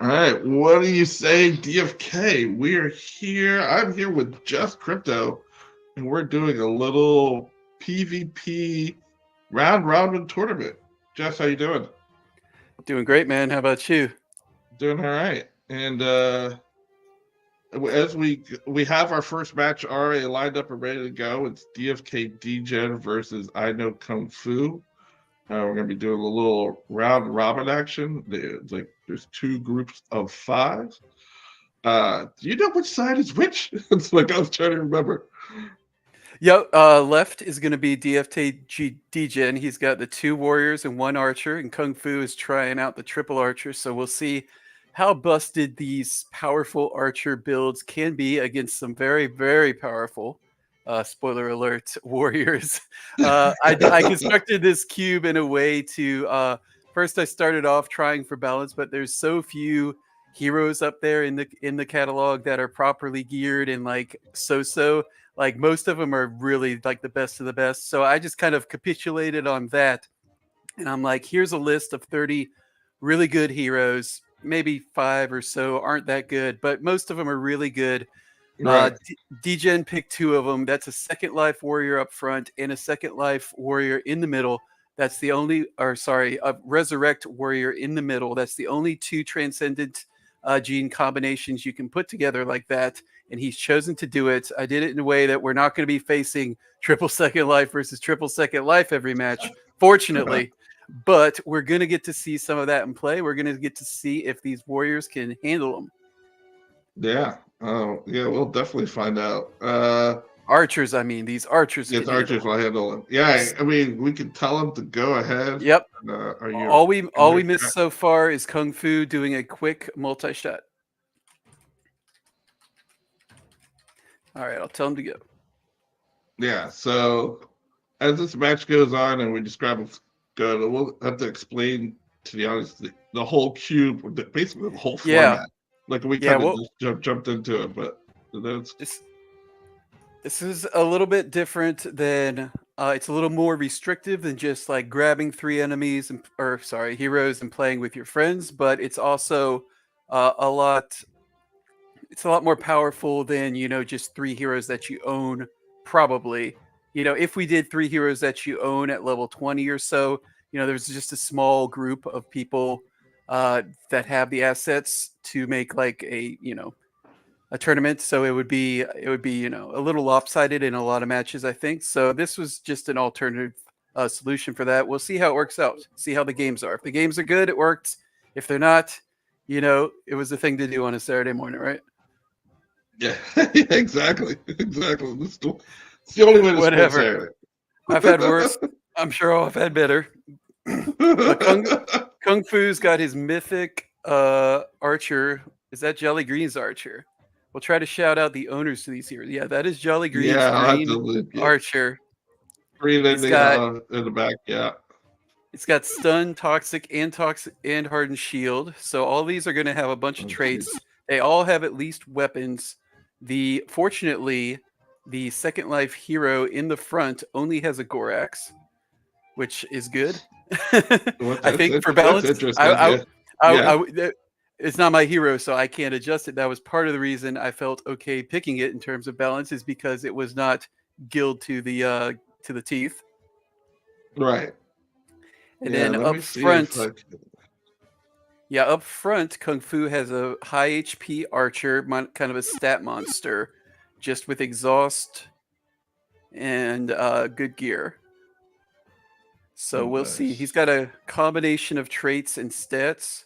All right, what do you say, DFK? We're here. I'm here with Juss Crypto, and we're doing a little PvP round robin tournament. Jess, how you doing? Doing great, man. How about you? Doing all right. And as we have our first match already lined up and ready to go. It's DFK Degen versus iknowkungfu. We're gonna be doing a little round robin action. There's two groups of five. Do you know which side is which? It's like I was trying to remember. Yep. Left is going to be DFK Degen. He's got the two warriors and one archer, and Kung Fu is trying out the triple archer. So we'll see how busted these powerful archer builds can be against some very, very powerful, spoiler alert, warriors. I constructed this cube in a way to first I started off trying for balance, but there's so few heroes up there in the catalog that are properly geared and like so. Like most of them are really like the best of the best. So I just kind of capitulated on that. And I'm like, here's a list of 30 really good heroes. Maybe 5 or so aren't that good, but most of them are really good. Right. Degen picked 2 of them. That's a second life warrior up front and a second life warrior in the middle. That's the only, a resurrect warrior in the middle. That's the only 2 transcendent gene combinations you can put together like that. And he's chosen to do it. I did it in a way that we're not going to be facing triple second life versus triple second life every match, fortunately. But we're going to get to see some of that in play. We're going to get to see if these warriors can handle them. Yeah. Oh, yeah. We'll definitely find out. Archers, I mean, these archers. Yes, archers will handle them. Yeah, I mean, we can tell them to go ahead. Yep. All we track? missed so far is Kung Fu doing a quick multi-shot. All right, I'll tell him to go. Yeah, so as this match goes on and we describe what's good, we'll have to explain to the audience the whole cube, basically the whole format. Like we kind of just jumped into it, but this is a little bit different than it's a little more restrictive than just like grabbing 3 enemies heroes and playing with your friends, but it's also a lot more powerful than, just 3 heroes that you own. Probably, if we did 3 heroes that you own at level 20 or so, there's just a small group of people that have the assets to make like a tournament. So it would be a little lopsided in a lot of matches, I think. So this was just an alternative solution for that. We'll see how it works out. See how the games are. If the games are good, it worked. If they're not, it was the thing to do on a Saturday morning, right? Yeah, exactly. It's the only way to spend Saturday. I've had worse. I'm sure I've had better. Kung Fu's got his mythic archer. Is that Jelly Green's archer? We'll try to shout out the owners to these heroes. Yeah, that is Jelly Green's archer. Green in the back, yeah. It's got stun, toxic, and hardened shield. So all these are going to have a bunch of traits. Geez. They all have at least weapons. Fortunately, the second life hero in the front only has a Gorax, which is good. I think for balance, it's not my hero, so I can't adjust it. That was part of the reason I felt okay picking it in terms of balance, is because it was not gilled to the teeth. Right. And then up front. Yeah, up front, Kung Fu has a high HP archer, kind of a stat monster, just with exhaust and good gear. So we'll see. He's got a combination of traits and stats,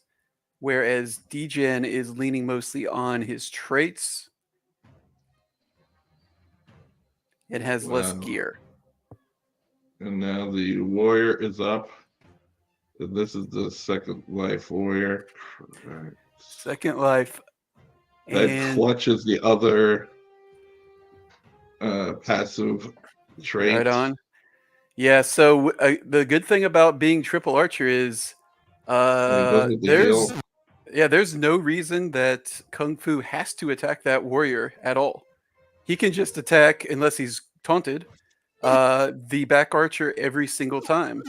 whereas Degen is leaning mostly on his traits. It has less gear. And now the warrior is up. This is the second life warrior. Right. Second life. That clutches the other passive trait. Right on. Yeah, so the good thing about being triple archer is there's no reason that Kung Fu has to attack that warrior at all. He can just attack, unless he's taunted, the back archer every single time.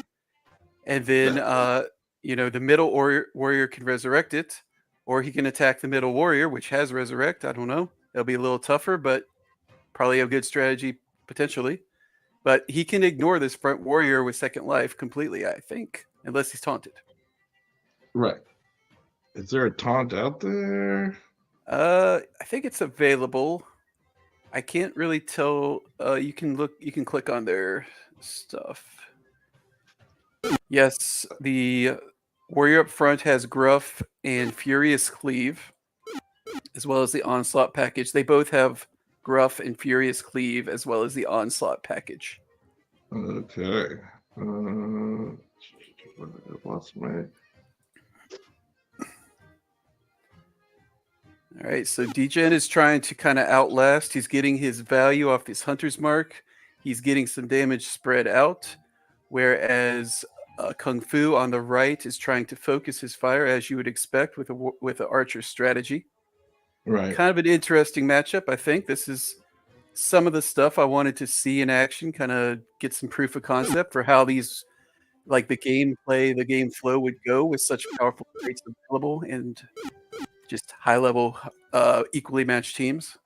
And then, the middle warrior can resurrect it, or he can attack the middle warrior, which has resurrect. I don't know. It'll be a little tougher, but probably a good strategy potentially. But he can ignore this front warrior with second life completely, I think, unless he's taunted. Right. Is there a taunt out there? I think it's available. I can't really tell. You can click on their stuff. Yes, the warrior up front has Gruff and Furious Cleave, as well as the Onslaught package. They both have Gruff and Furious Cleave, as well as the Onslaught package. Okay. I lost my. All right, so Degen is trying to kind of outlast. He's getting his value off his Hunter's Mark. He's getting some damage spread out, whereas Kung Fu on the right is trying to focus his fire, as you would expect with an archer strategy. Right. Kind of an interesting matchup, I think. This is some of the stuff I wanted to see in action, kind of get some proof of concept for how these, like the gameplay, the game flow would go with such powerful traits available and just high-level, equally matched teams.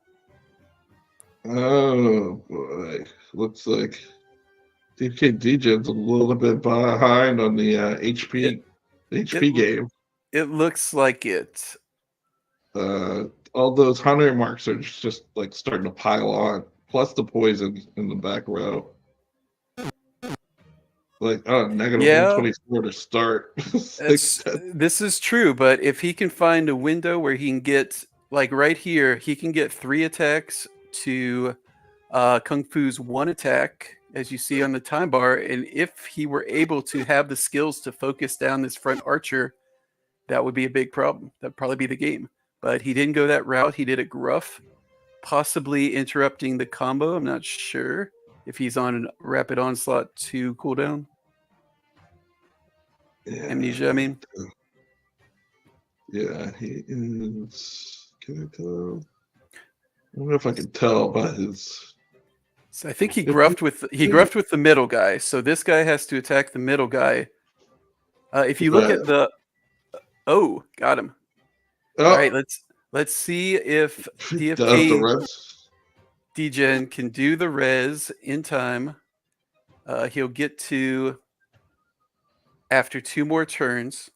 Oh boy, looks like DFK Degen's a little bit behind on the HP game. It looks like it. All those hunter marks are just like starting to pile on, plus the poison in the back row. Like negative 124 to start. This is true, but if he can find a window where he can get, like right here, he can get 3 attacks to Kung Fu's 1 attack, as you see on the time bar, and if he were able to have the skills to focus down this front archer, that would be a big problem. That'd probably be the game. But he didn't go that route. He did it gruff, possibly interrupting the combo. I'm not sure if he's on Rapid Onslaught 2 cooldown. Yeah, Amnesia, I mean. Yeah, he is. Can I tell? I don't know if I can tell by his. So I think he gruffed with the middle guy. So this guy has to attack the middle guy. If you look at the, got him. Oh. All right, let's see if DFK Degen can do the res in time. He'll get to after 2 more turns.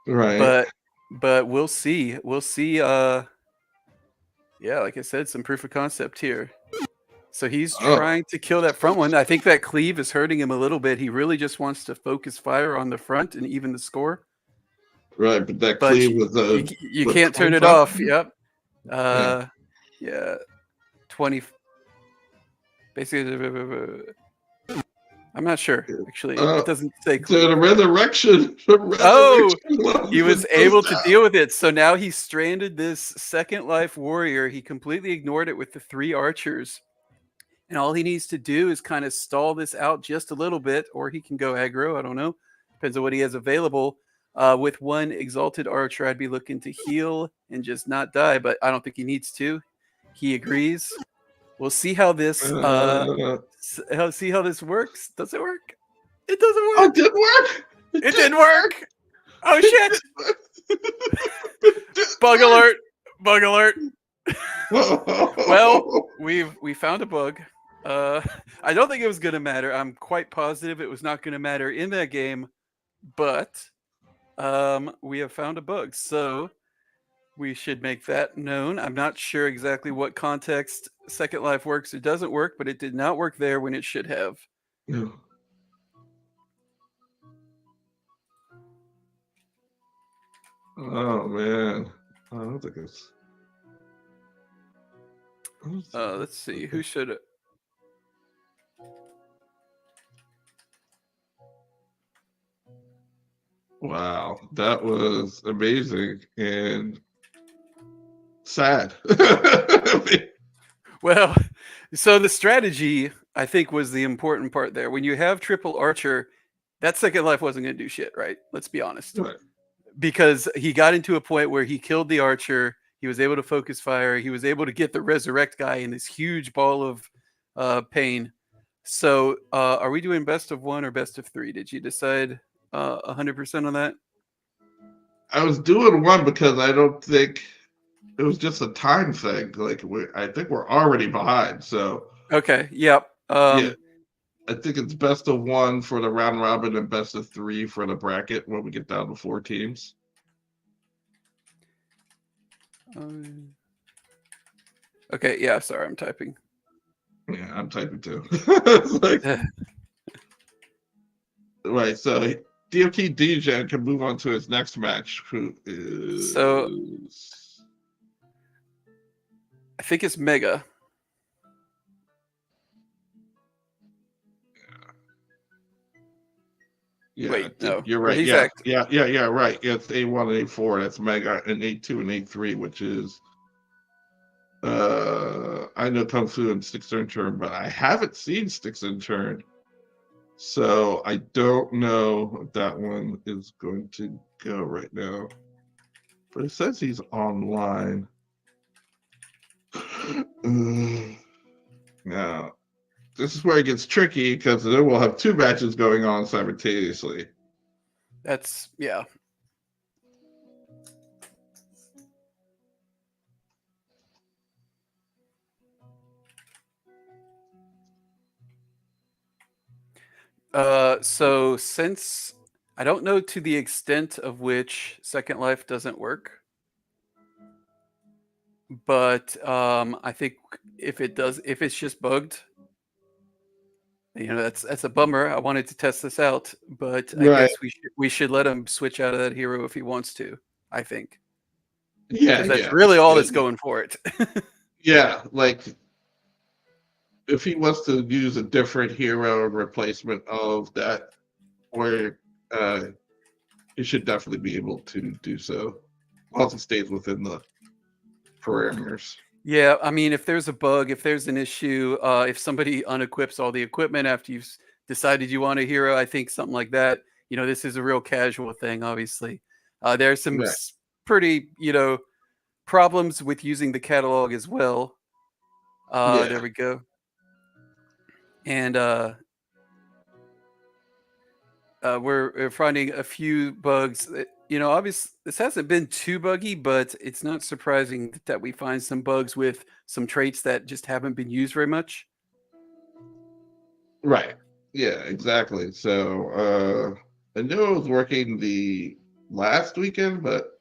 Right. But we'll see. We'll see. Yeah, like I said, some proof of concept here. So he's trying to kill that front one. I think that cleave is hurting him a little bit. He really just wants to focus fire on the front and even the score. Right, but that cleave with the you can't turn it off. Yep. Yeah. 20. Basically, I'm not sure. Actually, it doesn't say cleave. The resurrection. He was able to deal with it. So now he's stranded this second life warrior. He completely ignored it with the 3 archers. And all he needs to do is kind of stall this out just a little bit, or he can go aggro. I don't know. Depends on what he has available. With 1 exalted archer, I'd be looking to heal and just not die, but I don't think he needs to. He agrees. We'll see how this see how this works. Does it work? It doesn't work. Oh, it didn't work. It didn't work. Oh shit! Bug alert! Bug alert! Well, we found a bug. I don't think it was going to matter. I'm quite positive it was not going to matter in that game, but we have found a bug, so we should make that known. I'm not sure exactly what context Second Life works or doesn't work, but it did not work there when it should have. No. Oh man, I don't think it's. Let's see. Who should? Wow, that was amazing and sad. Well, so the strategy, I think, was the important part there. When you have triple archer, that Second Life wasn't going to do shit, right? Let's be honest. Right. Because he got into a point where he killed the archer. He was able to focus fire. He was able to get the resurrect guy in this huge ball of pain. So are we doing best of 1 or best of 3? Did you decide 100% on that? I was doing one because I don't think it was just a time thing. Like I think we're already behind. So Okay. Yep. yeah, I think it's best of one for the round robin and best of three for the bracket when we get down to 4 teams. Okay. Yeah. Sorry, I'm typing. Yeah, I'm typing too. It's like, right. So DFK Degen can move on to his next match. Who is? So I think it's Mega. Yeah, Wait, no. you're Or right. he's Yeah, X. yeah, right. It's A1 and A4. That's Mega, and A2 and A3, which is I know Kung Fu and Stycks Intern, but I haven't seen Stycks Intern, so I don't know if that one is going to go right now. But it says he's online. Now, this is where it gets tricky because then we'll have 2 matches going on simultaneously. That's yeah. So since I don't know to the extent of which Second Life doesn't work, but I think if it does, if it's just bugged, that's a bummer. I wanted to test this out, but I Right. guess we should let him switch out of that hero if he wants to. I think Yeah, because that's yeah. really all that's going for it. Yeah, like if he wants to use a different hero in replacement of that, or he should definitely be able to do so, once it stays within the parameters. Yeah, I mean, if there's a bug, if there's an issue, if somebody unequips all the equipment after you've decided you want a hero, I think something like that. This is a real casual thing. Obviously, there's some Right. pretty, problems with using the catalog as well. Yeah. There we go. And we're finding a few bugs. Obviously, this hasn't been too buggy, but it's not surprising that we find some bugs with some traits that just haven't been used very much. Right. Yeah, exactly. So I knew it was working the last weekend, but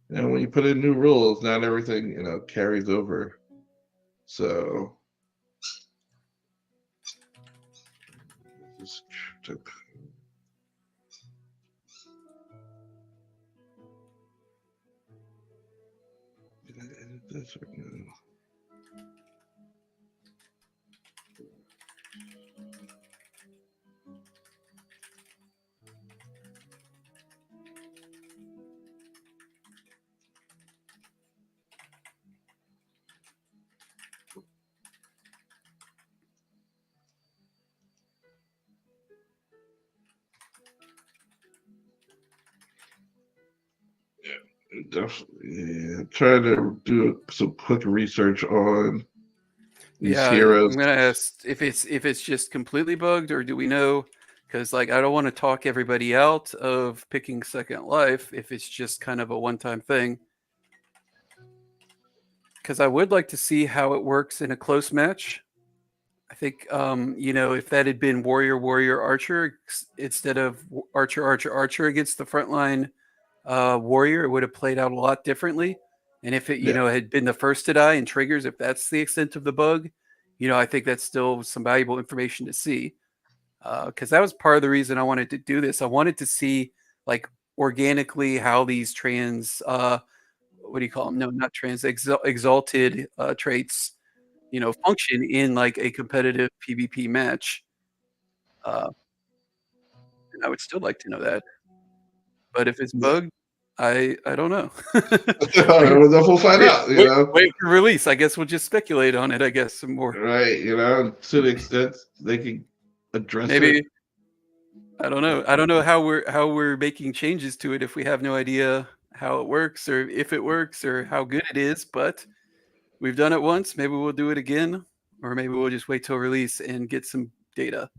when you put in new rules, not everything carries over. So just did I edit this or no? Definitely. Yeah. Try to do some quick research on these Yeah, heroes. I'm gonna ask if it's just completely bugged, or do we know? Because I don't want to talk everybody out of picking Second Life if it's just kind of a one-time thing. Because I would like to see how it works in a close match. I think if that had been Warrior Warrior Archer instead of Archer Archer Archer against the frontline Warrior, it would have played out a lot differently. And if it had been the first to die and triggers, if that's the extent of the bug, I think that's still some valuable information to see. Because that was part of the reason I wanted to do this. I wanted to see organically how these what do you call them? No, not exalted traits function in a competitive PvP match. And I would still like to know that. But if it's bugged, I don't know. We'll find out. Wait for release. I guess we'll just speculate on it. I guess some more. Right. To the extent they can address Maybe it. I don't know. I don't know how we're making changes to it if we have no idea how it works or if it works or how good it is. But we've done it once. Maybe we'll do it again, or maybe we'll just wait till release and get some data.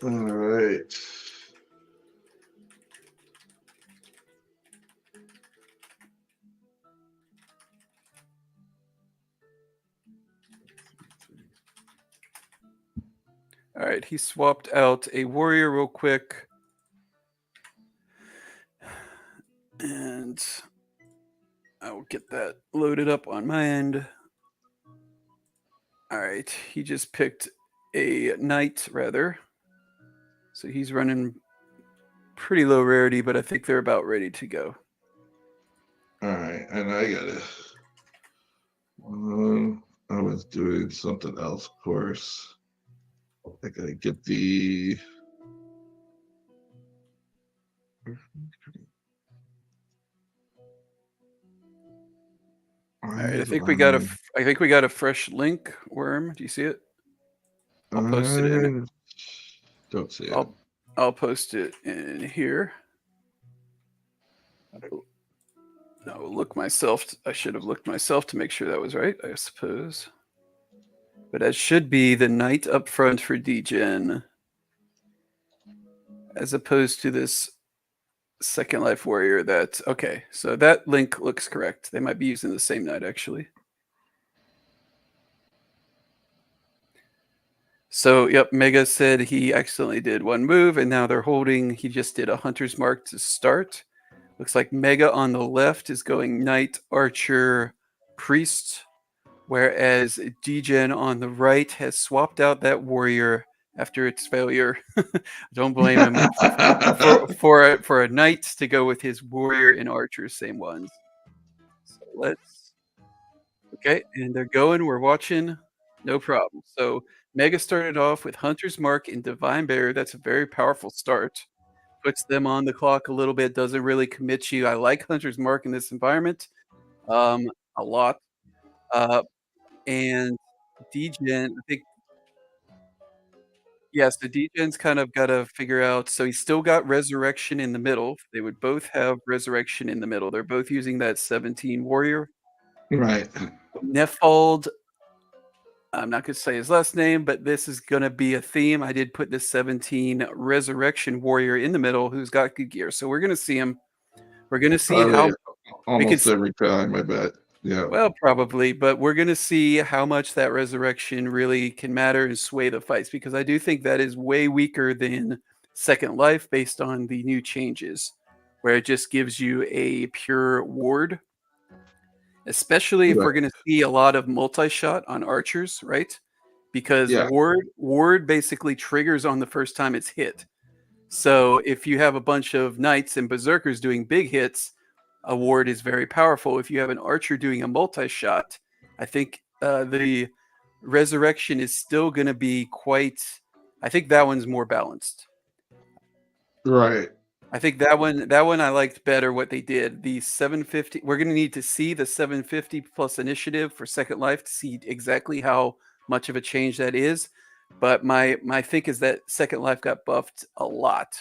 All right. All right, he swapped out a warrior real quick. And I will get that loaded up on my end. All right, he just picked a knight, rather. So he's running pretty low rarity, but I think they're about ready to go. All right, and I got it. I was doing something else, of course. I gotta get the. All right, I think we got a fresh link, Worm. Do you see it? I'll post it in. Don't see it. I'll post it in here. I'll look myself. I should have looked myself to make sure that was right, I suppose. But it should be the knight up front for Degen, as opposed to this Second Life warrior. Okay, so that link looks correct. They might be using the same knight, actually. So, yep, Mega said he accidentally did one move, and now they're holding. He just did a Hunter's Mark to start. Looks like Mega on the left is going Knight, Archer, Priest, whereas Degen on the right has swapped out that warrior after its failure. Don't blame him for a Knight to go with his warrior and Archer, same ones. So okay, and they're going. We're watching. No problem. So Mega started off with Hunter's Mark and Divine Bear. That's a very powerful start. Puts them on the clock a little bit. Doesn't really commit you. I like Hunter's Mark in this environment a lot. And Degen, I think, yes, the Degen's kind of got to figure out. So he's still got Resurrection in the middle. They would both have Resurrection in the middle. They're both using that 17 warrior. Right. Nefald, I'm not going to say his last name, but this is going to be a theme. I did put the 17 Resurrection Warrior in the middle who's got good gear. So we're going to see him. We're going to see how almost every time, I bet. Yeah. Well, probably, but we're going to see how much that Resurrection really can matter and sway the fights, because I do think that is way weaker than Second Life based on the new changes, where it just gives you a pure ward. Especially if we're going to see a lot of multi-shot on archers, right? Because ward basically triggers on the first time it's hit. So if you have a bunch of knights and berserkers doing big hits, a ward is very powerful. If you have an archer doing a multi-shot, I think the resurrection is still going to be quite. I think that one's more balanced. Right. I think that one I liked better what they did. The 750, we're going to need to see the 750 plus initiative for Second Life to see exactly how much of a change that is. But my think is that Second Life got buffed a lot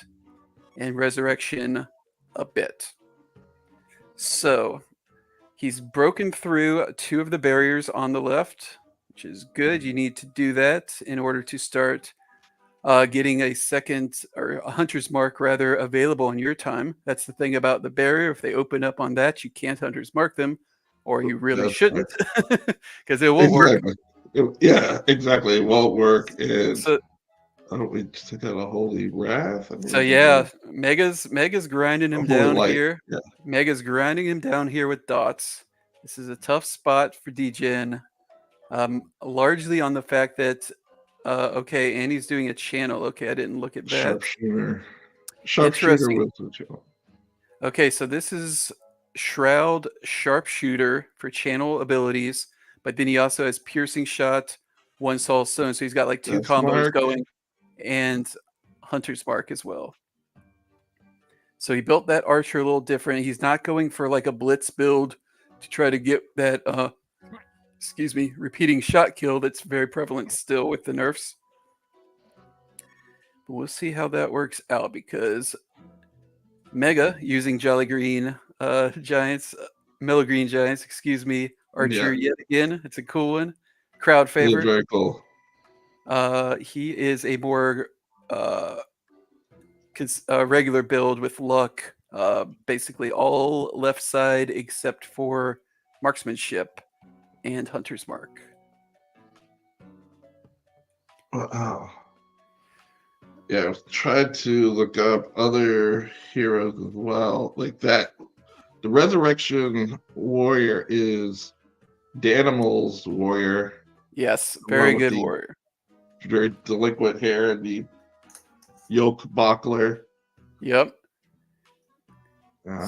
and Resurrection a bit. So he's broken through two of the barriers on the left, which is good. You need to do that in order to start getting a second or a Hunter's Mark rather available in your time. That's the thing about the barrier. If they open up on that, you can't Hunter's Mark them, or you really shouldn't, because it won't work. Yeah, exactly. It won't work. And we took out a Holy Wrath. So yeah, Mega's grinding him down here. Yeah. Mega's grinding him down here with dots. This is a tough spot for Degen, largely on the fact that okay, and he's doing a channel. Okay, I didn't look at that. Sharpshooter with the channel. Okay, so this is Shroud Sharpshooter for channel abilities, but then he also has Piercing Shot, One Soul Stone. So he's got like two combos going, and Hunter's Mark as well. So he built that archer a little different. He's not going for like a blitz build to try to get that repeating shot kill that's very prevalent still with the nerfs. But we'll see how that works out, because Mega using Jolly Green Giants, Mellow Green Giants, Archer yet again. It's a cool one. Crowd favorite. Very cool. He is a more regular build with luck. Basically all left side except for marksmanship and Hunter's Mark. Wow. Yeah, I've tried to look up other heroes as well. Like that, the Resurrection Warrior is Danimal's warrior, Yes, the one very with good the warrior. very delinquent hair and the yoke buckler. Yep.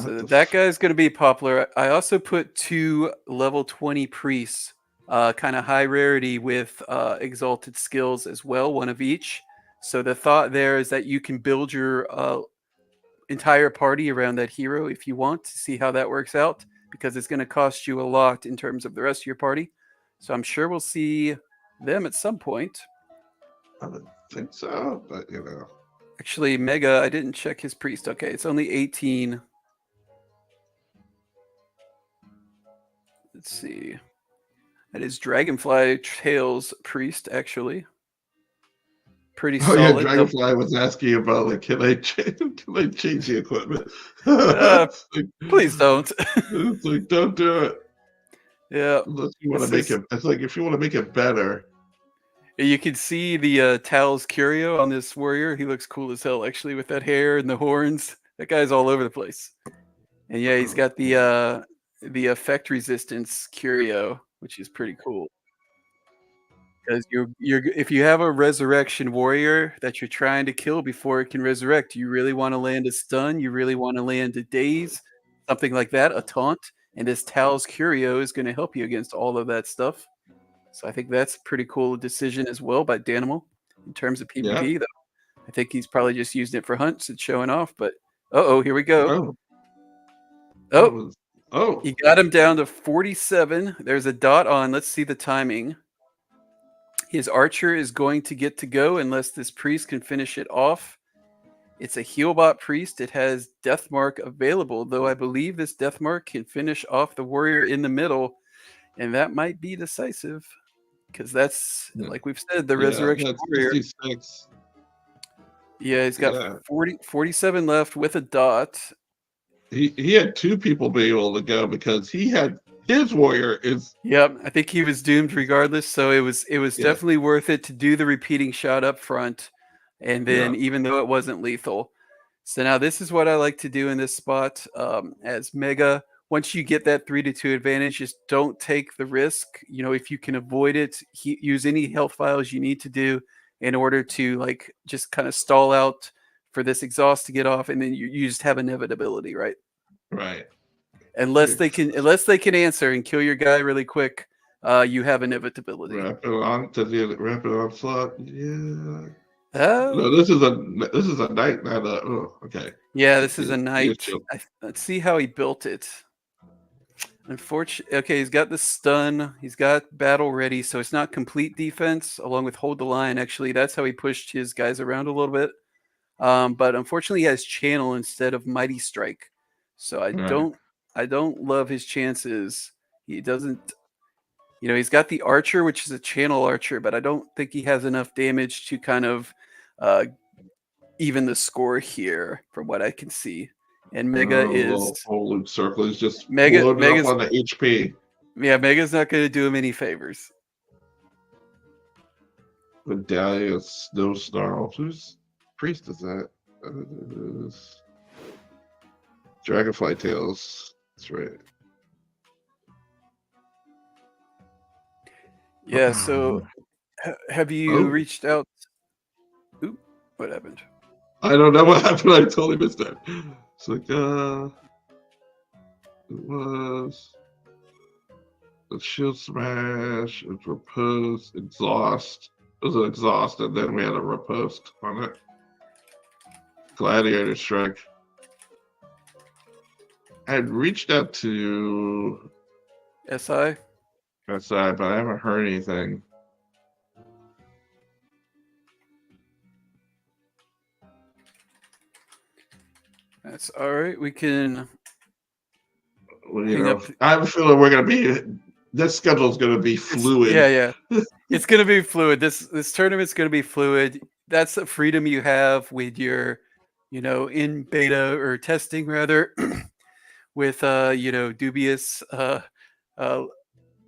So that guy's going to be popular. I also put 2 level 20 priests, kind of high rarity with exalted skills as well, one of each. So the thought there is that you can build your entire party around that hero if you want to see how that works out, because it's going to cost you a lot in terms of the rest of your party. So I'm sure we'll see them at some point. I don't think so, but you know. Actually, Mega, I didn't check his priest. Okay, it's only 18. Let's see. That is Dragonfly Tales priest, actually. Pretty Oh yeah, solid. Dragonfly was asking about like, can I change the equipment? Please don't. It's like, don't do it. Yeah. Unless you want to make it. It's like if you want to make it better. You can see the Tal's Curio on this warrior. He looks cool as hell, actually, with that hair and the horns. That guy's all over the place. And yeah, he's got the effect resistance Curio, which is pretty cool. Because if you have a resurrection warrior that you're trying to kill before it can resurrect, you really want to land a stun, you really want to land a daze, something like that, a taunt, and this Tal's Curio is going to help you against all of that stuff. So I think that's a pretty cool decision as well by Danimal in terms of PvP, though. I think he's probably just using it for hunts and showing off, but here we go. He got him down to 47. There's a dot on. Let's see the timing. His archer is going to get to go unless this priest can finish it off. It's a Healbot priest. It has Deathmark available, though I believe this Deathmark can finish off the warrior in the middle, and that might be decisive, because that's, like we've said, the Resurrection Warrior. 56. Yeah, he's got 47 left with a dot. He had 2 people be able to go because he had his warrior is. Yep, I think he was doomed regardless. So it was definitely worth it to do the repeating shot up front, and then even though it wasn't lethal. So now this is what I like to do in this spot as Mega. Once you get that 3-2 advantage, just don't take the risk. You know, if you can avoid it, use any health files you need to do in order to like just kind of stall out for this exhaust to get off, and then you just have inevitability, right? Right. Unless they can answer and kill your guy really quick, you have inevitability. Rapid onslaught. Yeah. No, this is a knight, not a. Oh, okay. Yeah, this is a knight. Let's see how he built it. Unfortunately, okay, he's got the stun. He's got battle ready, so it's not complete defense. Along with hold the line, actually, that's how he pushed his guys around a little bit. But unfortunately, he has channel instead of mighty strike. So I don't love his chances. He doesn't. You know, he's got the archer, which is a channel archer, but I don't think he has enough damage to kind of even the score here, from what I can see. And Mega is whole circle is just Mega's up on the HP. Yeah, Mega's not going to do him any favors. Medallia Snow Snarl. Whose priest is that? Dragonfly Tales. That's right. Yeah, so have you reached out? Oop, what happened? I don't know what happened. I totally missed that. It's like, it was a shield smash, it's riposte, exhaust. It was an exhaust, and then we had a riposte on it. Gladiator strike. I had reached out to SI, but I haven't heard anything. That's all right. We can. I have a feeling we're gonna be. This schedule is gonna be fluid. Yeah. It's gonna be fluid. This tournament's gonna be fluid. That's the freedom you have with your, in beta or testing rather, with dubious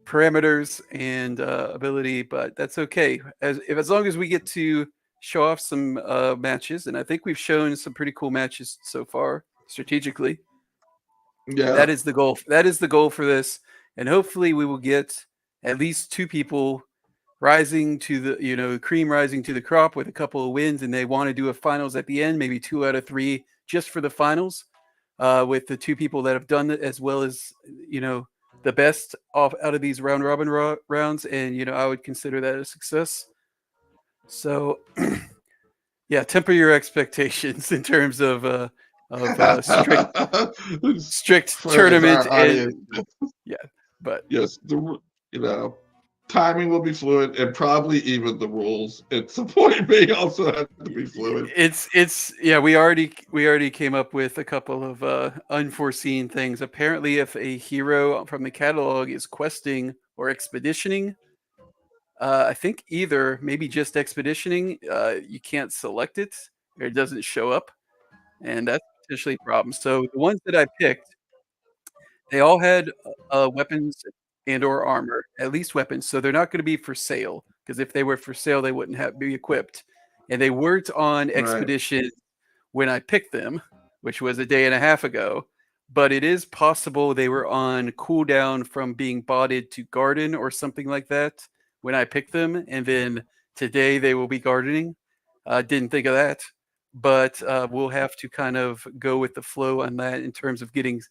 parameters and ability, but that's okay. As long as we get to show off some matches, and I think we've shown some pretty cool matches so far strategically. Yeah. That is the goal. That is the goal for this, and hopefully we will get at least 2 people rising to the cream rising to the crop with a couple of wins, and they want to do a finals at the end, maybe 2 out of 3 just for the finals, with the 2 people that have done it, as well as the best out of these round robin rounds, and I would consider that a success. So yeah, temper your expectations in terms of strict tournament, and yeah, but yes, timing will be fluid, and probably even the rules at some point may also have to be fluid. We already came up with a couple of unforeseen things. Apparently, if a hero from the catalog is questing or expeditioning, I think either maybe just expeditioning, you can't select it or it doesn't show up, and that's potentially a problem. So the ones that I picked, they all had weapons and or armor, at least weapons. So they're not going to be for sale, because if they were for sale, they wouldn't be equipped. And they weren't on expedition when I picked them, which was a day and a half ago. But it is possible they were on cooldown from being botted to garden or something like that when I picked them. And then today they will be gardening. Didn't think of that. But we'll have to kind of go with the flow on that in terms of getting,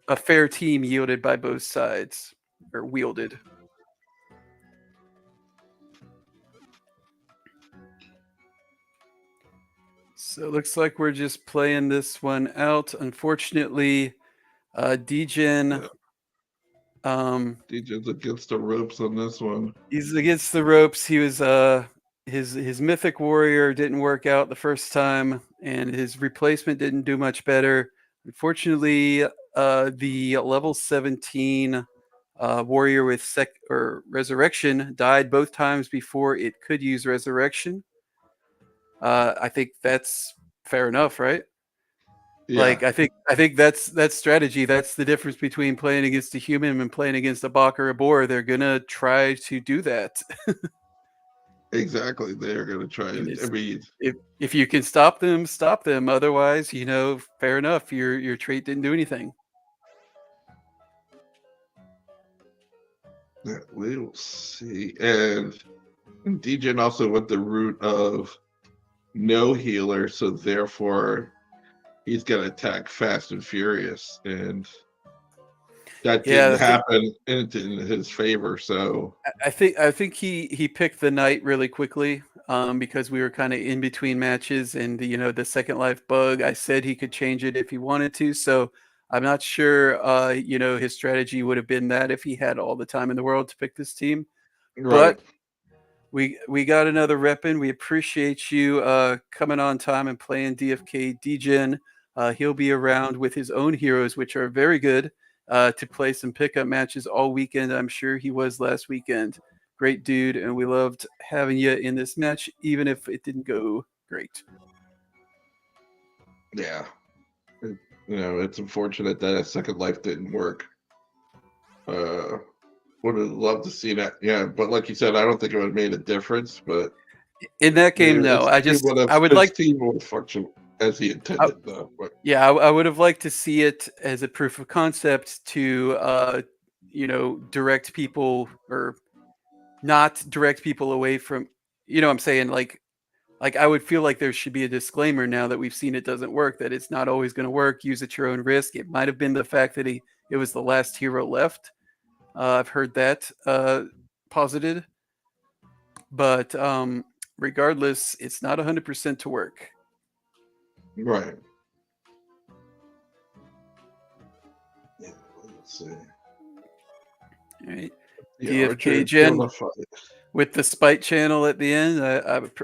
a fair team yielded by both sides, or wielded. So it looks like we're just playing this one out. Unfortunately, Degen. Degen's against the ropes on this one. He's against the ropes. He was his mythic warrior didn't work out the first time, and his replacement didn't do much better. Unfortunately, the level 17 warrior with resurrection died both times before it could use resurrection. I think that's fair enough, right? Yeah. Like I think that's strategy. That's the difference between playing against a human and playing against a Bach or a boar. They're gonna try to do that. Exactly, they're gonna try. I mean, if you can stop them, stop them. Otherwise, fair enough. Your trait didn't do anything. Yeah, we'll see. And Degen also went the route of no healer, so therefore he's gonna attack fast and furious, and that didn't happen in his favor. So I think he picked the knight really quickly, because we were kind of in between matches, and the second life bug. I said he could change it if he wanted to, so I'm not sure his strategy would have been that if he had all the time in the world to pick this team. Right. But we got another reppin'. We appreciate you coming on time and playing DFK Degen. He'll be around with his own heroes, which are very good, to play some pickup matches all weekend. I'm sure he was last weekend. Great dude, and we loved having you in this match, even if it didn't go great. Yeah. It's unfortunate that a second life didn't work. Would have loved to see that. Yeah, but like you said, I don't think it would have made a difference. But in that game, no. I would like team would function as he intended, though. But. Yeah, I would have liked to see it as a proof of concept to direct people, or not direct people away from. I'm saying, like I would feel like there should be a disclaimer now that we've seen it doesn't work, that it's not always going to work. Use at your own risk. It might have been the fact that it was the last hero left. I've heard that posited, but regardless, it's not 100% to work. Right. Yeah, let's see. All right. DFK Gen with the spite channel at the end.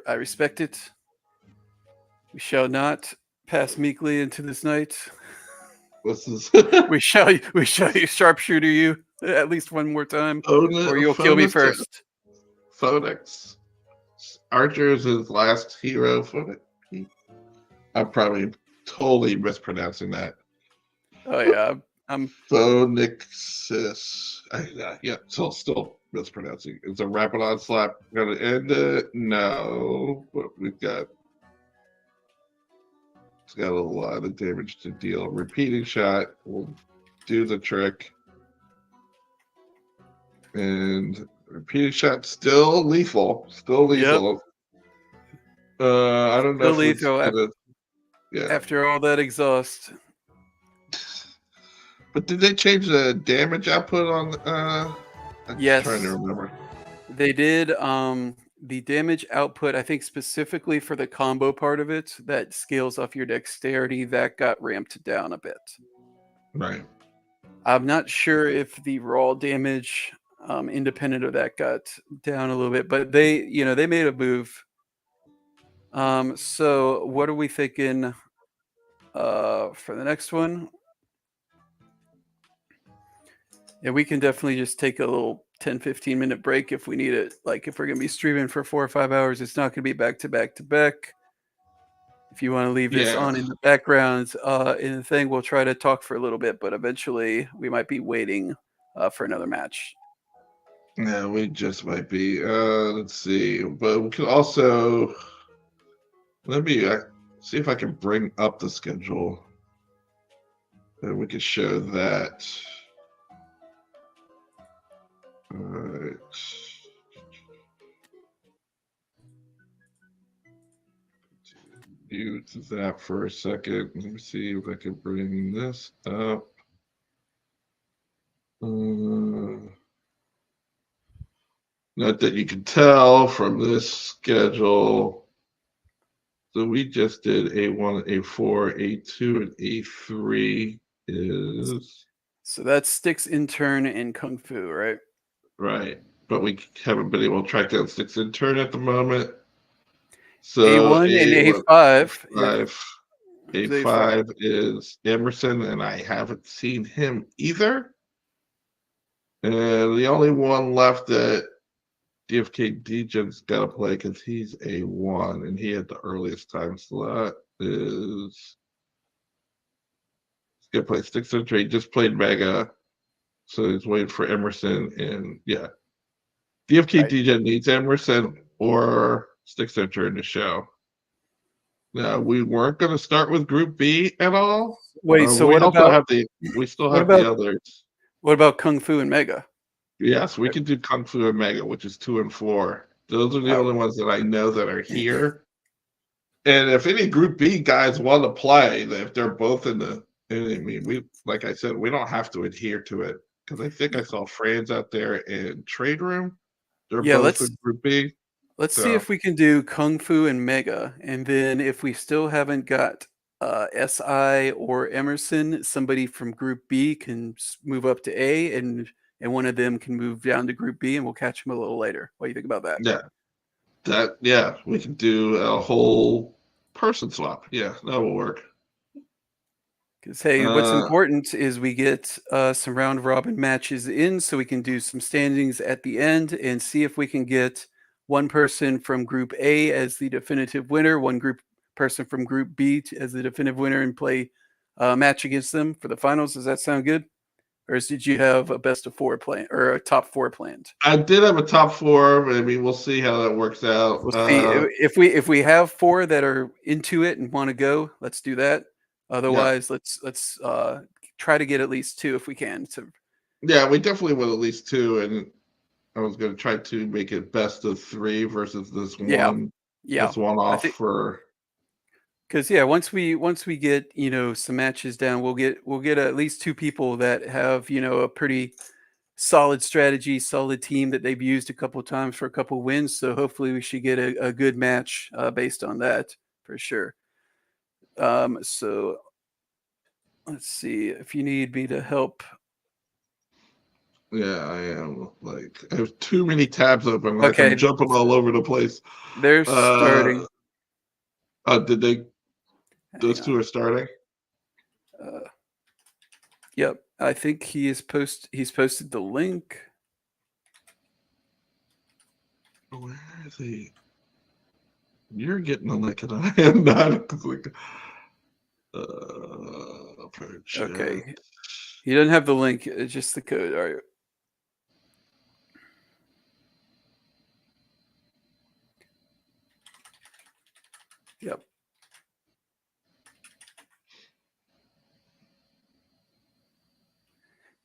I respect it. We shall not pass meekly into this night. This is we shall sharpshooter you at least one more time, or you'll kill me first. Phoenix. Archer is his last hero. I'm probably totally mispronouncing that. Oh yeah, I'm Phoenixis. Yeah, so still mispronouncing. Is a rapid onslaught going to end it? No. But we've got. It's got a lot of damage to deal. Repeating shot will do the trick. And repeating shot still lethal. Still lethal. Yep. I don't know still if it's gonna. Yeah. After all that exhaust. But did they change the damage output on? Yes. I'm trying to remember. They did. The damage output, I think specifically for the combo part of it, that scales off your dexterity, that got ramped down a bit. Right. I'm not sure if the raw damage, independent of that, got down a little bit, but they made a move. So what are we thinking for the next one? Yeah, we can definitely just take a little 10-15 minute break if we need it. Like if we're going to be streaming for 4 or 5 hours, it's not going to be back to back to back. If you want to leave this on in the background in the thing, we'll try to talk for a little bit, but eventually we might be waiting for another match. Yeah, we just might be. Let's see. But we could also... Let me see if I can bring up the schedule. And we could show that. All right. Mute that for a second. Let me see if I can bring this up. Not that you can tell from this schedule. So we just did A1, A4, A2, and A3 is... So that's Stycks Intern and Kung Fu, right? Right. But we haven't been able to track down Stycks Intern at the moment. So A1 and A5. A5 is Emerson, and I haven't seen him either. And the only one left that DFK Degen's got to play because he's A1, and he had the earliest time slot is... He's going to play Stycks Intern. He just played Mega, so he's waiting for Emerson, and yeah. DFK Degen needs Emerson or Stycks Intern to show. Now, we weren't going to start with Group B at all. Wait, so what about... We still have the others. What about Kung Fu and Mega? Yes, we can do Kung Fu and Mega, which is 2 and 4. Those are the only ones that I know that are here. And if any Group B guys want to play, if they're both in the... I mean, we, like I said, we don't have to adhere to it. Because I think I saw Franz out there in Trade Room. They're both in Group B. Let's see if we can do Kung Fu and Mega. And then if we still haven't got SI or Emerson, somebody from Group B can move up to A, and one of them can move down to Group B, and we'll catch them a little later. What do you think about that? Yeah. We can do a whole person swap. Yeah, that will work. Because, hey, what's important is we get some round robin matches in so we can do some standings at the end and see if we can get one person from Group A as the definitive winner, one person from Group B as the definitive winner, and play a match against them for the finals. Does that sound good? Or did you have a best of 4 plan or a top 4 planned? I did have a top 4. I mean, we'll see how that works out. We'll see. If we have 4 that are into it and want to go, let's do that. Otherwise, let's try to get at least 2 if we can. Yeah, we definitely want at least 2, and I was going to try to make it best of 3 versus this one. Yeah, this one off for. Because once we get some matches down, we'll get at least 2 people that have a pretty solid strategy, solid team that they've used a couple of times for a couple of wins. So hopefully we should get a good match based on that for sure. So let's see if you need me to help. Yeah, I am. I have too many tabs open. I'm jumping all over the place. They're starting. Did they? Those 2 are starting. Yep, I think he's posted the link. Where is he? You're getting the link, and I am not. Okay, he doesn't have the link. It's just the code. All right.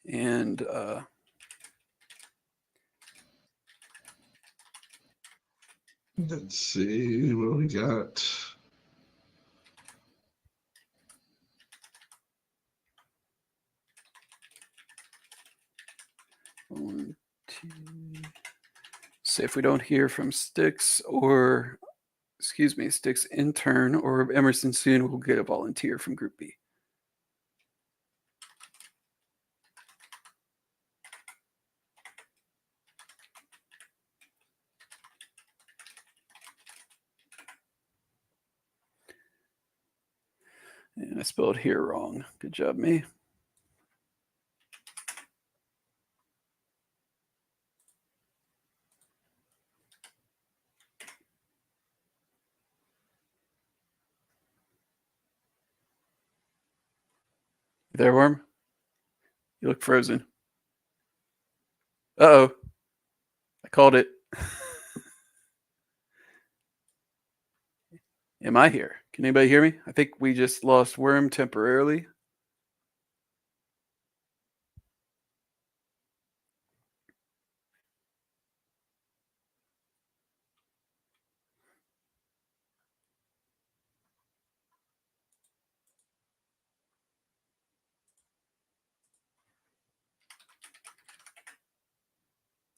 And let's see what we got. one, two. So if we don't hear from Stycks or, excuse me, Stycks Intern or Emerson soon, we'll get a volunteer from Group B. And I spelled here wrong. Good job, me. You there, Worm? You look frozen. Uh-oh. I called it. Am I here? Can anybody hear me? I think we just lost Worm temporarily.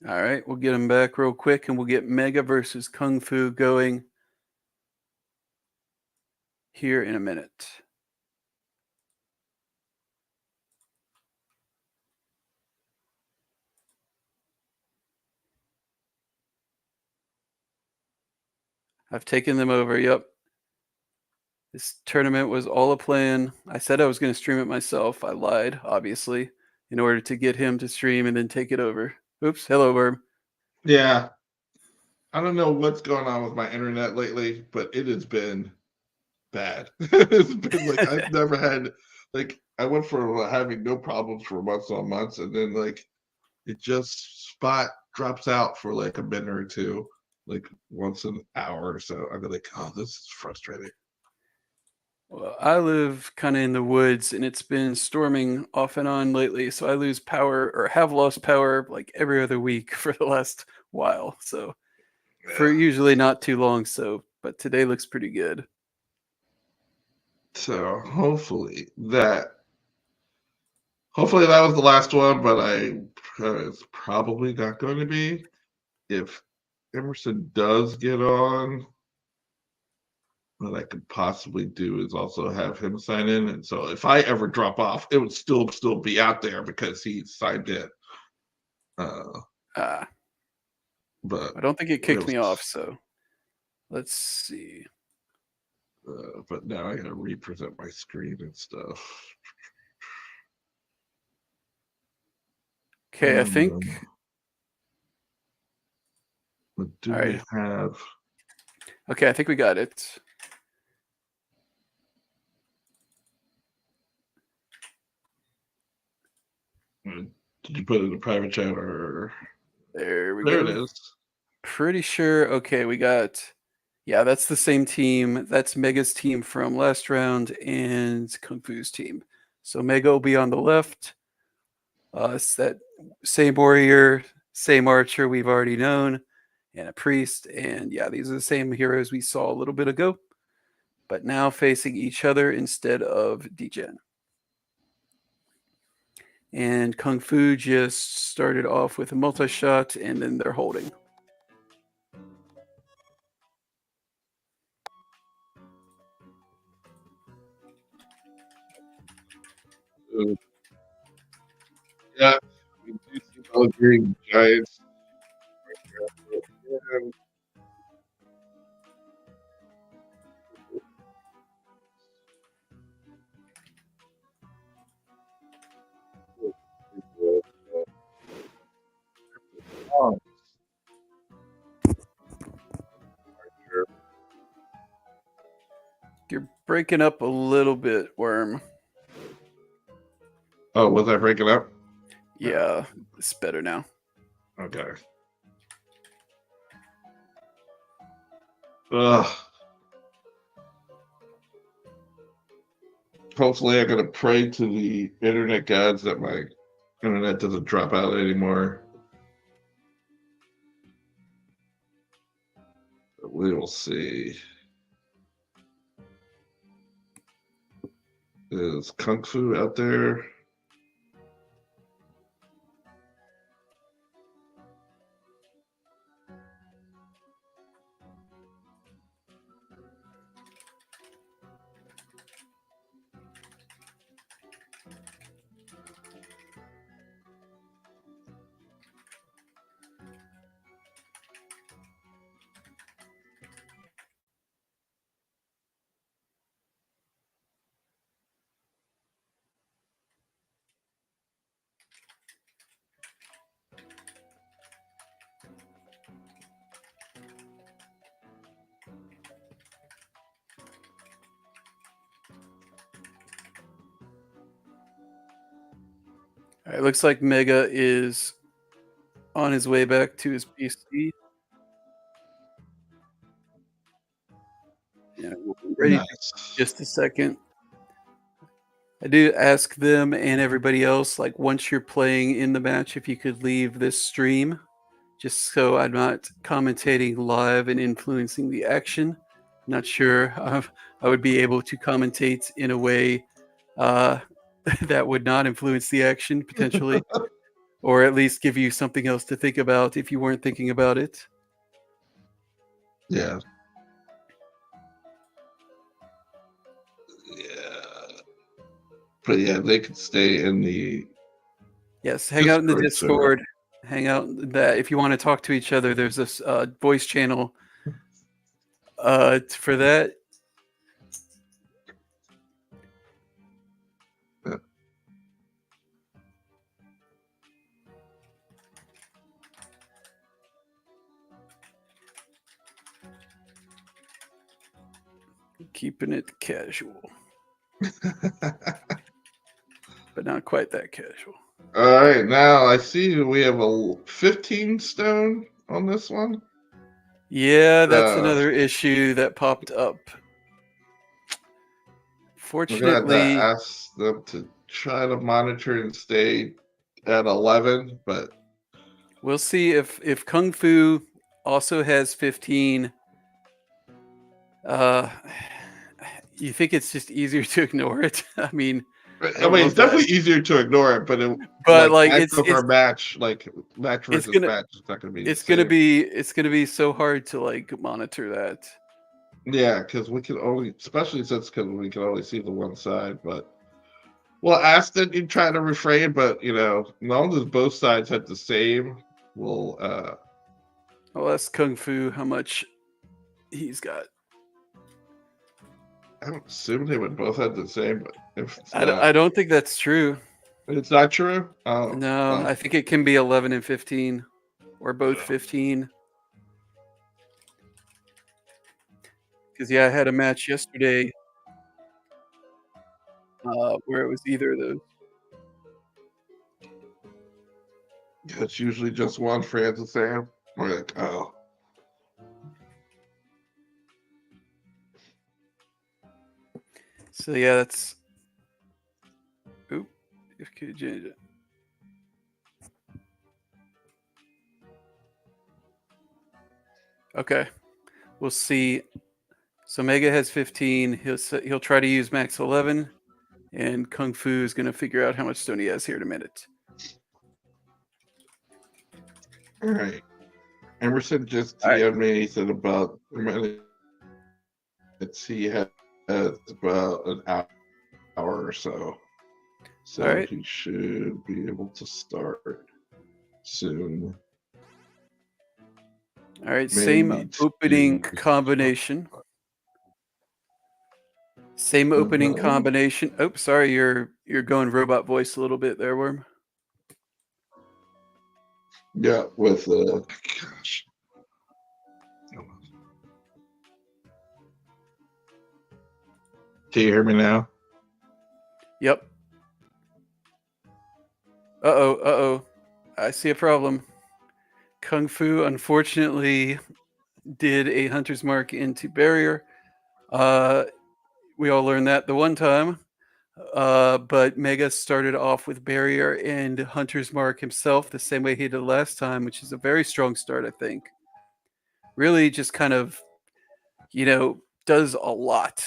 All right, we'll get him back real quick, and we'll get Mega versus Kung Fu going here in a minute. I've taken them over. Yep. This tournament was all a plan. I said I was going to stream it myself. I lied, obviously, in order to get him to stream and then take it over. Oops. Hello, Worm. Yeah. I don't know what's going on with my internet lately, but it has been bad. It's been like I've never had, like, I went from having no problems for months on months, and then like it just spot drops out for like a minute or two, like once an hour or so. I'm like, oh, this is frustrating. Well, I live kind of in the woods, and it's been storming off and on lately, so I lose power or have lost power like every other week for the last while. So for usually not too long. So, but today looks pretty good. So hopefully that was the last one, but it's probably not going to be. If Emerson does get on, what I could possibly do is also have him sign in, and so if I ever drop off, it would still be out there because he signed in. But I don't think it kicked me off. So let's see. But now I gotta represent my screen and stuff. Okay, I think. But do we have? Okay, I think we got it. Did you put it in a private chat or? There we go. There it is. Pretty sure. Okay, we got. Yeah, that's the same team. That's Mega's team from last round and Kung Fu's team. So Mega will be on the left. It's that same warrior, same archer we've already known, and a priest. And yeah, these are the same heroes we saw a little bit ago, but now facing each other instead of Degen. And Kung Fu just started off with a multi-shot, and then they're holding. Yeah, we do see those green giants. You're breaking up a little bit, Worm. Oh, was I breaking up? Yeah, it's better now. Okay. Ugh. Hopefully, I'm gonna pray to the internet gods that my Internet doesn't drop out anymore. But we will see. Is Kung Fu out there? All right, looks like Mega is on his way back to his PC. Yeah, we'll be ready in just a second. I do ask them and everybody else, like once you're playing in the match, if you could leave this stream, just so I'm not commentating live and influencing the action. Not sure I would be able to commentate in a way that would not influence the action potentially, or at least give you something else to think about if you weren't thinking about it. Yeah. But yeah, they could stay in the. Yes, hang out in the Discord. Hang out that if you want to talk to each other, there's this voice channel for that. Keeping it casual. But not quite that casual. All right, now I see we have a 15 stone on this one. Yeah, that's another issue that popped up. Fortunately, we're gonna ask them to try to monitor and stay at 11, but we'll see if Kung Fu also has 15. You think it's just easier to ignore it? I mean, it's definitely easier to ignore it, but it's for match, match versus match. It's not gonna be. It's gonna be so hard to monitor that. Yeah, because we can only, especially since we can only see the one side. But we'll ask that you try to refrain. But as long as both sides have the same, we'll. I'll ask Kung Fu how much he's got. I'm assuming they would both have the same, but if I don't think that's true. It's not true? No, I think it can be 11 and 15, or both 15. Because I had a match yesterday where it was either of those. Yeah, it's usually just one, Franz and Sam. We're like, oh. So yeah, that's. Oop, DFK Degen. Okay, we'll see. So Mega has 15. He'll try to use max 11, and Kung Fu is going to figure out how much stone he has here in a minute. All right. Emerson just DM'd me. He said about 2 minutes. He has about an hour or so. So he should be able to start soon. All right, same opening combination. Same opening combination. Oh, sorry, you're going robot voice a little bit there, Worm. Yeah, with gosh. Can you hear me now? Yep. Uh-oh. I see a problem. Kung Fu, unfortunately, did a hunter's mark into barrier. We all learned that the one time. But Mega started off with Barrier and Hunter's Mark himself the same way he did last time, which is a very strong start, I think. Really just kind of, does a lot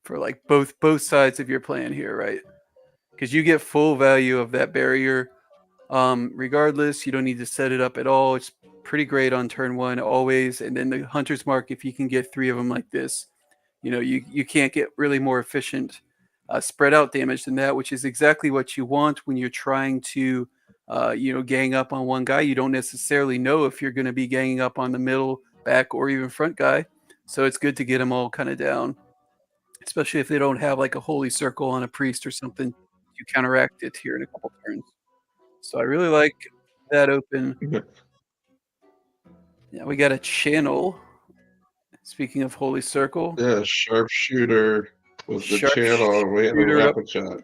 for like both sides of your plan here, right? Because you get full value of that Barrier. Regardless, you don't need to set it up at all. It's pretty great on turn one always. And then the Hunter's Mark, if you can get 3 of them like this, you can't get really more efficient spread out damage than that, which is exactly what you want when you're trying to gang up on one guy. You don't necessarily know if you're going to be ganging up on the middle, back, or even front guy. So it's good to get them all kind of down, especially if they don't have like a holy circle on a priest or something to counteract it here in a couple turns. So I really like that open. Yeah, we got a channel. Speaking of holy circle, Yeah, sharpshooter was the channel. We had a Sharpshooter up. rapid shot.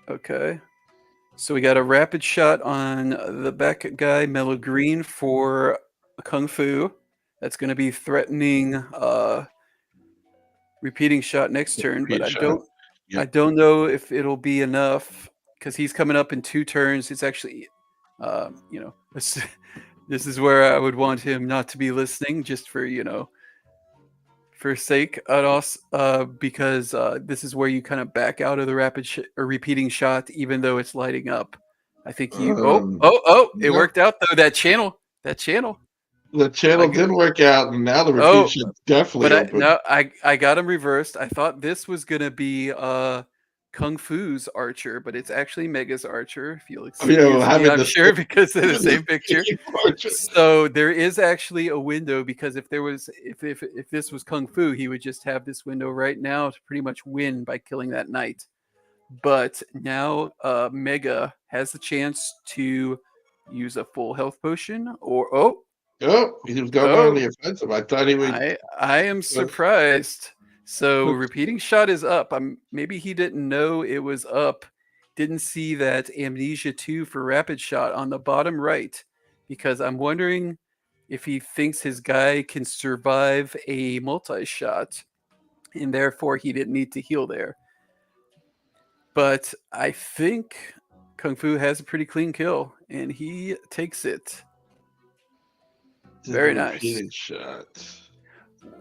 Okay. So we got a rapid shot on the back guy, Mellow Green, for Kung Fu. That's going to be threatening repeating shot next turn, but I don't know if it'll be enough because he's coming up in 2 turns. It's actually, this is where I would want him not to be listening, just for for sake of us, because this is where you kind of back out of the rapid or repeating shot, even though it's lighting up. I think you. It worked out though. That channel. The channel did work out, and now the repeat shot's definitely open. I got him reversed. I thought this was gonna be Kung Fu's archer, but it's actually Mega's archer. If you'll excuse me, I'm sure, because of the same picture. So there is actually a window, because if this was Kung Fu, he would just have this window right now to pretty much win by killing that knight. But now Mega has the chance to use a full health potion, or he was going on the offensive. I thought he would. I am surprised. So repeating shot is up. Maybe he didn't know it was up. Didn't see that Amnesia 2 for rapid shot on the bottom right, because I'm wondering if he thinks his guy can survive a multi-shot, and therefore he didn't need to heal there. But I think Kung Fu has a pretty clean kill, and he takes it. Very nice. Shot.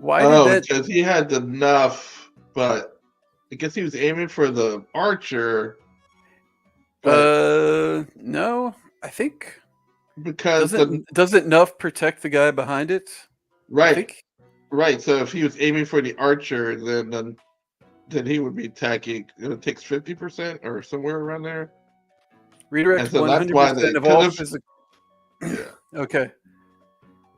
Why did that? Because he had enough, but I guess he was aiming for the archer. No, I think because doesn't Nuff protect the guy behind it? Right. Right. So if he was aiming for the archer, then he would be attacking. It takes 50% or somewhere around there. Redirect 100% of all physical. Yeah. Okay.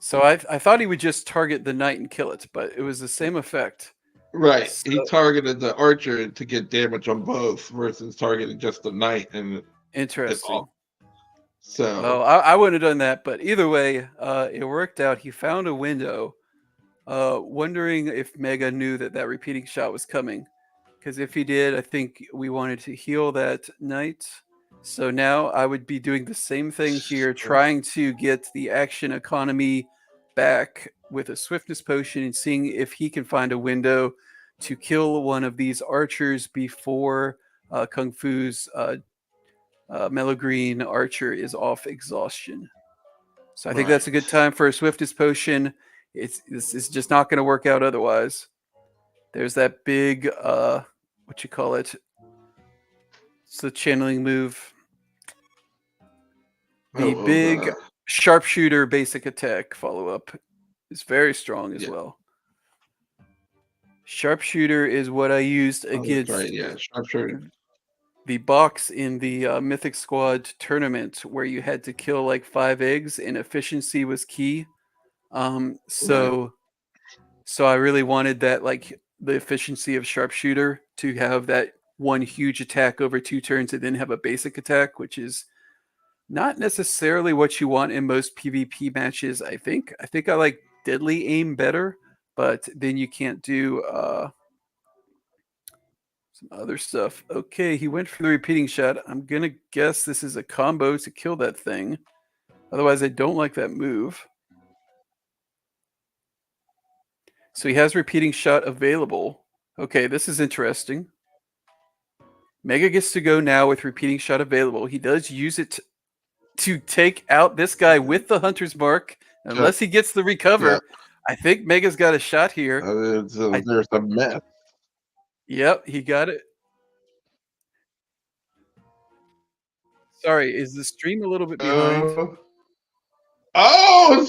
So I thought he would just target the knight and kill it, but it was the same effect. Right. So, he targeted the archer to get damage on both versus targeting just the knight. And interesting. So well, I wouldn't have done that, but either way, it worked out. He found a window, wondering if Mega knew that repeating shot was coming. Because if he did, I think we wanted to heal that knight. So now I would be doing the same thing here, trying to get the action economy back with a swiftness potion and seeing if he can find a window to kill one of these archers before Kung Fu's Mellow Green archer is off exhaustion. So I think that's a good time for a swiftness potion. This is just not going to work out otherwise. There's that big, what you call it? It's the channeling move. The big sharpshooter basic attack follow-up is very strong as well. Sharpshooter is what I used against sharpshooter. The box in the Mythic Squad tournament, where you had to kill like 5 eggs and efficiency was key. So I really wanted that, like the efficiency of sharpshooter, to have that one huge attack over 2 turns and then have a basic attack, which is not necessarily what you want in most PvP matches. I think I like deadly aim better, but then you can't do some other stuff. Okay, he went for the repeating shot. I'm gonna guess this is a combo to kill that thing. Otherwise, I don't like that move. So he has repeating shot available. Okay, this is interesting. Mega gets to go now with repeating shot available. He does use it to take out this guy with the hunter's mark, unless he gets the recover. Yeah. I think Mega's got a shot here. There's a mess. Yep, he got it. Sorry, is the stream a little bit behind? Oh,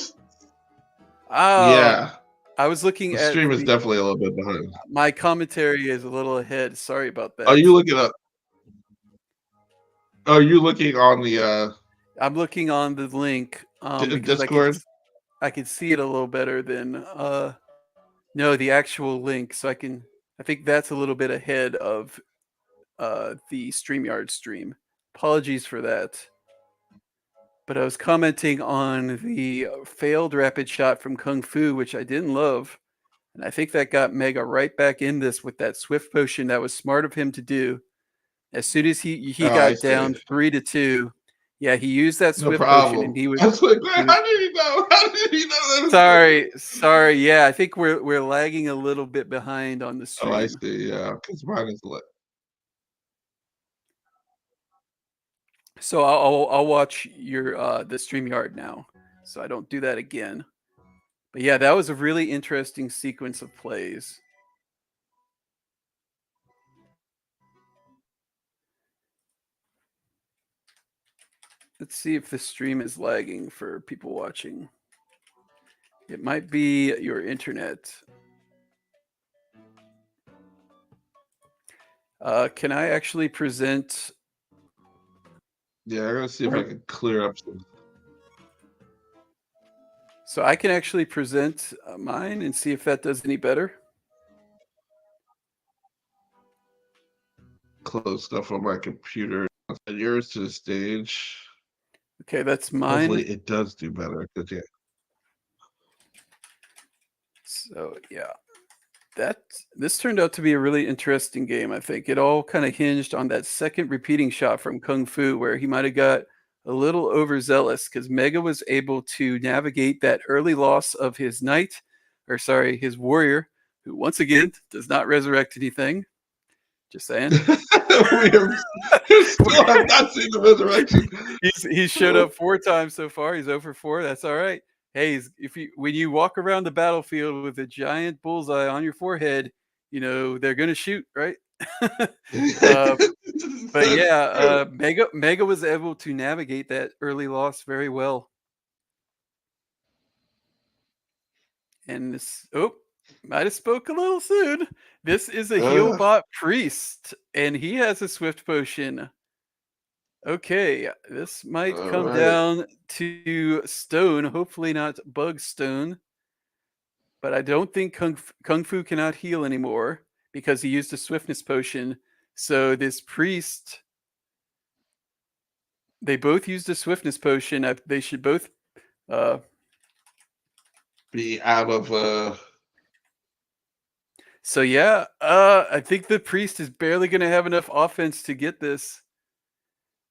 yeah. I was looking The at stream is definitely a little bit behind. my commentary is a little ahead. Sorry about that. Are you looking up? Are you looking on the I'm looking on the link because Discord? I can see it a little better than no, the actual link. So I think that's a little bit ahead of the StreamYard stream. Apologies for that. But I was commenting on the failed rapid shot from Kung Fu, which I didn't love. And I think that got Mega right back in this with that swift potion. That was smart of him to do. As soon as he got down 3-2, yeah, he used that swift potion, and he was. I was like, how did he know? How did he know that? Sorry. Yeah, I think we're lagging a little bit behind on the stream. Oh, I see. Yeah, because mine is lit. So I'll watch your the StreamYard now, so I don't do that again. But yeah, that was a really interesting sequence of plays. Let's see if the stream is lagging for people watching. It might be your internet. Can I actually present? Yeah, I'm gonna see if I can clear up some. So I can actually present mine and see if that does any better. Close stuff on my computer. Send yours to the stage. Okay, that's mine. Hopefully it does do better. Yeah. So yeah, this turned out to be a really interesting game. I think it all kind of hinged on that second repeating shot from Kung Fu, where he might have got a little overzealous because Mega was able to navigate that early loss of his knight, or sorry, his warrior, who once again does not resurrect anything. Just saying. We still have not seen the resurrection. He's showed up 4 times so far. He's over 4. That's all right. Hey, when you walk around the battlefield with a giant bullseye on your forehead, you know they're gonna shoot, right? But yeah, Mega was able to navigate that early loss very well. And this might have spoke a little soon. This is a heal bot priest, and he has a swift potion. Okay, this might come down to stone. Hopefully not bug stone. But I don't think Kung Fu cannot heal anymore because he used a swiftness potion. So this priest, they both used a swiftness potion. They should both be out of So yeah, I think the priest is barely going to have enough offense to get this.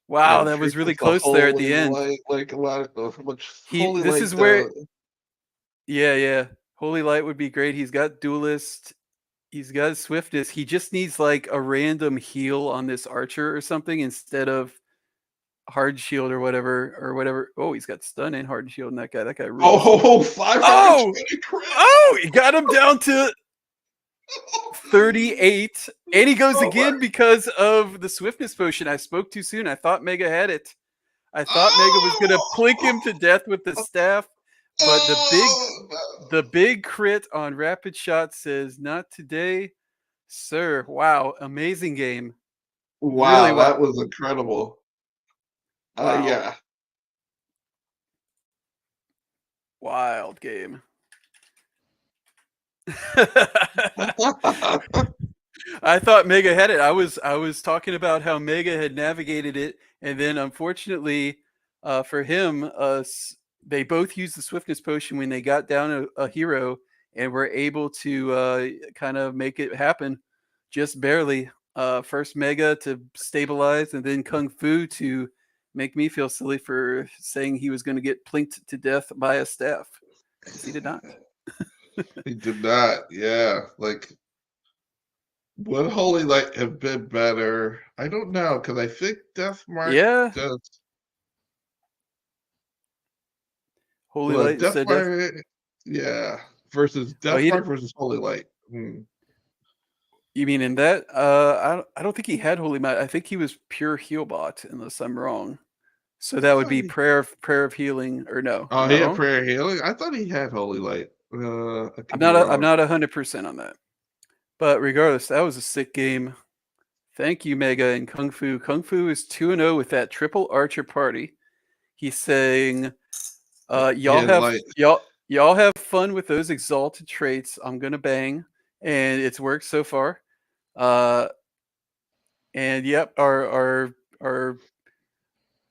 Wow, that was really close there at the end. Like a lot of much. This is where. Yeah. Holy Light would be great. He's got Duelist. He's got Swiftness. He just needs like a random heal on this Archer or something instead of Hard Shield or whatever. Oh, he's got Stun and Hard Shield in that guy. That guy really. 520 he got him down to 38, and he goes again because of the Swiftness potion. I spoke too soon. I thought Mega had it. I thought Mega was gonna plink him to death with the staff, but the big crit on Rapid Shot says not today, sir. Wow, amazing game. Wow, really that was incredible. Wow. Yeah. Wild game. I thought Mega had it. I was talking about how Mega had navigated it, and then unfortunately for him, they both used the swiftness potion when they got down a hero and were able to kind of make it happen just barely. First Mega to stabilize, and then Kung Fu to make me feel silly for saying he was going to get plinked to death by a staff. He did not. He did not. Yeah, like Would Holy Light have been better? I don't know, because I think Deathmark Yeah. does. Holy Well, Light instead of Deathmark, yeah, versus Oh, Deathmark versus Holy Light. You mean in that? I don't think he had Holy Light. I think he was pure heal bot, unless I'm wrong. So I that would thought be he. prayer of healing, or no? Oh, Am I he had wrong? prayer healing. I thought he had Holy Light. I I'm could be wrong. not 100% on that. But regardless, that was a sick game. Thank you, Mega and Kung Fu. Kung Fu is 2-0 with that triple archer party. He's saying, He had light. y'all have fun with those exalted traits. I'm gonna bang, and it's worked so far. And yep, our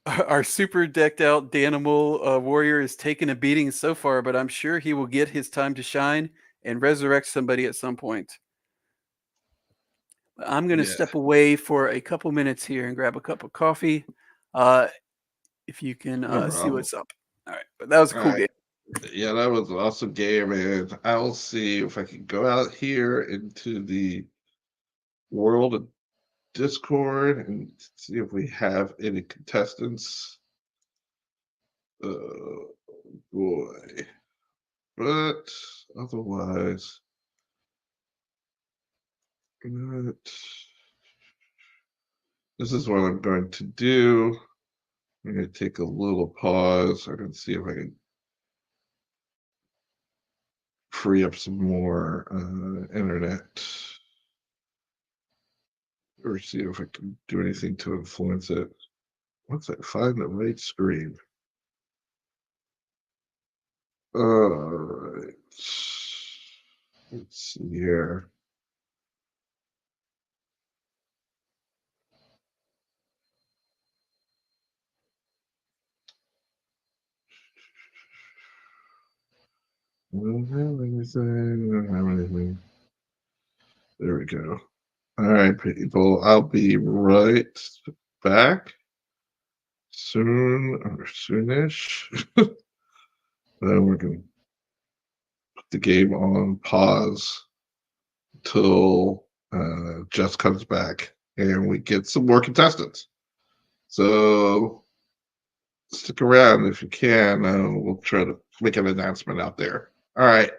our super decked out Danimal warrior is taking a beating so far, but I'm sure he will get his time to shine and resurrect somebody at some point. I'm going to Yeah, step away for a couple minutes here and grab a cup of coffee. If you can no see problem. what's up. All right, but that was a All cool right. game. Yeah, that was an awesome game, and I'll see if I can go out here into the world of Discord and see if we have any contestants. Boy. But otherwise, this is what I'm going to do. I'm going to take a little pause. I'm going to see if I can free up some more internet, or see if I can do anything to influence it. Once I find the right screen. All right. Let's see here. I don't have anything. I don't have anything. There we go. All right, people. I'll be right back soon or soonish. Then we're going to put the game on pause till Jess comes back and we get some more contestants. So stick around if you can. We'll try to make an announcement out there. All right.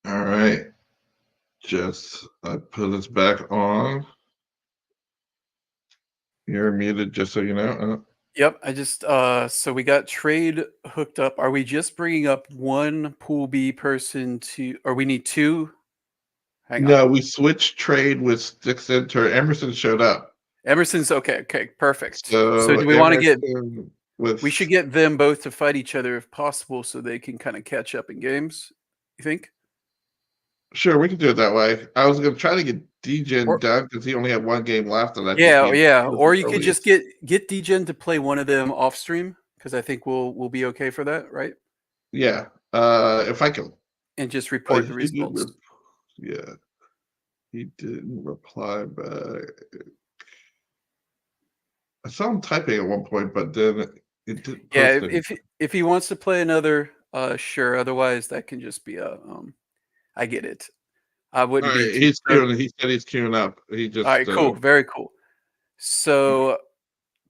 All right. Just I put us back on. You're muted, just so you know. Yep, I just so we got trade hooked up. Are we just bringing up one pool B person to, or we need two? Hang on. No, we switched trade with Stycks Intern. Emerson showed up. Emerson's okay. Okay, perfect. So So do we want to get? Emerson We should with get them both to fight each other if possible, so they can kind of catch up in games. You think? sure, we can do it that way. I was gonna try to get Degen Or done because he only had one game left, and I think yeah, he yeah. was Or the you could just earliest. get Degen to play one of them off stream because I think we'll be okay for that, right? Yeah. If I can. And just report the He did. results. Yeah, he didn't reply back. I saw him typing at one point, but then it didn't Yeah, post it. if he wants to play another, sure. Otherwise, that can just be a. I get it. I All wouldn't be right, too. he's queuing. He said he's queuing up. He All just right, cool, very cool. So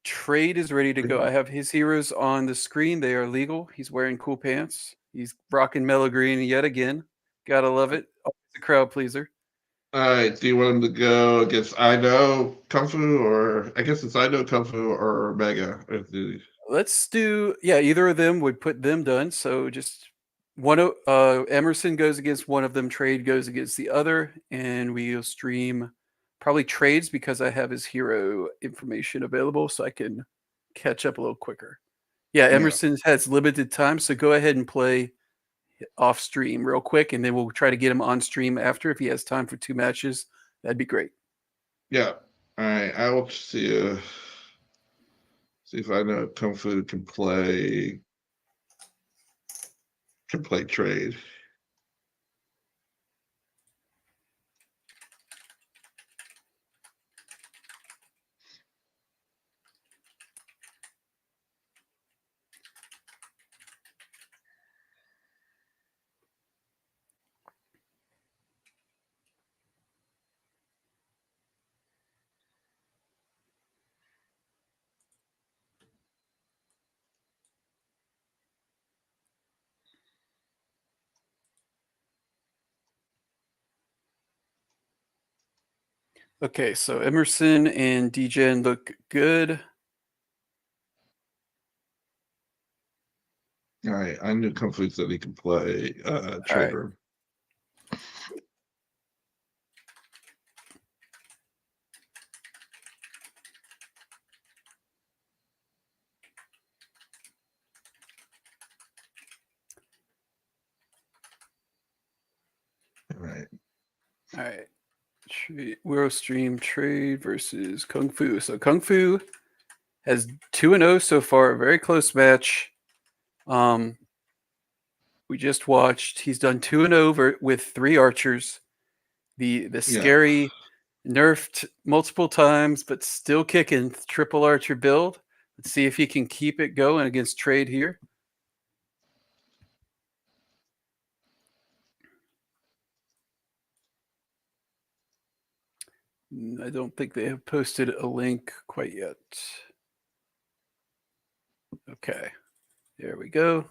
trade is ready to go. I have his heroes on the screen. They are legal. He's wearing cool pants. He's rocking mellow green yet again. Gotta love it. Always a crowd pleaser. all right. Do you want him to go against I know Kung Fu, or I guess it's I know Kung Fu or Mega? Let's do either of them would put them done. So just one of Emerson goes against one of them, trade goes against the other, and we'll stream probably trades because I have his hero information available so I can catch up a little quicker. Yeah, Yeah, Emerson has limited time, so go ahead and play off stream real quick, and then we'll try to get him on stream after if he has time for 2 matches. That'd be great. yeah. All right. I will see. See if I know Kung Fu can play trade. Okay, so Emerson and Degen look good. All right. I knew Kung Fu said he can play All trade right. room. All right. All right. World Stream Trade versus Kung Fu. So Kung Fu has 2-0 so far, a very close match. We just watched. He's done 2-0 with 3 archers. The scary nerfed multiple times, but still kicking triple archer build. Let's see if he can keep it going against trade here. I don't think they have posted a link quite yet. Okay, there we go.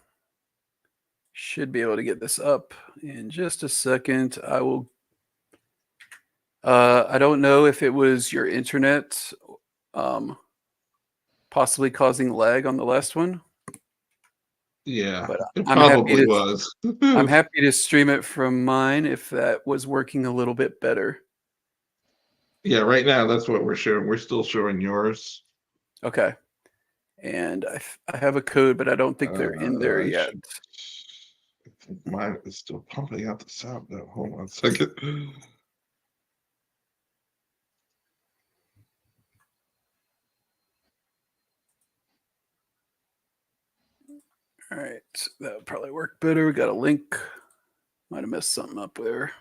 Should be able to get this up in just a second. I will. I don't know if it was your internet possibly causing lag on the last one. Yeah, But it I'm happy probably to was. I'm happy to stream it from mine if that was working a little bit better. Yeah, right now that's what we're showing. We're still showing yours. Okay. And I have a code, but I don't think they're in there yet. I think mine is still pumping out the sound though. Hold on a second. All right, that would probably work better. We got a link. Might have messed something up there.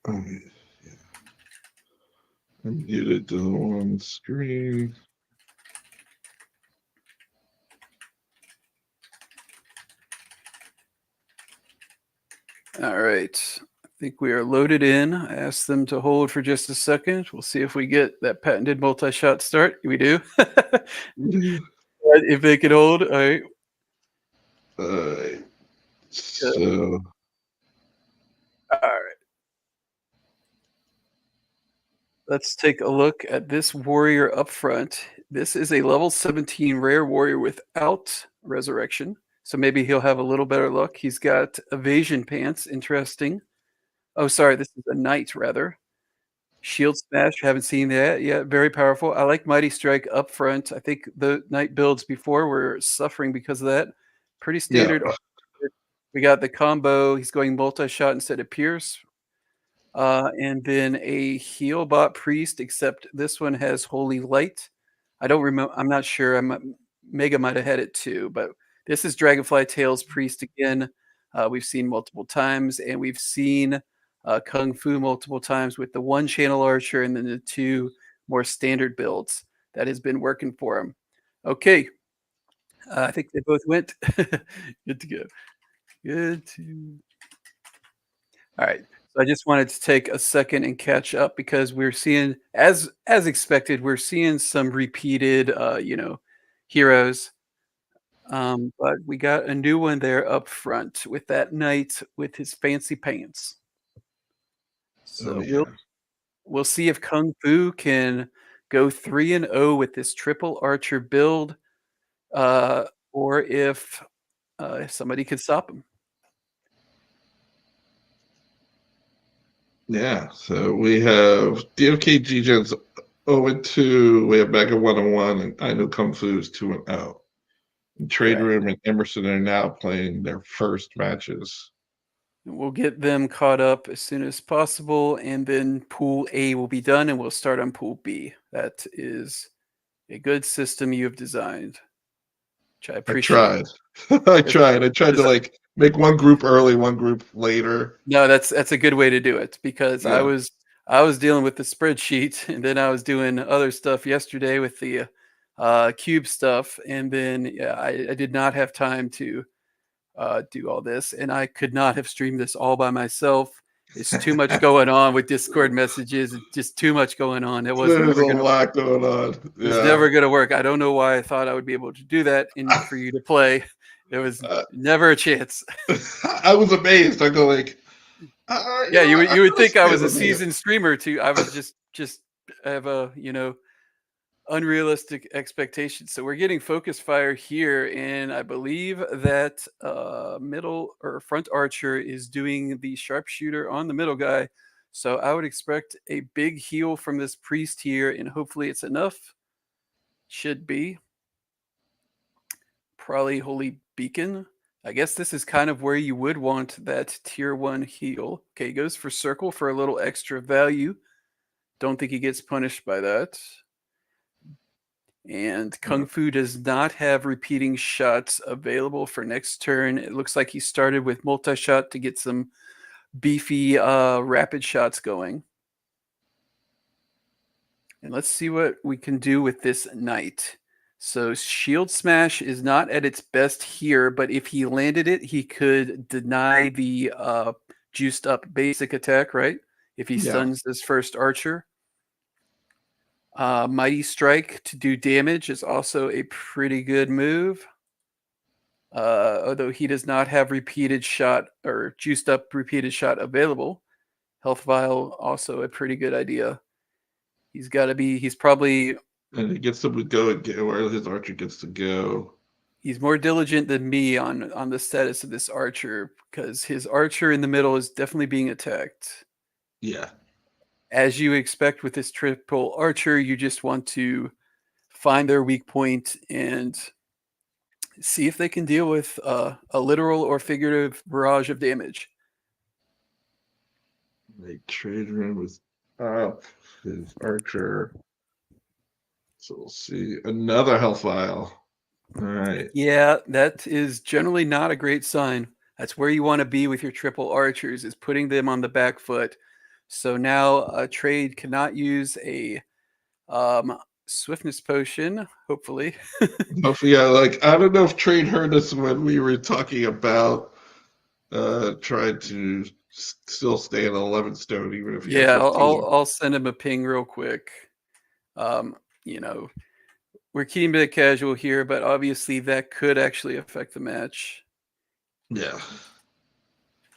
Yeah. I muted the one screen. All right. I think we are loaded in. I asked them to hold for just a second. We'll see if we get that patented multi-shot start. We do. If they can hold. All right. So All right. Let's take a look at this warrior up front. This is a level 17 rare warrior without resurrection. So maybe he'll have a little better luck. He's got evasion pants. Interesting. Oh, sorry. This is a knight, rather. Shield smash. Haven't seen that yet. Very powerful. I like Mighty Strike up front. I think the knight builds before were suffering because of that. Pretty Yeah. standard. We got the combo. He's going multi-shot instead of pierce. And then a heal bot priest, except this one has holy light. I don't remember. I'm not sure. Mega might have had it too, but this is Dragonfly Tales priest again. We've seen multiple times, and we've seen Kung Fu multiple times with the one channel archer and then the two more standard builds that has been working for him. Okay. I think they both went. Good to go. Good to. All right. So I just wanted to take a second and catch up because we're seeing, as expected, we're seeing some repeated, heroes. But we got a new one there up front with that knight with his fancy pants. So yeah. we'll see if Kung Fu can go 3-0 with this triple archer build, or if somebody could stop him. Yeah, so we have DFK Degen's 0-2. We have Mega 1-1, and I know Kung Fu's 2-0. Trade Room and Emerson are now playing their first matches. We'll get them caught up as soon as possible, and then Pool A will be done, and we'll start on Pool B. That is a good system you have designed, which I appreciate. I tried. I tried to make one group early, one group later. No, that's a good way to do it because I was dealing with the spreadsheet, and then I was doing other stuff yesterday with the cube stuff, and then I did not have time to do all this, and I could not have streamed this all by myself. It's too much going on with Discord messages. It's just too much going on. It wasn't. There's a lot going on. It's never going to work. I don't know why I thought I would be able to do that and for you to play. There was never a chance. I was amazed. I go yeah, you would think I was a seasoned streamer too. I was just have a unrealistic expectations. So we're getting focus fire here, and I believe that middle or front archer is doing the sharpshooter on the middle guy. So I would expect a big heal from this priest here, and hopefully it's enough. Should be. Probably Holy Beacon. I guess this is kind of where you would want that tier 1 heal. Okay, he goes for circle for a little extra value. Don't think he gets punished by that. And Kung Fu does not have repeating shots available for next turn. It looks like he started with multi-shot to get some beefy rapid shots going. And let's see what we can do with this knight. So shield smash is not at its best here, but if he landed it, he could deny the juiced up basic attack, right? If he stuns his first archer. Mighty Strike to do damage is also a pretty good move. Although he does not have repeated shot or juiced up repeated shot available. Health Vial, also a pretty good idea. He's probably... And he gets to go where his archer gets to go. He's more diligent than me on the status of this archer, because his archer in the middle is definitely being attacked. Yeah. As you expect with this triple archer, you just want to find their weak point and see if they can deal with a literal or figurative barrage of damage. The trade room was up. His archer. So we'll see. Another health vial. All right. Yeah, that is generally not a great sign. That's where you want to be with your triple archers, is putting them on the back foot. So now a trade cannot use a swiftness potion, hopefully. Yeah, I don't know if trade heard us when we were talking about trying to still stay at 11 stone, even if I'll send him a ping real quick. We're keeping it casual here, but obviously that could actually affect the match. Yeah,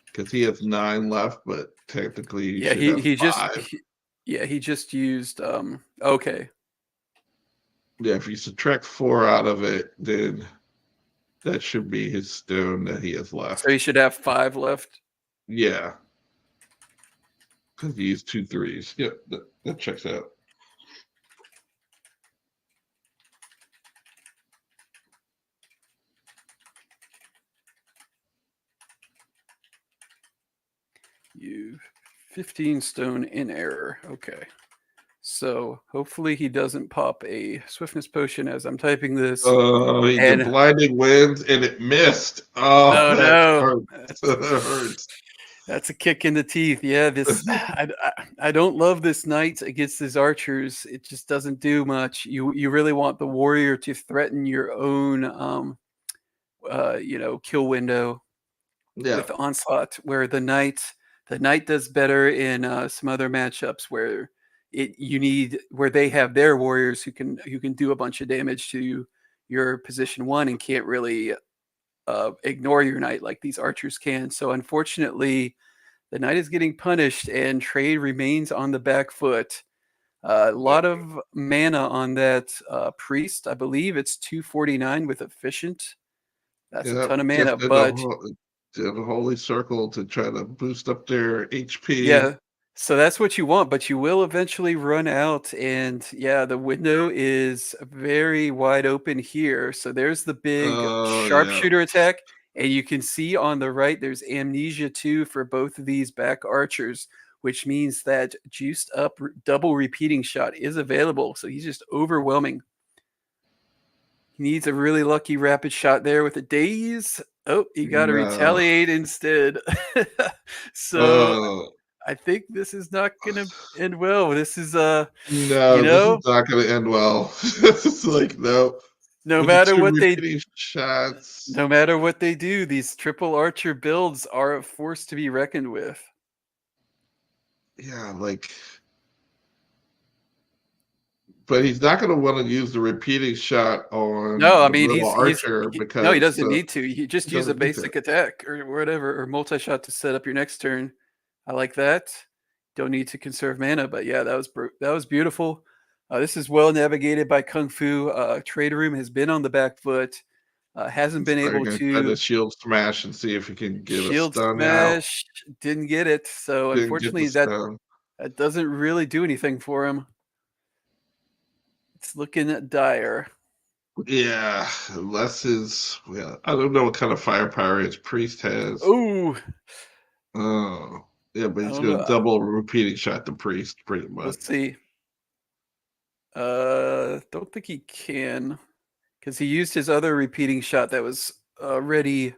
because he has 9 left, but technically he just Yeah, he just used okay. Yeah, if you subtract 4 out of it, then that should be his stone that he has So left. he should have 5 left. Yeah. Because he used 2 threes. Yep, that checks out. You 15 stone in error. Okay. So hopefully he doesn't pop a swiftness potion as I'm typing this. Oh, he did And blinding winds and it missed. Oh, oh that no, hurts. That hurts. that's a kick in the teeth. Yeah, this I don't love this knight against his archers. It just doesn't do much. You really want the warrior to threaten your own kill window Yeah. with onslaught, where the knight does better in some other matchups where where they have their warriors who can do a bunch of damage to your position 1 and can't really ignore your knight like these archers can. So unfortunately, the knight is getting punished and trade remains on the back foot. A lot of mana on that priest. I believe it's 249 with efficient. That's a Yeah. ton of mana, Gifted a, but a holy circle to try to boost up their HP. yeah, so that's what you want, but you will eventually run out. And yeah, the window is very wide open here. So there's the big Oh, yeah. sharpshooter attack. And you can see on the right, there's amnesia 2 for both of these back archers, which means that juiced up double repeating shot is available. So he's just overwhelming. He needs a really lucky rapid shot there with a daze. Oh, he got to No. retaliate instead. So Oh. I think this is not gonna end well. This is No, this is not going to end well. It's like, no. no With the matter 2 what they repeating shots. no matter what they do, these triple archer builds are a force to be reckoned with. Yeah, like, but he's not going to want to use the repeating shot on No, I the mean little archer no, he because doesn't need to. You just he use a doesn't need to. basic attack or whatever, or multi-shot to set up your next turn. I like that. Don't need to conserve mana, but yeah, that was beautiful. This is well navigated by Kung Fu. Trade Room has been on the back foot. Hasn't been We're able going to try to to shield smash and see if he can get a shield stun out. smash. Didn't get it. So Didn't get the unfortunately, stun. that doesn't really do anything for him. It's looking dire. Yeah, unless I don't know what kind of firepower his priest has. Oh, Oh, yeah, but I he's don't going to know. double repeating shot the priest pretty We'll much. see. Don't think he can because he used his other repeating shot that was ready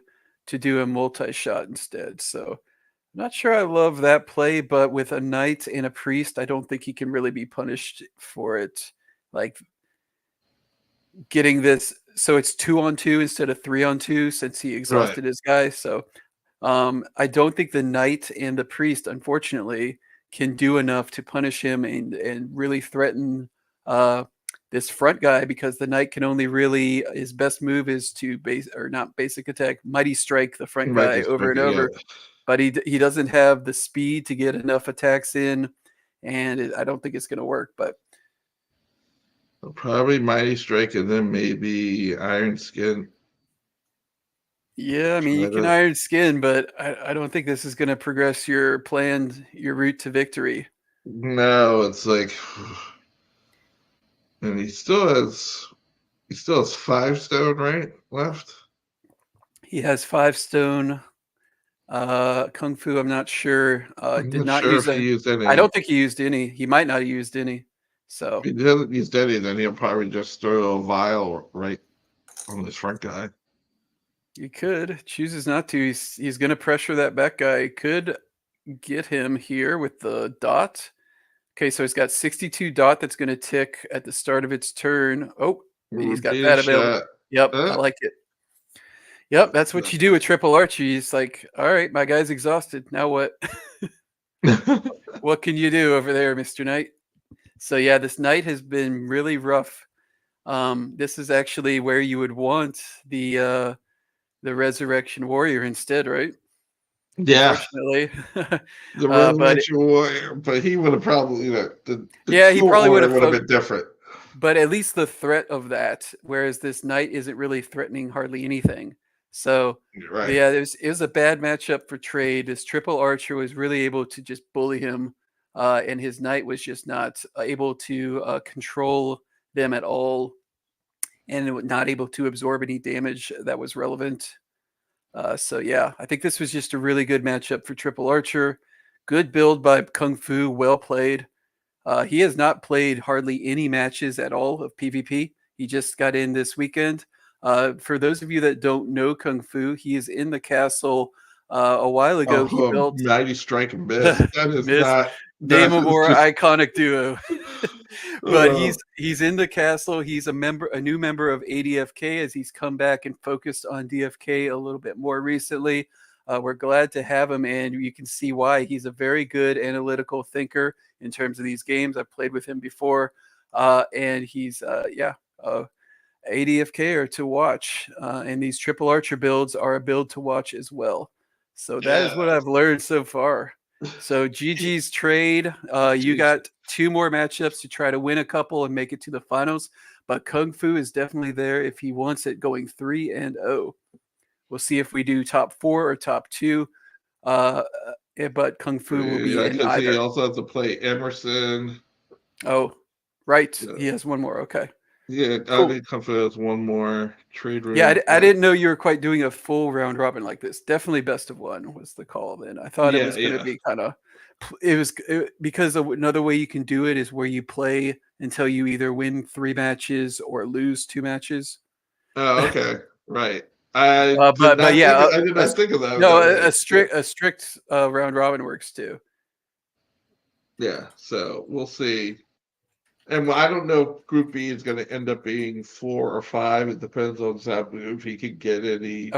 to do a multi-shot instead. So I'm not sure I love that play, but with a knight and a priest, I don't think he can really be punished for it. Like getting this, so it's 2-on-2 instead of 3-on-2 since he Right. exhausted his guy. So I don't think the knight and the priest, unfortunately, can do enough to punish him and really threaten this front guy because the knight can only really his best move is to not basic attack, mighty strike the front Might guy just over break and it, yeah. over. But he doesn't have the speed to get enough attacks in, and I don't think it's going to work. But Probably Mighty Strike and then maybe Iron Skin. yeah, I mean, you Try can to, iron skin, but I don't think this is going to progress your route to victory. no, it's like, and he still has 5 stone, right? Left? He has 5 stone. Kung Fu, I'm not sure. I'm Did not not sure use if he a. used I any. don't think he used any. He might not have used any. So If he doesn't use any, then he'll probably just throw a vial right on this front guy. he could chooses not to. He's going to pressure that back guy. Could get him here with the dot. Okay, so he's got 62 dot that's going to tick at the start of its turn. Oh, and he's got Repeating that available. shot. Yep, I like it. Yep, that's what you do with triple archery. It's like, all right, my guy's exhausted. Now what? What can you do over there, Mr. Knight? So yeah, this knight has been really rough. This is actually where you would want the resurrection warrior instead, right? Yeah, unfortunately. the But Resurrection Warrior, but he would have probably, the yeah, he Shield probably would Warrior have would have been different. but at least the threat of that, whereas this knight isn't really threatening hardly anything. So Right. yeah, it was a bad matchup for trade. This triple archer was really able to just bully him, and his knight was just not able to control them at all, and not able to absorb any damage that was relevant. So yeah, I think this was just a really good matchup for triple archer. Good build by Kung Fu, well played. He has not played hardly any matches at all of PvP. He just got in this weekend. For those of you that don't know Kung Fu, he is in the castle. A while ago, he Oh, built mighty strike and miss. That is Miss not. name That a is more just. iconic duo. But he's in the castle. He's a new member of ADFK as he's come back and focused on DFK a little bit more recently. We're glad to have him, and you can see why. He's a very good analytical thinker in terms of these games. I've played with him before, and he's ADFK are to watch, and these triple archer builds are a build to watch as well. So that is what I've learned so far. So GG's trade. You got 2 more matchups to try to win a couple and make it to the finals, but Kung Fu is definitely there if he wants it, going 3-0. We'll see if we do top 4 or top 2. But Kung Fu will be in either. He also has to play Emerson. Oh, right. He has one more. Okay. Yeah, cool. I think Kung Fu has one more trade room. Yeah, I didn't know you were quite doing a full round robin like this. Definitely best of one was the call. Then I thought it was going to be kind of. Because another way you can do it is where you play until you either win 3 matches or lose 2 matches. Oh, okay, right. I I did not think of that. No, a strict round robin works too. Yeah, so we'll see. And I don't know if Group B is going to end up being 4 or 5. It depends on Zabu if he can get any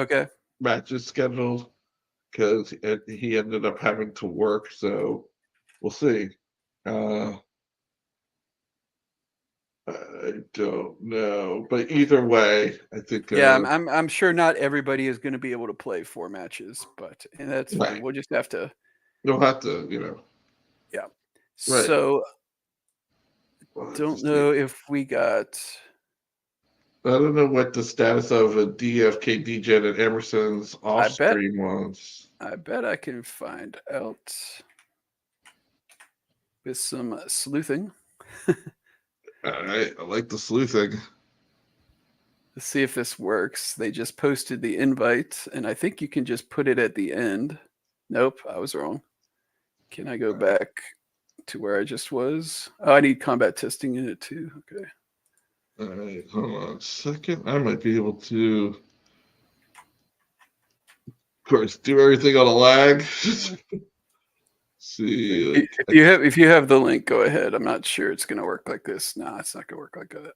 matches scheduled, because he ended up having to work. So we'll see. I don't know, but either way, I think. Yeah, I'm sure not everybody is going to be able to play 4 matches, and that's fine. Right. We'll just have to. You'll have to, Yeah. Right. So don't know if we got. I don't know what the status of a DFK Degen and Emerson's off stream was. I bet I can find out with some sleuthing. All right, I like the sleuthing. Let's see if this works. They just posted the invite, and I think you can just put it at the end. Nope, I was wrong. Can I go back to where I just was? Oh, I need combat testing in it too. Okay. All right, hold on a second. I might be able to, of course, do everything on a lag. See, if you have the link, go ahead. I'm not sure it's going to work like this. Nah, it's not going to work like that.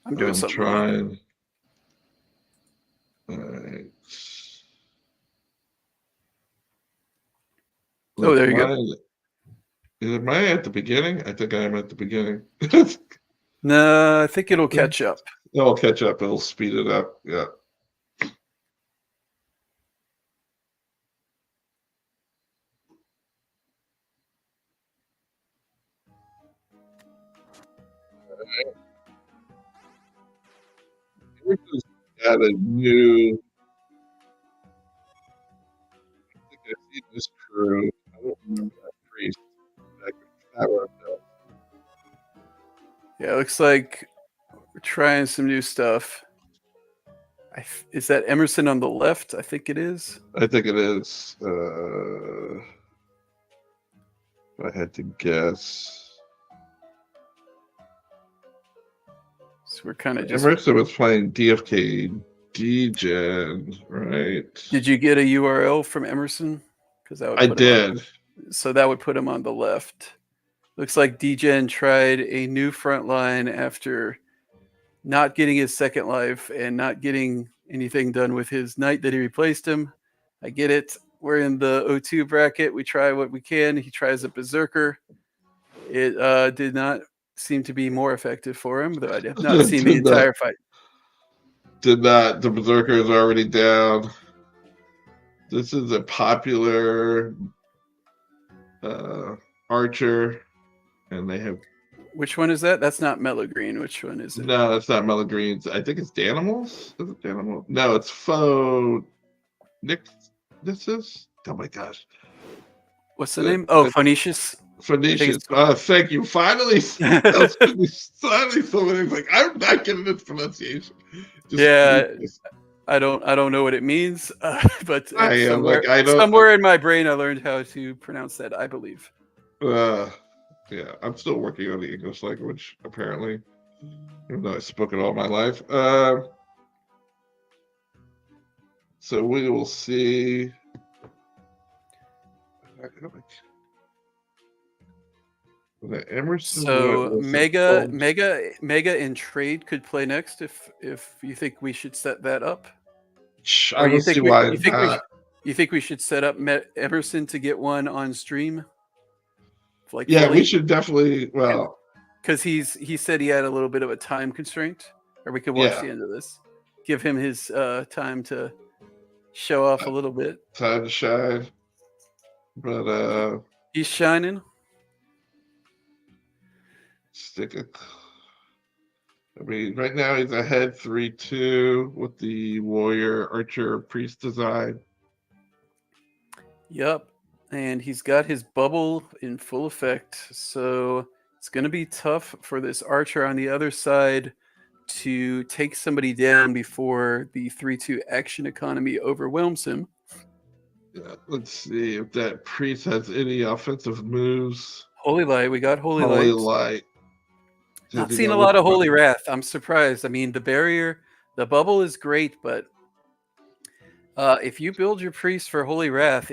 I'm doing something wrong. All right. Oh, there you go. Am I at the beginning? I think I am at the beginning. No, I think it'll catch up. It'll catch up. It'll speed it up. Yeah. We just got a new. I think I see this crew. I don't remember that priest. Yeah, it looks like we're trying some new stuff. Is that Emerson on the left? I think it is. I think it is. If I had to guess. So we're kind of just. Emerson was playing DFK Degen, right? Did you get a URL from Emerson? Because I did. So that would put him on the left. Looks like Degen tried a new front line after not getting his second life and not getting anything done with his knight that he replaced him. I get it. We're in the O2 bracket. We try what we can. He tries a berserker. It did not seem to be more effective for him, though I have not seen the entire fight. Did not. The berserker is already down. This is a popular archer, and they have. Which one is that? That's not mellow green. Which one is it? No, that's not mellow greens. I think it's Danimals. Is it Danimal? No, it's Faux. This is. Oh my gosh. What's the name? Oh, Phoenicius. Phoenicius. Thank you. Finally, finally somebody's like, I'm not getting this pronunciation. Yeah, I don't know what it means, but somewhere in my brain I learned how to pronounce that, I believe. Yeah, I'm still working on the English language, apparently, even though I spoke it all my life. So we will see. The Emerson. So Mega in trade could play next if you think we should set that up. I don't see why not. You think we should set up Emerson to get one on stream? Like yeah, we should definitely. Well, because he said he had a little bit of a time constraint, or we could watch the end of this. Give him his time to show off a little bit. Time to shine, but he's shining. I mean, right now he's ahead 3-2 with the warrior, archer, priest design. Yep, and he's got his bubble in full effect, so it's going to be tough for this archer on the other side to take somebody down before the 3-2 action economy overwhelms him. Yeah, let's see if that priest has any offensive moves. Holy Light, we got Holy Light. Not seen a lot of Holy Wrath. I'm surprised. I mean, the barrier, the bubble is great, but if you build your priest for Holy Wrath,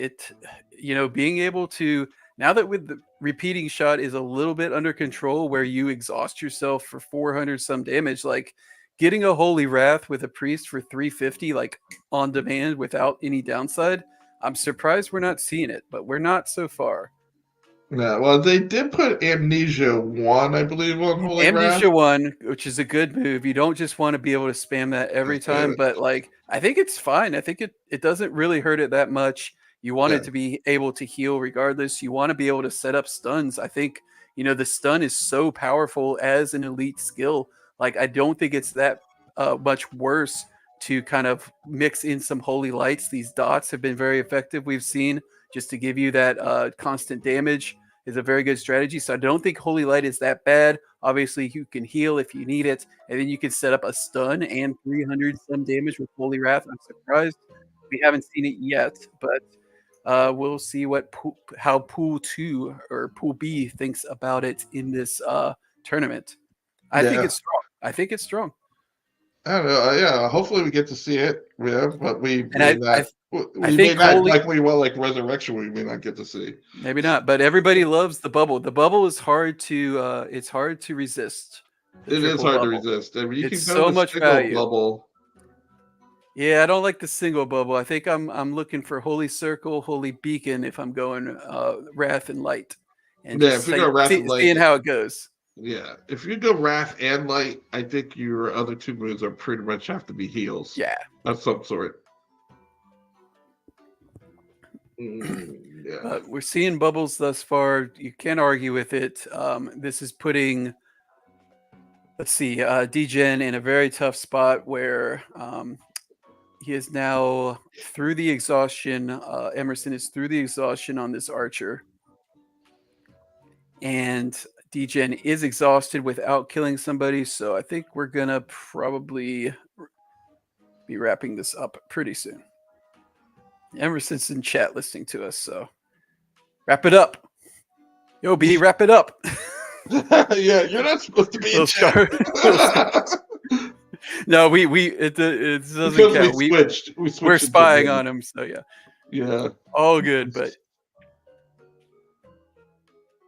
being able to, now that with the repeating shot is a little bit under control where you exhaust yourself for 400 some damage, like getting a Holy Wrath with a priest for 350, like on demand without any downside, I'm surprised we're not seeing it, but we're not so far. No, well, they did put Amnesia 1, I believe, on Holy Amnesia Wrath. 1, which is a good move. You don't just want to be able to spam that every time, but like I think it's fine. I think it doesn't really hurt it that much. You want it to be able to heal regardless. You want to be able to set up stuns. I think, the stun is so powerful as an elite skill. Like I don't think it's that much worse to kind of mix in some Holy Lights. These dots have been very effective. We've seen just to give you that constant damage is a very good strategy. So I don't think Holy Light is that bad. Obviously, you can heal if you need it, and then you can set up a stun and 300 some damage with Holy Wrath. I'm surprised we haven't seen it yet, but we'll see how Pool 2 or Pool B thinks about it in this tournament. I think it's strong. I don't know. Yeah, hopefully we get to see it. Yeah, but we may not. Like we will, like Resurrection, we may not get to see. Maybe not, but everybody loves the bubble. The bubble is hard to resist. It is hard to resist. I mean, you it's can go so much value. Bubble. Yeah, I don't like the single bubble. I think I'm looking for Holy Circle, Holy Beacon if I'm going Wrath and Light. And if you go Wrath and Light, seeing how it goes. Yeah, if you go Wrath and Light, I think your other two moves are pretty much have to be heals. Yeah, of some sort. We're seeing bubbles thus far. You can't argue with it. This is putting, let's see, Degen in a very tough spot where he is now through the exhaustion. Emerson is through the exhaustion on this archer. And Degen is exhausted without killing somebody. So I think we're going to probably be wrapping this up pretty soon. Emerson's in chat listening to us, so wrap it up. Yo, B, wrap it up. Yeah, you're not supposed to be in chat. No, it doesn't count. We're spying on him, so yeah. Yeah. All good, but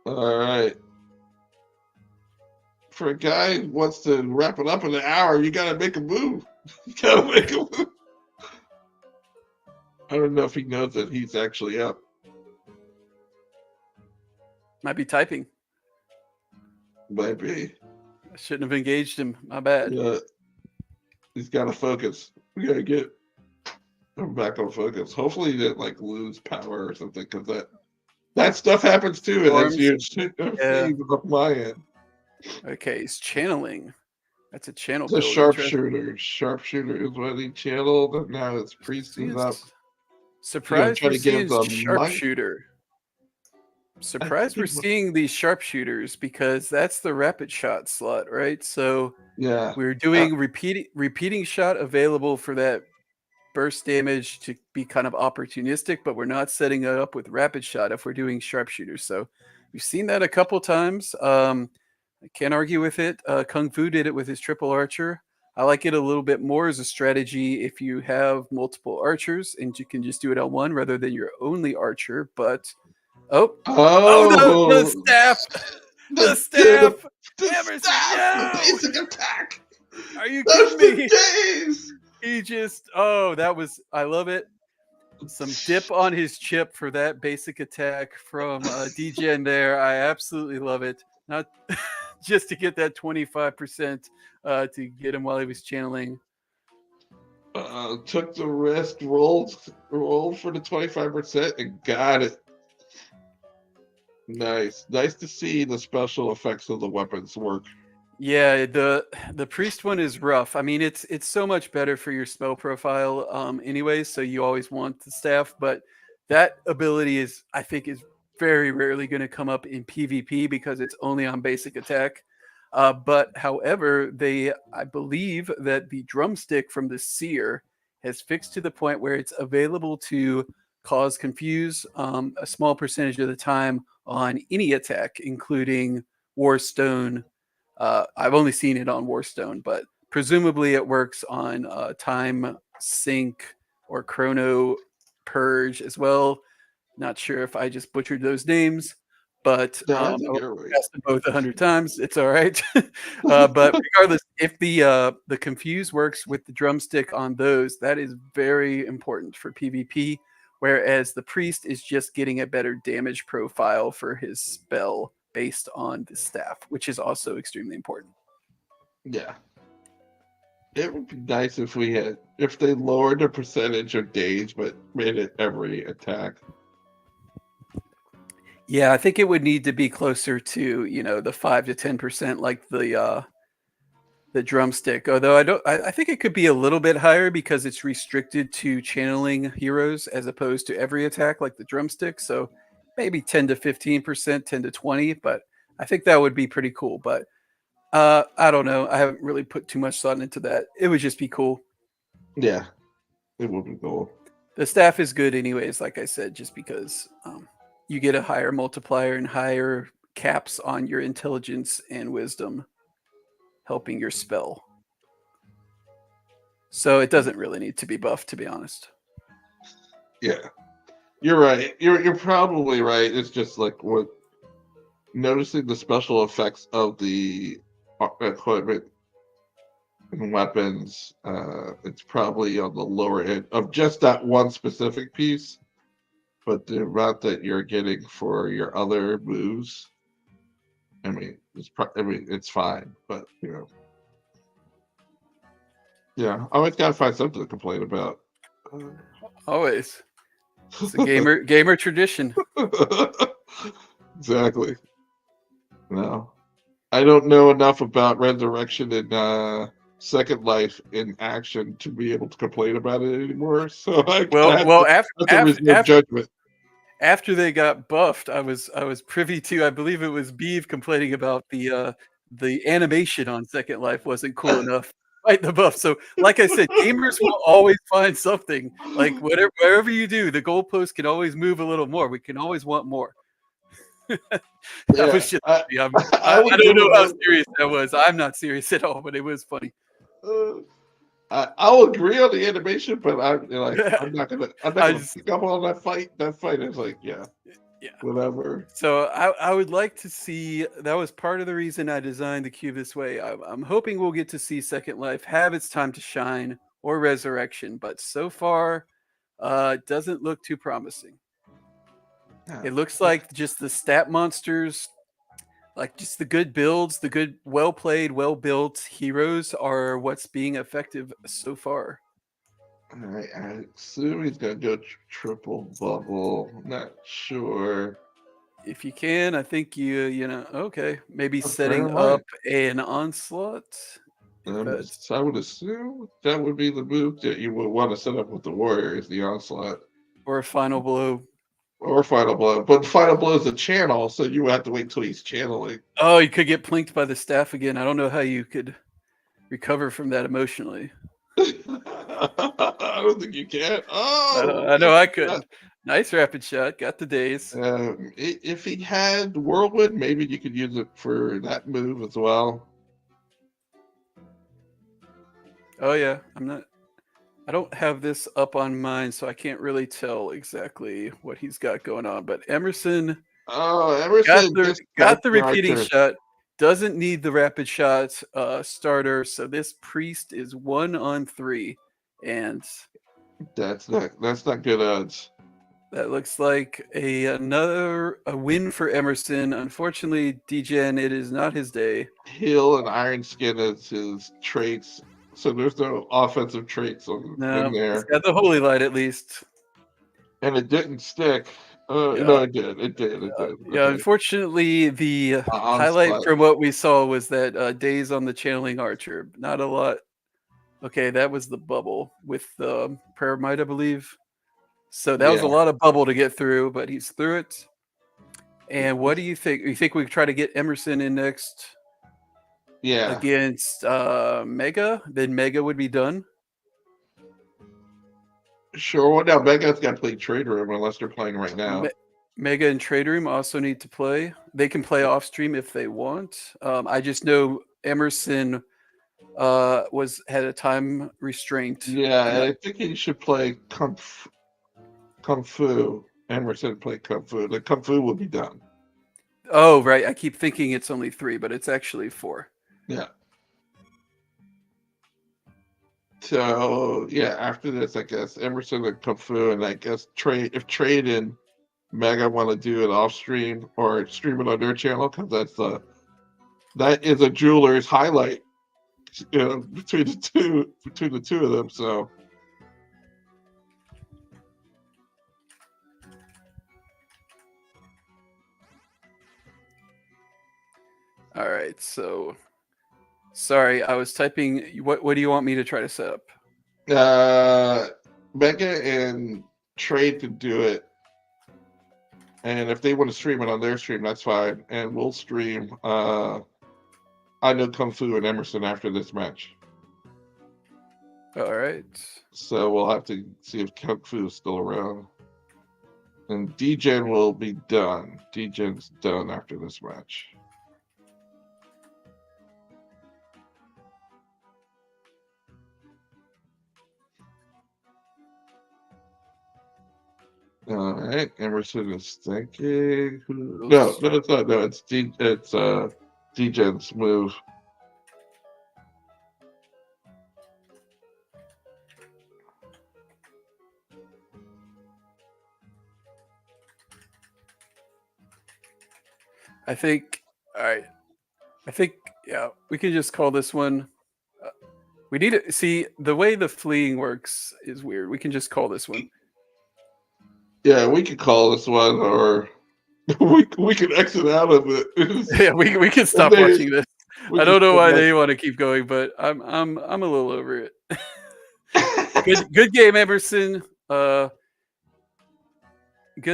all right. For a guy who wants to wrap it up in an hour, you gotta make a move. I don't know if he knows that he's actually up. Might be typing. Might be. I shouldn't have engaged him. My bad. Yeah. He's got to focus. We got to get. I'm back on focus. Hopefully, he didn't like lose power or something, because that stuff happens too, and that's Storms. huge. Yeah. Even up my end. Okay, he's channeling. That's a channel It's a build. Interesting. sharpshooter. Sharpshooter is what he channeled, and now his priest is up. He's gonna Surprised try we're to get him seeing some might. sharpshooter. Surprised we're seeing these sharpshooters because that's the rapid shot slot, right? So Yeah. we're doing repeating shot available for that burst damage to be kind of opportunistic, but we're not setting it up with rapid shot if we're doing sharpshooters. So we've seen that a couple times. I can't argue with it. Kung Fu did it with his triple archer. I like it a little bit more as a strategy if you have multiple archers and you can just do it on one rather than your only archer. But no, the staff, the staff, Emerson, the basic attack. Are you kidding me? Days. He just, I love it. Some dip on his chip for that basic attack from Degen there. I absolutely love it. Not just to get that 25% to get him while he was channeling. Took the risk, rolled for the 25% and got it. Nice to see the special effects of the weapons work. Yeah, the priest one is rough. I mean, it's so much better for your spell profile anyways, so you always want the staff, but that ability I think is very rarely going to come up in PvP because it's only on basic attack. But however, I believe that the drumstick from the seer has fixed to the point where it's available to cause confuse a small percentage of the time on any attack, including Warstone. I've only seen it on Warstone, but presumably it works on Time Sync or Chrono Purge as well. Not sure if I just butchered those names, but No, I've asked them both 100 times. It's all right. But regardless, if the confuse works with the drumstick on those, that is very important for PvP. Whereas the priest is just getting a better damage profile for his spell based on the staff, which is also extremely important. Yeah. It would be nice if they lowered the percentage of days but made it every attack. Yeah, I think it would need to be closer to, the 5 to 10% like the drumstick. Although I think it could be a little bit higher because it's restricted to channeling heroes as opposed to every attack like the drumstick. So maybe 10 to 15%, 10 to 20, but I think that would be pretty cool. But I don't know. I haven't really put too much thought into that. It would just be cool. Yeah, it would be cool. The staff is good anyways, like I said, just because you get a higher multiplier and higher caps on your intelligence and wisdom, helping your spell. So it doesn't really need to be buffed, to be honest. Yeah, you're right. You're probably right. It's just like noticing the special effects of the equipment and weapons. It's probably on the lower end of just that one specific piece, but the amount that you're getting for your other moves, I mean, it's fine, but yeah, I always gotta find something to complain about. Always. It's a gamer tradition. Exactly. No, I don't know enough about Resurrection and Second Life in action to be able to complain about it anymore. So judgment. After they got buffed, I was privy to, I believe it was Beeve complaining about the animation on Second Life wasn't cool enough. Right, the buff. So, like I said, gamers will always find something. Like wherever you do, the goalpost can always move a little more. We can always want more. That was just I don't know how serious that was. I'm not serious at all, but it was funny. I'll agree on the animation, but I'm not gonna pick up on that fight. That fight is like, yeah, whatever. So I would like to see. That was part of the reason I designed the cube this way. I'm hoping we'll get to see Second Life have its time to shine or Resurrection, but so far, it doesn't look too promising. Yeah. It looks like just the stat monsters, like just the good builds, the good, well played, well built heroes are what's being effective so far. Alright, I assume he's gonna go triple bubble. Not sure. If you can, I think you know, okay, maybe setting Apparently. up an onslaught. If that's I would assume that would be the move that you would want to set up with the Warriors, the onslaught. or a final blow. Or final blow. But final blow is a channel, so you would have to wait till he's channeling. Oh, you could get plinked by the staff again. I don't know how you could recover from that emotionally. I don't think you can. Oh, I know I couldn't. Nice rapid shot. Got the days. if he had Whirlwind, maybe you could use it for that move as well. Oh yeah, I don't have this up on mine, so I can't really tell exactly what he's got going on. But Emerson Oh, Emerson got the repeating shot. Doesn't need the rapid shot starter, so this priest is 1 on 3, and that's not good odds. that looks like a win for Emerson. Unfortunately, Degen, it is not his day. Hill and Iron Skin as his traits, so there's no offensive traits in there. He's got the holy light at least. And it didn't stick. No, it did. It did. Yeah, unfortunately, the highlight from what we saw was that days on the channeling archer. Not a lot. Okay, that was the bubble with the prayer might, I believe. So that was a lot of bubble to get through, but he's through it. And what do you think? You think we could try to get Emerson in next? Yeah. Against Mega? Then Mega would be done. Sure. Well, now Mega's got to play Trade Room unless they're playing right now. Mega and Trade Room also need to play. They can play off stream if they want. I just know Emerson had a time restraint. Yeah, I think he should play Kung Fu. Emerson play Kung Fu. The Kung Fu will be done. Oh, right. I keep thinking it's only 3, but it's actually 4. Yeah. So yeah, after this, I guess Emerson and Kung Fu, and I guess if Trade and Mega want to do it off stream or stream it on their channel, because that is a jeweler's highlight, between the two of them. So all right, so sorry, I was typing. What do you want me to try to set up? Mega and Trade could do it, and if they want to stream it on their stream, that's fine. And we'll stream I Know Kung Fu and Emerson after this match. All right. So we'll have to see if Kung Fu is still around. And Degen will be done. Degen's done after this match. All right, Emerson is thinking. No, it's not. No, it's Degen's move. I think. All right. I think we can just call this one. We need to see the way the fleeing works is weird. We can just call this one. Yeah, we could call this one, or we could exit out of it. Yeah, we can stop watching this. I don't know why they want to keep going, but I'm a little over it. Good game, Emerson. Good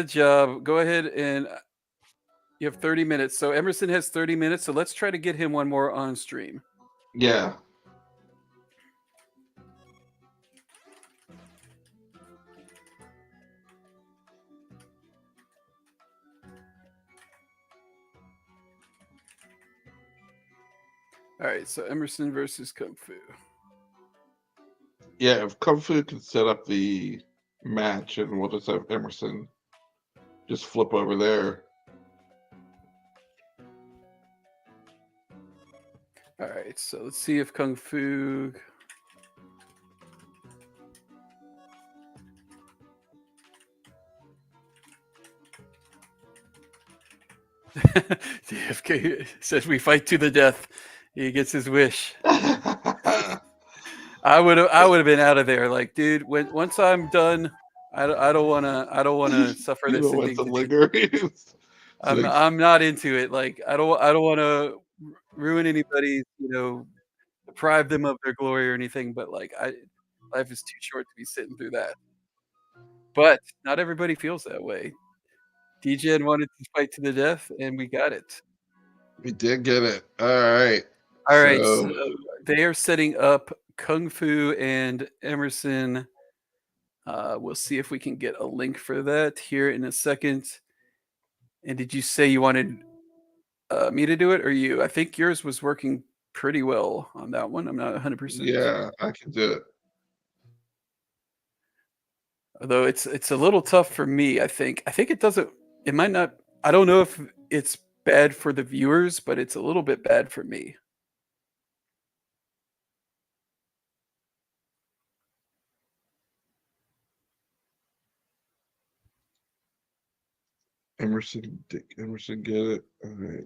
job. Go ahead and you have 30 minutes. So Emerson has 30 minutes. So let's try to get him one more on stream. Yeah. All right, so Emerson versus Kung Fu. Yeah, if Kung Fu can set up the match, and we'll just have Emerson just flip over there. All right, so let's see if Kung Fu. DFK says we fight to the death. He gets his wish. I I would have been out of there. Like, dude, once I'm done, I don't wanna suffer You this know what the indignity. linger is. Like, I'm not into it. Like, I don't want to ruin anybody's, deprive them of their glory or anything. But like, life is too short to be sitting through that. But not everybody feels that way. Degen wanted to fight to the death, and we got it. we did get it. All right. All right, so So they are setting up Kung Fu and Emerson. We'll see if we can get a link for that here in a second. And did you say you wanted me to do it or you? I think yours was working pretty well on that one. I'm not 100%. yeah, I can do it. Although it's a little tough for me, I think. I think it doesn't. It might not. I don't know if it's bad for the viewers, but it's a little bit bad for me. Emerson, Emerson, get it. All right.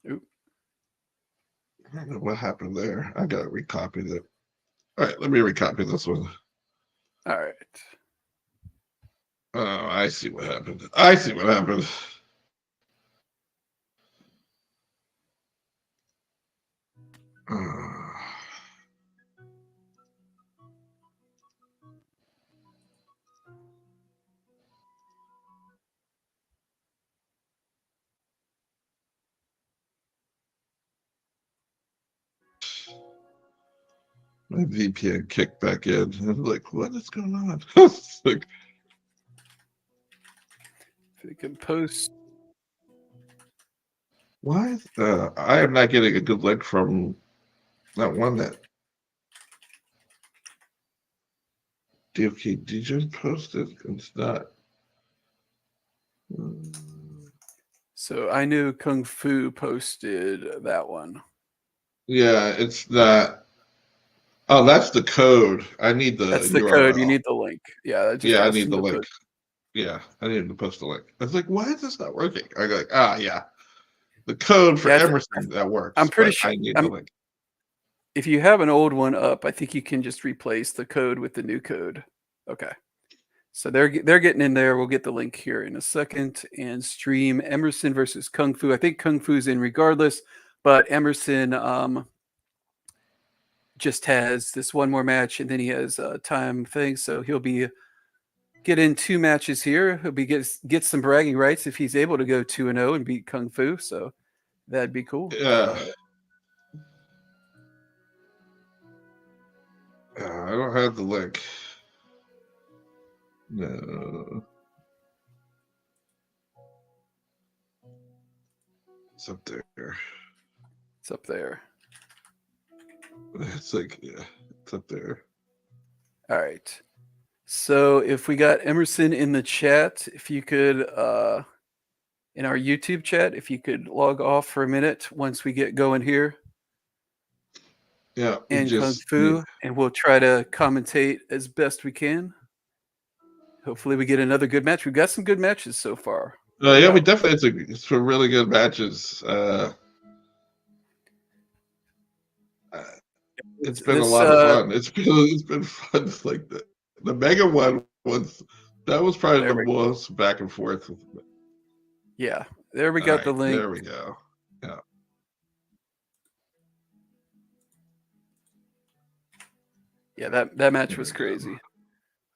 Oop. I don't know what happened there. I gotta recopy that. All right, let me recopy this one. All right. Oh, I see what happened. I see what happened. My VPN kicked back in. I'm like, what is going on? Like, If we can post. why? I am not getting a good link from that one that DFK Degen posted. It's not. So I knew Kung Fu posted that one. Yeah, it's not. Oh, that's the code. I need the That's the URL. code. You need the link. Yeah, I need the link. Yeah, I needed to post the link. I was like, why is this not working? I go like, yeah. The code for Emerson that works. I'm pretty sure. I need the link. If you have an old one up, I think you can just replace the code with the new code. Okay. So they're getting in there. We'll get the link here in a second and stream Emerson versus Kung Fu. I think Kung Fu's in regardless, but Emerson just has this one more match and then he has a time thing. So he'll be get in 2 matches here. He'll be get some bragging rights if he's able to go 2-0 and beat Kung Fu. So that'd be cool. Yeah. I don't have the link. No. It's up there. It's up there. It's like, yeah, it's up there. All right. So if we got Emerson in the chat, if you could, in our YouTube chat, if you could log off for a minute once we get going here. Yeah. And Kung Fu, and we'll try to commentate as best we can. Hopefully we get another good match. We've got some good matches so far. Yeah, we definitely it's some really good matches. It's been a lot of fun. It's been fun. It's like the mega one was probably the most back and forth. Yeah, there we got the link. There we go. Yeah. Yeah, that match was crazy.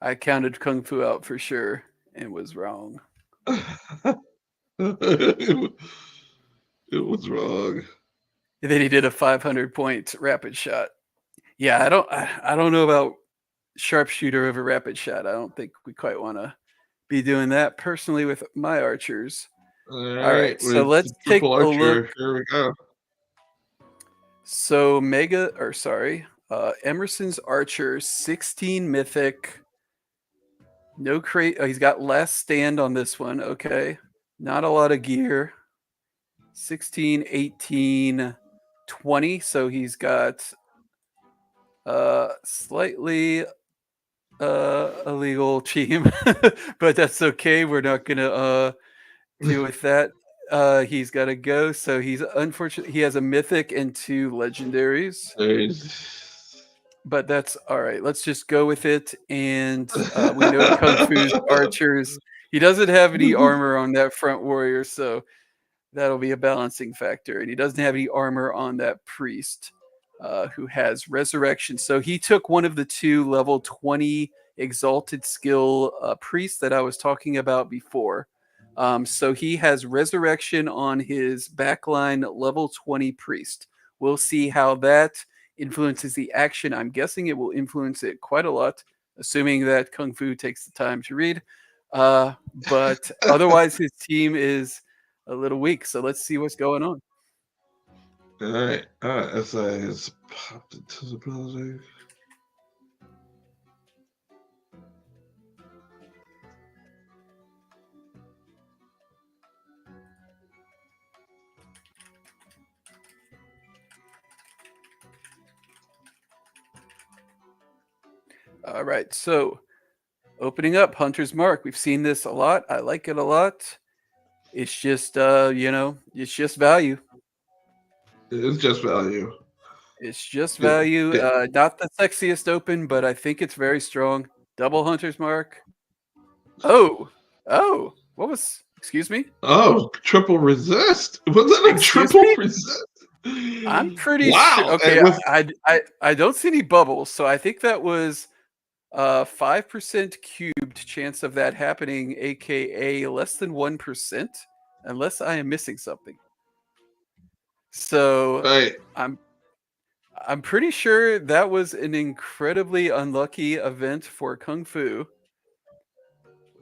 I counted Kung Fu out for sure and was wrong. It was wrong. And then he did a 500-point rapid shot. Yeah, I don't know about sharpshooter over rapid shot. I don't think we quite want to be doing that personally with my archers. All right, so let's take a look. Here we go. So Emerson's archer, 16 mythic. No crate. Oh, he's got last stand on this one. Okay. Not a lot of gear. 16, 18, 20. So he's got slightly illegal team, but that's okay. We're not gonna deal with that. He's got to go. So he's unfortunate. He has a mythic and 2 legendaries, but that's all right. Let's just go with it. And we know Kung Fu's archers. He doesn't have any armor on that front warrior, so that'll be a balancing factor. And he doesn't have any armor on that priest, who has resurrection. So he took one of the 2 level 20 exalted skill priests that I was talking about before. So he has resurrection on his backline level 20 priest. We'll see how that influences the action. I'm guessing it will influence it quite a lot, assuming that Kung Fu takes the time to read. But otherwise, his team is a little weak. So let's see what's going on. All right. SA is popped into the building. All right, so opening up Hunter's Mark. We've seen this a lot. I like it a lot. It's just, it's just value. It is just value. It's just value. Not the sexiest open, but I think it's very strong. Double Hunter's Mark. Oh, what was? Excuse me. Oh, triple resist. Was that a triple resist? I'm pretty sure. Okay, I don't see any bubbles, so I think that was 5% cubed chance of that happening, aka less than 1%, unless I am missing something. So I'm pretty sure that was an incredibly unlucky event for Kung Fu.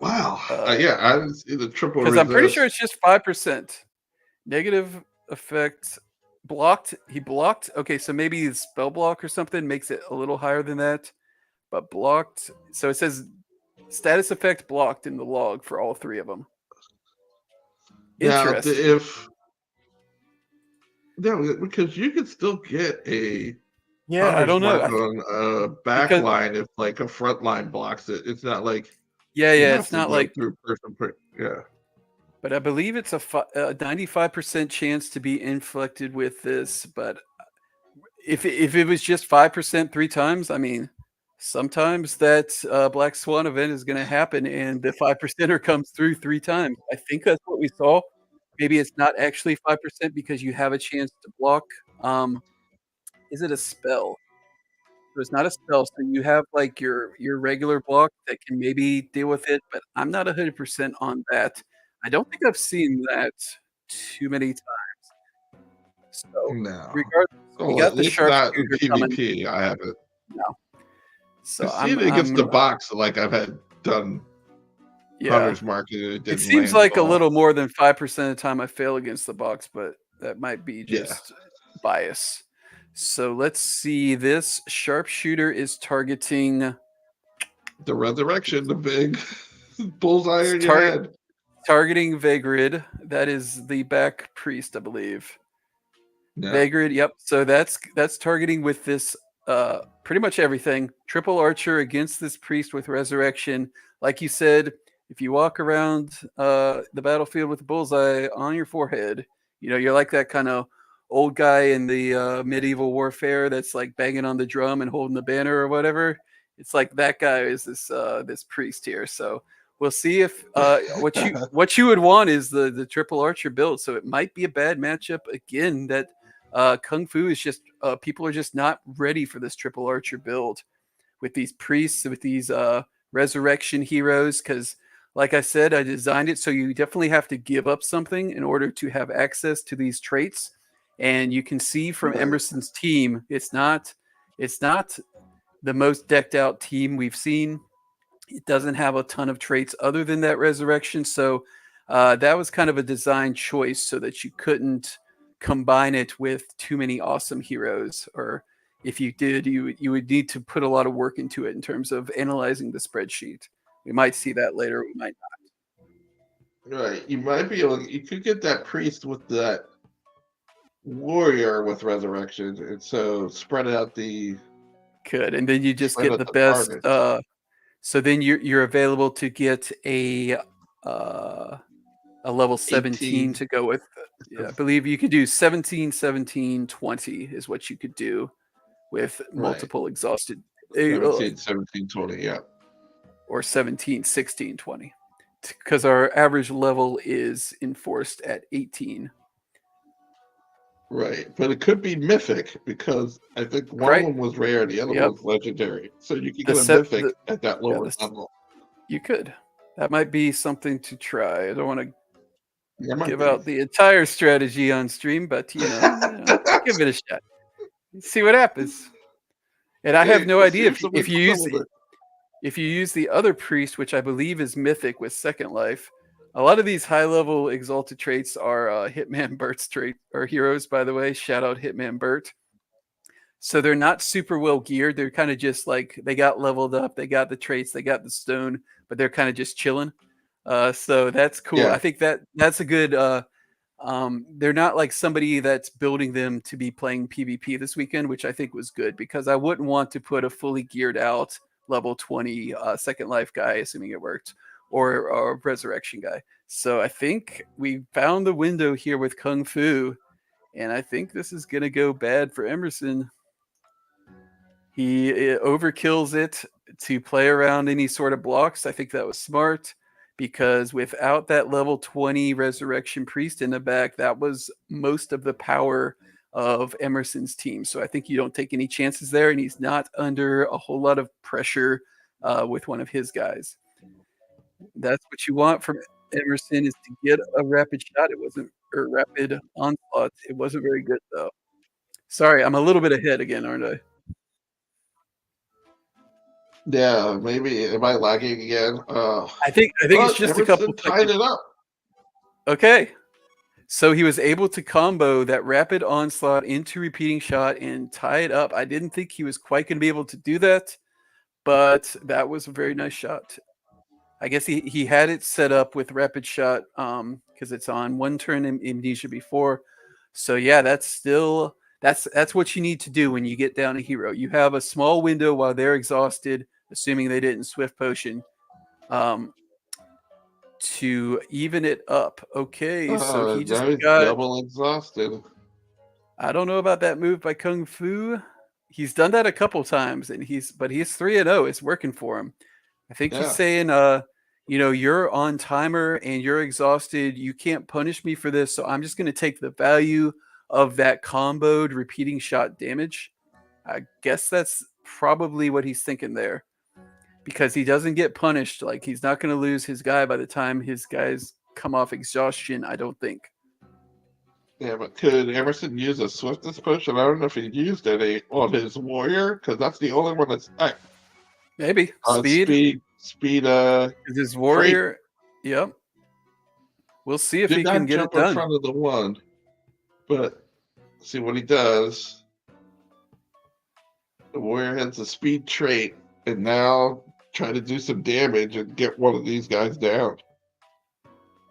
Wow. Yeah, I didn't see the triple resist. Because I'm pretty sure it's just 5%. Negative effect blocked. He blocked. Okay, so maybe the spell block or something makes it a little higher than that. But blocked. So it says status effect blocked in the log for all 3 of them. Interesting. Because you could still get a I don't know on a backline if like a front line blocks it. It's not like it's not like through person. But I believe it's a 95% chance to be inflicted with this. But if it was just 5% 3 times, I mean, sometimes that Black Swan event is going to happen, and the 5%er comes through 3 times. I think that's what we saw. Maybe it's not actually 5% because you have a chance to block. Is it a spell? So it's not a spell. So you have like your regular block that can maybe deal with it, but I'm not 100% on that. I don't think I've seen that too many times. So regardless, we got the sharpshooter coming. PvP, I haven't. No. So I've seen it against the box, like I've had done Hunter's Mark. It seems like a little more than 5% of the time I fail against the box, but that might be just bias. So let's see. This sharpshooter is targeting the resurrection, the big bullseye in your head. Targeting Vagrid. That is the back priest, I believe. Yeah. Vagrid, yep. So that's targeting with this pretty much everything. Triple archer against this priest with resurrection. Like you said, if you walk around the battlefield with a bullseye on your forehead, you're like that kind of old guy in the medieval warfare that's like banging on the drum and holding the banner or whatever. It's like that guy is this priest here. So we'll see if what you would want is the triple archer build. So it might be a bad matchup again. That Kung Fu is just people are just not ready for this triple archer build with these priests, with these resurrection heroes. Because like I said, I designed it so you definitely have to give up something in order to have access to these traits. And you can see from Emerson's team, it's not the most decked out team we've seen. It doesn't have a ton of traits other than that resurrection. So that was kind of a design choice so that you couldn't combine it with too many awesome heroes. Or if you did, you would need to put a lot of work into it in terms of analyzing the spreadsheet. We might see that later. We might not. Right. You might be able. You could get that priest with that warrior with resurrection, and so spread out the. Could, and then you just get the best So then you're available to get a level 17 18. to go with. Yeah, I believe you could do 17, 17, 20 is what you could do with multiple exhausted. 17, 17, 20, yeah. Or 17, 16, 20. Because our average level is enforced at 18. Right, but it could be mythic because I think one Right. of them was rare, the other Yep. one was legendary. So you can The get a set- mythic the- at that lower level. You could. That might be something to try. I don't want to That might give be. out the entire strategy on stream, but give it a shot. See what happens. And I have no Let's see idea somebody comes up with it. if you use the other priest, which I believe is mythic with second life. A lot of these high level exalted traits are Hitman Bert's trait or heroes, by the way. Shout out Hitman Bert. So they're not super well geared. They're kind of just like they got leveled up, they got the traits, they got the stone, but they're kind of just chilling. So that's cool. Yeah. I think that's a good. They're not like somebody that's building them to be playing PvP this weekend, which I think was good because I wouldn't want to put a fully geared out level 20 second life guy, assuming it worked, or a resurrection guy. So I think we found the window here with Kung Fu, and I think this is going to go bad for Emerson. He overkills it to play around any sort of blocks. I think that was smart because without that level 20 resurrection priest in the back, that was most of the power of Emerson's team. So I think you don't take any chances there, and he's not under a whole lot of pressure with one of his guys. That's what you want from Emerson, is to get a rapid shot. It wasn't, or rapid onslaught. It wasn't very good though. Sorry, I'm a little bit ahead again, aren't I? Yeah, maybe. Am I lagging again? I think it's just Emerson a couple tied seconds. it up. Okay. So he was able to combo that rapid onslaught into repeating shot and tie it up. I didn't think he was quite going to be able to do that, but that was a very nice shot. I guess he had it set up with rapid shot because it's on one turn in amnesia before. So yeah, that's what you need to do when you get down a hero. You have a small window while they're exhausted, assuming they didn't swift potion, to even it up. Okay, so he just now he's got double exhausted. I don't know about that move by Kung Fu. He's done that a couple times, and he's 3-0. It's working for him. I think he's saying, you're on timer and you're exhausted. You can't punish me for this, so I'm just going to take the value of that comboed repeating shot damage. I guess that's probably what he's thinking there, because he doesn't get punished. Like, he's not going to lose his guy by the time his guys come off exhaustion, I don't think. Yeah, but could Emerson use a swiftness potion? I don't know if he used any on his warrior, because that's the only one that's maybe speed. His warrior. Trait. Yep. We'll see if he can get it done. In front of the one, but see what he does. The warrior has a speed trait, and now try to do some damage and get one of these guys down.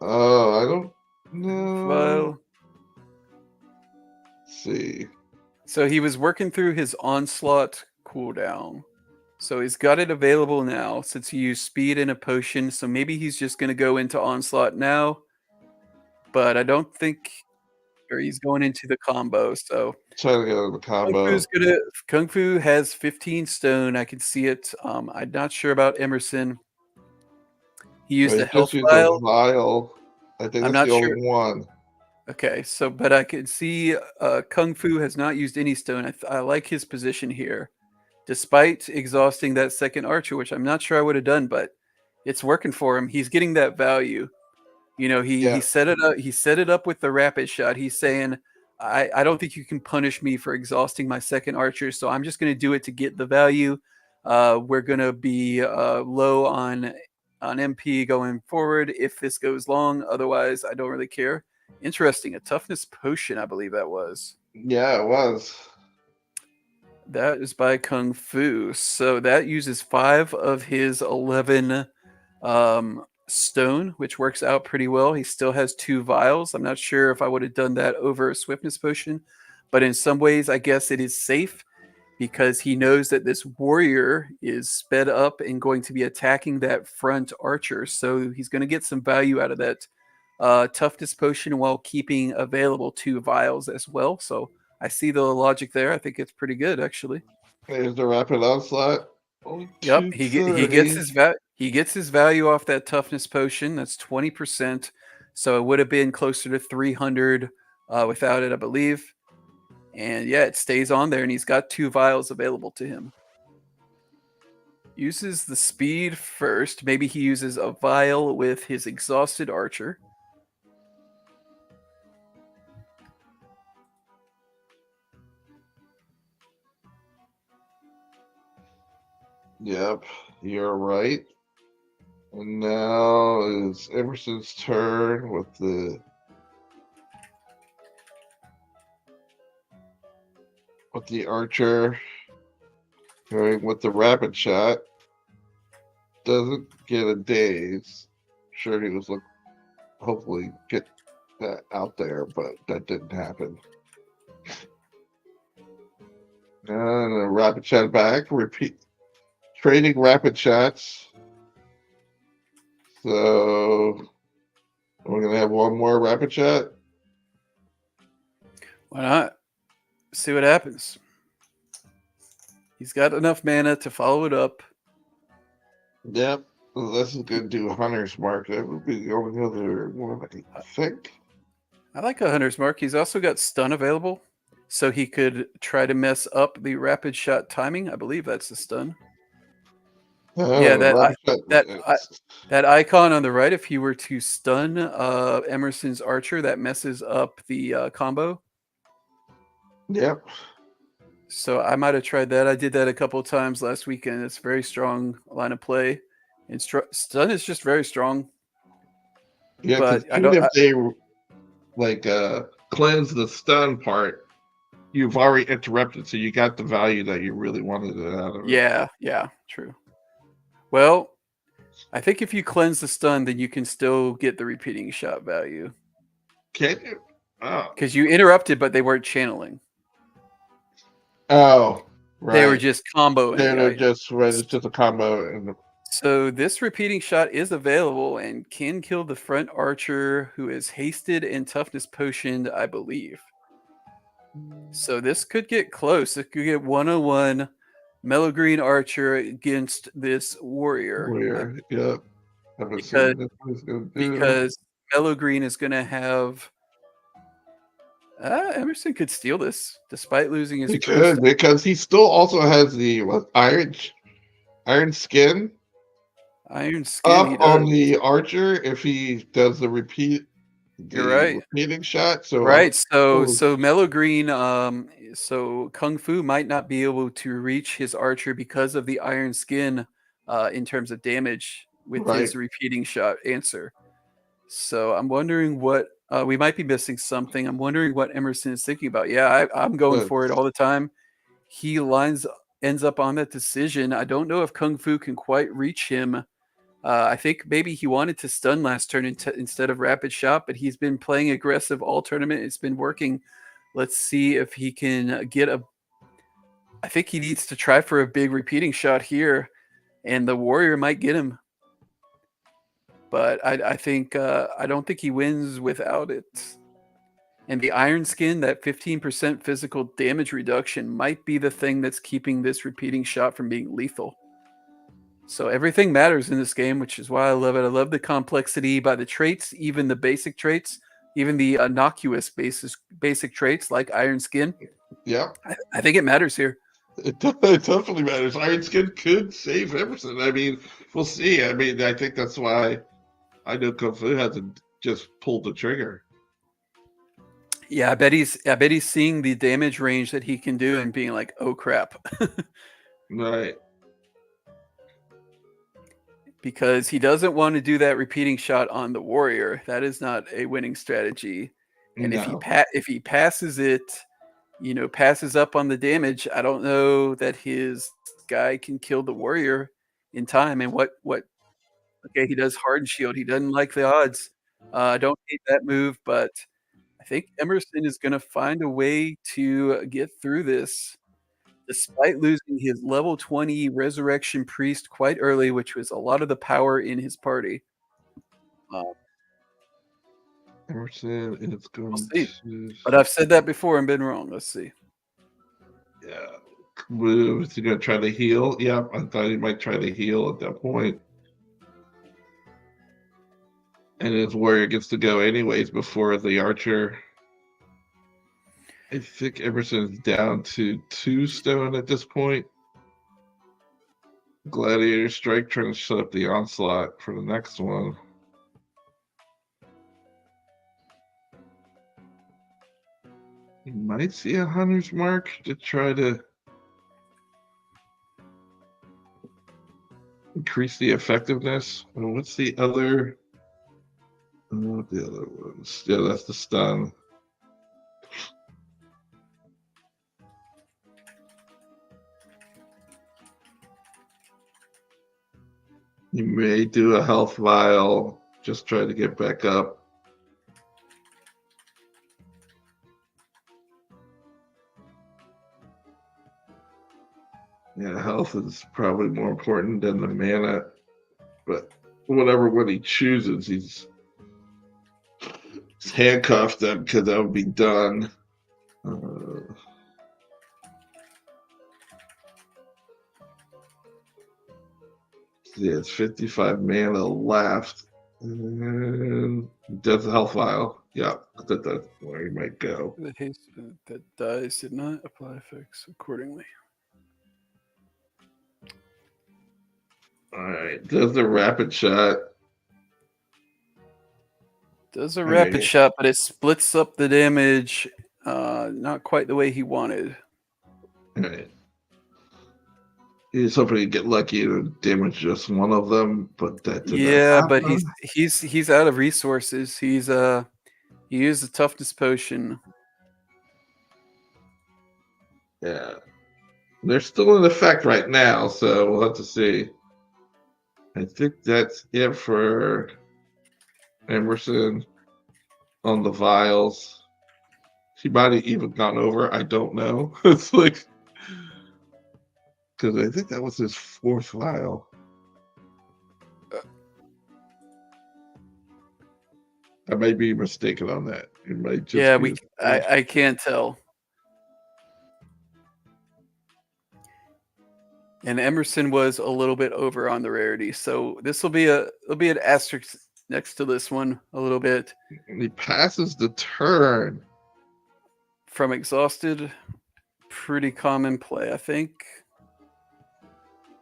Oh, I don't know. Well, let's see. So he was working through his onslaught cooldown. So he's got it available now since he used speed and a potion. So maybe he's just going to go into onslaught now. But I don't think, or he's going into the combo. So trying to go to the combo. Kung Fu has 15 stone. I can see it. I'm not sure about Emerson. He used a health vial. I think that's the only one. Okay, so but I can see Kung Fu has not used any stone. I like his position here, despite exhausting that second archer, which I'm not sure I would have done, but it's working for him. He's getting that value. He set it up. He set it up with the rapid shot. He's saying, I don't think you can punish me for exhausting my second archer, so I'm just going to do it to get the value. We're going to be low on MP going forward if this goes long. Otherwise, I don't really care. Interesting. A toughness potion, I believe that was. Yeah, it was. That is by Kung Fu. So that uses 5 of his 11 stone, which works out pretty well. He still has 2 vials. I'm not sure if I would have done that over a swiftness potion, but in some ways, I guess it is safe. because he knows that this warrior is sped up and going to be attacking that front archer. So he's going to get some value out of that toughness potion while keeping available 2 vials as well. So I see the logic there. I think it's pretty good, actually. There's the rapid onslaught. Only Yep, he gets his value off that toughness potion. That's 20%. So it would have been closer to 300 without it, I believe. And yeah, it stays on there, and he's got 2 vials available to him. Uses the speed first. Maybe he uses a vial with his exhausted archer. Yep, you're right. And now it's Emerson's turn with the archer going with the rapid shot. Doesn't get a daze. Sure, he was hopefully get that out there, but that didn't happen. And a rapid shot back. Repeat. Trading rapid shots. So we're going to have one more rapid shot. Why not? See what happens. He's got enough mana to follow it up. Yep. This is going to do Hunter's Mark. That would be the only other one, I think. I like a Hunter's Mark. He's also got stun available, so he could try to mess up the rapid shot timing. I believe that's the stun. Yeah, that icon on the right, if he were to stun Emerson's archer, that messes up the combo. Yep. So I might have tried that. I did that a couple of times last weekend. It's a very strong line of play. And stun is just very strong. Yeah, because even if they cleanse the stun part, you've already interrupted, so you got the value that you really wanted it out of it. Yeah, true. Well, I think if you cleanse the stun, then you can still get the repeating shot value. Can you? Oh. Because you interrupted, but they weren't channeling. Oh, right. They were just comboing. It's just a combo. So this repeating shot is available and can kill the front archer who is hasted and toughness potioned, I believe. So this could get close. It could get 1-on-1 Mellow Green Archer against this warrior. Yep. Because Mellow Green is going to have... Emerson could steal this despite losing his first. Because he still also has the iron skin. Iron skin up on the archer if he does the repeating shot. So right. So Mellow Green, so Kung Fu might not be able to reach his archer because of the iron skin in terms of damage with his repeating shot answer. So I'm wondering what we might be missing something. I'm wondering what Emerson is thinking about. Yeah, I'm going for it all the time. He ends up on that decision. I don't know if Kung Fu can quite reach him. I think maybe he wanted to stun last turn instead of rapid shot, but he's been playing aggressive all tournament. It's been working. Let's see if he can get I think he needs to try for a big repeating shot here, and the warrior might get him. But I think I don't think he wins without it. And the iron skin, that 15% physical damage reduction, might be the thing that's keeping this repeating shot from being lethal. So everything matters in this game, which is why I love it. I love the complexity by the traits, even the basic traits, even the innocuous basic traits like iron skin. Yeah, I think it matters here. It definitely matters. Iron skin could save Emerson. I mean, we'll see. I mean, I think that's why I know Kung Fu hasn't just pulled the trigger. Yeah, I bet he's seeing the damage range that he can do and being like, oh crap. Right. Because he doesn't want to do that repeating shot on the warrior. That is not a winning strategy. And if he passes it, passes up on the damage, I don't know that his guy can kill the warrior in time. And okay, he does hardened shield. He doesn't like the odds. I don't hate that move, but I think Emerson is going to find a way to get through this. despite losing his level 20 Resurrection Priest quite early, which was a lot of the power in his party. Emerson is We'll going see. to. But I've said that before and been wrong. Let's see. Yeah. Is he going to try to heal? Yeah, I thought he might try to heal at that point. And his warrior gets to go anyways before the archer. I think Emerson's down to 2 stone at this point. Gladiator Strike trying to shut up the onslaught for the next one. You might see a hunter's mark to try to increase the effectiveness. And what's the other? Oh, the other ones. Yeah, that's the stun. You may do a health vial. Just try to get back up. Yeah, health is probably more important than the mana. But whatever one he chooses, he's handcuffed them because that would be done. Yeah, it's 55 mana left. And does a health vial. Yeah, that's where he might go. The haste that dies did not apply effects accordingly. Alright, does the rapid shot. Does a rapid shot, but it splits up the damage not quite the way he wanted. Alright. He's hoping to get lucky and damage just one of them, but that did not but happen. he's out of resources. He used a toughness potion. Yeah. They're still in effect right now, so we'll have to see. I think that's it for Emerson on the vials. She might have even gone over. I don't know. It's like, because I think that was his 4th vial. I might be mistaken on that. It might just I can't tell. And Emerson was a little bit over on the rarity, so it'll be an asterisk next to this one a little bit. And he passes the turn. From exhausted, pretty common play, I think.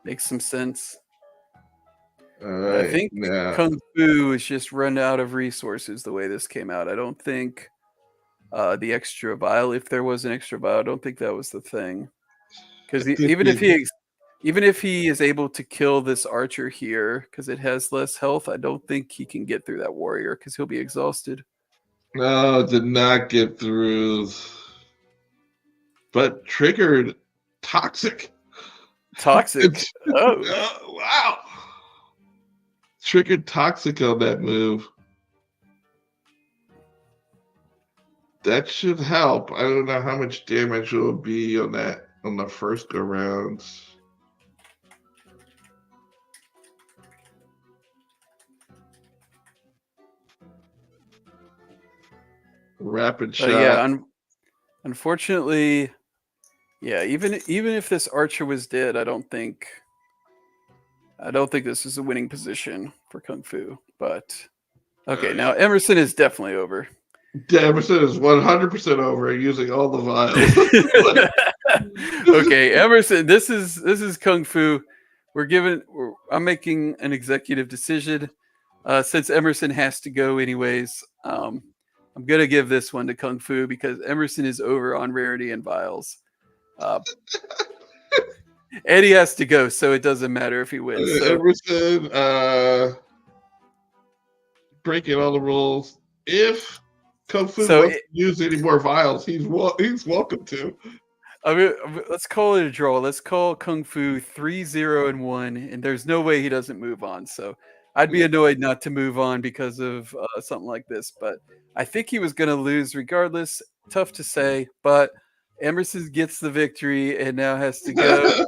Makes some sense. I think Kung Fu is just run out of resources the way this came out. I don't think the extra vial, if there was an extra vial, I don't think that was the thing. Because even if he is able to kill this archer here, because it has less health, I don't think he can get through that warrior because he'll be exhausted. No, did not get through. But triggered toxic. Toxic? Wow. Triggered toxic on that move. That should help. I don't know how much damage it will be on that on the first go rounds. Rapid shot. Yeah, unfortunately, yeah. Even if this archer was dead, I don't think this is a winning position for Kung Fu. But okay, now Emerson is definitely over. Emerson is 100% over using all the vials. Okay, Emerson, this is Kung Fu. I'm making an executive decision. Since Emerson has to go anyways, I'm gonna give this one to Kung Fu because Emerson is over on rarity and vials. Eddie has to go, so it doesn't matter if he wins. So. Emerson breaking all the rules. If Kung Fu wants to use any more vials, he's welcome to. I mean, let's call it a draw. Let's call Kung Fu 3-0-1, and there's no way he doesn't move on. So I'd be annoyed not to move on because of something like this. But I think he was going to lose regardless. Tough to say, but Emerson gets the victory and now has to go.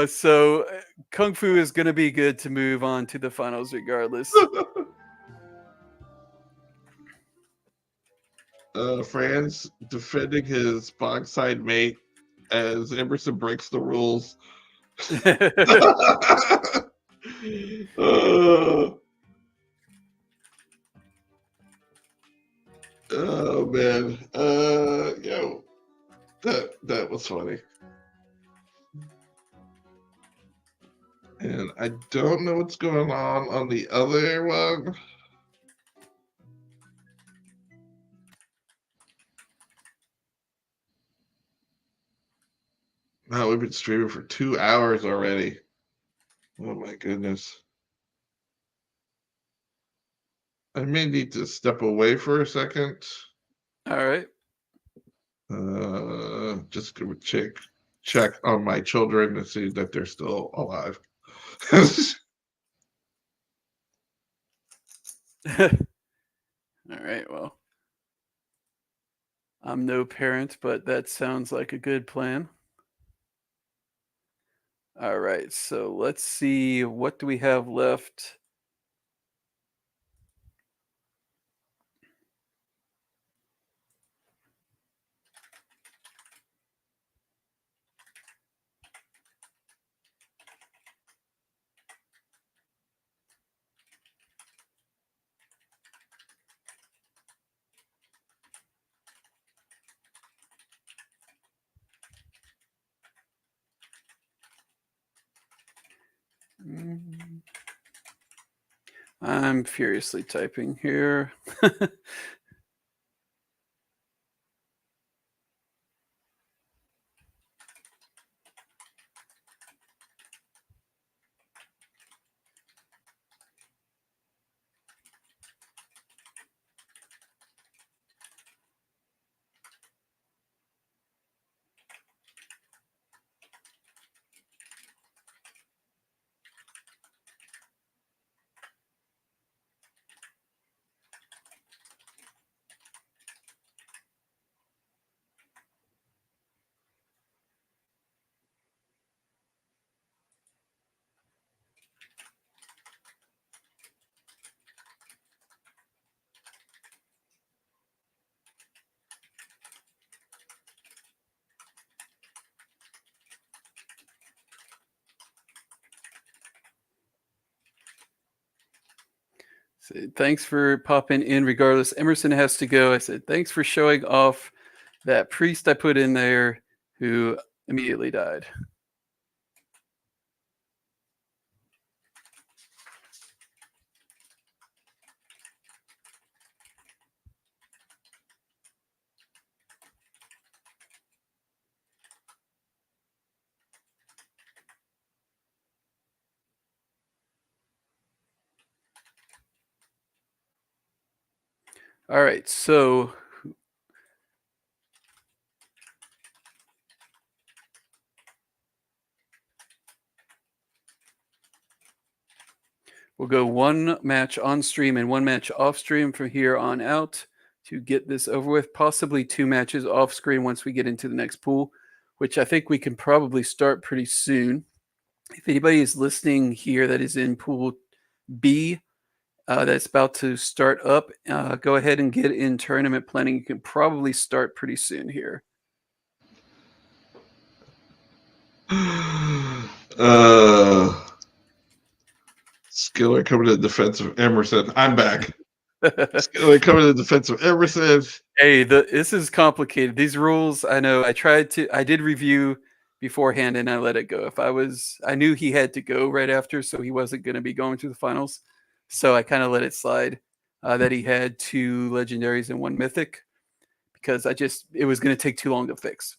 So Kung Fu is going to be good to move on to the finals regardless. Franz defending his BogSide mate as Emerson breaks the rules. Oh man. Yo. That was funny. And I don't know what's going on the other one. Wow, we've been streaming for 2 hours already. Oh my goodness. I may need to step away for a second. All right. Just gonna check on my children to see that they're still alive. All right. Well, I'm no parent, but that sounds like a good plan. All right. So let's see. What do we have left? I'm furiously typing here. Thanks for popping in regardless. Emerson has to go. I said, thanks for showing off that priest I put in there who immediately died. All right, so we'll go one match on stream and one match off stream from here on out to get this over with. Possibly 2 matches off screen once we get into the next pool, which I think we can probably start pretty soon. If anybody is listening here that is in pool B, that's about to start up, go ahead and get in tournament planning. You can probably start pretty soon here. Skiller coming to the defense of Emerson. I'm back. Skiller coming to the defense of Emerson. Hey, this is complicated. These rules, I know. I did review beforehand and I let it go. I knew he had to go right after, so he wasn't going to be going to the finals. So I kind of let it slide that he had 2 legendaries and 1 mythic because it was going to take too long to fix.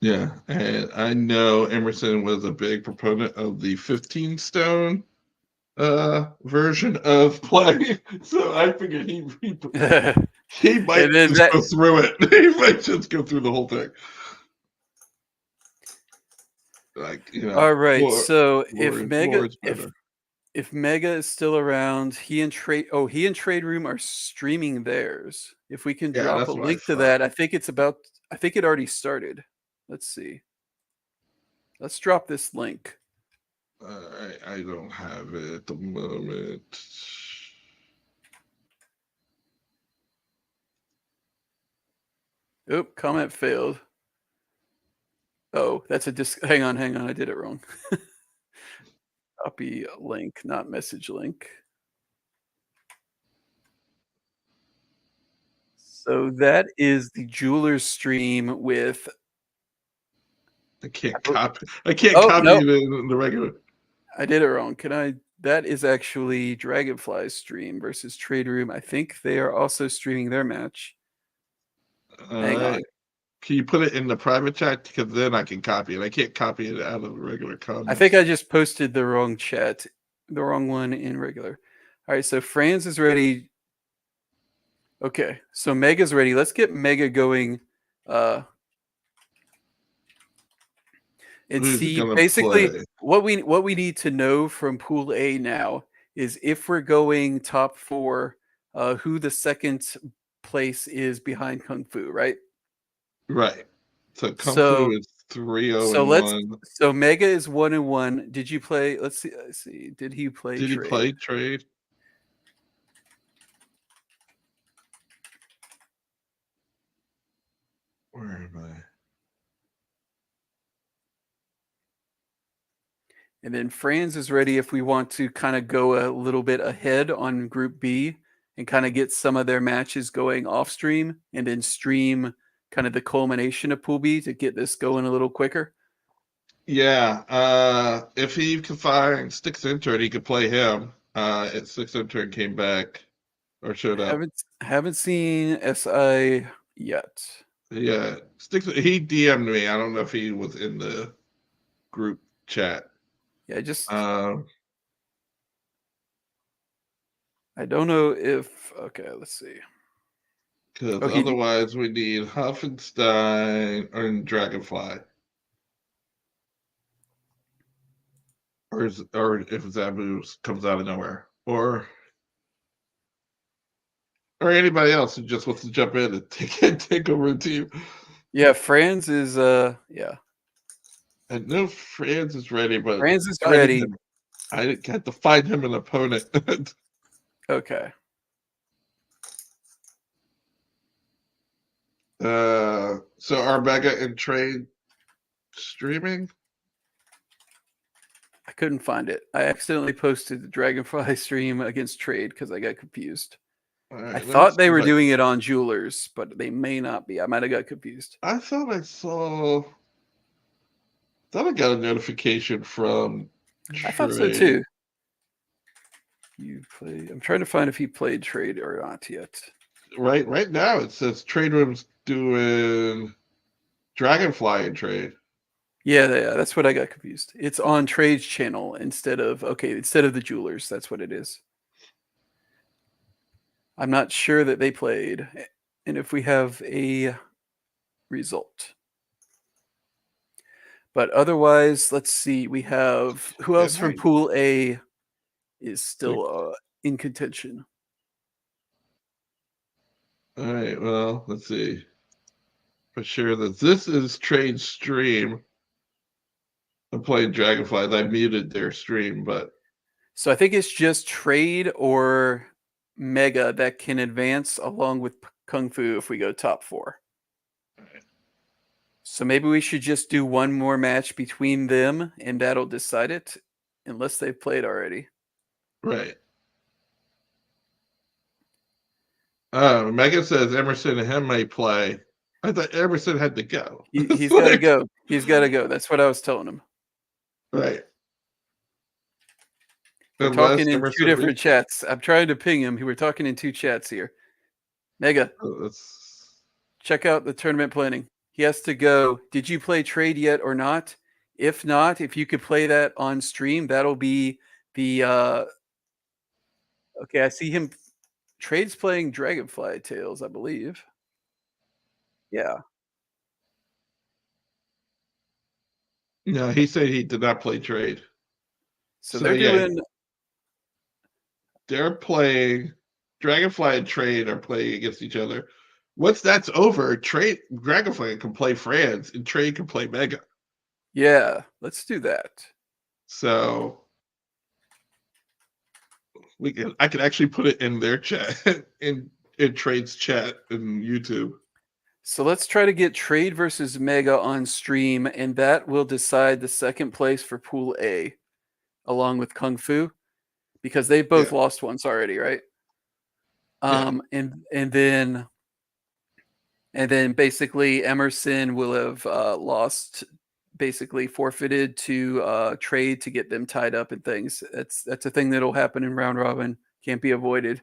Yeah, and I know Emerson was a big proponent of the 15 stone version of play, so I figured he might just go through it. He might just go through the whole thing. Like, all right, so if if Mega is still around, he and Trade Room are streaming theirs. If we can Yeah, drop a that's what I link to thought. that, I think it already started. Let's see. Let's drop this link. I don't have it at the moment. Oop, comment failed. Oh, that's a hang on, I did it wrong. Copy link, not message link. So that is the jeweler's stream with. I can't copy. I can't Oh, copy no. it in the regular. I did it wrong. That is actually Dragonfly's stream versus Trade Room. I think they are also streaming their match. Hang on. Can you put it in the private chat? Because then I can copy it. I can't copy it out of the regular comments. I think I just posted the wrong chat, the wrong one in regular. All right, so Franz is ready. Okay, so Mega's ready. Let's get Mega going. And Who's see, gonna basically, play? what we need to know from Pool A now is if we're going top 4, who the second place is behind Kung Fu, right? Right. So Kung Fu is 3-0-1. So Mega is 1-1. Did you play? Let's see. Did he play? Did he play Trade? Where am I? And then Franz is ready if we want to kind of go a little bit ahead on Group B and kind of get some of their matches going off stream and then stream kind of the culmination of Pool B to get this going a little quicker. Yeah. If he can find Stycks Intern, he could play him. Stycks Intern came back or showed up. Haven't seen SI yet. Yeah. He DM'd me. I don't know if he was in the group chat. Yeah, I don't know if. Okay, let's see. Because otherwise we need Huffenstein and Dragonfly. Or if Zabu comes out of nowhere. Or anybody else who just wants to jump in and take over a team. Yeah, Franz is yeah. I know Franz is ready, but Franz is ready. I had to find him an opponent. Okay. So are Mega and Trade streaming? I couldn't find it. I accidentally posted the Dragonfly stream against Trade because I got confused. Right, I thought they were doing it on Jewelers, but they may not be. I might have got confused. I thought I got a notification from Trade. I thought so too. I'm trying to find if he played Trade or not yet. Right now it says Trade Room's doing Dragonfly and Trade. Yeah, that's what I got confused. It's on Trade's channel instead of the Jewelers. That's what it is. I'm not sure that they played, and if we have a result. But otherwise, let's see. We have who else from Pool A is still in contention. All right. Well, let's see. For sure that this is Trade stream. I'm playing Dragonflies. I muted their stream, but so I think it's just Trade or Mega that can advance along with Kung Fu if we go top 4. Right. So maybe we should just do one more match between them, and that'll decide it, unless they've played already. Right. Mega says Emerson and him may play. I thought Emerson had to go. He's got to go. He's got to go. That's what I was telling him. Right. We're talking in 2 different chats. I'm trying to ping him. We're talking in 2 chats here. Mega, check out the tournament planning. He has to go. Did you play Trade yet or not? If not, if you could play that on stream, that'll be the okay, I see him. Trade's playing Dragonfly Tales, I believe. Yeah. No, he said he did not play Trade. So they're doing they're playing. Dragonfly and Trade are playing against each other. Once that's over, Dragonfly can play Franz, and Trade can play Mega. Yeah, let's do that. So I can actually put it in their chat, in Trade's chat in YouTube. So let's try to get Trade versus Mega on stream, and that will decide the second place for Pool A, along with Kung Fu, because they both lost once already, right? And then basically Emerson will have lost, basically forfeited to Trade to get them tied up and things. That's a thing that'll happen in round robin, can't be avoided.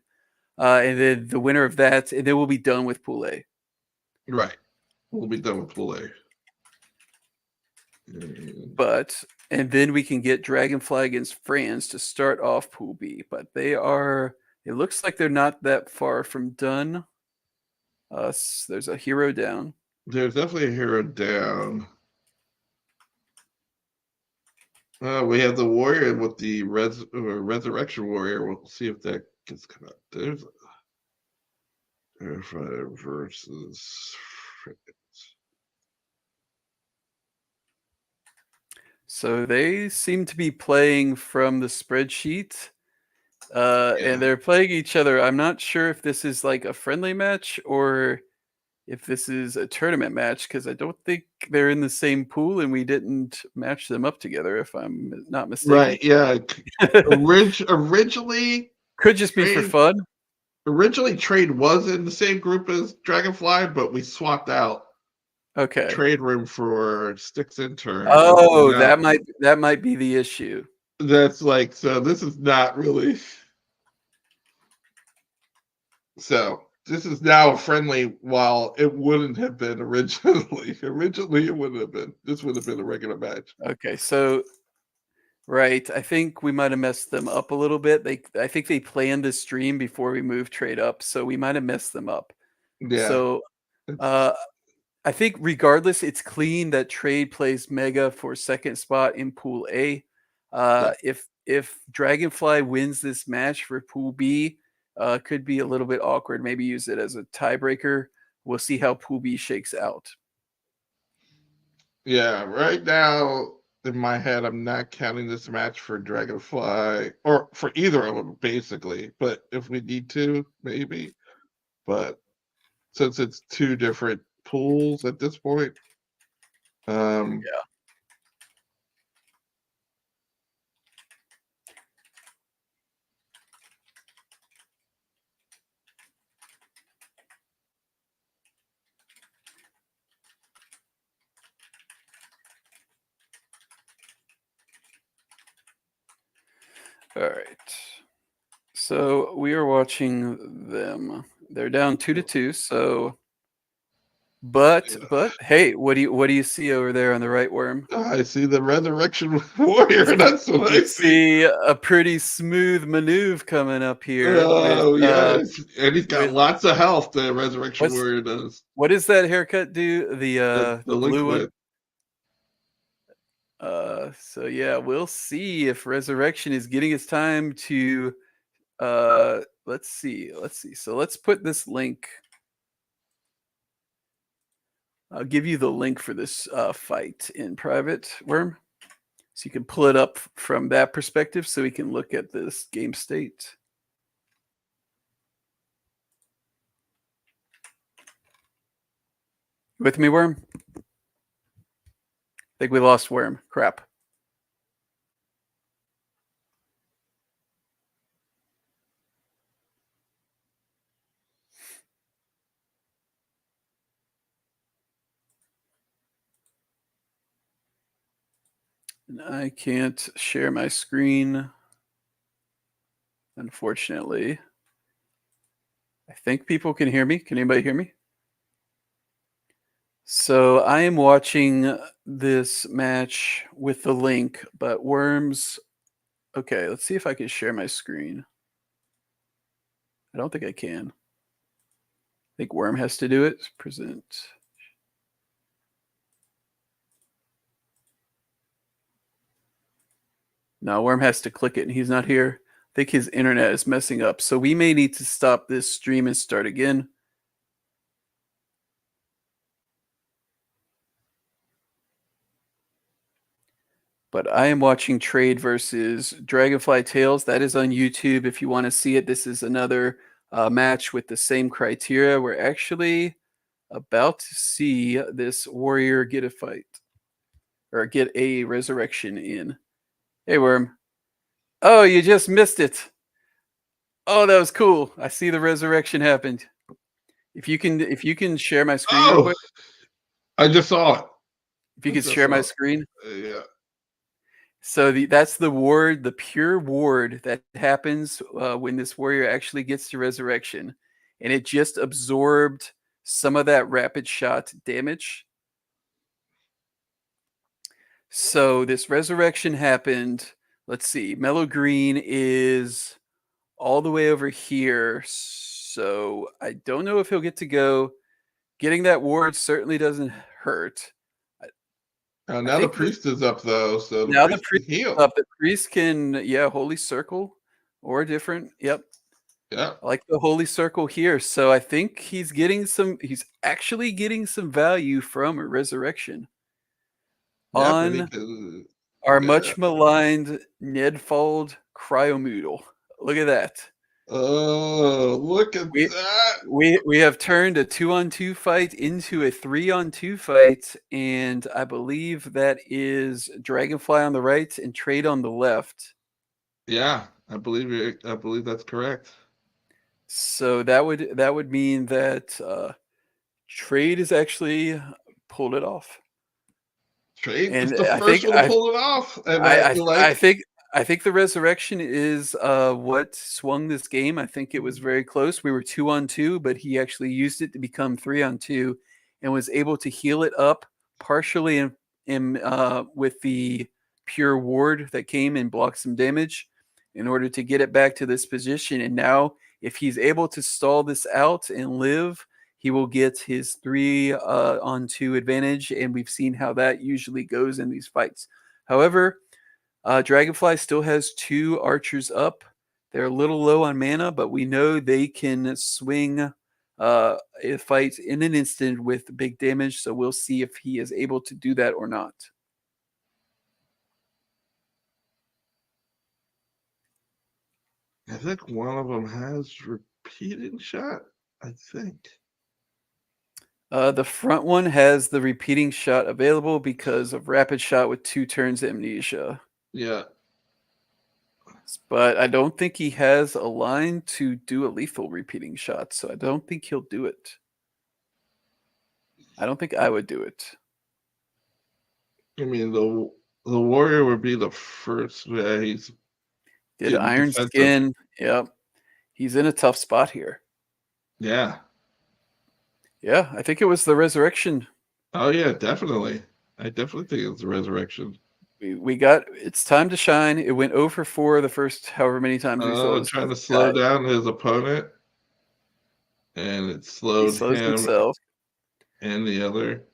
And then the winner of that, and then we'll be done with Pool A. Right. We'll be done with Pool A. And then we can get Dragonfly against Franz to start off Pool B. But it looks like they're not that far from done. There's a hero down. There's definitely a hero down. We have the warrior with the resurrection warrior. We'll see if that gets come out. There's versus. So they seem to be playing from the spreadsheet, and they're playing each other. I'm not sure if this is like a friendly match or if this is a tournament match, because I don't think they're in the same pool and we didn't match them up together, if I'm not mistaken. Right, yeah. Originally... Could just be for fun. Originally, Trade was in the same group as Dragonfly, but we swapped out Trade Room for Stycks Intern. Oh, that might be the issue. That's like, so this is not really... So this is now friendly, while it wouldn't have been originally. Originally, it wouldn't have been. This would have been a regular match. Okay, so right, I think we might have messed them up a little bit. I think they planned the stream before we moved Trade up, so we might have messed them up. Yeah. So, I think regardless, it's clean that Trade plays Mega for second spot in Pool A. If Dragonfly wins this match for Pool B, could be a little bit awkward. Maybe use it as a tiebreaker. We'll see how Pool B shakes out. Yeah, right now in my head, I'm not counting this match for Dragonfly or for either of them, basically. But if we need to, maybe. But since it's two different pools at this point, yeah. All right. So we are watching them. They're down 2-2. So, but hey, what do you see over there on the right, Worm? I see the Resurrection Warrior. That's what I see. A pretty smooth maneuver coming up here. Oh, yes. And he's got lots of health, the Resurrection Warrior does. What does that haircut do? The blue one? So yeah, we'll see if Resurrection is getting his time to let's see. So let's put this link. I'll give you the link for this fight in private, Worm, so you can pull it up from that perspective so we can look at this game state. With me, Worm? I think we lost Worm. Crap. And I can't share my screen, unfortunately. I think people can hear me. Can anybody hear me? So I am watching this match with the link, but Worms... Okay, let's see if I can share my screen. I don't think I can. I think Worm has to do it. Present. No, Worm has to click it, and he's not here. I think his internet is messing up, so we may need to stop this stream and start again. But I am watching Trade versus Dragonfly Tales. That is on YouTube if you want to see it. This is another match with the same criteria. We're actually about to see this warrior get a fight or get a resurrection in. Hey, Worm. Oh, you just missed it. Oh, that was cool. I see the resurrection happened. If you can share my screen real quick. I just saw it. If you could share my screen. Yeah. So that's the ward, the pure ward that happens when this warrior actually gets to resurrection, and it just absorbed some of that rapid shot damage. So this resurrection happened. Let's see. Mellow green is all the way over here. So I don't know if he'll get to go. Getting that ward certainly doesn't hurt. Now the priest is up though, so now the priest is up. The priest can, holy circle or different. Yep. Yeah. I like the holy circle here. So I think he's actually getting some value from a resurrection on our much maligned Nedfold Cryomoodle. Look at that. Oh, look at that. We have turned a 2-on-2 fight into a 3-on-2 fight, and I believe that is Dragonfly on the right and Trade on the left. Yeah, I believe that's correct. So that would mean that Trade has actually pulled it off. Trade is the first one to pull it off. And I think the resurrection is what swung this game. I think it was very close. We were 2-on-2, but he actually used it to become 3-on-2 and was able to heal it up partially with the pure ward that came and blocked some damage in order to get it back to this position. And now if he's able to stall this out and live, he will get his 3-on-2 advantage. And we've seen how that usually goes in these fights. However, Dragonfly still has 2 archers up. They're a little low on mana, but we know they can swing a fight in an instant with big damage. So we'll see if he is able to do that or not. I think one of them has repeating shot, I think. The front one has the repeating shot available because of rapid shot with 2 turns amnesia. Yeah. But I don't think he has a line to do a lethal repeating shot, so I don't think he'll do it. I don't think I would do it. I mean, the warrior would be the first. Yeah, he's did Iron Skin. Yep. He's in a tough spot here. Yeah. Yeah, I think it was the resurrection. Oh, yeah, definitely. I definitely think it was the resurrection. We got it's time to shine. It went 0 for 4 the first however many times we saw this. Trying to slow down his opponent. And it slowed him himself. And the other.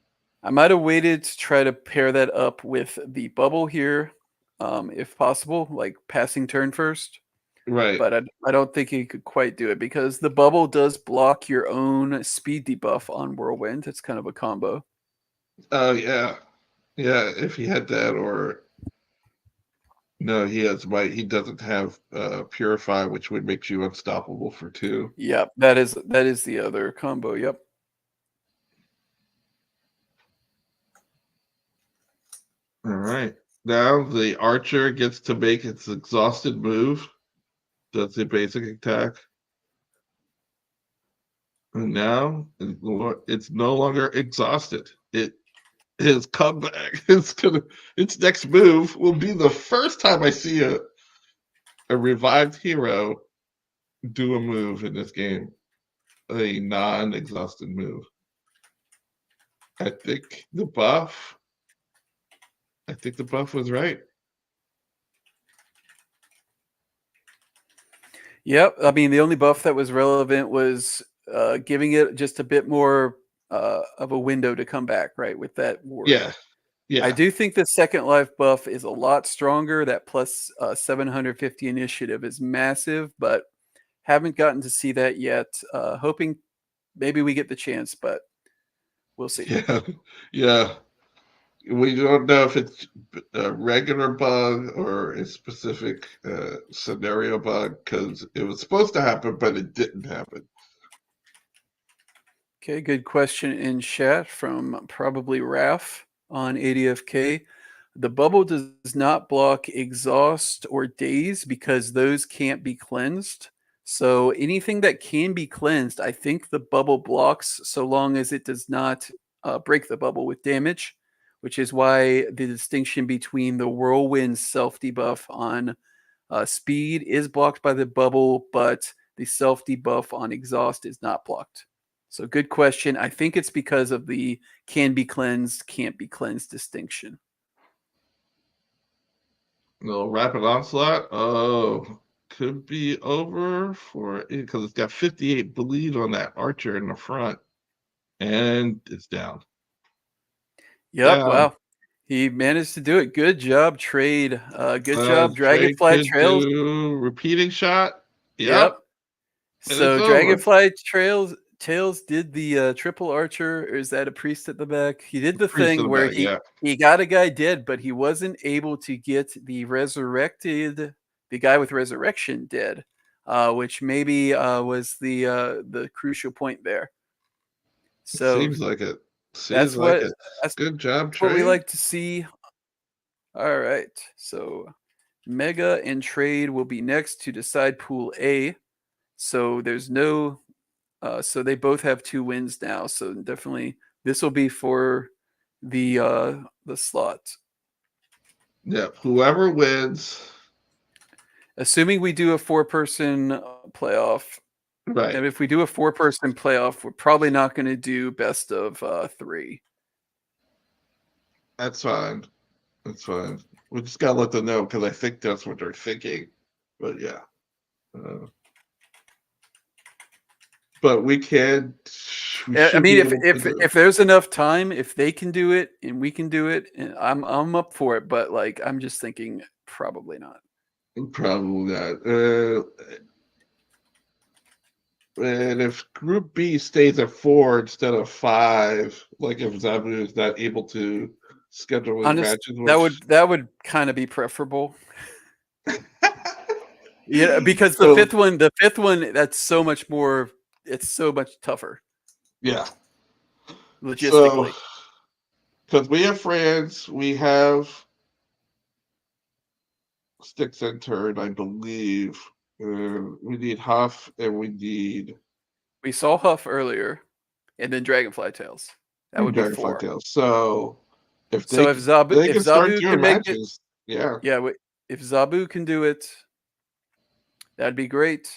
I might have waited to try to pair that up with the bubble here, if possible, like passing turn first. Right. But I don't think he could quite do it because the bubble does block your own speed debuff on Whirlwind. It's kind of a combo. Oh, yeah. Yeah, if he had that, or no, he doesn't have Purify, which would make you unstoppable for 2. Yep, that is the other combo. Yep. All right. Now the archer gets to make its exhausted move. Does the basic attack. And now it's no longer exhausted. His comeback. Its next move will be the first time I see a revived hero do a move in this game. A non-exhausted move. I think the buff was right. Yep. I mean, the only buff that was relevant was giving it just a bit more of a window to come back, right, with that ward. Yeah. Yeah. I do think the second life buff is a lot stronger. That plus 750 initiative is massive, but haven't gotten to see that yet. Hoping maybe we get the chance, but we'll see. Yeah. Yeah. We don't know if it's a regular bug or a specific scenario bug because it was supposed to happen, but it didn't happen. Okay, good question in chat from probably Raf on ADFK. The bubble does not block exhaust or daze because those can't be cleansed. So anything that can be cleansed, I think the bubble blocks so long as it does not break the bubble with damage, which is why the distinction between the whirlwind self debuff on speed is blocked by the bubble, but the self debuff on exhaust is not blocked. So good question. I think it's because of the can be cleansed, can't be cleansed distinction. No rapid onslaught. Oh, could be over for it because it's got 58 bleed on that archer in the front, and it's down. Yep. Down. Wow. He managed to do it. Good job, Trade. Good job, Trade Dragonfly could Trails. do repeating shot. Yep. Yep. And it's So over. Dragonfly Tails did the triple archer, or is that a priest at the back? He did the Priest of thing the where back, yeah. he got a guy dead, but he wasn't able to get the guy with resurrection dead, which maybe was the crucial point there. So Seems like it. Seems that's like what it. that's Good job, what we Trade. like to see. All right, so Mega and Trade will be next to decide Pool A. So there's no so they both have 2 wins now. So definitely this will be for the slot. Yeah. Whoever wins. Assuming we do a 4-person playoff. Right. And if we do a 4-person playoff, we're probably not going to do best of 3. That's fine. That's fine. We just gotta let them know because I think that's what they're thinking. But yeah. But we can. We I should mean, be able to do if there's enough time, if they can do it and we can do it, and I'm up for it. But like, I'm just thinking probably not. probably not. And if Group B stays at 4 instead of 5, like if Zabu is not able to schedule his Honest, matches, which that would kind of be preferable. Yeah, because so the fifth one, that's so much more. It's so much tougher yeah. So logistically. because we have Franz, we have Stycks Intern, I believe. We need Huff, and we need We saw Huff earlier, and then Dragonfly Tales. That would be Dragonfly 4. Tales. So if So they if can start Zabu doing can make it, matches, yeah. yeah, if Zabu can do it, that'd be great.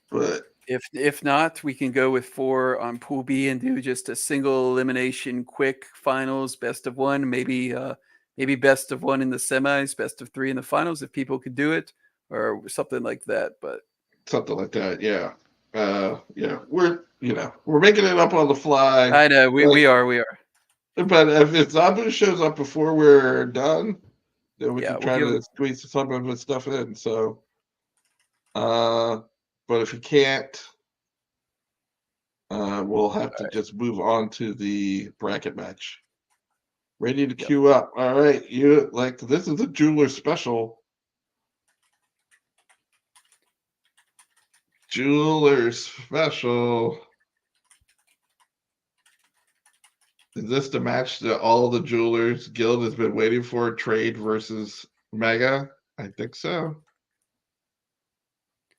But If not, we can go with 4 on Pool B and do just a single elimination, quick finals, best of 1, maybe maybe best of 1 in the semis, best of 3 in the finals if people could do it, or something like that. But something like that, yeah. Yeah, we're making it up on the fly. I know Like, we are. but if Zabu shows up before we're done, then we Yeah, can we'll try give to squeeze some of his stuff in. So, but if he can't, we'll have to just move on to the bracket match. Ready to queue up. All right, you like this is a jeweler special. Jeweler special. Is this the match that all the jewelers guild has been waiting for? Trade versus Mega? I think so.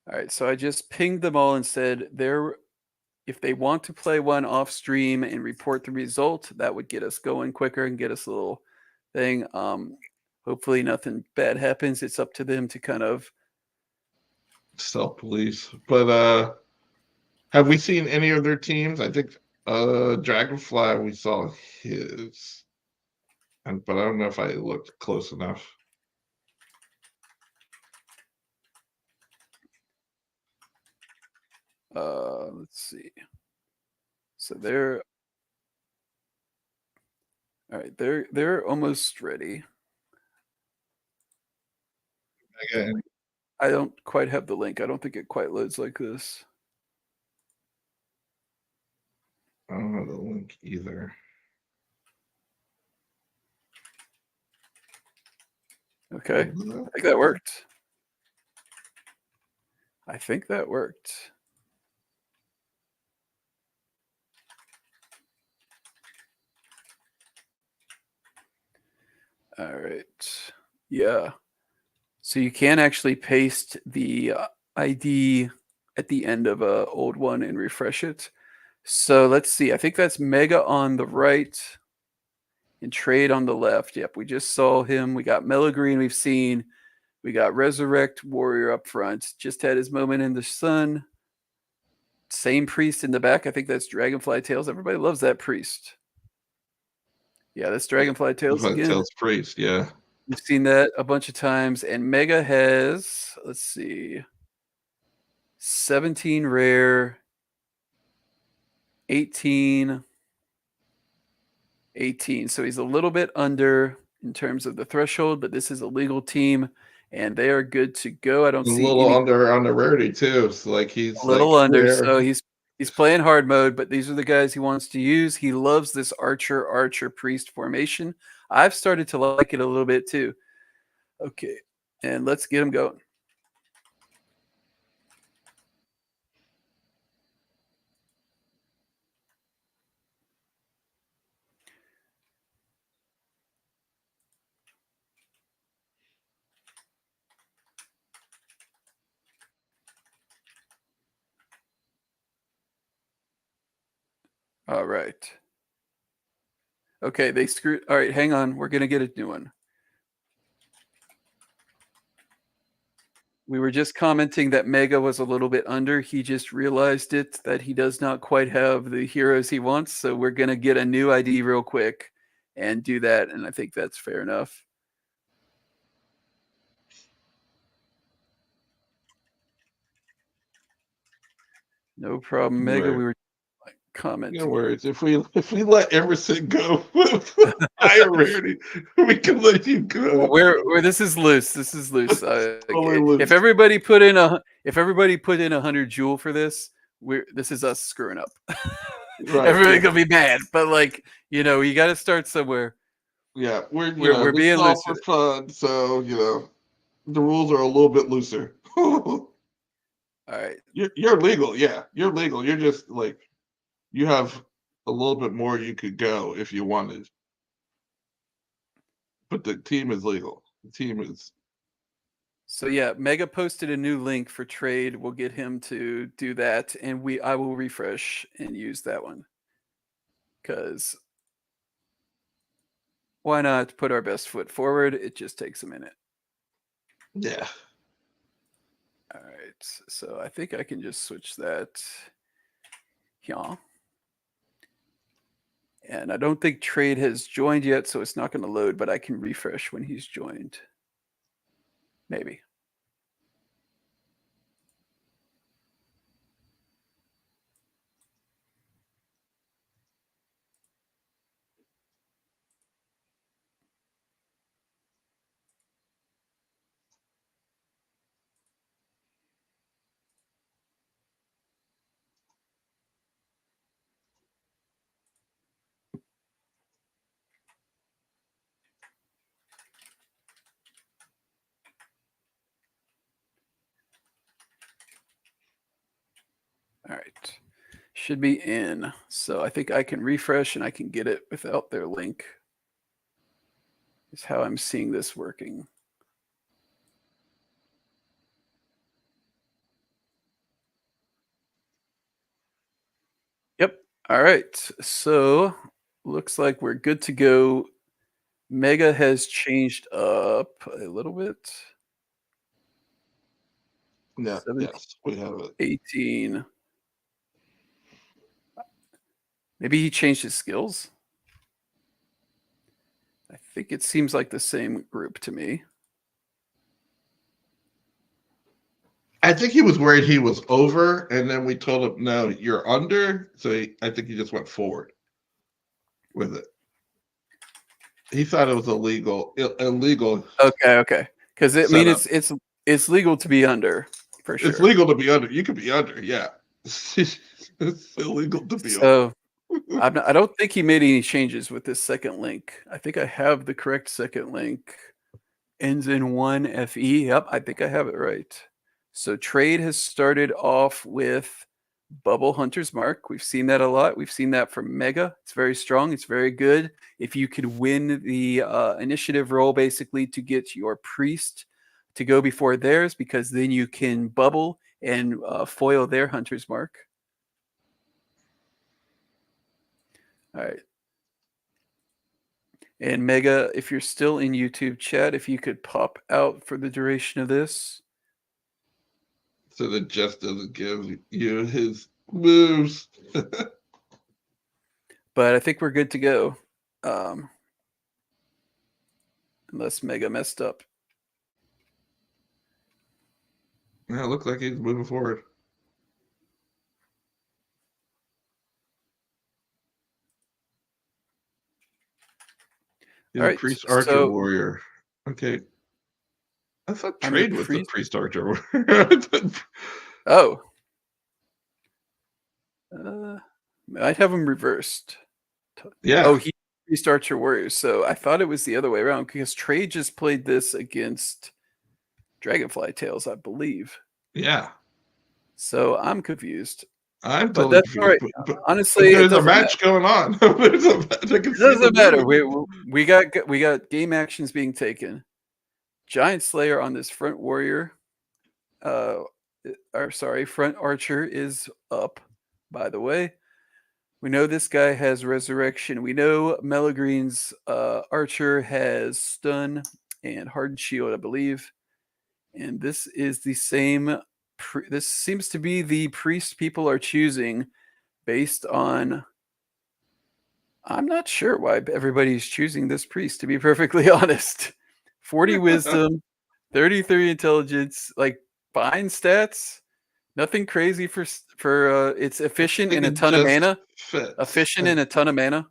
All right, so I just pinged them all and said if they want to play one off stream and report the result, that would get us going quicker and get us a little thing. Hopefully nothing bad happens. It's up to them to kind of Self-police. But have we seen any of their teams? I think Dragonfly we saw his. But I don't know if I looked close enough. let's see. So they're All right, they're almost ready. Okay. I don't quite have the link. I don't think it quite loads like this. I don't have the link either. Okay, I think that worked. I think that worked. All right. Yeah. So you can actually paste the ID at the end of a old one and refresh it. So let's see. I think that's Mega on the right and Trade on the left. Yep, we just saw him. We got Mellow Green we've seen. We got Resurrect Warrior up front. Just had his moment in the sun. Same priest in the back. I think that's Dragonfly Tales. Everybody loves that priest. Yeah, that's Dragonfly Tales again. Tales priest, yeah. We've seen that a bunch of times. And Mega has, let's see, 17 rare, 18. So he's a little bit under in terms of the threshold, but this is a legal team and they are good to go. I don't see a little any under on the rarity too. So like he's a little like under. rare. So he's playing hard mode, but these are the guys he wants to use. He loves this archer priest formation. I've started to like it a little bit too. Okay, and let's get him going. All right. Okay, they screwed. All right, hang on. We're going to get a new one. We were just commenting that Mega was a little bit under. He just realized it, that he does not quite have the heroes he wants. So we're going to get a new ID real quick and do that. And I think that's fair enough. No problem, Mega. We were commenting. No worries. If we let Emerson go higher rarity, we can let you go. Where this is loose. This is loose. Totally loose. If everybody put in 100 Jewel for this, this is us screwing up. Right, everybody's gonna be mad, but like, you know, you got to start somewhere. Yeah, we're being loose for fun, so you know the rules are a little bit looser. All right, you're legal. Yeah, you're legal. You're just like you have a little bit more you could go if you wanted, but the team is legal. The team is. So yeah, Mega posted a new link for trade. We'll get him to do that, and I will refresh and use that one. Because why not put our best foot forward? It just takes a minute. Yeah. All right. So I think I can just switch that. Yeah. And I don't think trade has joined yet, so it's not going to load, but I can refresh when he's joined. Maybe. All right. Should be in. So I think I can refresh and I can get it without their link. Is how I'm seeing this working. Yep. All right. So looks like we're good to go. Mega has changed up a little bit. Yeah, yes, we have it. 18. Maybe he changed his skills. I think it seems like the same group to me. I think he was worried he was over, and then we told him, no, you're under. So I think he just went forward with it. He thought it was illegal. Okay. Because I mean, Setup. it's legal to be under for sure. It's legal to be under. You could be under, yeah. It's illegal to be So I don't think he made any changes with this second link. I think I have the correct second link. Ends in 1FE. Yep, I think I have it right. So trade has started off with Bubble Hunter's Mark. We've seen that a lot. We've seen that from Mega. It's very strong. It's very good. If you could win the initiative roll, basically, to get your priest to go before theirs, because then you can bubble and foil their Hunter's Mark. All right. And Mega, if you're still in YouTube chat, if you could pop out for the duration of this. So that Jess doesn't give you his moves. But I think we're good to go. Unless Mega messed up. Yeah, it looks like he's moving forward. He's a priest archer warrior. Okay. I thought trade was the priest archer warrior. Oh. I'd have him reversed. Yeah. Oh, he priest archer warrior. So I thought it was the other way around, because trade just played this against Dragonfly Tales, I believe. Yeah. So I'm confused. I'm totally confused. Right. But honestly, there's a match going on. It doesn't matter. We got game actions being taken. Giant Slayer on this front warrior. Front archer is up, by the way. We know this guy has resurrection. We know Melagreen's archer has stun and hardened shield, I believe. And this is the same. This seems to be the priest people are choosing based on. I'm not sure why everybody's choosing this priest, to be perfectly honest. 40 wisdom, 33 intelligence, like fine stats. Nothing crazy for it's efficient and a ton of mana. Efficient and a ton of mana.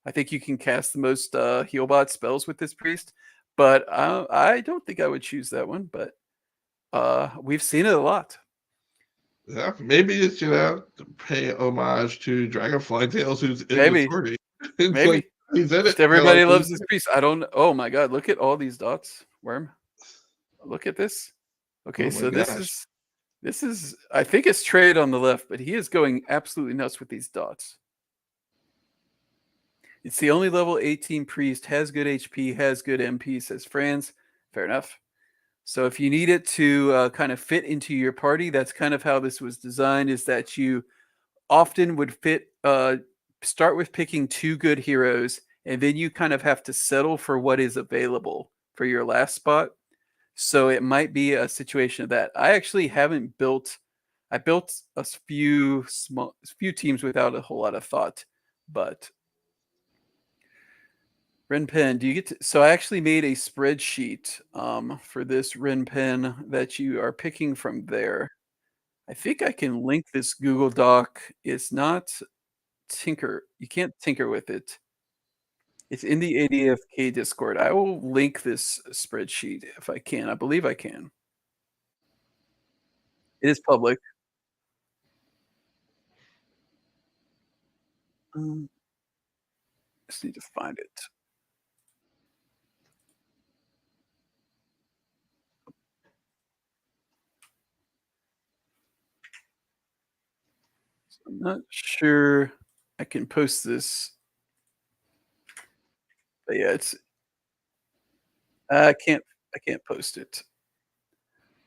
I think you can cast the most healbot spells with this priest, but I don't think I would choose that one. But we've seen it a lot. Yeah, maybe it's to pay homage to Dragonfly Tales, who's in the Tourney. Maybe like, he's in just it. Everybody loves this priest. I don't. Oh my god! Look at all these dots, Worm. Look at this. Okay, so this is. I think it's trade on the left, but he is going absolutely nuts with these dots. It's the only level 18 priest, has good HP, has good MP, says Franz. Fair enough. So if you need it to kind of fit into your party, that's kind of how this was designed, is that you often would start with picking 2 good heroes, and then you kind of have to settle for what is available for your last spot. So it might be a situation of that. I actually haven't built. I built a few teams without a whole lot of thought, but Renpen, do you get to, so I actually made a spreadsheet for this Renpen that you are picking from there. I think I can link this Google Doc. It's not tinker. You can't tinker with it. It's in the ADFK Discord. I will link this spreadsheet if I can. I believe I can. It is public. Just need to find it. So I'm not sure I can post this. But yeah, I can't post it.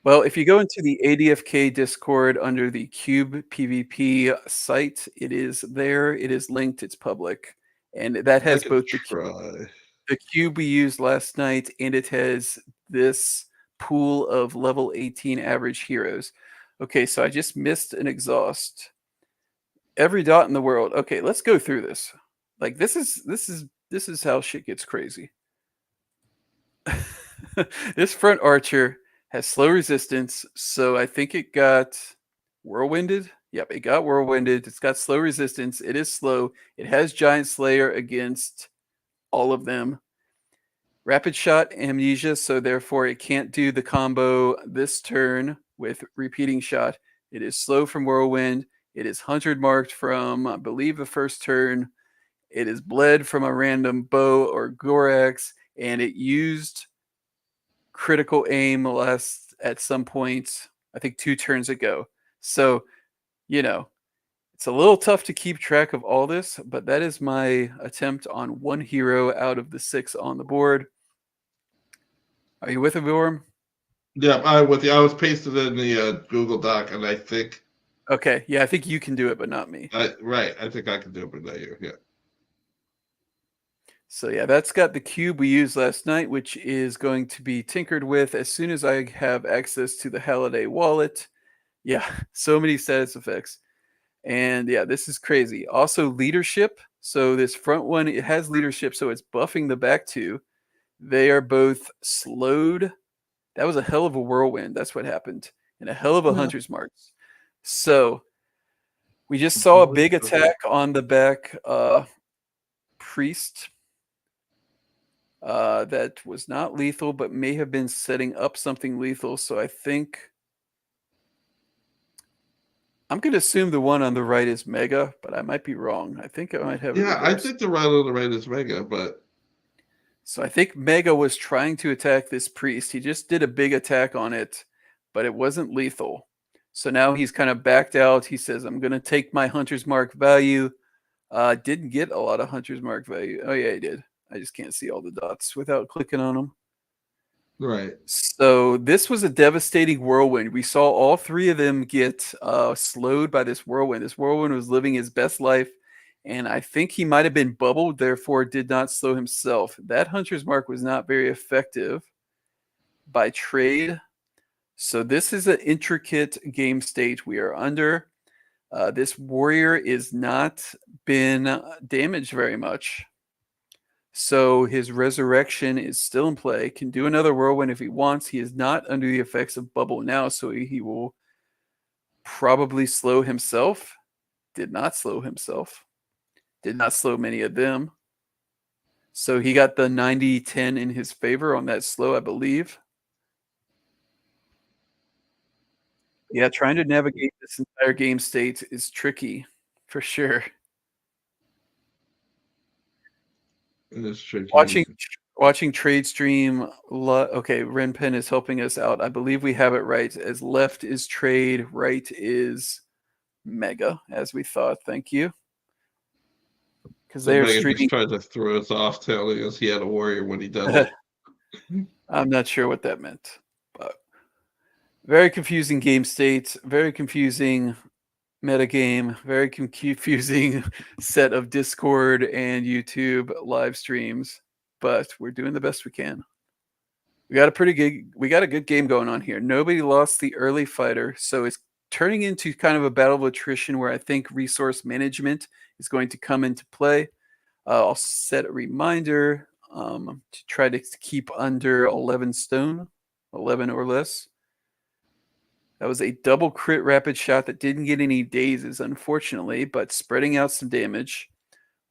Well, if you go into the ADFK Discord under the Cube PvP site, it is there. It is linked. It's public, and that has both the cube we used last night, and it has this pool of level 18 average heroes. Okay, so I just missed an exhaust. Every dot in the world. Okay, let's go through this. Like this is how shit gets crazy. This front archer has slow resistance, so I think it got whirlwinded. Yep, it got whirlwinded. It's got slow resistance. It is slow. It has Giant Slayer against all of them. Rapid shot amnesia, so therefore it can't do the combo this turn with repeating shot. It is slow from whirlwind. It is 100 marked from, I believe, the first turn. It is bled from a random bow or Gorax, and it used critical aim last at some point, I think 2 turns ago. So, you know, it's a little tough to keep track of all this, but that is my attempt on one hero out of the 6 on the board. Are you with it, Vorm? Yeah, I'm with you. I was pasted in the Google Doc, and I think. Okay, yeah, I think you can do it, but not me. Right, I think I can do it, but not you. Yeah. So yeah, that's got the cube we used last night, which is going to be tinkered with as soon as I have access to the Halliday wallet. Yeah, so many status effects. And yeah, this is crazy. Also leadership. So this front one, it has leadership, so it's buffing the back two. They are both slowed. That was a hell of a whirlwind. That's what happened. And a hell of a hunter's marks. So we just saw a big attack on the back priest. That was not lethal, but may have been setting up something lethal. So I think I'm going to assume the one on the right is Mega, but I might be wrong. I think I might have it Yeah, I reversed. think the right on the right is Mega, but So I think Mega was trying to attack this priest. He just did a big attack on it, but it wasn't lethal. So now he's kind of backed out. He says, I'm going to take my Hunter's Mark value. Didn't get a lot of Hunter's Mark value. Oh, yeah, he did. I just can't see all the dots without clicking on them. right. So this was a devastating whirlwind. We saw all 3 of them get slowed by this whirlwind. This whirlwind was living his best life, and I think he might have been bubbled, therefore did not slow himself. That Hunter's Mark was not very effective by trade. So this is an intricate game state we are under. This warrior is not been damaged very much. So his resurrection is still in play. Can do another whirlwind if he wants. He is not under the effects of bubble now, so he will probably slow himself. Did not slow himself. Did not slow many of them. So he got the 90-10 in his favor on that slow, I believe. Yeah, trying to navigate this entire game state is tricky, for sure. It is tricky. Watching trade stream. Okay, Renpen is helping us out. I believe we have it right. As left is trade, right is Mega, as we thought. Thank you. Because So they are Mega streaming. just tried to throw us off, telling us he had a warrior when he doesn't. I'm not sure what that meant, but very confusing game state. Very confusing metagame. Very confusing set of Discord and YouTube live streams. But we're doing the best we can. We got a good game going on here. Nobody lost the early fighter, so it's turning into kind of a battle of attrition where I think resource management is going to come into play. I'll set a reminder to try to keep under 11 stone, 11 or less. That was a double crit rapid shot that didn't get any dazes, unfortunately, but spreading out some damage.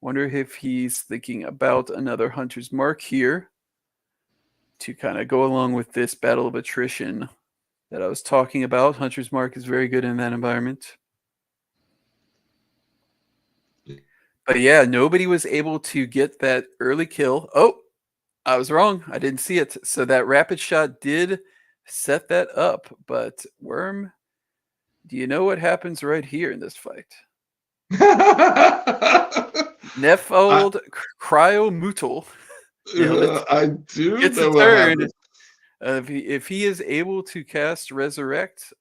Wonder if he's thinking about another Hunter's Mark here to kind of go along with this battle of attrition that I was talking about. Hunter's Mark is very good in that environment. But yeah, nobody was able to get that early kill. Oh, I was wrong. I didn't see it. So that rapid shot did set that up. But Worm, do you know what happens right here in this fight? Nefold Cryomutal. I do It's know a what turn. happens. If he is able to cast Resurrect,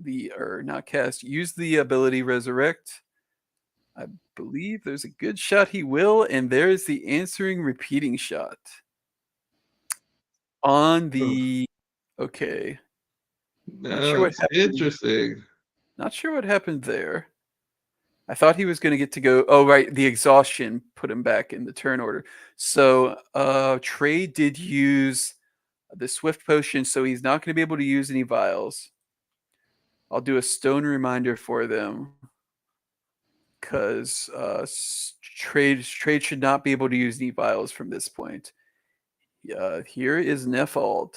use the ability Resurrect, I believe there's a good shot he will, and there's the answering repeating shot. On the okay. Not sure what happened. Interesting. Not sure what happened there. I thought he was going to get to go. Oh, right. The exhaustion put him back in the turn order. So Trey did use the Swift Potion, so he's not going to be able to use any vials. I'll do a stone reminder for them because trade should not be able to use any vials from this point. Here is Nefald.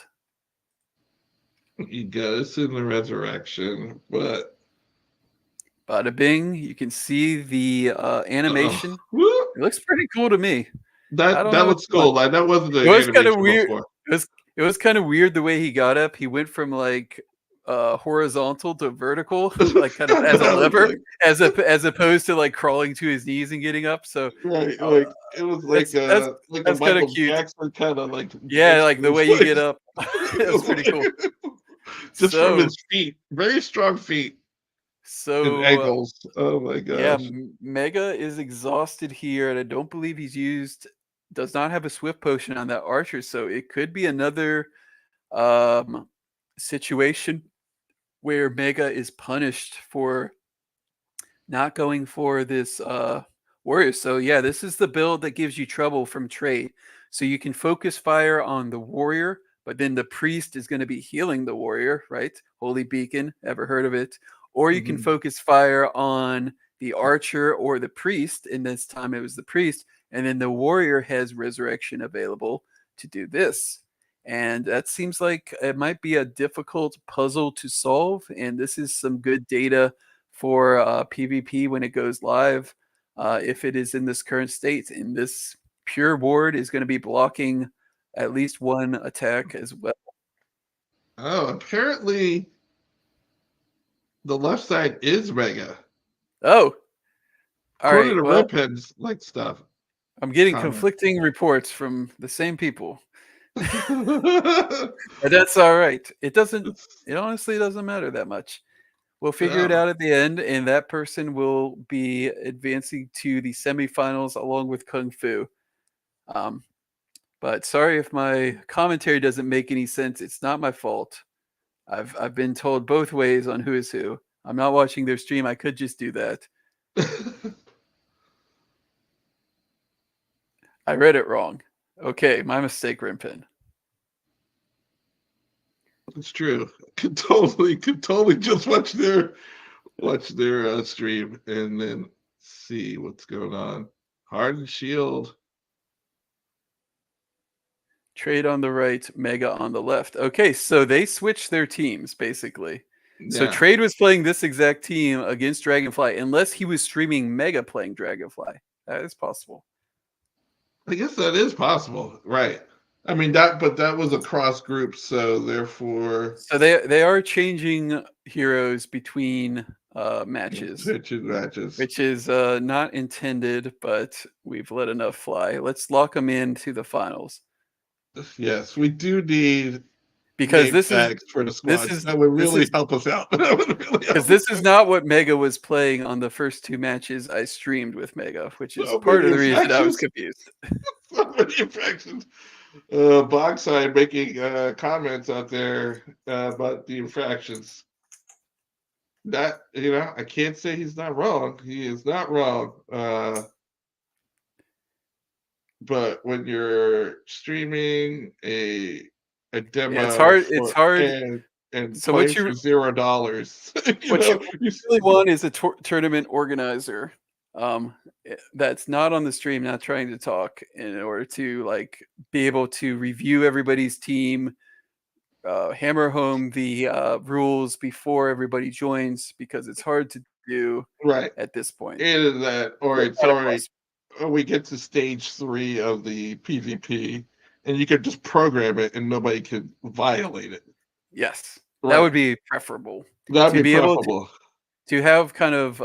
He goes in the resurrection, but Bada bing. You can see the animation. It looks pretty cool to me. that looks cool. Like that wasn't the It was kind of animation weird. before. It was kind of weird the way he got up. He went from like horizontal to vertical, like kind of as a lever, as opposed to like crawling to his knees and getting up. So right, like it was like a Michael Jackson kind of like like the way you get up. It was pretty cool. Just from his feet, very strong feet. So and ankles. Oh my gosh. Yeah, Mega is exhausted here, and I don't believe does not have a swift potion on that archer, so it could be another situation where Mega is punished for not going for this warrior. So yeah, this is the build that gives you trouble from trade. So you can focus fire on the warrior, but then the priest is going to be healing the warrior, right? Holy Beacon, ever heard of it? Or you can focus fire on the archer or the priest, and this time it was the priest, and then the warrior has resurrection available to do this. And that seems like it might be a difficult puzzle to solve, and this is some good data for PvP when it goes live, if it is in this current state. And this pure ward is going to be blocking at least one attack as well. Oh, apparently the left side is Mega. Oh, according to Redpen's like stuff. I'm getting conflicting reports from the same people. But that's all right. It honestly doesn't matter that much. We'll figure it out at the end, and that person will be advancing to the semifinals along with Kung Fu. But sorry if my commentary doesn't make any sense. It's not my fault. I've been told both ways on who is who. I'm not watching their stream. I could just do that. I read it wrong. Okay, my mistake, Rimpin. It's true. Could totally just watch their stream and then see what's going on. Hardened Shield. Trade on the right, Mega on the left. Okay, so they switched their teams basically. Yeah. So Trade was playing this exact team against Dragonfly, unless he was streaming Mega playing Dragonfly. That is possible. I guess that is possible, right? I mean that was a cross group, so therefore. So they are changing heroes between matches, which is not intended, but we've let enough fly. Let's lock them into the finals. Yes, we do need, because this is for the squad. That would really help us out. Because this is not what Mega was playing on the first two matches I streamed with Mega, which is part of the reason I was confused. So many infractions. BogSide making comments out there about the infractions. That, I can't say he's not wrong. He is not wrong. But when you're streaming a demo, it's hard, and so what you $0. What you really want is a tournament organizer that's not on the stream, not trying to talk, in order to be able to review everybody's team, hammer home the rules before everybody joins, because it's hard to do at this point. Either that, or it's already. We get to stage 3 of the PvP, and you could just program it, and nobody could violate it. Yes, that would be preferable. That'd be preferable. To have kind of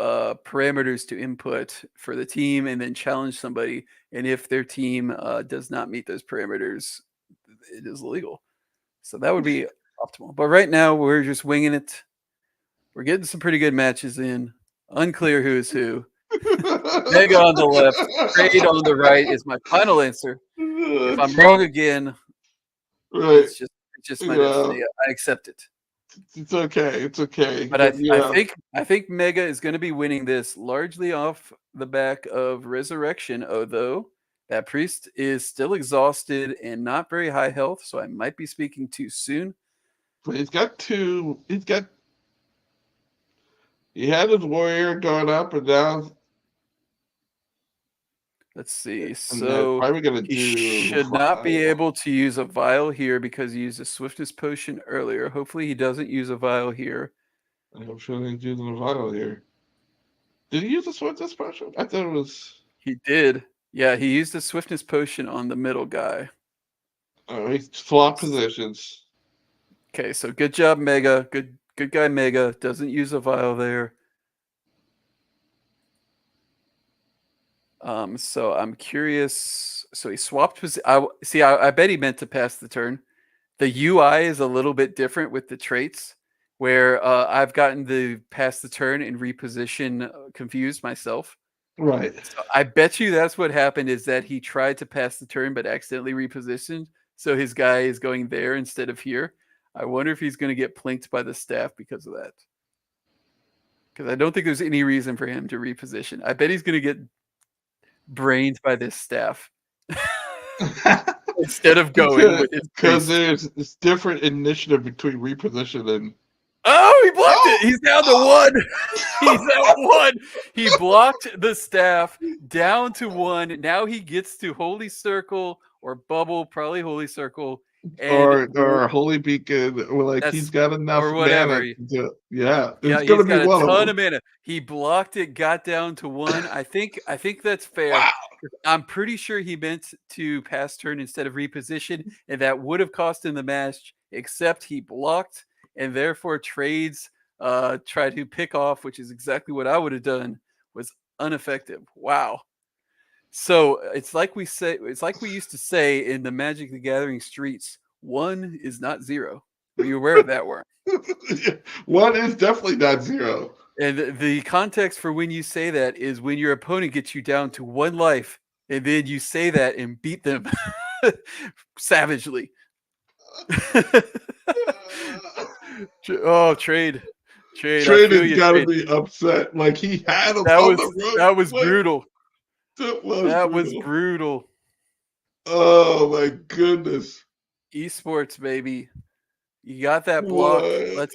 parameters to input for the team, and then challenge somebody, and if their team does not meet those parameters, it is illegal. So that would be optimal. But right now, we're just winging it. We're getting some pretty good matches in. Unclear who is who. Mega on the left, Trade on the right is my final answer. If I'm wrong again, it's just my destiny. I accept it. It's okay. It's okay. But I think Mega is going to be winning this largely off the back of Resurrection, although that priest is still exhausted and not very high health, so I might be speaking too soon. But he had his warrior going up and down. Let's see. And So probably gonna he do should not be vial. able to use a vial here because he used a swiftness potion earlier. Hopefully he doesn't use a vial here. I'm sure he's using a vial here. Did he use a swiftness potion? I thought it was. He did. Yeah, he used a swiftness potion on the middle guy. Oh, he swapped positions. Okay, so good job, Mega. Good guy, Mega. Doesn't use a vial there. So I'm curious. So he swapped. I bet he meant to pass the turn. The UI is a little bit different with the traits, where I've gotten the pass the turn and reposition confused myself. Right. So I bet you that's what happened, is that he tried to pass the turn but accidentally repositioned. So his guy is going there instead of here. I wonder if he's going to get plinked by the staff because of that. Because I don't think there's any reason for him to reposition. I bet he's going to get brained by this staff instead of going with his because priest. there's this different initiative between reposition and. Oh, he blocked it. He's down to one. He's at one. He blocked the staff down to one. Now he gets to Holy Circle or Bubble, probably Holy Circle. And Or Holy Beacon, like he's got enough or whatever. mana to do it. Yeah, Yeah, it's gonna he's be got one a ton of of mana. He blocked it, got down to one. I think that's fair. Wow. I'm pretty sure he meant to pass turn instead of reposition, and that would have cost him the match, except he blocked, and therefore trades try to pick off, which is exactly what I would have done, was ineffective. Wow. So it's like we used to say in the Magic the Gathering streets, one is not zero. Were you aware of that, Warren? One is definitely not zero. And the context for when you say that is when your opponent gets you down to one life, and then you say that and beat them savagely. Oh, trade. Trade has got to be upset. Like he had him on the road. That was brutal. That was brutal. Oh my goodness. Esports, baby. You got that block. What?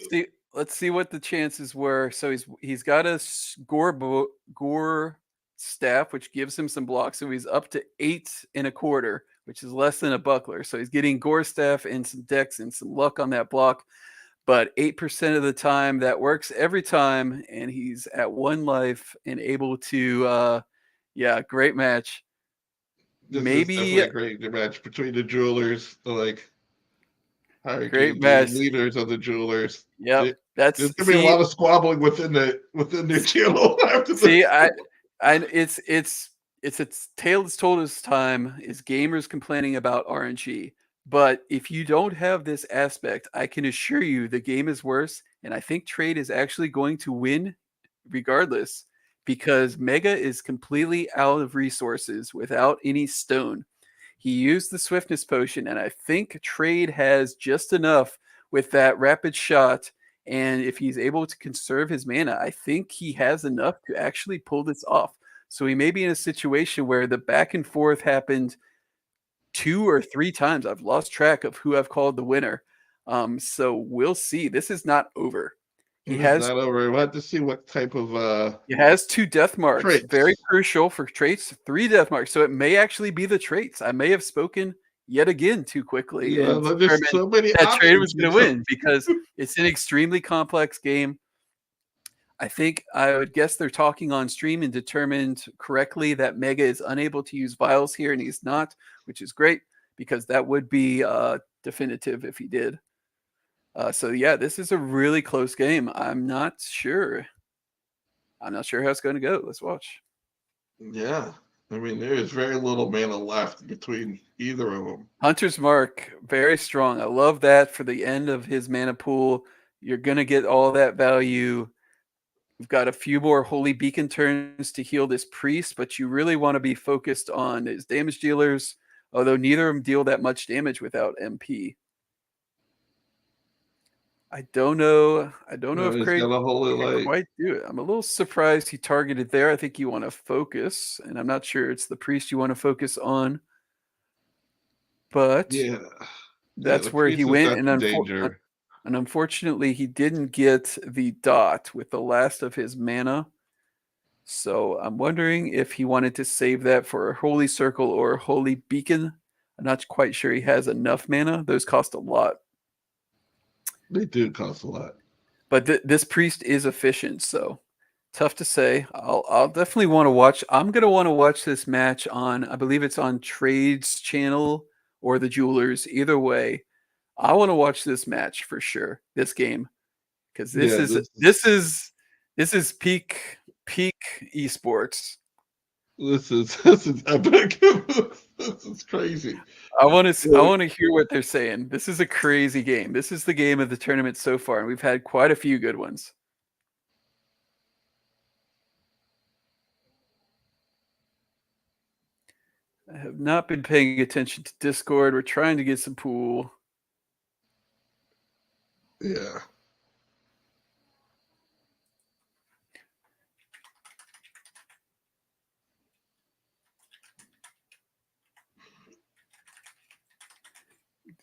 Let's see what the chances were. So he's got a gore staff, which gives him some blocks. So he's up to 8 1/4, which is less than a buckler. So he's getting gore staff and some dex and some luck on that block. But 8% of the time, that works every time, and he's at 1 life and able to, great match. This is definitely a great match between the jewelers, great match, leaders of the jewelers. Yep, there's gonna be a lot of squabbling within the channel after this. It's a tale that's told as time, is gamers complaining about RNG. But if you don't have this aspect, I can assure you the game is worse. And I think trade is actually going to win regardless, because Mega is completely out of resources without any stone. He used the swiftness potion, and I think trade has just enough with that rapid shot. And if he's able to conserve his mana, I think he has enough to actually pull this off. So he may be in a situation where the back and forth happened 2 or 3 times. I've lost track of who I've called the winner. So we'll see. This is not over. It's not over. We'll have to see what type of He has 2 death marks. Traits. Very crucial for traits. 3 death marks. So it may actually be the traits. I may have spoken yet again too quickly. Yeah, there's so many that trade was going to win, because it's an extremely complex game. I would guess they're talking on stream and determined correctly that Mega is unable to use vials here, and he's not, which is great, because that would be definitive if he did. So yeah, this is a really close game. I'm not sure how it's going to go. Let's watch. Yeah. I mean, there is very little mana left between either of them. Hunter's Mark, very strong. I love that for the end of his mana pool. You're going to get all that value. We've got a few more Holy Beacon turns to heal this priest, but you really want to be focused on his damage dealers, although neither of them deal that much damage without MP. I don't know if Craig can quite do it. I'm a little surprised he targeted there. I think you want to focus, and I'm not sure it's the priest you want to focus on. But yeah, that's where he went, and unfortunately he didn't get the dot with the last of his mana. So I'm wondering if he wanted to save that for a Holy Circle or a Holy Beacon. I'm not quite sure he has enough mana. Those cost a lot. They do cost a lot. But this priest is efficient, so tough to say. I'll definitely want to watch. I'm going to want to watch this match on, I believe it's on Trade's channel or the Jewelers. Either way, I want to watch this match for sure. This game, because this is peak esports. This is epic. This is crazy. I want to hear what they're saying. This is a crazy game. This is the game of the tournament so far, and we've had quite a few good ones. I have not been paying attention to Discord. We're trying to get some pool. Yeah.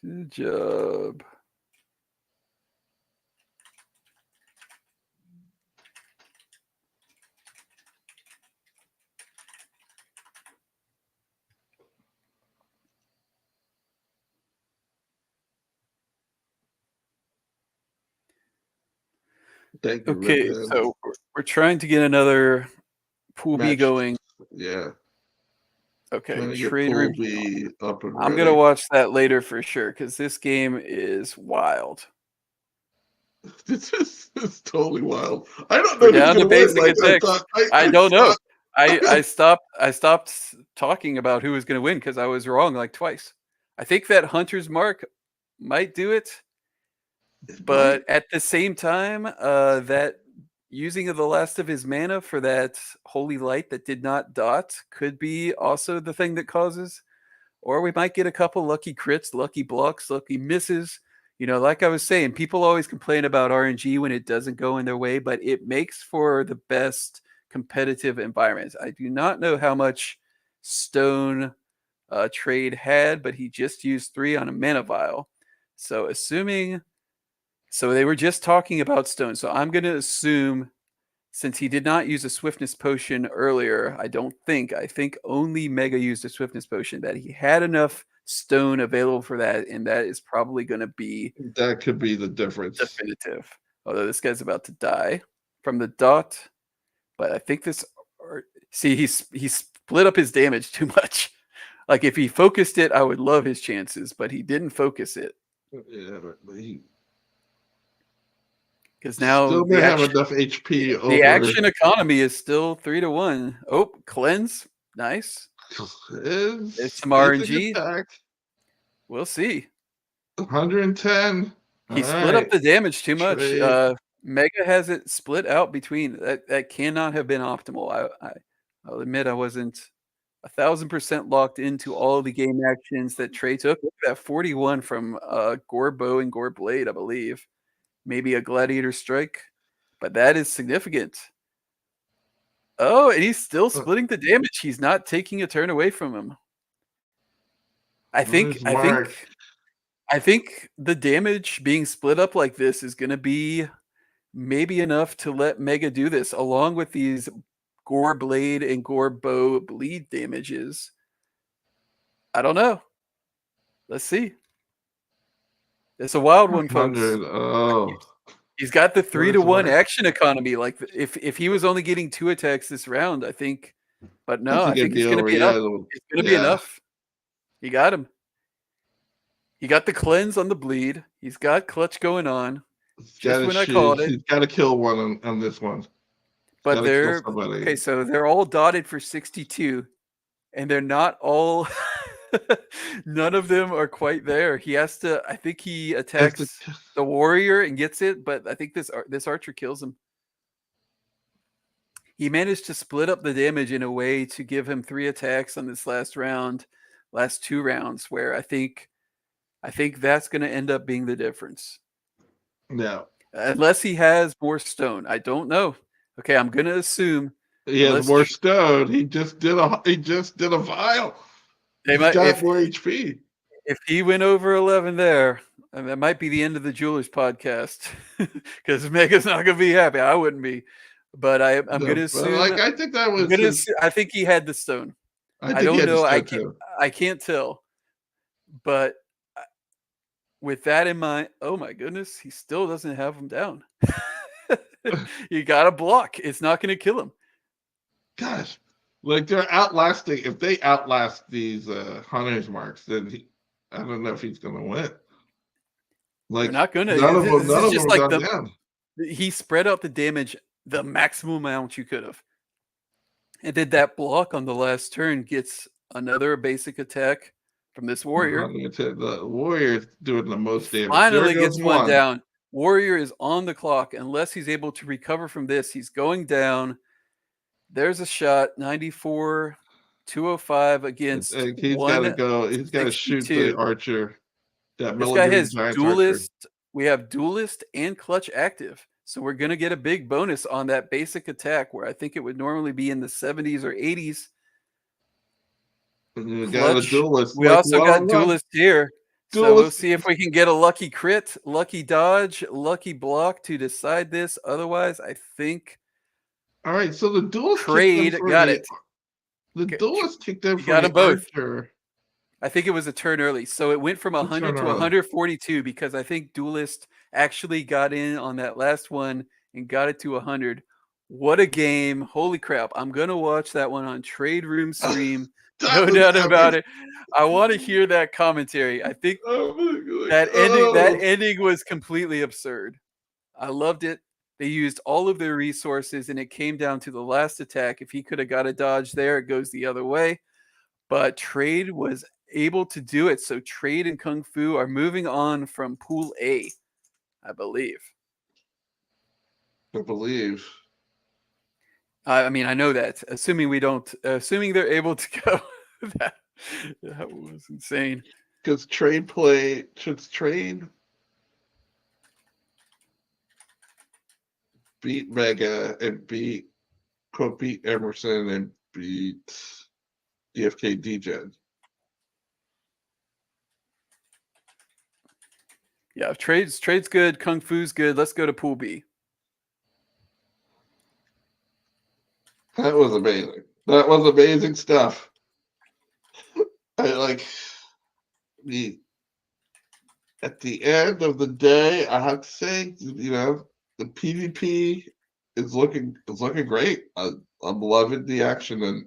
Good job. Thank you. Okay, so we're trying to get another pool B going. Yeah. Okay, trade room. B up and I'm gonna watch that later for sure because this game is wild. This is totally wild. I don't know. We're down to basic attacks. I don't know. I stopped talking about who was going to win because I was wrong like twice. I think that Hunter's Mark might do it, but at the same time, that using of the last of his mana for that holy light that did not dot could be also the thing that causes, or we might get a couple lucky crits, lucky blocks, lucky misses. You know, like I was saying, people always complain about RNG when it doesn't go in their way, but it makes for the best competitive environment. I do not know how much Stone Trade had, but he just used 3 on a mana vial. So they were just talking about Stone. So I'm going to assume, since he did not use a swiftness potion earlier, I think only Mega used a swiftness potion, that he had enough Stone available for that, and that is probably going to be, that could be the difference. Definitive. Although this guy's about to die from the dot, but I think this. See, he split up his damage too much. Like if he focused it, I would love his chances, but he didn't focus it. Yeah, but he because now still may have enough HP. The action economy is still 3-1. Oh, cleanse, nice. It's some RNG. We'll see. 110. He split up the damage too much. Mega has it split out between. That cannot have been optimal. I'll admit I wasn't 1,000% locked into all the game actions that Trey took. Look at that 41 from Gore Bow and Gore Blade, I believe. Maybe a Gladiator Strike, but that is significant. Oh, and he's still splitting the damage. He's not taking a turn away from him. I think the damage being split up like this is going to be maybe enough to let Mega do this, along with these Gore Blade and Gore Bow bleed damages. I don't know. Let's see. It's a wild one, folks. Oh. He's got the 3-1 action economy. Like if he was only getting 2 attacks this round, I think. But no, I think it's going to be enough. It's going to be enough. He got him. He got the cleanse on the bleed. He's got clutch going on. Just when I called it. He's got to kill one on this one. But they're okay. So they're all dotted for 62, and they're not all. None of them are quite there. He has to. I think he attacks the warrior and gets it, but I think this archer kills him. He managed to split up the damage in a way to give him 3 attacks on this last 2 rounds, where I think that's going to end up being the difference. No, unless he has more stone, I don't know. Okay, I'm going to assume he has more stone. He just did a vial. He's got more HP. If he went over 11 there, and that might be the end of the Jewelers podcast because Mega's not going to be happy. I wouldn't be. but I'm No, going to but, assume. like, I think that was his. I think he had the stone. I I think he don't had the know. stone too. I can't tell. But with that in mind, oh my goodness, he still doesn't have him down. You got to block. It's not going to kill him. Gosh, like they're outlasting. If they outlast these hunters marks, then I don't know if he's gonna win. Like They're not going to. none of them, This none is of them just have like gone down. he spread out the damage the maximum amount you could have. And then that block on the last turn gets another basic attack from this warrior. The warrior's doing the most damage. Finally There goes gets one down. Warrior is on the clock. Unless he's able to recover from this, he's going down. There's a shot. 94, 205 against He's got to go. He's got to shoot the archer. That this guy has duelist. Archer. We have duelist and clutch active. So we're going to get a big bonus on that basic attack where I think it would normally be in the 70s or 80s. We got a duelist. We also got duelist here. So we'll see if we can get a lucky crit, lucky dodge, lucky block to decide this. Otherwise, I think. All right, so the duelist trade got it. The duelist kicked in for got them both. Archer. I think it was a turn early. So it went from 100 to 142 because I think duelist actually got in on that last one and got it to 100. What a game. Holy crap. I'm going to watch that one on Trade Room Stream. No doubt about it. I want to hear that commentary. I think that ending was completely absurd. I loved it. They used all of their resources, and it came down to the last attack. If he could have got a dodge there, it goes the other way. But Trade was able to do it. So Trade and Kung Fu are moving on from Pool A, I believe. I mean, I know that. Assuming they're able to go. that was insane. Because Trade beat Mega and beat Emerson and beat DFK Degen. Yeah, Trade's good. Kung Fu's good. Let's go to Pool B. That was amazing. That was amazing stuff. At the end of the day, I have to say, the PvP is looking great. I'm loving the action and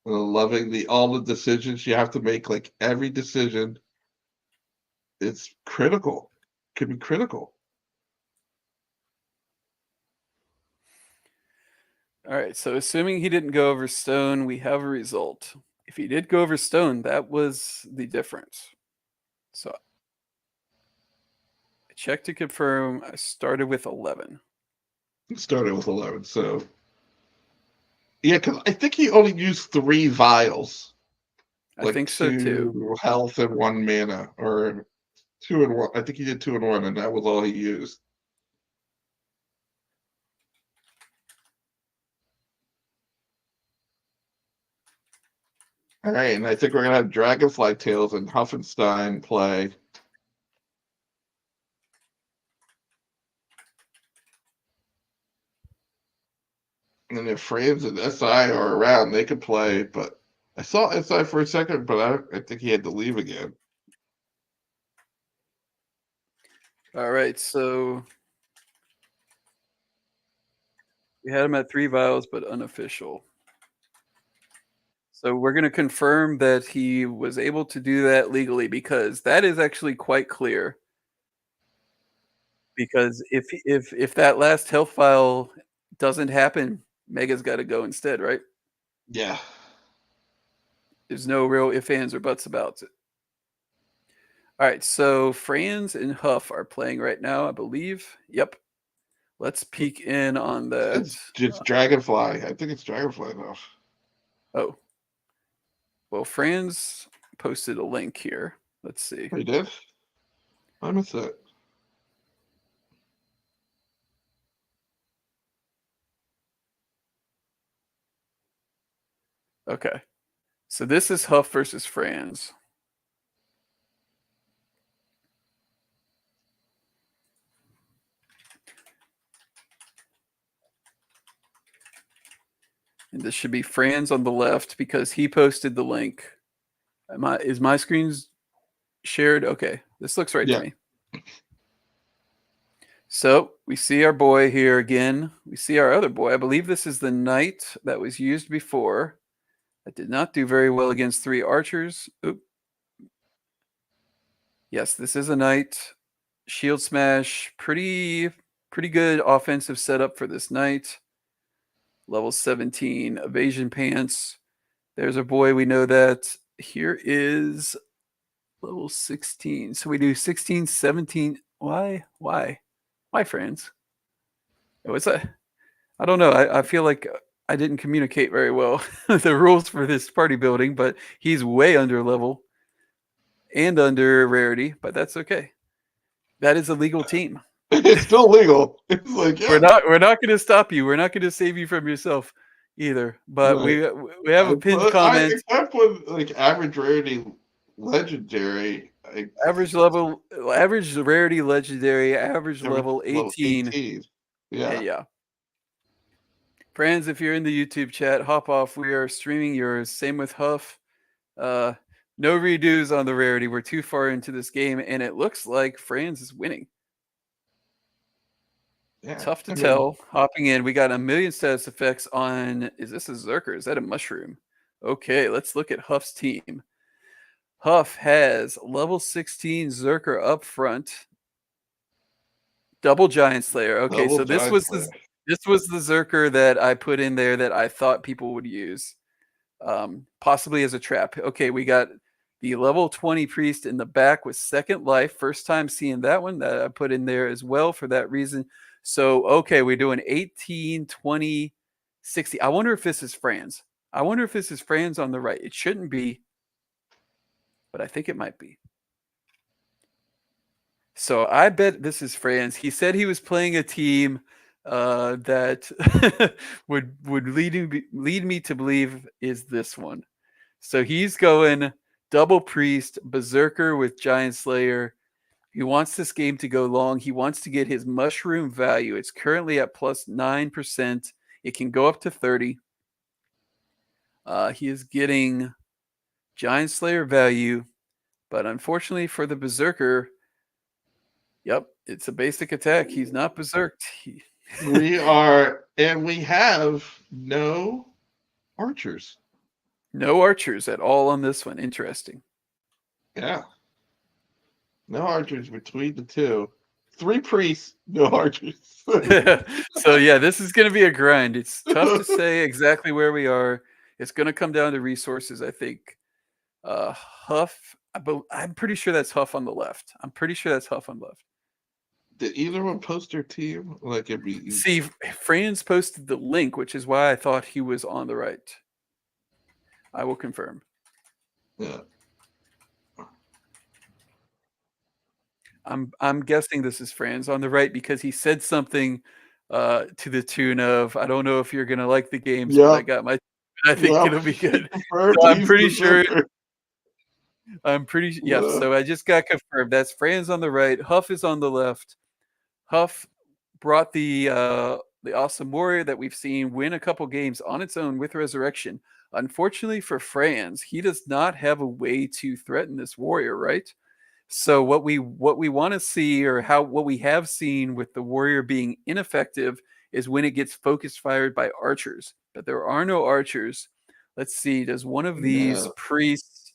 loving all the decisions you have to make. Like every decision, it's critical. Could be critical. All right, so assuming he didn't go over stone, we have a result. If he did go over stone, that was the difference. So I checked to confirm. I started with 11. So yeah, because I think he only used 3 vials. I think so too. Health and 1 mana, or 2 and 1. I think he did 2 and 1, and that was all he used. All right, and I think we're gonna have Dragonfly Tales and Huffenstein play. And if Franz and SI are around, they could play. But I saw SI for a second, but I think he had to leave again. All right, so we had him at 3 vials, but unofficial. So we're going to confirm that he was able to do that legally, because that is actually quite clear. Because if that last health file doesn't happen, Mega's got to go instead, right? Yeah. There's no real ifs, ands, or buts about it. All right, so Franz and Huff are playing right now, I believe. Yep. Let's peek in on that. It's Dragonfly. I think it's Dragonfly now. Oh. Well, Franz posted a link here. Let's see. He did? I missed that. Okay. So this is Huff versus Franz. And this should be Franz on the left because he posted the link. Is my screen's shared? Okay, this looks right to me. So we see our boy here again. We see our other boy. I believe this is the knight that was used before. That did not do very well against 3 archers. Oop. Yes, this is a knight. Shield smash. Pretty good offensive setup for this knight. Level 17 evasion pants. There's our boy. We know that. Here is level 16. So we do 16, 17. Why, Franz? What's that? I don't know. I feel like I didn't communicate very well the rules for this party building, but he's way under level and under rarity, but that's okay. That is a legal team. It's still legal. It's like, yeah. We're not going to stop you. We're not going to save you from yourself either. But right. we have a pinned comment. Except with like average rarity legendary. Average rarity legendary, average level 18. Yeah. Franz, if you're in the YouTube chat, hop off. We are streaming yours. Same with Huff. No redos on the rarity. We're too far into this game, and it looks like Franz is winning. Yeah. Tough to tell. Hopping in, we got a million status effects on. Is this a Zerker? Is that a mushroom? Okay, let's look at Huff's team. Huff has level 16 Zerker up front. Double Giant Slayer. Okay, so this was the Zerker that I put in there that I thought people would use, possibly as a trap. Okay, we got the level 20 Priest in the back with Second Life. First time seeing that one that I put in there as well for that reason. So, okay, we're doing 18, 20, 60. I wonder if this is Franz. I wonder if this is Franz on the right. It shouldn't be, but I think it might be. So I bet this is Franz. He said he was playing a team that would lead me to believe is this one. So he's going double Priest, Berserker with Giant Slayer. He wants this game to go long. He wants to get his mushroom value. It's currently at plus 9%. It can go up to 30. He is getting Giant Slayer value, but unfortunately for the Berserker, yep, it's a basic attack. He's not berserked. We have no archers. No archers at all on this one. Interesting. Yeah. No archers between the two. 3 priests, no archers. So yeah, this is going to be a grind. It's tough to say exactly where we are. It's going to come down to resources, I think. Huff, I'm pretty sure that's Huff on the left. Did either one post their team? Like every See, Franz posted the link, which is why I thought he was on the right. I will confirm. Yeah. I'm guessing this is Franz on the right because he said something to the tune of, I don't know if you're gonna like the games, but I got my I think it'll be good. So I'm pretty sure. Yes, so I just got confirmed. That's Franz on the right. Huff is on the left. Huff brought the awesome warrior that we've seen win a couple games on its own with Resurrection. Unfortunately for Franz, he does not have a way to threaten this warrior, right? So what we want to see, or what we have seen with the warrior being ineffective, is when it gets focus fired by archers. But there are no archers. Let's see. Does one of these priests,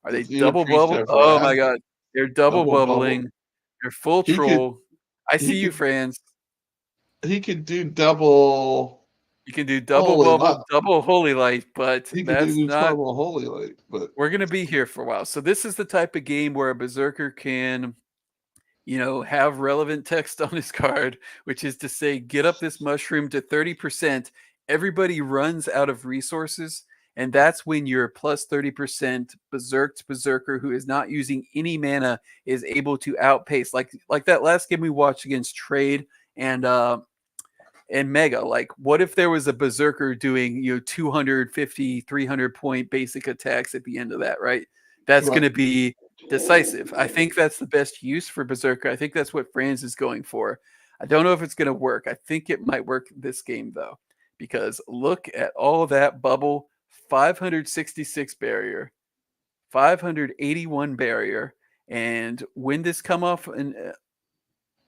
are they double bubble? Oh my god, they're double bubbling. They're full troll. I see you, Franz. He could do double. You can do double bubble, double holy light, but that's not double holy light. But we're gonna be here for a while. So this is the type of game where a berserker can, have relevant text on his card, which is to say, get up this mushroom to 30%. Everybody runs out of resources, and that's when your plus 30% berserker who is not using any mana is able to outpace, like that last game we watched against Trade and Mega. Like, what if there was a berserker doing 250 300 point basic attacks at the end of that, right? That's going to be decisive. I think that's the best use for berserker. I think that's what Franz is going for. I don't know if it's going to work. I think it might work this game though. because look at all that bubble. 566 barrier, 581 barrier, and when this come off in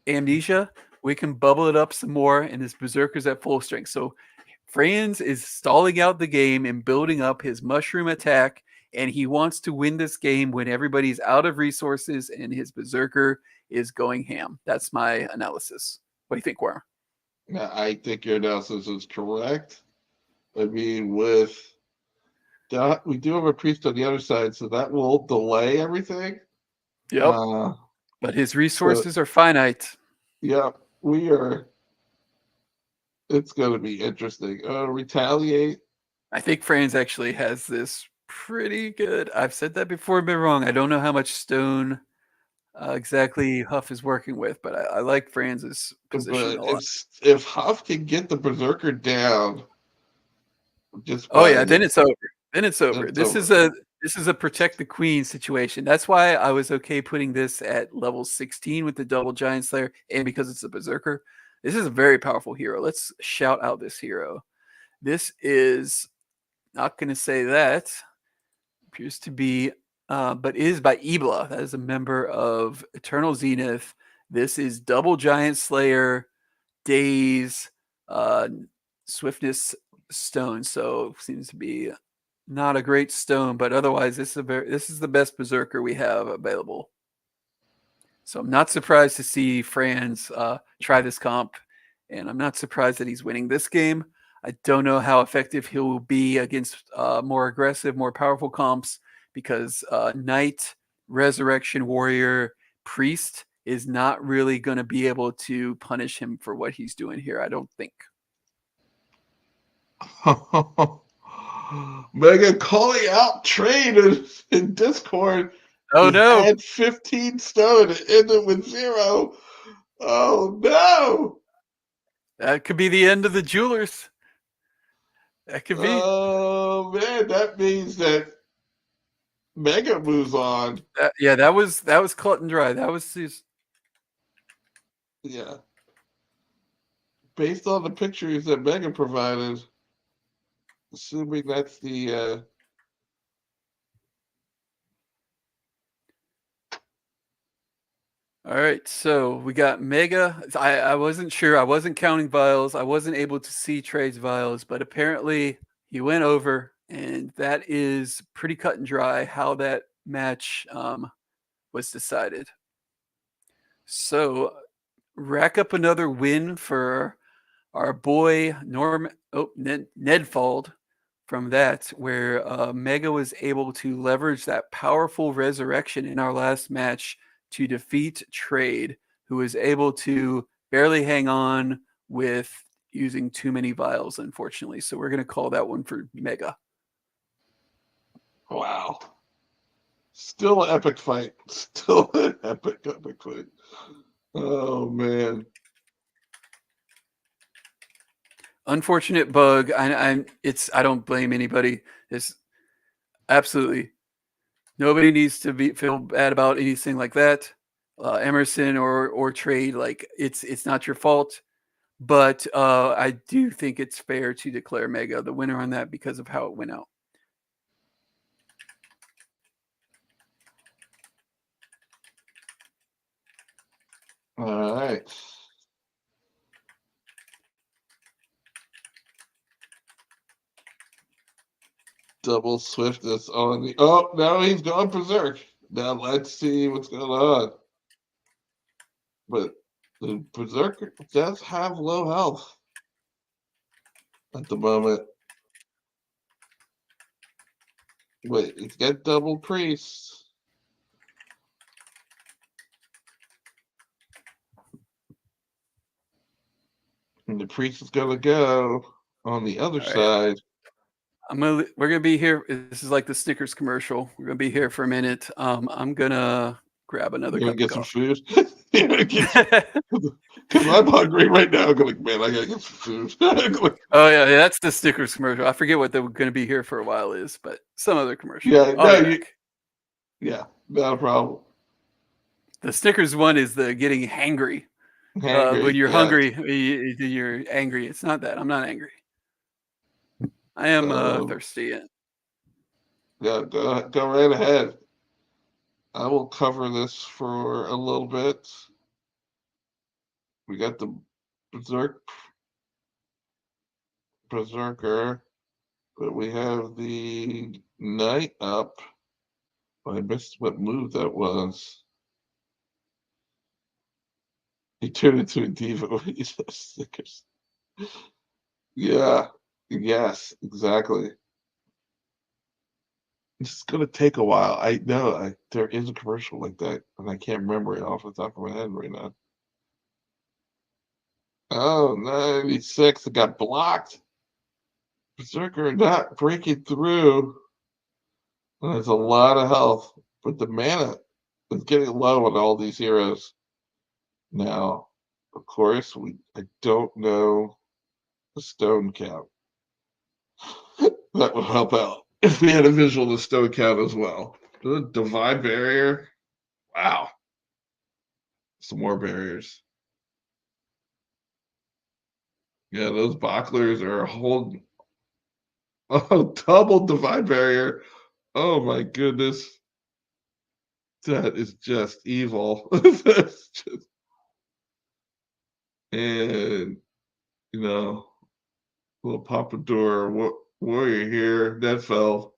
amnesia, we can bubble it up some more, and this berserker's at full strength. So Franz is stalling out the game and building up his mushroom attack, and he wants to win this game when everybody's out of resources and his berserker is going ham. That's my analysis. What do you think, Warren? Yeah, I think your analysis is correct. I mean, we do have a priest on the other side, so that will delay everything. Yep. But his resources are finite. Yeah, we are. It's going to be interesting. Retaliate. I think Franz actually has this pretty good. I've said that before, been wrong. I don't know how much stone exactly Huff is working with, but I like Franz's position a lot. If Huff can get the berserker down, then it's over. Then it's over. This is a protect the queen situation. That's why I was okay putting this at level 16 with the double giant slayer, and because it's a berserker. This is a very powerful hero. Let's shout out this hero. This is not going to say that. Appears to be, but is by Ibla. That is a member of Eternal Zenith. This is double giant slayer, daze, swiftness stone. So seems to be not a great stone, but otherwise this is the best berserker we have available. So I'm not surprised to see Franz try this comp, and I'm not surprised that he's winning this game. I don't know how effective he will be against more aggressive, more powerful comps, because Knight, Resurrection Warrior, Priest is not really going to be able to punish him for what he's doing here, I don't think. Mega calling out trade in Discord. Oh no! Had 15 stone and ended with 0. Oh no! That could be the end of the jewelers. That could be. Oh man, that means that Mega moves on. That was cut and dry. That was his. Yeah. Based on the pictures that Mega provided, assuming that's the All right, so we got Mega. I wasn't sure. I wasn't counting vials. I wasn't able to see Trey's vials, but apparently he went over, and that is pretty cut and dry how that match was decided. So rack up another win for our boy Nedfald from that, where Mega was able to leverage that powerful resurrection in our last match to defeat Trade, who was able to barely hang on with using too many vials, unfortunately. So we're going to call that one for Mega. Wow. Still an epic fight. Still an epic fight. Oh, man. Unfortunate bug. I don't blame anybody. It's absolutely nobody needs to feel bad about anything like that. Emerson or Trade, like it's not your fault. But I do think it's fair to declare Mega the winner on that because of how it went out. All right. Double swiftness on the. Oh, now he's gone berserk. Now let's see what's going on. But the berserker does have low health at the moment. Wait, he's got double priests. And the priest is gonna go on the other side. We're gonna be here. This is like the Snickers commercial. We're gonna be here for a minute. I'm gonna grab another. You're gonna get some food. Because I'm hungry right now. I'm like, man, I gotta get some food. Oh yeah, that's the Snickers commercial. I forget what they're gonna be here for a while is, but some other commercial. Yeah, yeah, not a problem. The Snickers one is the getting hangry. When you're hungry, you're angry. It's not that. I'm not angry. I am thirsty. Yeah, go right ahead. I will cover this for a little bit. We got the Berserker, but we have the Knight up. I missed what move that was. He turned into a diva when he said stickers. Yeah, yes, exactly. It's going to take a while. I know there is a commercial like that, and I can't remember it off the top of my head right now. Oh, 96. It got blocked. Berserker not breaking through. There's a lot of health, but the mana is getting low on all these heroes. Now, of course, I don't know the stone count. That would help out if we had a visual of the stone count as well. The divine barrier. Wow. Some more barriers. Yeah, those bucklers are holding. Oh, double divine barrier. Oh my goodness. That is just evil. That's just... And, little Pompadour warrior here. That fell.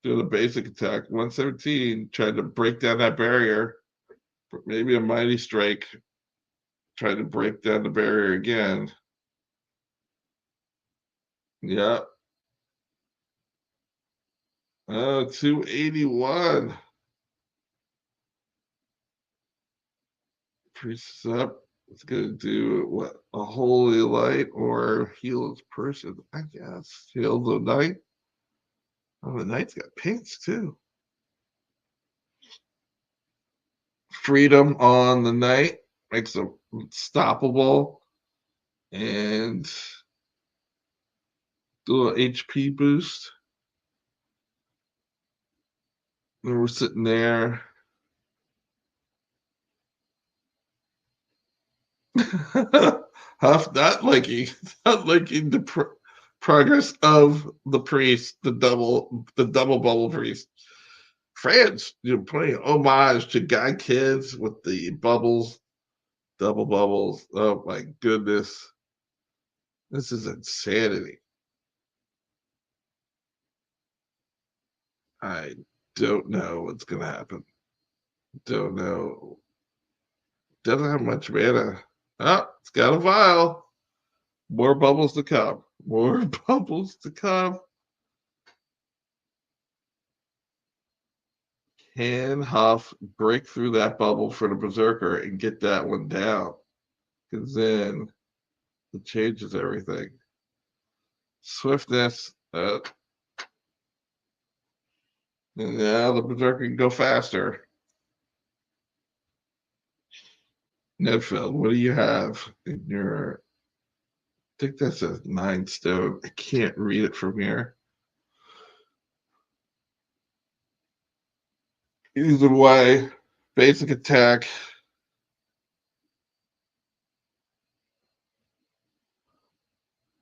Doing a basic attack. 117. Tried to break down that barrier. Maybe a mighty strike. Tried to break down the barrier again. Yeah. 281. Priest up. It's gonna do what? A holy light or heal its person? I guess. Heal the knight. Oh, the knight's got pinks too. Freedom on the knight makes them unstoppable. And do an HP boost. And we're sitting there. Huff not liking the progress of the priest, the double bubble priest. Franz, playing homage to Guy Kids with the bubbles, double bubbles. Oh my goodness. This is insanity. I don't know what's gonna happen. Don't know. Doesn't have much mana. Oh, it's got a vial. More bubbles to come. More bubbles to come. Can Huff break through that bubble for the Berserker and get that one down? Because then it changes everything. Swiftness. And now the Berserker can go faster. Nedfeld, what do you have in your... I think that says 9 stone. I can't read it from here. Either way, basic attack.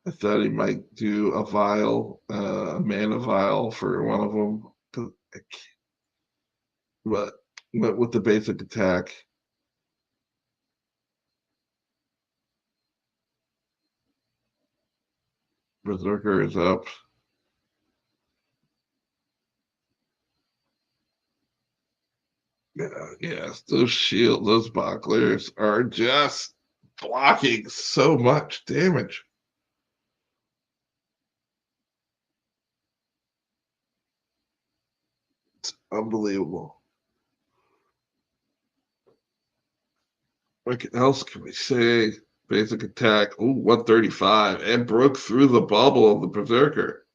I thought he might do a vial, a mana vial for one of them. But with the basic attack. Berserker is up. Yes, those shields, those bucklers are just blocking so much damage. It's unbelievable. What else can we say? Basic attack. Ooh, 135. And broke through the bubble of the Berserker.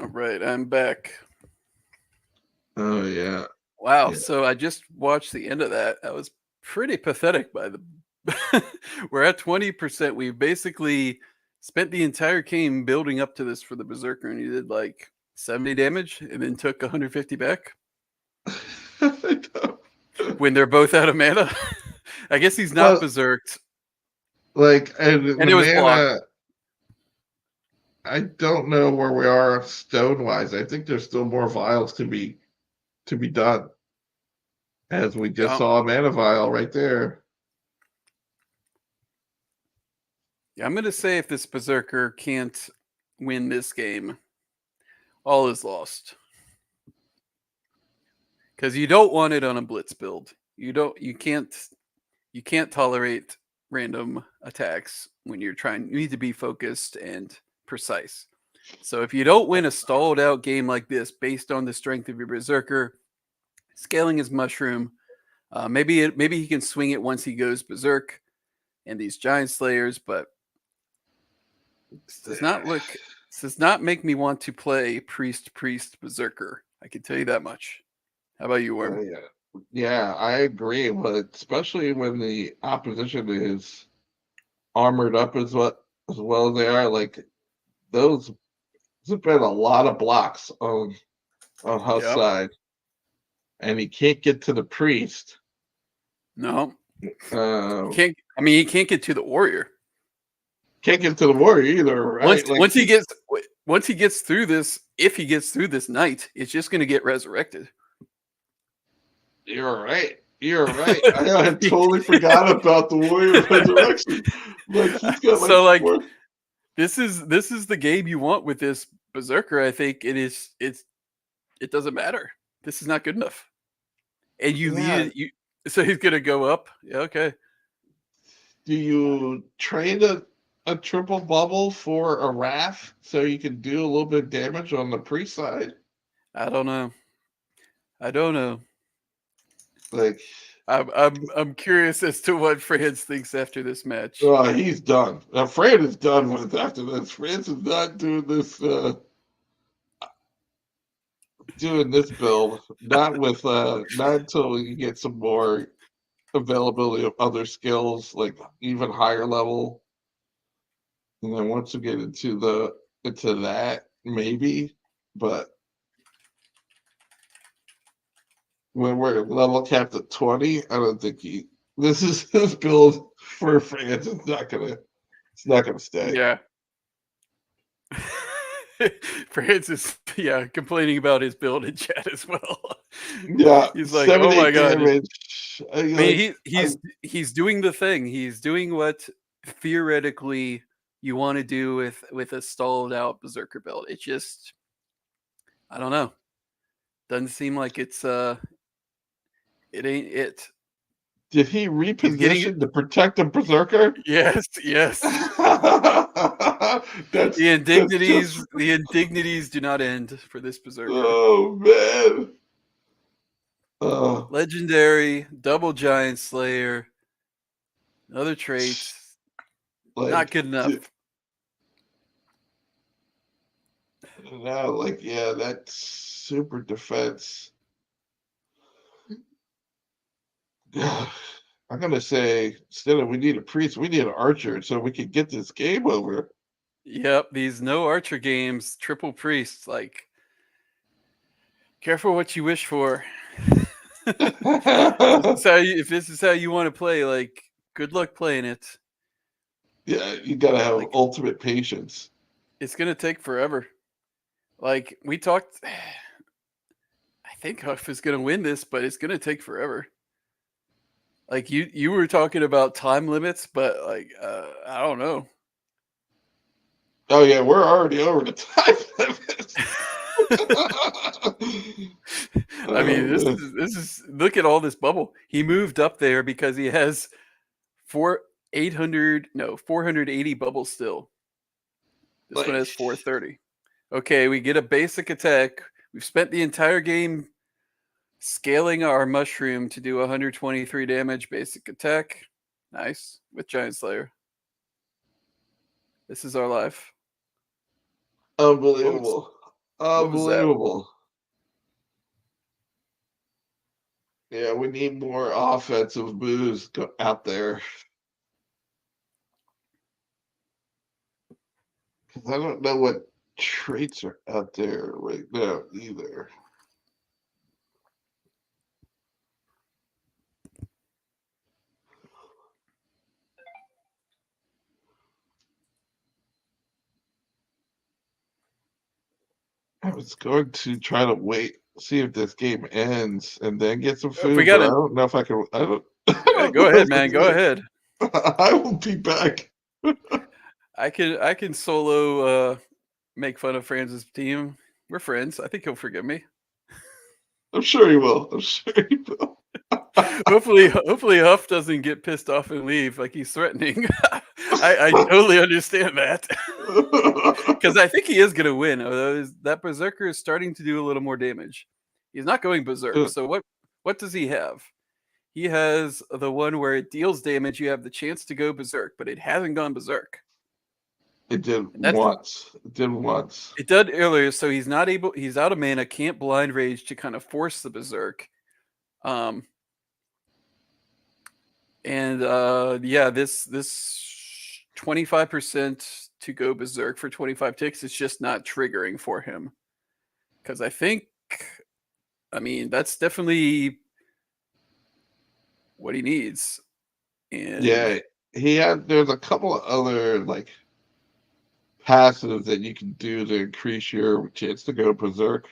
All right, I'm back. Oh, yeah. Wow. Yeah. So I just watched the end of that. That was pretty pathetic by the... We're at 20%. We basically spent the entire game building up to this for the Berserker, and he did like 70 damage and then took 150 back. When they're both out of mana. I guess he's not berserked. Like, and it was blocked. I don't know where we are stone wise. I think there's still more vials to be done. As we just saw a mana vial right there. Yeah, I'm gonna say if this Berserker can't win this game, all is lost. Because you don't want it on a blitz build. You can't tolerate random attacks when you need to be focused and precise. So if you don't win a stalled out game like this based on the strength of your Berserker, scaling his mushroom, maybe he can swing it once he goes Berserk and these Giant Slayers, but this does not make me want to play Priest Berserker. I can tell you that much. How about you, Worm? Yeah, I agree, but especially when the opposition is armored up as well as they are, like there's been a lot of blocks on Huff's side, and he can't get to the priest. No, he can't. I mean, he can't get to the warrior. Can't get to the warrior either, right? Once he gets through this, if he gets through this night, it's just going to get resurrected. You're right. I totally forgot about the warrior resurrection. Like he's got this is the game you want with this Berserker. I think it doesn't matter. This is not good enough. And so he's gonna go up. Yeah, okay. Do you trade a triple bubble for a Wrath so you can do a little bit of damage on the priest side? I don't know. Like I'm curious as to what Franz thinks after this match. He's done. Franz is done with after this. Franz is not doing this build. Not until you get some more availability of other skills, like even higher level. And then once we get into that, maybe. But when we're level capped at 20, I don't think this build for France is not gonna stay. Yeah. Franz is complaining about his build in chat as well. Yeah, he's like, oh my god. Damage. I mean, he's doing the thing. He's doing what theoretically you want to do with a stalled out Berserker build. It just, I don't know. Doesn't seem like it ain't it. Did he reposition to protect the Berserker? Yes. The indignities do not end for this Berserker. Oh man. Legendary, double Giant Slayer, another trait. Not good enough. No, that's super defense. I'm gonna say instead of we need a priest, we need an archer so we can get this game over. Yep, these no archer games, triple priests, like careful what you wish for. If this is how you want to play, like good luck playing it. Yeah, you gotta have ultimate patience. It's gonna take forever. Like we talked, I think Huff is gonna win this, but it's gonna take forever. Like you were talking about time limits, but like I don't know. Oh yeah, we're already over the time limit. I mean, this is look at all this bubble. He moved up there because he has 480 bubbles still. This one has 430. Okay, we get a basic attack. We've spent the entire game scaling our mushroom to do 123 damage basic attack. Nice. With Giant Slayer. This is our life. Unbelievable. Unbelievable. Yeah, we need more offensive moves out there. Because I don't know what traits are out there right now either. I was going to try to wait, see if this game ends, and then get some If we food, got but I it, don't know if I can. I don't. I yeah, don't go know ahead, if I man. can Go wait. ahead. I will be back. I can solo make fun of Franz's team. We're friends. I think he'll forgive me. I'm sure he will. I'm sure he will. Hopefully Huff doesn't get pissed off and leave like he's threatening. I totally understand that. Because I think he is going to win. Although that Berserker is starting to do a little more damage. He's not going Berserk. So what does he have? He has the one where it deals damage. You have the chance to go Berserk, but it hasn't gone Berserk. It did once. It did once. It did earlier, so he's not able. He's out of mana. Can't blind rage to kind of force the Berserk. And yeah, this 25% to go Berserk for 25 ticks is just not triggering for him. Because I mean, that's definitely what he needs. And Yeah, there's a couple of other like passives that you can do to increase your chance to go Berserk,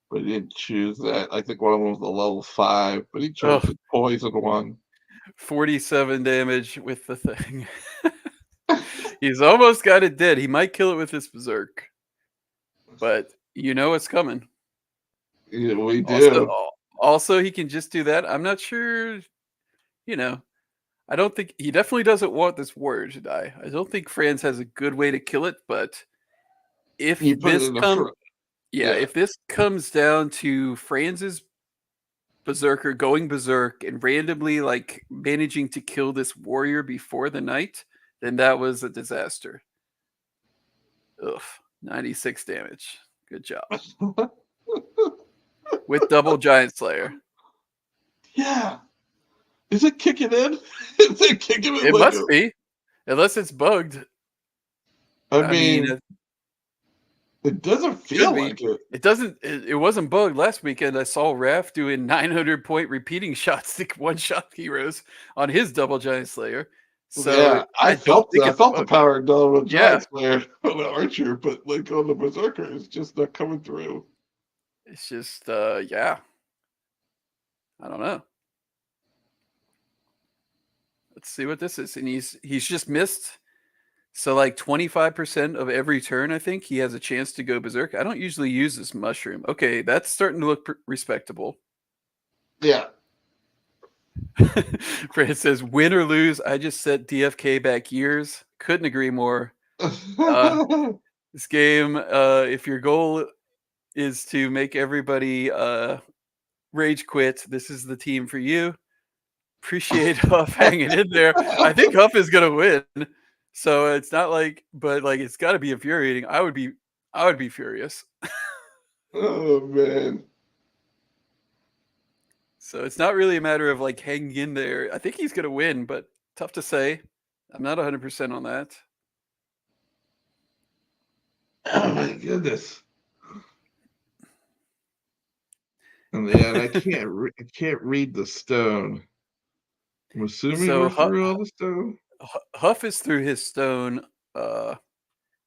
but he didn't choose that. I think one of them was a level 5, but he chose the poison one. 47 damage with the thing. He's almost got it dead. He might kill it with his Berserk. But you know it's coming. Yeah, we do. Also, he can just do that. I'm not sure, I don't think he definitely doesn't want this warrior to die. I don't think Franz has a good way to kill it, but if this comes down to Franz's Berserker going Berserk and randomly like managing to kill this warrior before the night, then that was a disaster. Ugh, 96 damage. Good job. With double Giant Slayer. Yeah. Is it kicking in? Is it kicking in? It must be. Unless it's bugged. I mean it doesn't feel like it. It doesn't. It wasn't bugged last weekend. I saw Raph doing 900-point repeating shots to one-shot heroes on his double Giant Slayer. So yeah, I felt the power of double Giant Slayer on the Archer, but like on the Berserker, it's just not coming through. It's just yeah. I don't know. Let's see what this is. And he's just missed. So like 25% of every turn, I think he has a chance to go Berserk. I don't usually use this mushroom. Okay, that's starting to look respectable. Yeah. Franz says, win or lose, I just set DFK back years. Couldn't agree more. This game, if your goal is to make everybody rage quit, this is the team for you. Appreciate Huff hanging in there. I think Huff is going to win. So it's not like, but like it's got to be infuriating. I would be furious. Oh man. So it's not really a matter of like hanging in there. I think he's going to win, but tough to say. I'm not 100% on that. Oh my goodness. And then I can't read the stone. I'm assuming we're through all the stone. Huff is through his stone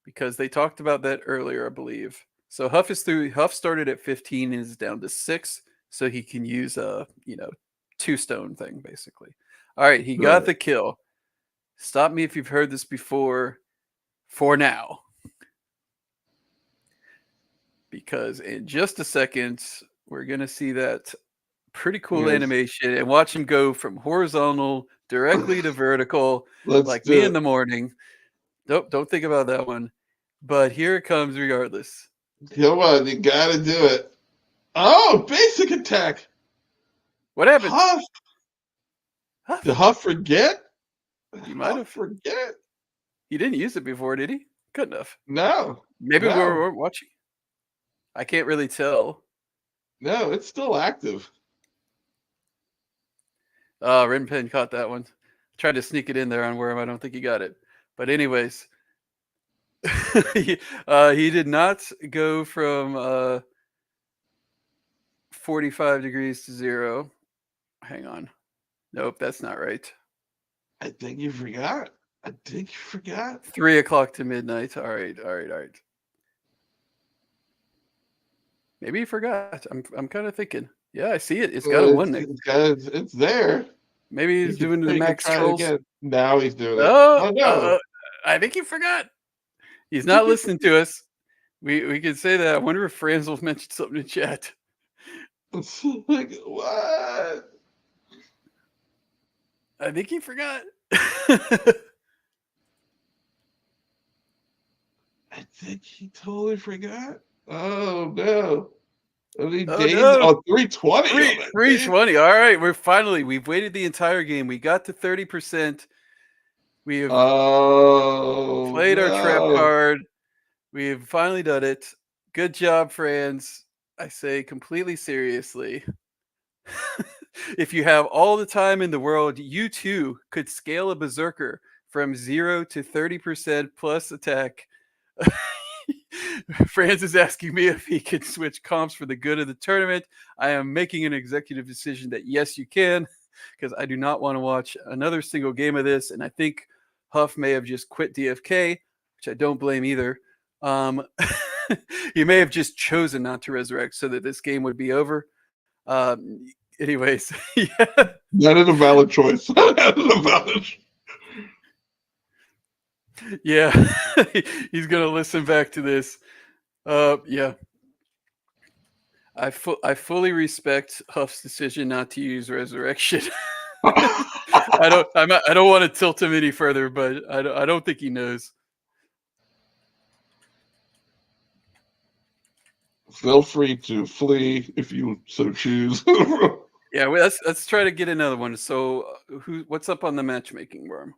because they talked about that earlier, I believe. So Huff started at 15 and is down to 6, so he can use a 2-stone thing basically. All right, he got the kill. Stop me if you've heard this before. For now, because in just a second we're gonna see that pretty cool animation and watch him go from horizontal directly to vertical, like me in the morning. Don't think about that one. But here it comes regardless. Come on, you gotta do it. Oh, basic attack. What happened? Huff. Did Huff forget? He might have forget. He didn't use it before, did he? Couldn't have. No. Maybe we weren't watching. I can't really tell. No, it's still active. Rinpen caught that one. Tried to sneak it in there on Worm. I don't think he got it. But anyways, he did not go from 45 degrees to 0. Hang on. Nope, that's not right. I think you forgot. 3 o'clock to midnight. All right. Maybe he forgot. I'm kind of thinking. Yeah, I see it. It's got a 1 next. It's there. Maybe he's doing the He can max try it trolls. again. Now he's doing it. Oh, Oh no! I think he forgot. He's not listening to us. We can say that. I wonder if Franz will mention something in chat. It's like what? I think he forgot. I think he totally forgot. Oh no! Oh no! 320. 320. All right, we've waited the entire game. We got to 30%. We have played our trap card. We have finally done it. Good job, Franz. I say completely seriously. If you have all the time in the world, you too could scale a berserker from 0 to 30% plus attack. Franz is asking me if he can switch comps for the good of the tournament. I am making an executive decision that yes, you can, because I do not want to watch another single game of this. And I think Huff may have just quit DFK, which I don't blame either. He may have just chosen not to resurrect so that this game would be over. Anyways, yeah. That is a valid choice. That is a valid. Yeah, he's gonna listen back to this. Yeah. I fully respect Huff's decision not to use resurrection. I don't want to tilt him any further, but I don't think he knows. Feel free to flee if you so choose. Yeah, well, let's try to get another one. So, what's up on the matchmaking, Worm?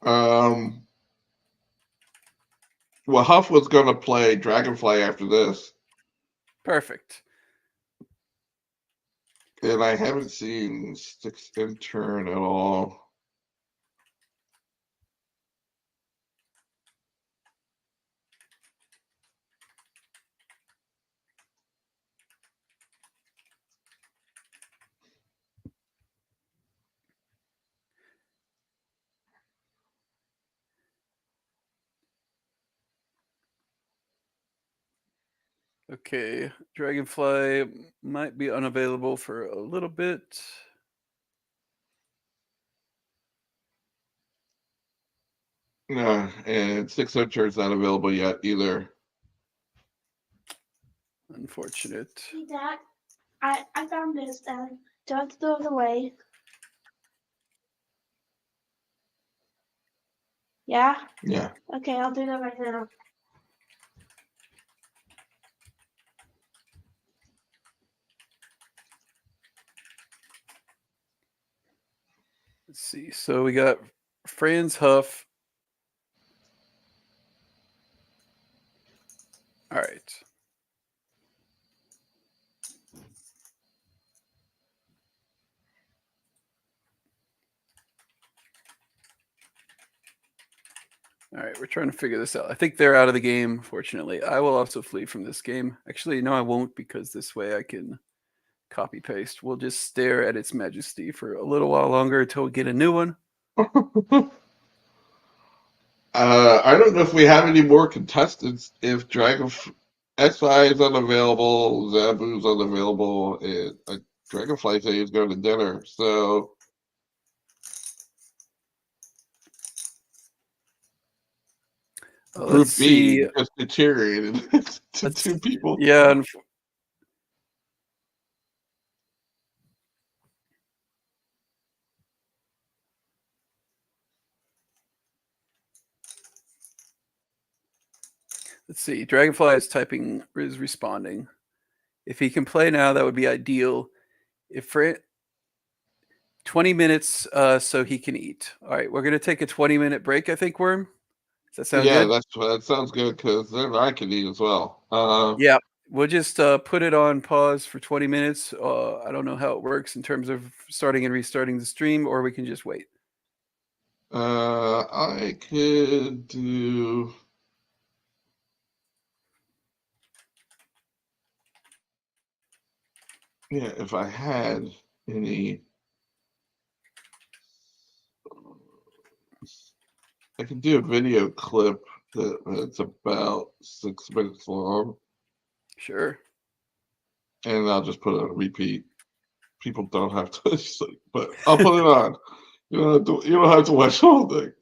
Well, Huff was going to play Dragonfly after this. Perfect. And I haven't seen Stycks Intern at all. Okay, Dragonfly might be unavailable for a little bit. No, and Stycks Intern's not available yet either. Unfortunate. Hey, Dad, I found this, Dad. Do I have to throw it away? Yeah? Yeah. Okay, I'll do that right now. Let's see. So we got Franz, Huff. All right. All right, we're trying to figure this out. I think they're out of the game, fortunately. I will also flee from this game. Actually, no, I won't, because this way I can copy paste. We'll just stare at its majesty for a little while longer until we get a new one. I don't know if we have any more contestants. If SI is unavailable, Zabu's unavailable, and Dragonfly say he's going to dinner. So Group B just deteriorated to 2 people. Yeah. Let's see. Dragonfly is responding. If he can play now, that would be ideal. If for 20 minutes, so he can eat. All right, we're gonna take a 20-minute break, I think, Worm. Does that sound good? Yeah, that sounds good, because then I can eat as well. Yeah, we'll just put it on pause for 20 minutes. I don't know how it works in terms of starting and restarting the stream, or we can just wait. I could do. Yeah, if I had any. I could do a video clip that's about 6 minutes long. Sure. And I'll just put a repeat. People don't have to, but I'll put it on. You don't have to watch the whole thing.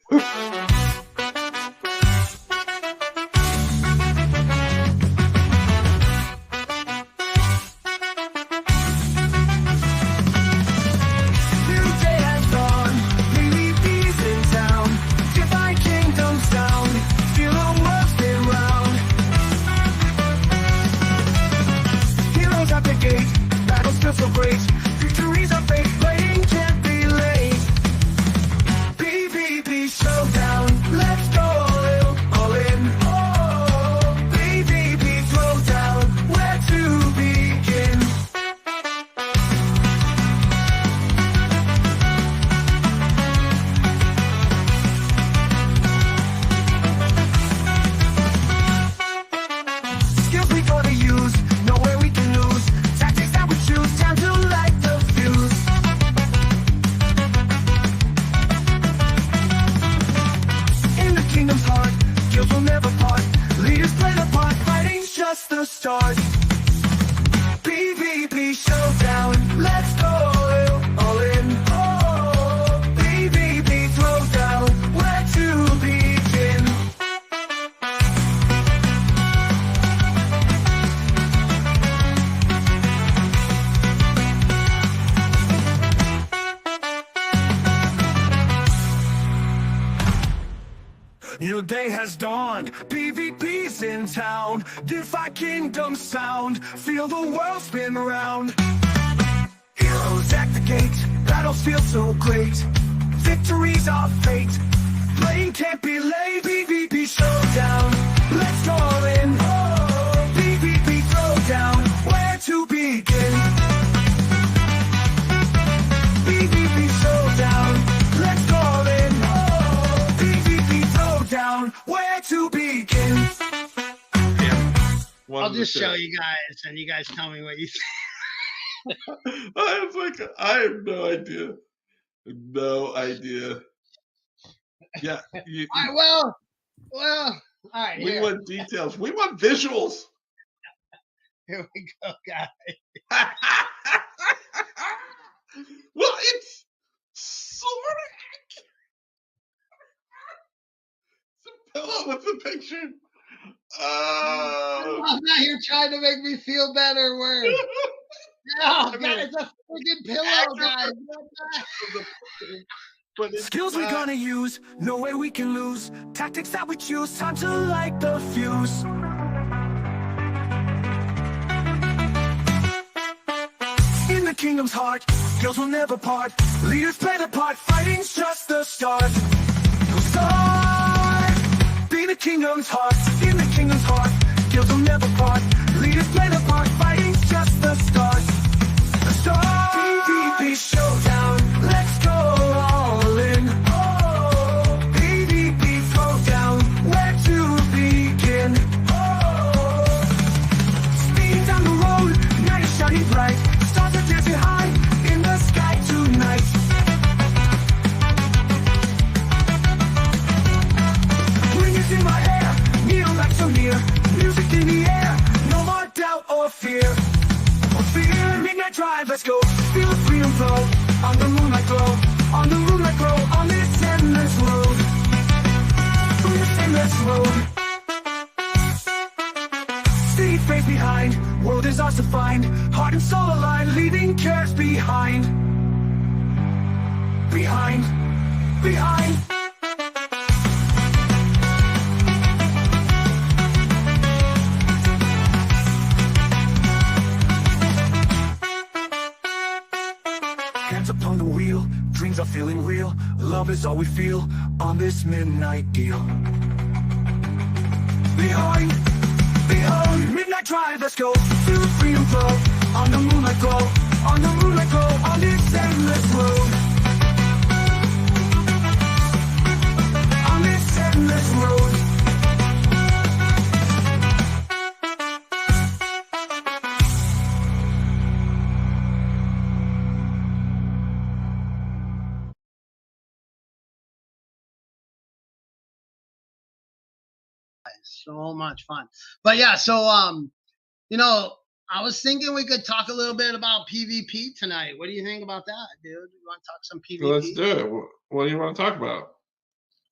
New day has dawned, PvP's in town. DeFi Kingdoms sound, feel the world spin around. Heroes at the gate, battles feel so great. Victories are fate, playing can't be late. PvP showdown, let's go all in. PvP throwdown, where to begin? PvP showdown, let's go all in. Where to begin? I'll just show you guys, and you guys tell me what you think. I have no idea. No idea. Yeah. All right. We want details. We want visuals. Here we go, guys. Well, it's sort of pillow with the picture. I'm not here trying to make me feel better. Worse. No, guys, a freaking pillow, guys. Skills we're gonna use, no way we can lose. Tactics that we choose, time to light the fuse. In the kingdom's heart, skills will never part. Leaders play the part, fighting's just the start. We'll start. Be the kingdom's heart, in the kingdom's heart, skills will never part. Leaders play the part, fighting's just the start. The start. PvP showdown, let's go all in. PvP throwdown, where to begin? Speeding down the road, night is shining bright. Stars are dancing high in the sky tonight. Wings in my hair, neon light so near. Music in the air, no more doubt or fear. Midnight drive, let's go. Feel the freedom flow. On the moonlight glow. On the moonlight glow. On this endless road. On this endless road. City fades behind. World is ours to find. Heart and soul aligned. Leaving cares behind. Behind. Behind. Upon the wheel, dreams are feeling real. Love is all we feel on this midnight deal. Behind, midnight drive, let's go. Feel the freedom flow. On the moonlight glow. On the moonlight glow. On this endless road. On this endless road. So much fun. But yeah, so You know, I was thinking we could talk a little bit about PvP tonight. What do you think about that, dude? You want to talk some PvP? Let's do it. What do you want to talk about?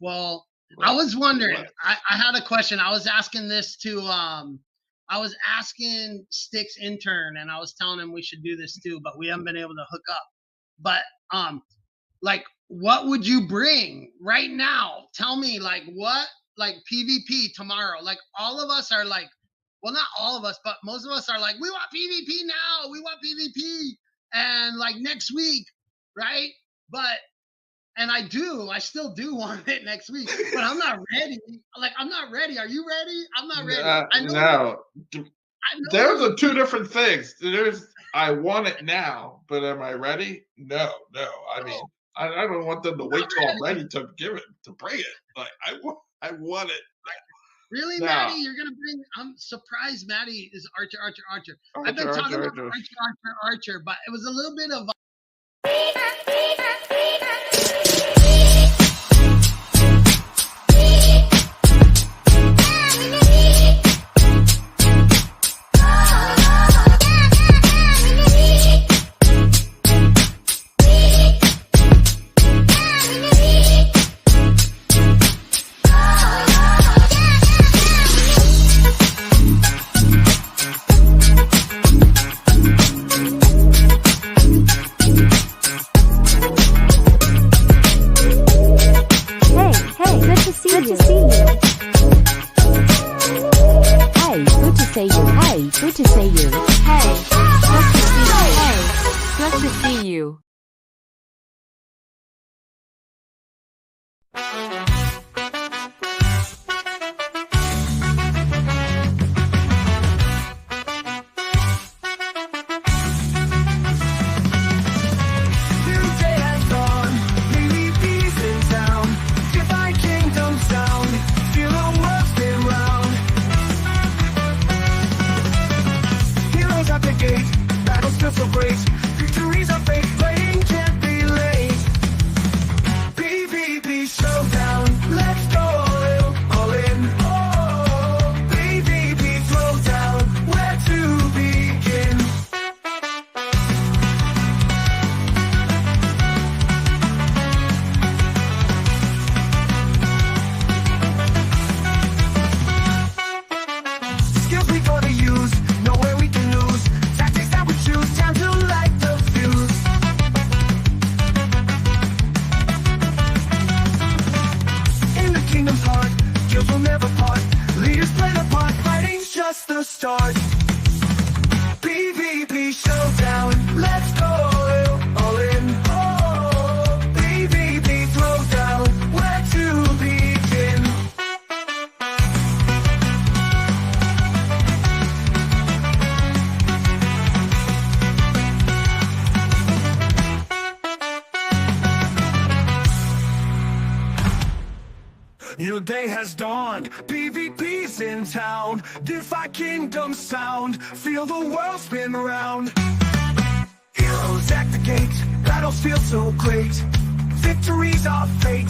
Well, I was wondering. I had a question. I was asking this to I was asking Stycks Intern, and I was telling him we should do this too, but we haven't been able to hook up. But like, what would you bring right now? Tell me, like, what, like PvP tomorrow? Like, all of us are like, well, not all of us, but most of us are like, we want PvP now. We want PvP, and like next week, right? But and I still do want it next week, but I'm not ready. Like, I'm not ready. Are you ready? I'm not ready. I know. No. There's a two different things. There's I want it now, but am I ready? No. I mean, I don't want them to wait till I'm ready to give it, to bring it. Like, I want it. Really, Maddie? You're gonna bring? I'm surprised. Maddie is Archer. I've been talking about Archer, but it was a little bit of. New day has dawned, PvP's in town. DeFi Kingdoms sound, feel the world spin round. Heroes activate, battles feel so great. Victories are fate,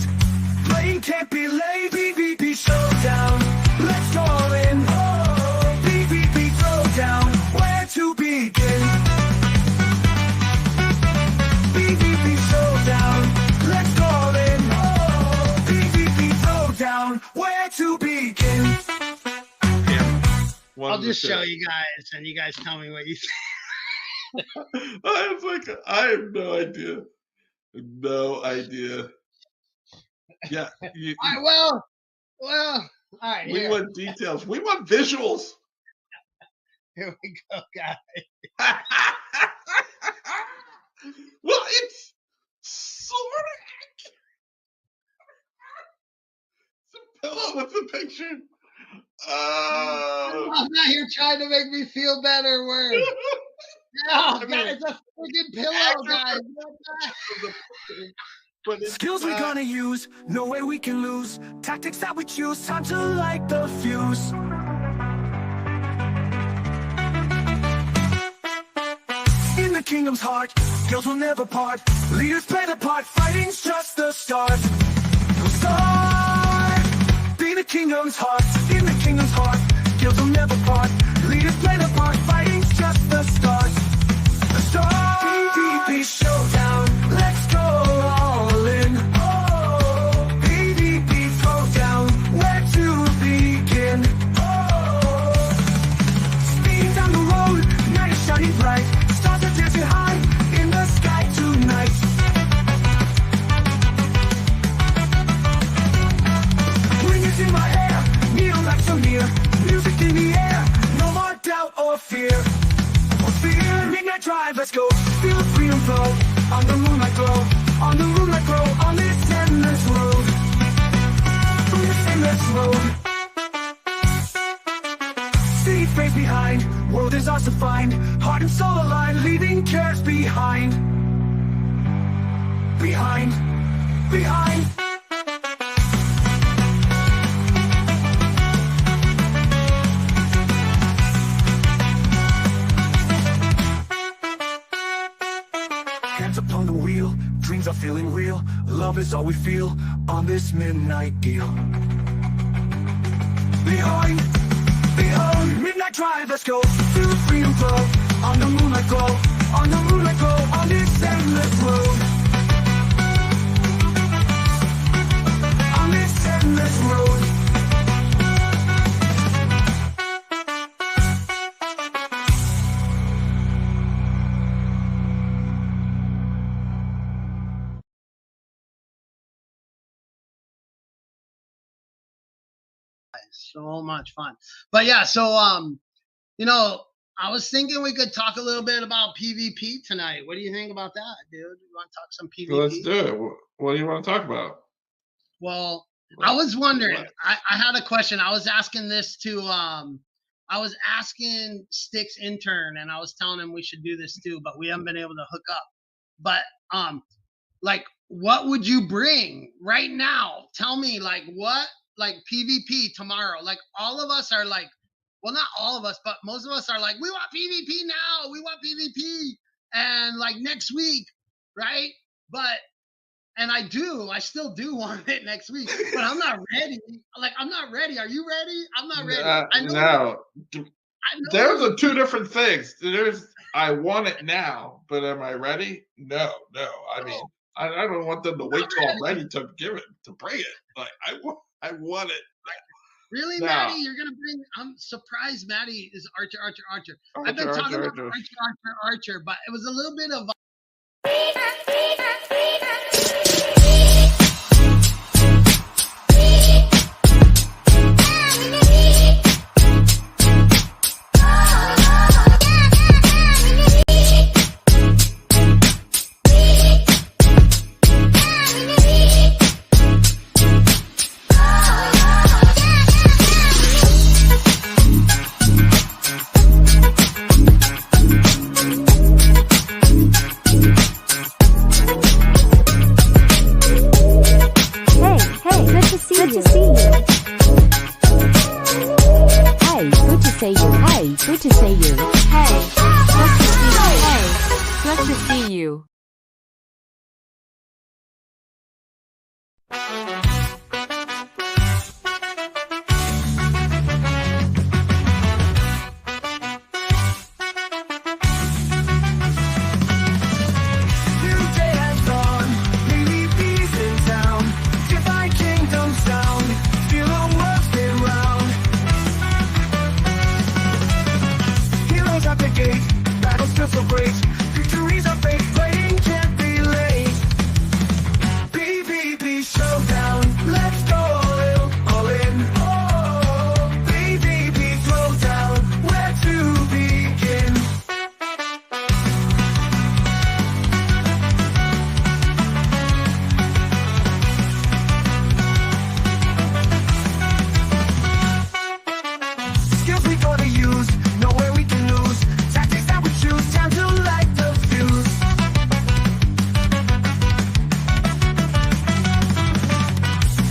playing can't be late. PvP showdown, let's go all in. PvP throwdown, where to begin? PvP showdown, let's go all in. Where to begin? I'll just show you guys, and you guys tell me what you think. I was like, I have no idea. No idea. Yeah. All right, well, all right. We want details. We want visuals. Here we go, guys. Well, it's sort of. Pillow with the picture. I'm not here trying to make me feel better. Worse. No, God, it's a freaking pillow, guys. Skills we're gonna use, no way we can lose. Tactics that we choose, time to light the fuse. In the kingdom's heart, skills will never part. Leaders play the part, fighting's just the start. We'll start. Be the kingdom's heart, in the kingdom's heart. Skills will never part. Leaders play the part. the start. The start. PvP showdown. Let's go all in. Oh, PvP throwdown. Where to begin? Oh, speed down the road. Night is shining bright. Stars are dancing high in the sky tonight. Wings in my hair, neon lights so near. Music in the air, no more doubt or fear. Or fear, midnight drive, let's go. Feel the freedom flow, on the moonlight glow. On the moonlight glow, on this endless road. On this endless road. City fades behind, world is ours to find. Heart and soul aligned, leaving cares behind. Behind, behind. Hands upon the wheel, dreams are feeling real. Love is all we feel on this midnight deal. Behind, behind, midnight drive, let's go. Feel the freedom flow, on the moonlight glow. On the moonlight glow, on this endless road. On this endless road. So much fun. But yeah, so you know, I was thinking we could talk a little bit about PvP tonight. What do you think about that, dude? You want to talk some PvP? Let's do it. What do you want to talk about? Well, I was wondering, I had a question. I was asking this to I was asking Stycks Intern, and I was telling him we should do this too, but we haven't been able to hook up. But like, what would you bring right now? Tell me, like, what, like PvP tomorrow? Like, all of us are like, well, not all of us, but most of us are like, we want PvP now. We want PvP, and like next week, right? But and I still do want it next week, but I'm not ready. Like, I'm not ready. Are you ready? I'm not ready. I know. No. Those are two different things. There's, I want it now, but am I ready? No. I mean, I don't want them to wait till I'm ready to give it, to bring it. Like, I want it. Really, now. Maddie? You're gonna bring? I'm surprised. Maddie is Archer. I've been talking about Archer, but it was a little bit of. Good to see you. Hey, glad to see you. So great, victories are fake, playing can't be late. PvP showdown, let's go all in. Oh, PvP throwdown, where to begin? Skills we gotta use, nowhere we can lose. Tactics that we choose, time to light the fuse.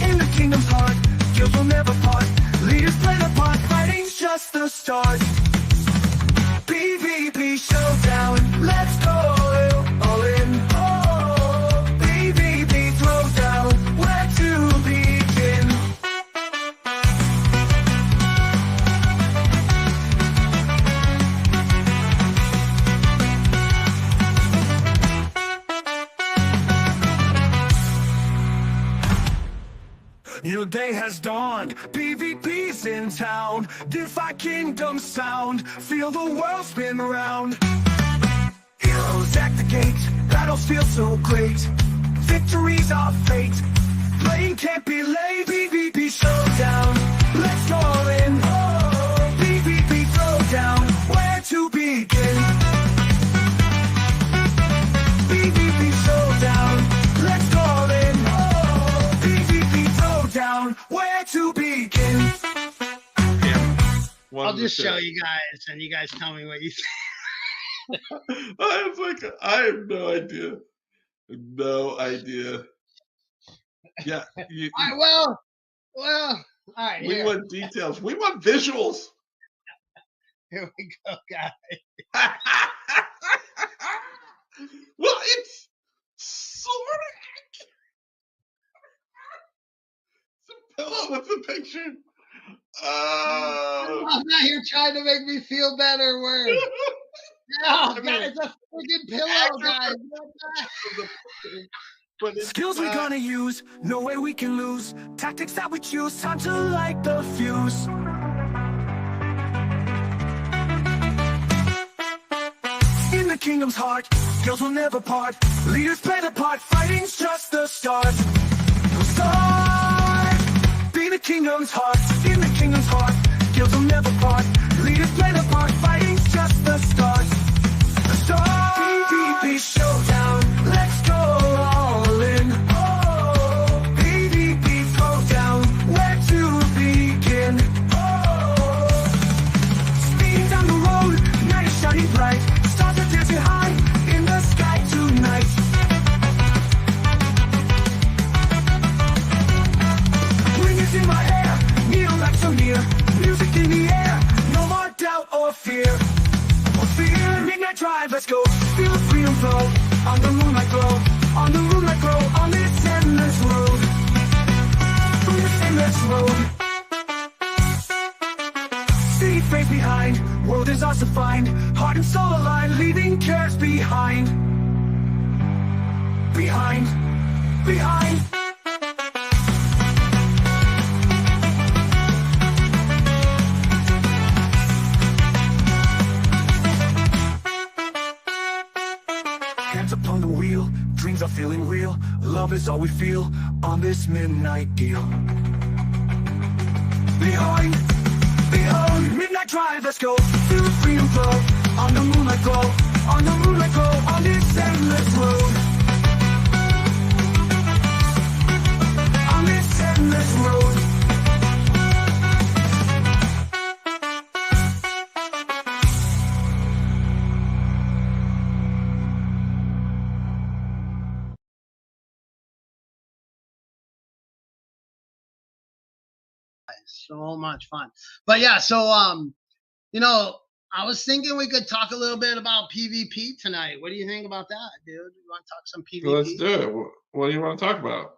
In the kingdom's heart, guild will never part. Leaders play the part, fighting's just the start. PvP showdown, let's go all in. Oh, PvP throwdown, where to begin? New day has dawned, PvP's in town. DeFi Kingdoms sound, feel the world spin round. Heroes activate, battles feel so great. Victories are fate, playing can't be late. PvP showdown, let's go all in. PvP throwdown, where to begin? PvP showdown, let's go all in. PvP throwdown, where to begin? I'll just show you guys, and you guys tell me what you think. I was like, I have no idea. No idea. Yeah. Well, all right. We want details. We want visuals. Here we go, guys. Well, it's sort of it's a pillow with a picture. I'm not here trying to make me feel better. Word. No, God, it's a freaking pillow, guys. But it's Skills we're gonna use, no way we can lose. Tactics that we choose, time to light the fuse. In the kingdom's heart, skills will never part. Leaders play the part, fighting's just the start. We'll start. Be the kingdom's heart, in the kingdom's heart, skills will never part. Leaders play the part, fighting's just the start. The start. PvP showdown, let's go all in. PvP throwdown, where to begin? Speeding down the road, night is shining bright. Stars are dancing high in the sky tonight. Ring is in my hair, needle like so near. Music in the air, no more doubt or fear. Or fear, midnight drive, let's go. Feel the freedom flow, on the moonlight glow. On the moonlight glow, on this endless road. On this endless road. City fades behind, world is ours to find. Heart and soul aligned, leaving cares behind. Behind. Hands upon the wheel, dreams are feeling real. Love is all we feel on this midnight deal. Behind, midnight drive, let's go. Feel the freedom flow, on the moonlight glow. On the moonlight glow, on this endless road. On this endless road. So much fun. But yeah, so you know, I was thinking we could talk a little bit about PvP tonight. What do you think about that, dude? You want to talk some PvP? Let's do it. What do you want to talk about?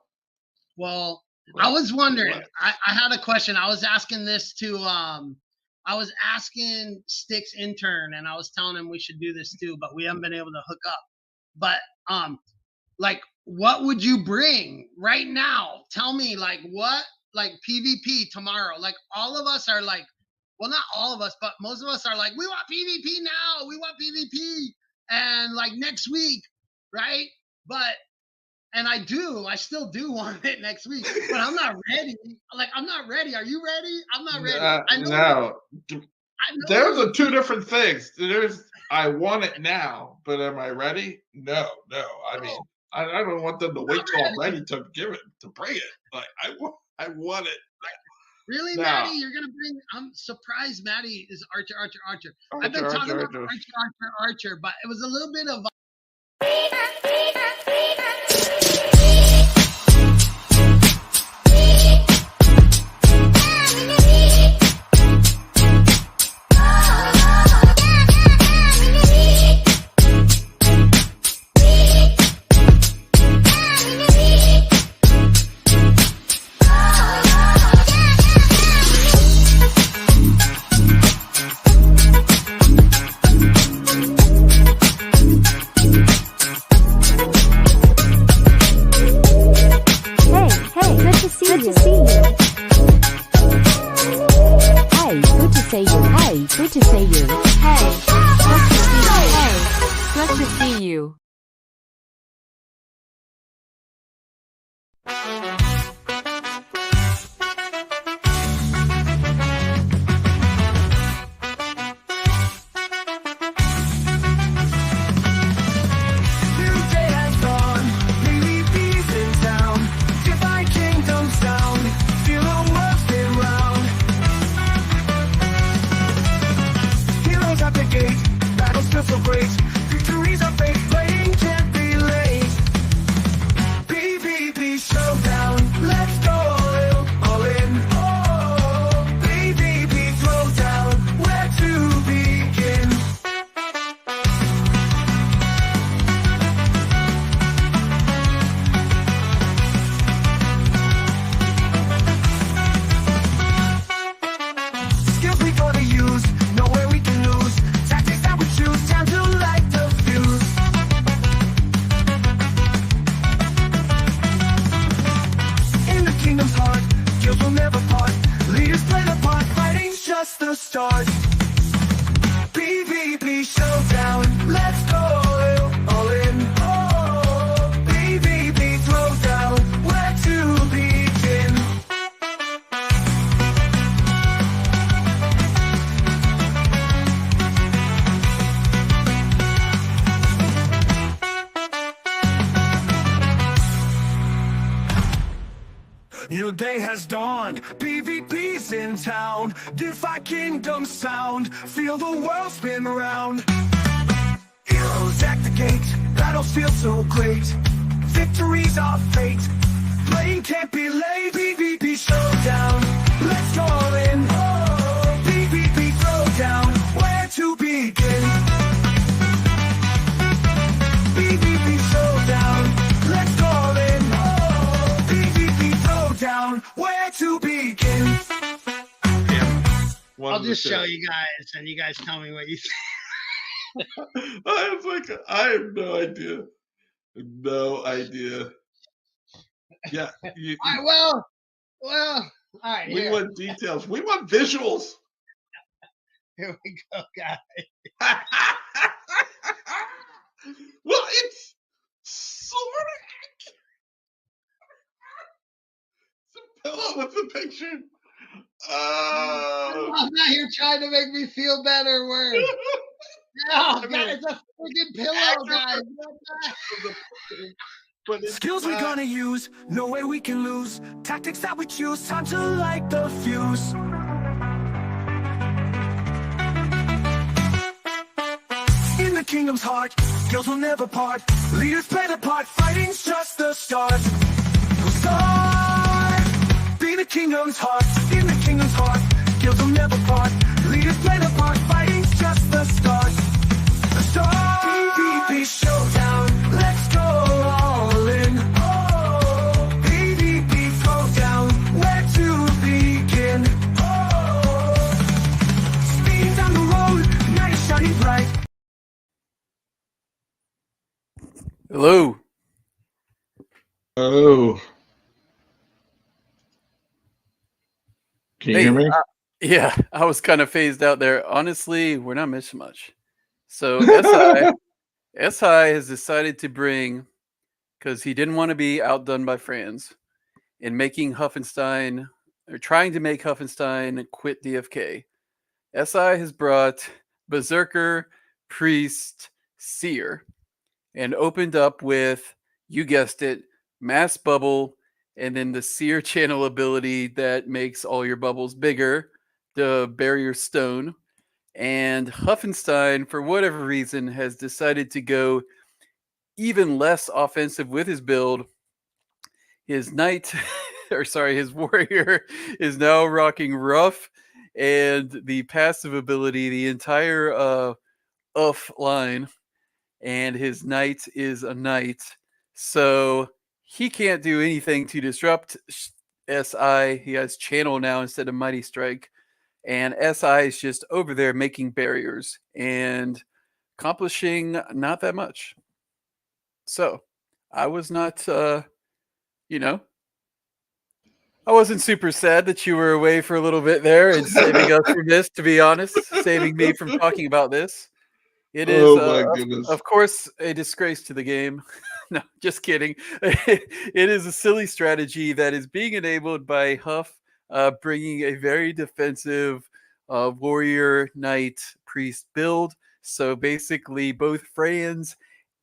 Well, I was wondering, I had a question. I was asking this to I was asking Stycks Intern, and I was telling him we should do this too, but we haven't been able to hook up. But like, what would you bring right now? Tell me, like, what, like, PvP tomorrow? Like, all of us are like, well, not all of us, but most of us are like, we want PvP now. We want PvP, and like next week, right? But and I still do want it next week, but I'm not ready. Like, I'm not ready. Are you ready? I'm not ready. I know. There's two different things. There's, I want it now, but am I ready? No. I mean, I don't want them to wait till I'm ready to give it, to bring it. Like, I want it. Really, no. Maddie? You're gonna bring? I'm surprised. Maddie is Archer. I've been talking about Archer, but it was a little bit of. New day has dawned, PvP's in town. Defi Kingdoms sound, feel the world spin round. Heroes at the gate, battles feel so great. Victories are fate, playing can't be late. PvP showdown, let's go all in. Oh, PvP throwdown, where to begin? Skills we gonna use, nowhere we can lose. Tactics that we choose, time to light the fuse. In the kingdom's heart, skills will never part. Leaders play the part, fighting's just the start. PvP showdown, let's go all in. Oh, PvP throwdown, where to begin? New day has dawned, PvP's in town. Defi Kingdoms sound, feel the world spin round. Heroes at the gate, battles feel so great. Victories are fate, playing can't be late. PvP showdown, let's go all in. Oh, PvP throwdown, where to begin? PvP showdown, let's go all in. Oh, PvP throwdown, where to begin? I'll just show you guys, and you guys tell me what you think. I was like, I have no idea. No idea. Yeah. All right, well, all right. We Here, want details. We want visuals. here we go, guys. Well, it's sort of. It's a pillow with the picture. I'm not here trying to make me feel better. Word. No, guys, it's a freaking pillow, guys. But it's Skills we not- gonna use, nowhere we can lose. Tactics that we choose, time to light the fuse. In the kingdom's heart, skills will never part. Leaders play the part, fighting's just the start. We'll start. Be the kingdom's heart, in the kingdom's heart, skills will never part. Leaders play the part, fighting's just the start. The start. PvP showdown, let's go all in. Oh, PvP throwdown, where to begin? Oh, speed down the road, night is shining bright. Hello. Oh. Can you hear me? Yeah, I was kind of phased out there. Honestly, we're not missing much. So SI has decided to bring, because he didn't want to be outdone by Franz, in making Huffenstein, or trying to make Huffenstein quit DFK. SI has brought Berserker, Priest, Seer, and opened up with, you guessed it, Mass Bubble, and then the Seer channel ability that makes all your bubbles bigger, the Barrier Stone. And Huffenstein, for whatever reason, has decided to go even less offensive with his build. His knight, his warrior is now rocking rough, and the passive ability, the entire line, and his knight is a knight. So he can't do anything to disrupt SI. He has channel now instead of Mighty Strike. And SI is just over there making barriers and accomplishing not that much. So I was not, I wasn't super sad that you were away for a little bit there and saving us from this, to be honest, saving me from talking about this. It is, Oh my goodness. of course, a disgrace to the game. No, just kidding. It is a silly strategy that is being enabled by Huff bringing a very defensive warrior, knight, priest build. So basically, both Franz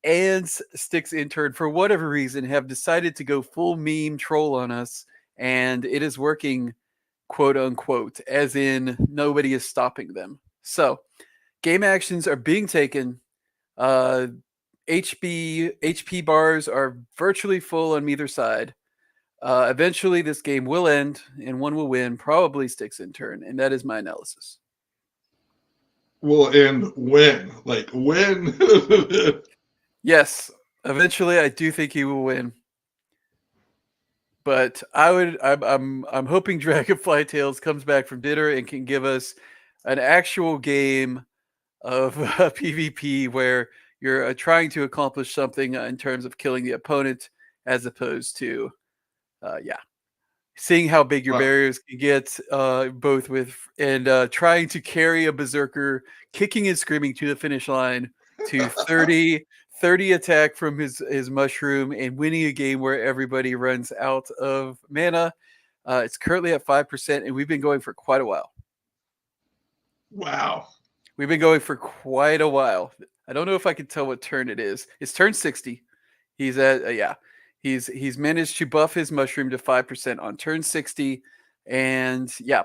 and Stycks Intern, for whatever reason, have decided to go full meme troll on us, and it is working, quote unquote, as in nobody is stopping them. So game actions are being taken. HP bars are virtually full on either side. Eventually, this game will end, and one will win, probably Stycks Intern, and that is my analysis. Will end when? Like when? Yes, eventually, I do think he will win. But I'm hoping Dragonfly Tales comes back from dinner and can give us an actual game of PvP where you're trying to accomplish something in terms of killing the opponent, as opposed to, seeing how big your barriers can get, both with and trying to carry a berserker, kicking and screaming to the finish line to 30 attack from his mushroom and winning a game where everybody runs out of mana. It's currently at 5%, and we've been going for quite a while. Wow. We've been going for quite a while. I don't know if I can tell what turn it is. It's turn 60. He's at He's managed to buff his mushroom to 5% on turn 60, and yeah.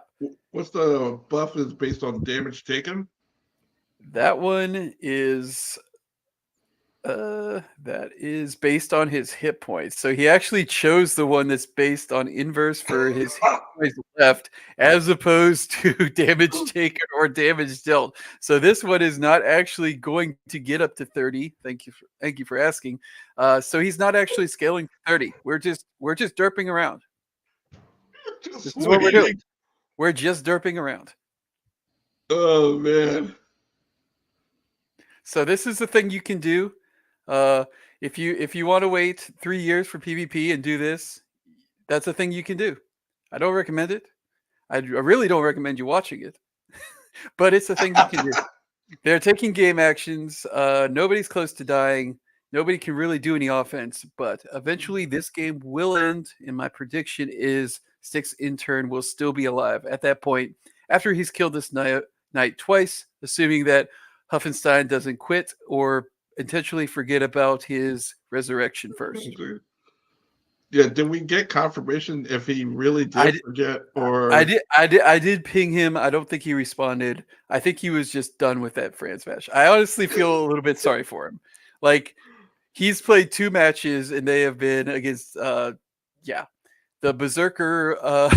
What's the buff is based on damage taken? That one is based on his hit points. So he actually chose the one that's based on inverse for his hit points left, as opposed to damage taken or damage dealt. So this one is not actually going to get up to 30. Thank you for asking. So he's not actually scaling to 30. We're just derping around. This is what we're doing. We're just derping around. Oh man. So this is the thing you can do. If you want to wait 3 years for PvP and do this, that's a thing you can do. I don't recommend it. I really don't recommend you watching it, but it's a thing you can do. They're taking game actions. Nobody's close to dying. Nobody can really do any offense, but eventually this game will end. And my prediction is Stycks Intern will still be alive at that point after he's killed this knight twice, assuming that Huffenstein doesn't quit or intentionally forget about his resurrection first. Yeah, did we get confirmation if he really did forget? Or I did ping him. I don't think he responded. I think he was just done with that Franz match. I honestly feel a little bit sorry for him. Like, he's played 2 matches and they have been against the Berserker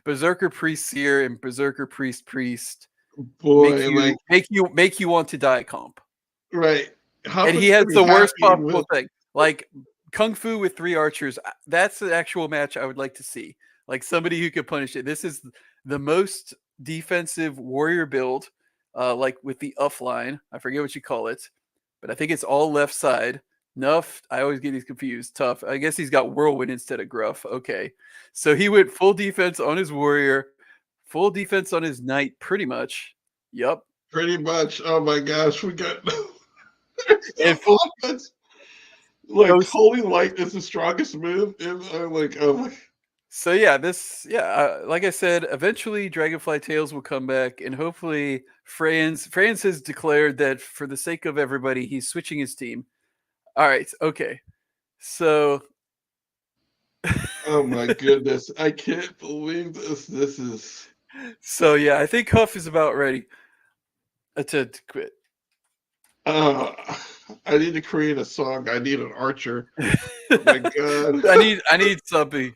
Berserker Priest Seer and Berserker Priest. Boy, make you want to die comp. Right. And he has the worst possible thing. Like Kung Fu with 3 archers. That's the actual match I would like to see. Like somebody who could punish it. This is the most defensive warrior build, like with the UF line. I forget what you call it, but I think it's all left side. Nuff. I always get these confused. Tough. I guess he's got whirlwind instead of gruff. Okay. So he went full defense on his warrior, full defense on his knight, pretty much. Yep. Pretty much. Oh my gosh, we got and full offense. Like Holy Light is the strongest move. And I'm like, oh my. So yeah, like I said, eventually Dragonfly Tales will come back, and hopefully Franz has declared that for the sake of everybody, he's switching his team. All right, okay. So oh my goodness, I can't believe this. This is so yeah, I think Huff is about ready to quit. I need to create a song. I need an archer. Oh my god. I need something.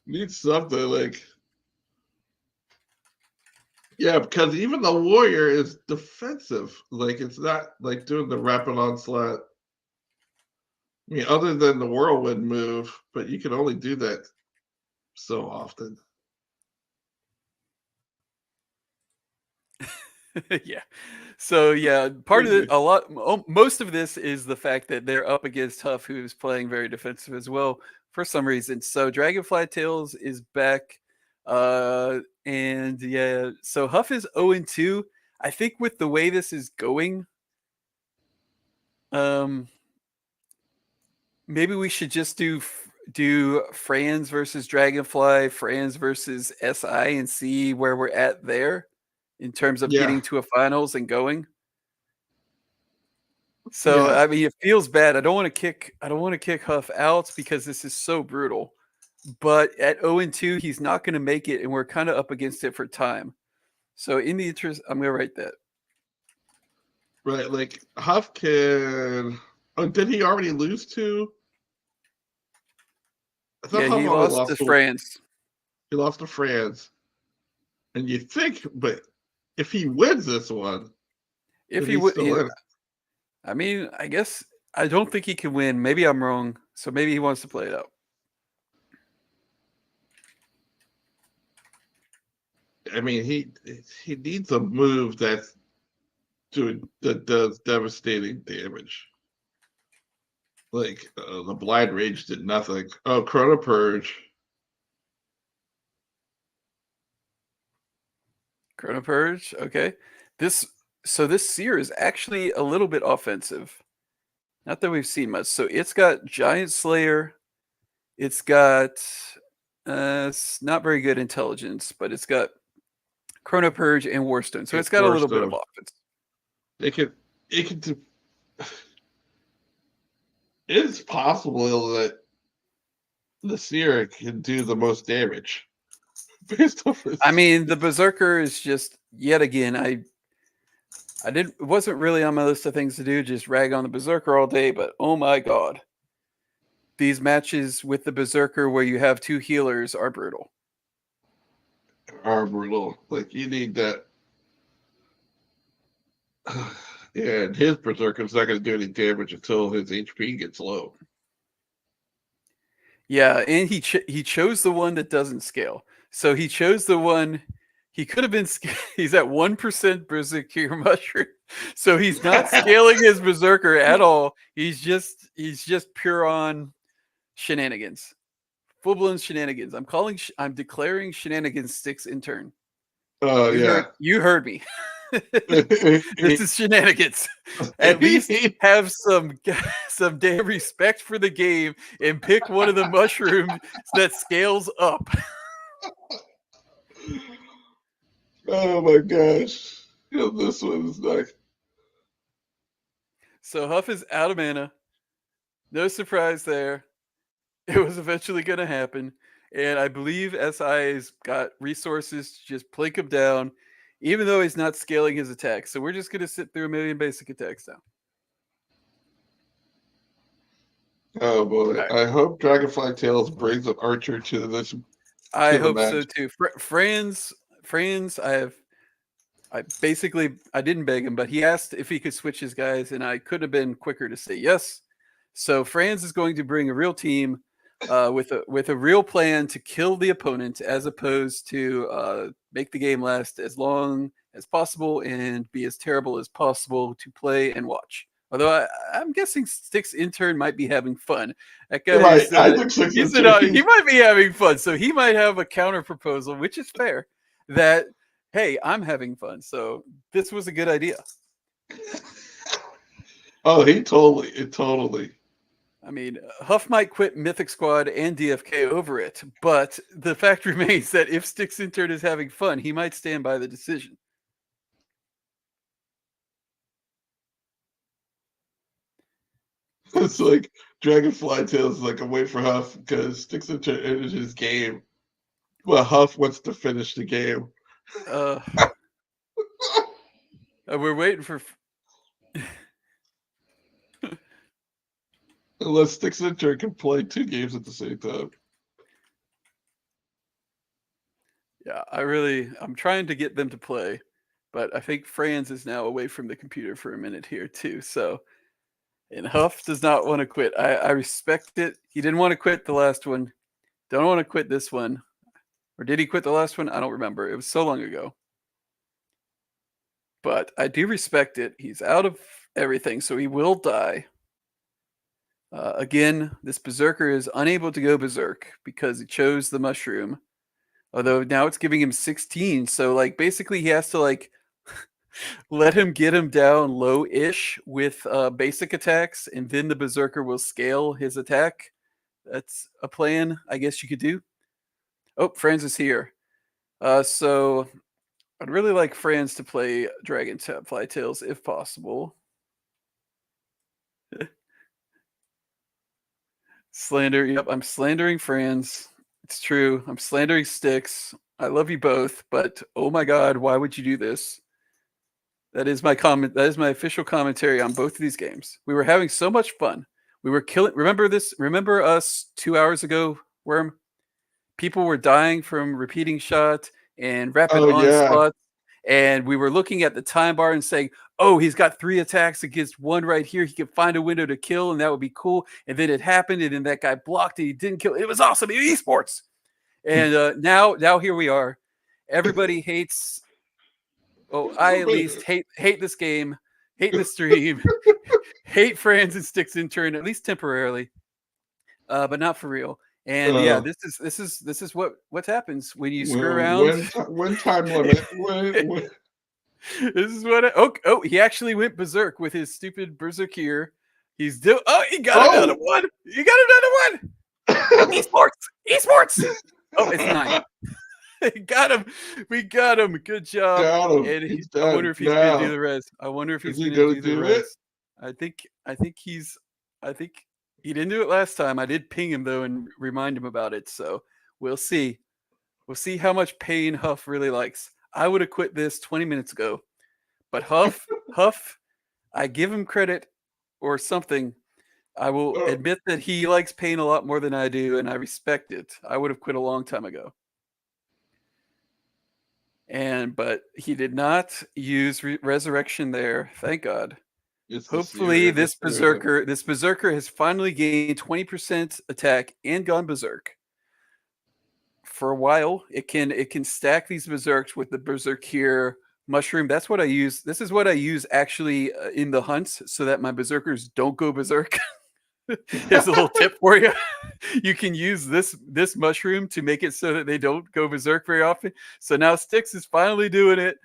Need something like, yeah, because even the warrior is defensive. Like, it's not like doing the rapid onslaught. I mean, other than the whirlwind move, but you can only do that so often. Yeah. So yeah, part of it, most of this is the fact that they're up against Huff, who's playing very defensive as well for some reason. So Dragonfly Tales is back, and yeah, so Huff is 0-2. I think with the way this is going, maybe we should just do Franz versus Dragonfly, Franz versus SI, and see where we're at there in terms of getting to a finals and going. So I mean, it feels bad. I don't want to kick Huff out because this is so brutal. But at 0-2, he's not going to make it, and we're kind of up against it for time. So in the interest, I'm going to write that. Right, like Huff can. Oh, did he already lose to? I thought Yeah, Huff he already lost to France. He lost to France. And you think, but if he wins this one, if he would, I mean, I guess I don't think he can win. Maybe I'm wrong. So maybe he wants to play it out. I mean, he needs a move that does devastating damage. Like the Blind Rage did nothing. Oh, Chrono Purge. Chrono Purge, okay. This Seer is actually a little bit offensive. Not that we've seen much. So it's got Giant Slayer. It's got it's not very good intelligence, but it's got Chrono Purge and Warstone. So it's got a little bit of offense. It can do. It's possible that the Seer can do the most damage. Based off I mean, the Berserker is just yet again. It wasn't really on my list of things to do. Just rag on the Berserker all day, but oh my god, these matches with the Berserker where you have two healers are brutal. Like you need that. Yeah, and his Berserker's not going to do any damage until his HP gets low. Yeah, and he chose the one that doesn't scale. So he chose the one. He could have been. He's at 1% Berserker Mushroom, so he's not scaling his Berserker at all. He's just pure on shenanigans, full blown shenanigans. I'm declaring shenanigans Stycks Intern. Oh yeah, you heard me. This is shenanigans. At least have some damn respect for the game and pick one of the mushrooms that scales up. Oh my gosh. This one is like. So Huff is out of mana. No surprise there. It was eventually going to happen. And I believe SI's got resources to just plink him down, even though he's not scaling his attacks. So we're just going to sit through a million basic attacks now. Oh boy. Right. I hope Dragonfly Tales brings an archer to this. I hope so too. Franz, I didn't beg him, but he asked if he could switch his guys, and I could have been quicker to say yes. So Franz is going to bring a real team with a real plan to kill the opponent, as opposed to make the game last as long as possible and be as terrible as possible to play and watch. Although I'm guessing Stycks Intern might be having fun. That guy he might be having fun, so he might have a counter proposal, which is fair. That hey, I'm having fun, so this was a good idea. Oh, totally. I mean, Huff might quit Mythic Squad and DFK over it, but the fact remains that if Stycks Intern is having fun, he might stand by the decision. It's like Dragonfly Tales is like a wait for Huff because Stycks Intern ended his game. Well, Huff wants to finish the game. We're waiting for. Unless Stycks Intern can play two games at the same time. Yeah, I'm trying to get them to play, but I think Franz is now away from the computer for a minute here too. So, and Huff does not want to quit. I respect it. He didn't want to quit the last one. Don't want to quit this one. Or did he quit the last one? I don't remember. It was so long ago. But I do respect it. He's out of everything, so he will die. Again, this Berserker is unable to go Berserk because he chose the mushroom. Although now it's giving him 16. So, like, basically he has to, like, Let him get him down low-ish with basic attacks, and then the Berserker will scale his attack. That's a plan I guess you could do. Oh, Franz is here. So I'd really like Franz to play Dragonfly Tales if possible. Slander. Yep, I'm slandering Franz. It's true. I'm slandering Stycks. I love you both, but oh my god, why would you do this? That is my comment. That is my official commentary on both of these games. We were having so much fun. We were killing. Remember this? Remember us 2 hours ago, Worm? People were dying from repeating shot and rapid onslaught. And we were looking at the time bar and saying, oh, he's got 3 attacks against 1 right here. He could find a window to kill, and that would be cool. And then it happened, and then that guy blocked and he didn't kill. It was awesome. Esports. And now here we are. Everybody hates. Oh, I at least hate this game, hate the stream, hate Franz and Stycks Intern, at least temporarily, but not for real. And yeah, this is what happens when you screw around. When time limit. This is what. Oh, he actually went berserk with his stupid berserkier. He got another one. He got another one. Esports. Oh, it's 9. Got him. We got him. Good job. Got him. And I wonder if he's going to do the rest. I wonder if he's going to do the rest. I think he didn't do it last time. I did ping him though and remind him about it. So we'll see. We'll see how much pain Huff really likes. I would have quit this 20 minutes ago, but Huff, I give him credit or something. I will admit that he likes pain a lot more than I do, and I respect it. I would have quit a long time ago. But he did not use resurrection there. Thank God. Hopefully this berserker has finally gained 20% attack and gone berserk. For a while, it can stack these berserks with the berserkier mushroom. That's what I use. This is what I use actually in the hunts so that my berserkers don't go berserk. Here's a little tip for you. You can use this mushroom to make it so that they don't go berserk very often. So now Stycks is finally doing it.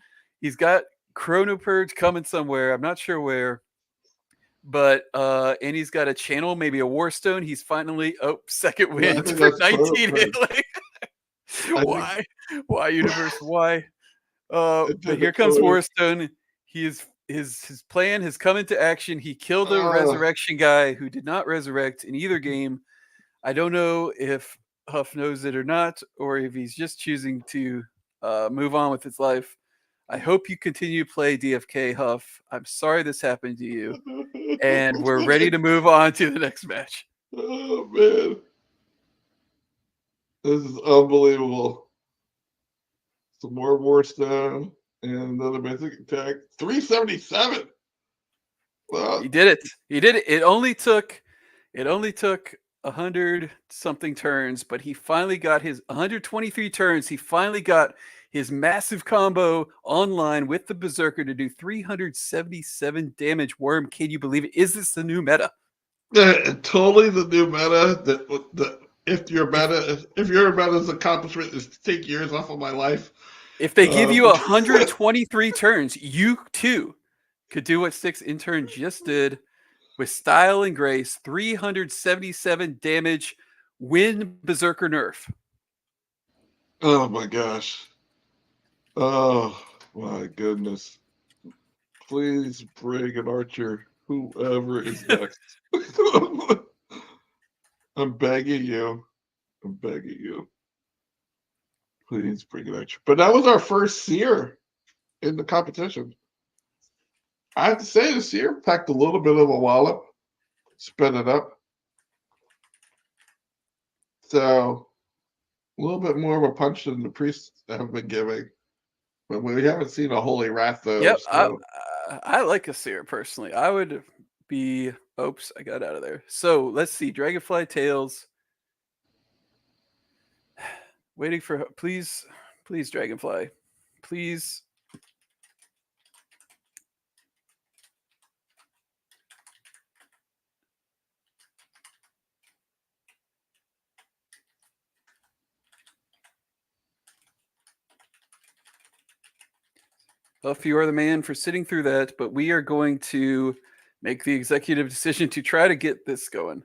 He's got Chrono Purge coming somewhere. I'm not sure where. But and he's got a channel, maybe a Warstone. He's finally second win for 19 Italy. Why universe? Why? But here comes Warstone. His plan has come into action. He killed the resurrection guy who did not resurrect in either game. I don't know if Huff knows it or not, or if he's just choosing to move on with his life. I hope you continue to play DFK, Huff. I'm sorry this happened to you. And we're ready to move on to the next match. Oh, man. This is unbelievable. Some more Warstone and another Mythic attack. 377. Wow. He did it. It only took 100 something turns, but he finally got his 123 turns. He finally got his massive combo online with the Berserker to do 377 damage. Worm, can you believe it? Is this the new meta? Totally the new meta. If your meta's accomplishment is to take years off of my life. If they give you 123 turns, you too could do what Stycks Intern just did with style and grace. 377 damage, win Berserker nerf. Oh my gosh. Oh my goodness. Please bring an archer, whoever is next. I'm begging you. Please bring an archer. But that was our first seer in the competition. I have to say the seer packed a little bit of a wallop. Sped it up. So a little bit more of a punch than the priests have been giving. But we haven't seen a Holy Wrath, though. Yep, so. I like a seer personally. I would be... Oops, I got out of there. So let's see. Dragonfly Tales. Waiting for... Please, Dragonfly. Please. Huff, you are the man for sitting through that, but we are going to make the executive decision to try to get this going.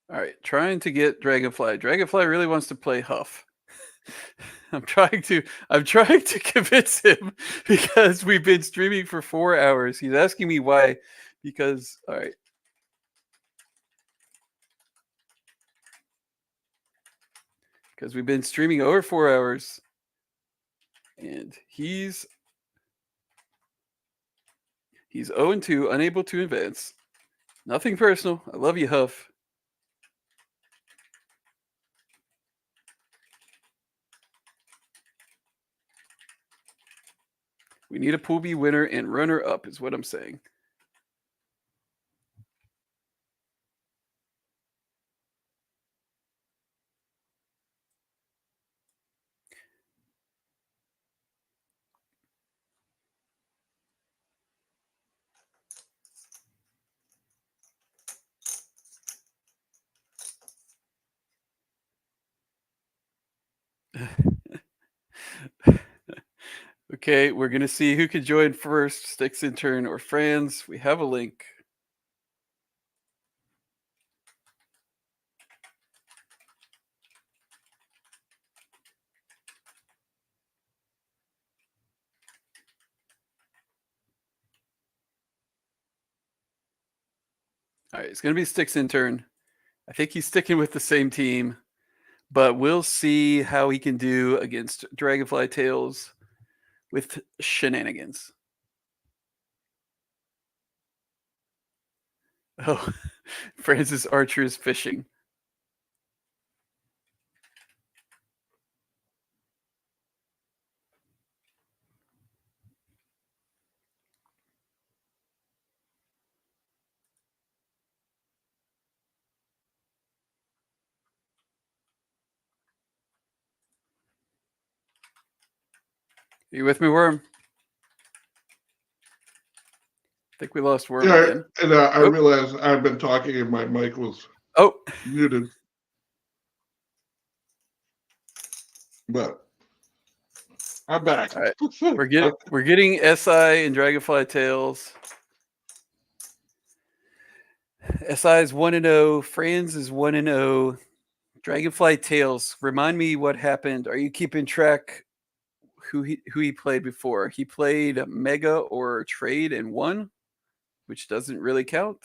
All right, trying to get Dragonfly. Dragonfly really wants to play Huff. I'm trying to convince him because we've been streaming for 4 hours. He's asking me why. Because all right. Because we've been streaming over 4 hours. And he's 0-2, unable to advance. Nothing personal. I love you, Huff. We need a Pool B winner and runner up is what I'm saying. Okay, we're going to see who can join first, Stycks Intern or Franz. We have a link. All right, it's going to be Stycks Intern. I think he's sticking with the same team, but we'll see how he can do against Dragonfly Tales with shenanigans. Oh, Francis Archer is fishing. Are you with me, Worm? I think we lost Worm again. And I realized I've been talking and my mic was muted. But I'm back. All right. We're getting SI and Dragonfly Tales. SI is 1-0. Franz is 1-0. Dragonfly Tales. Remind me what happened. Are you keeping track who he played before? He played Mega or Trade and won, which doesn't really count.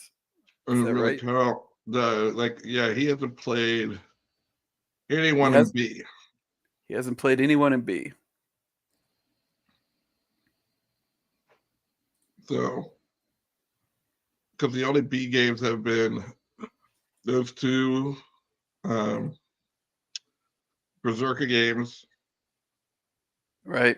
Doesn't really count. He hasn't played anyone in B. He hasn't played anyone in B. So, because the only B games have been those two Berserker games. Right.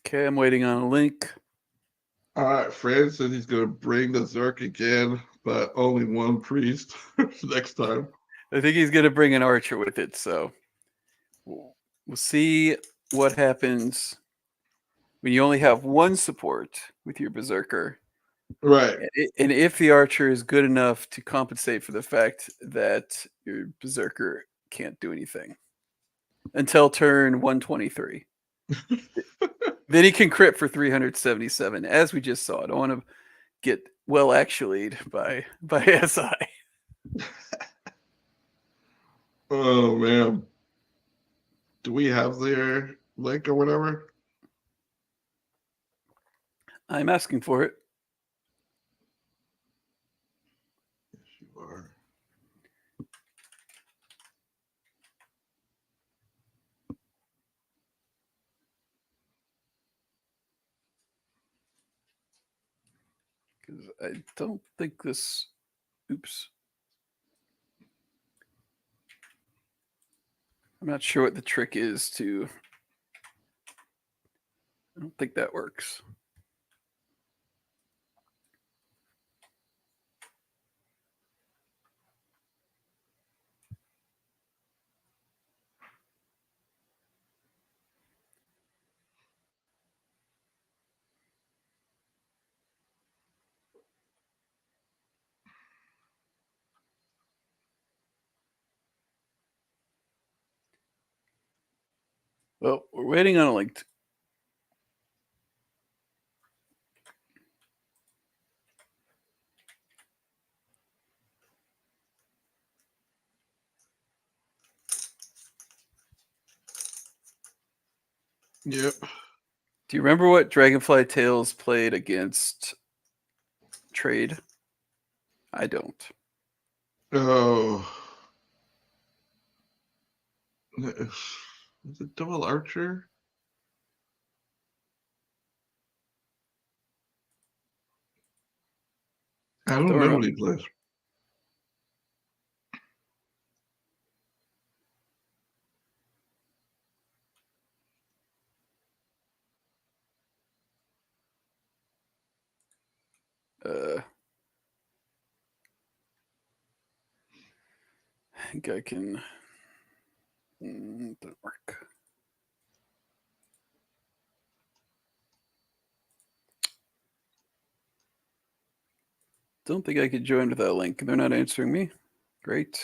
Okay, I'm waiting on a link. All right, Franz said he's going to bring the Zerk again, but only one priest next time. I think he's going to bring an archer with it, so we'll see what happens when you only have one support with your Berserker. Right. And if the archer is good enough to compensate for the fact that your Berserker can't do anything until turn 123. Then he can crit for 377, as we just saw. I don't want to get well actually'd by SI. Oh, man. Do we have their link or whatever? I'm asking for it. Yes, you are. Because I don't think this. Oops. I'm not sure what the trick is to. I don't think that works. Well, we're waiting on a link. Yep. Do you remember what Dragonfly Tales played against Trade? I don't. Oh. Was it double archer? I don't know what he plays. I think I can. Don't work. Don't think I could join with that link. They're not answering me. Great.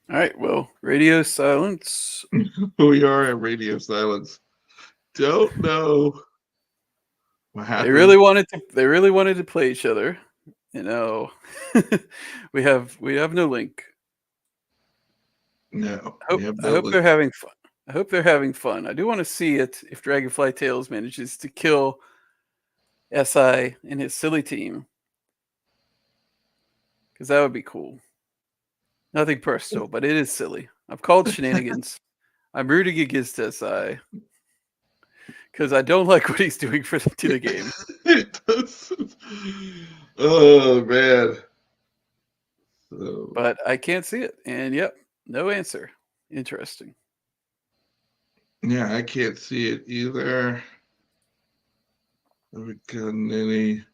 All right. Well, radio silence. We are at radio silence. Don't know what happened. They really wanted to play each other. You know, we have no link. No. I hope they're having fun. I hope they're having fun. I do want to see it if Dragonfly Tales manages to kill SI and his silly team. Because that would be cool. Nothing personal, but it is silly. I've called shenanigans. I'm rooting against SI. Because I don't like what he's doing to the game. It does. Oh, man. So, But I can't see it. And yep, no answer. Interesting. yeah, I can't see it either. Have we gotten any?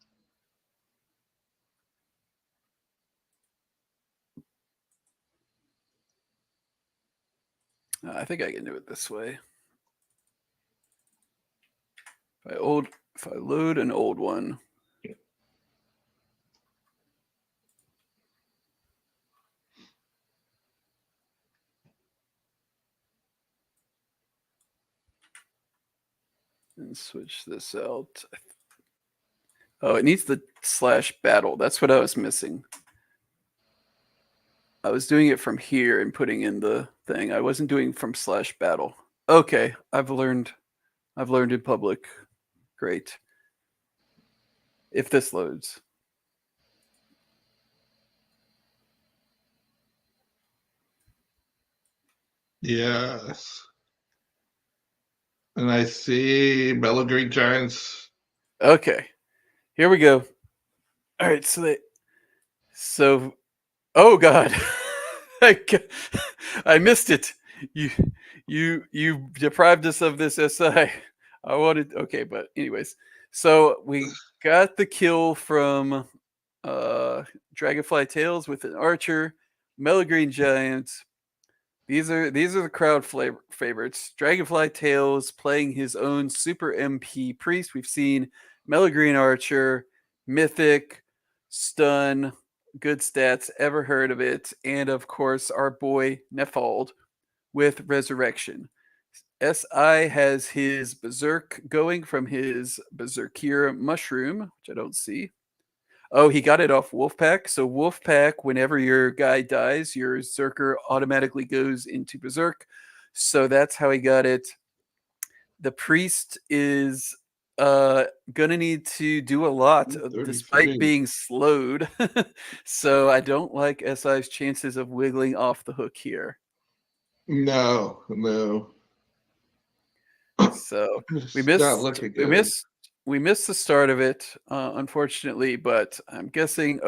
I think I can do it this way. If I load an old one. And switch this out. Oh, it needs the /battle. That's what I was missing. I was doing it from here and putting in the thing. I wasn't doing from /battle. Okay, I've learned in public. Great. If this loads. Yes. And I see Mellow Green Giants. Okay. Here we go. All right, so oh god. I missed it. You deprived us of this SI. I wanted okay, but anyways. So we got the kill from Dragonfly Tales with an archer, Mellow Green Giant, These are the crowd favorites. Dragonfly Tales playing his own Super MP Priest. We've seen Green Archer, Mythic, Stun, good stats, ever heard of it, and of course our boy Nefald with Resurrection. SI has his Berserk going from his Berserkier Mushroom, which I don't see. Oh, he got it off Wolfpack. So Wolfpack, whenever your guy dies, your Zerker automatically goes into Berserk. So that's how he got it. The Priest is gonna need to do a lot despite being slowed. So I don't like SI's chances of wiggling off the hook here. No. So It's we not missed looking we good. missed the start of it, unfortunately, but I'm guessing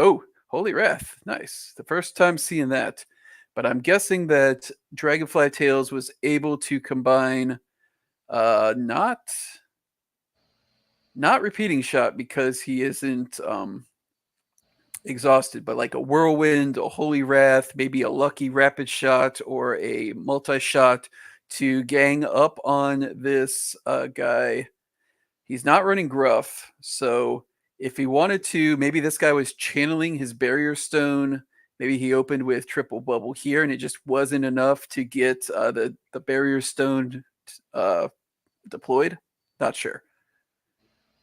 Holy Wrath, nice. The first time seeing that. But I'm guessing that Dragonfly Tales was able to combine not repeating shot because he isn't exhausted, but like a whirlwind, a holy wrath, maybe a lucky rapid shot or a multi-shot to gang up on this guy. He's not running gruff, so if he wanted to, maybe this guy was channeling his barrier stone. Maybe he opened with triple bubble here, and it just wasn't enough to get the barrier stone deployed. Not sure,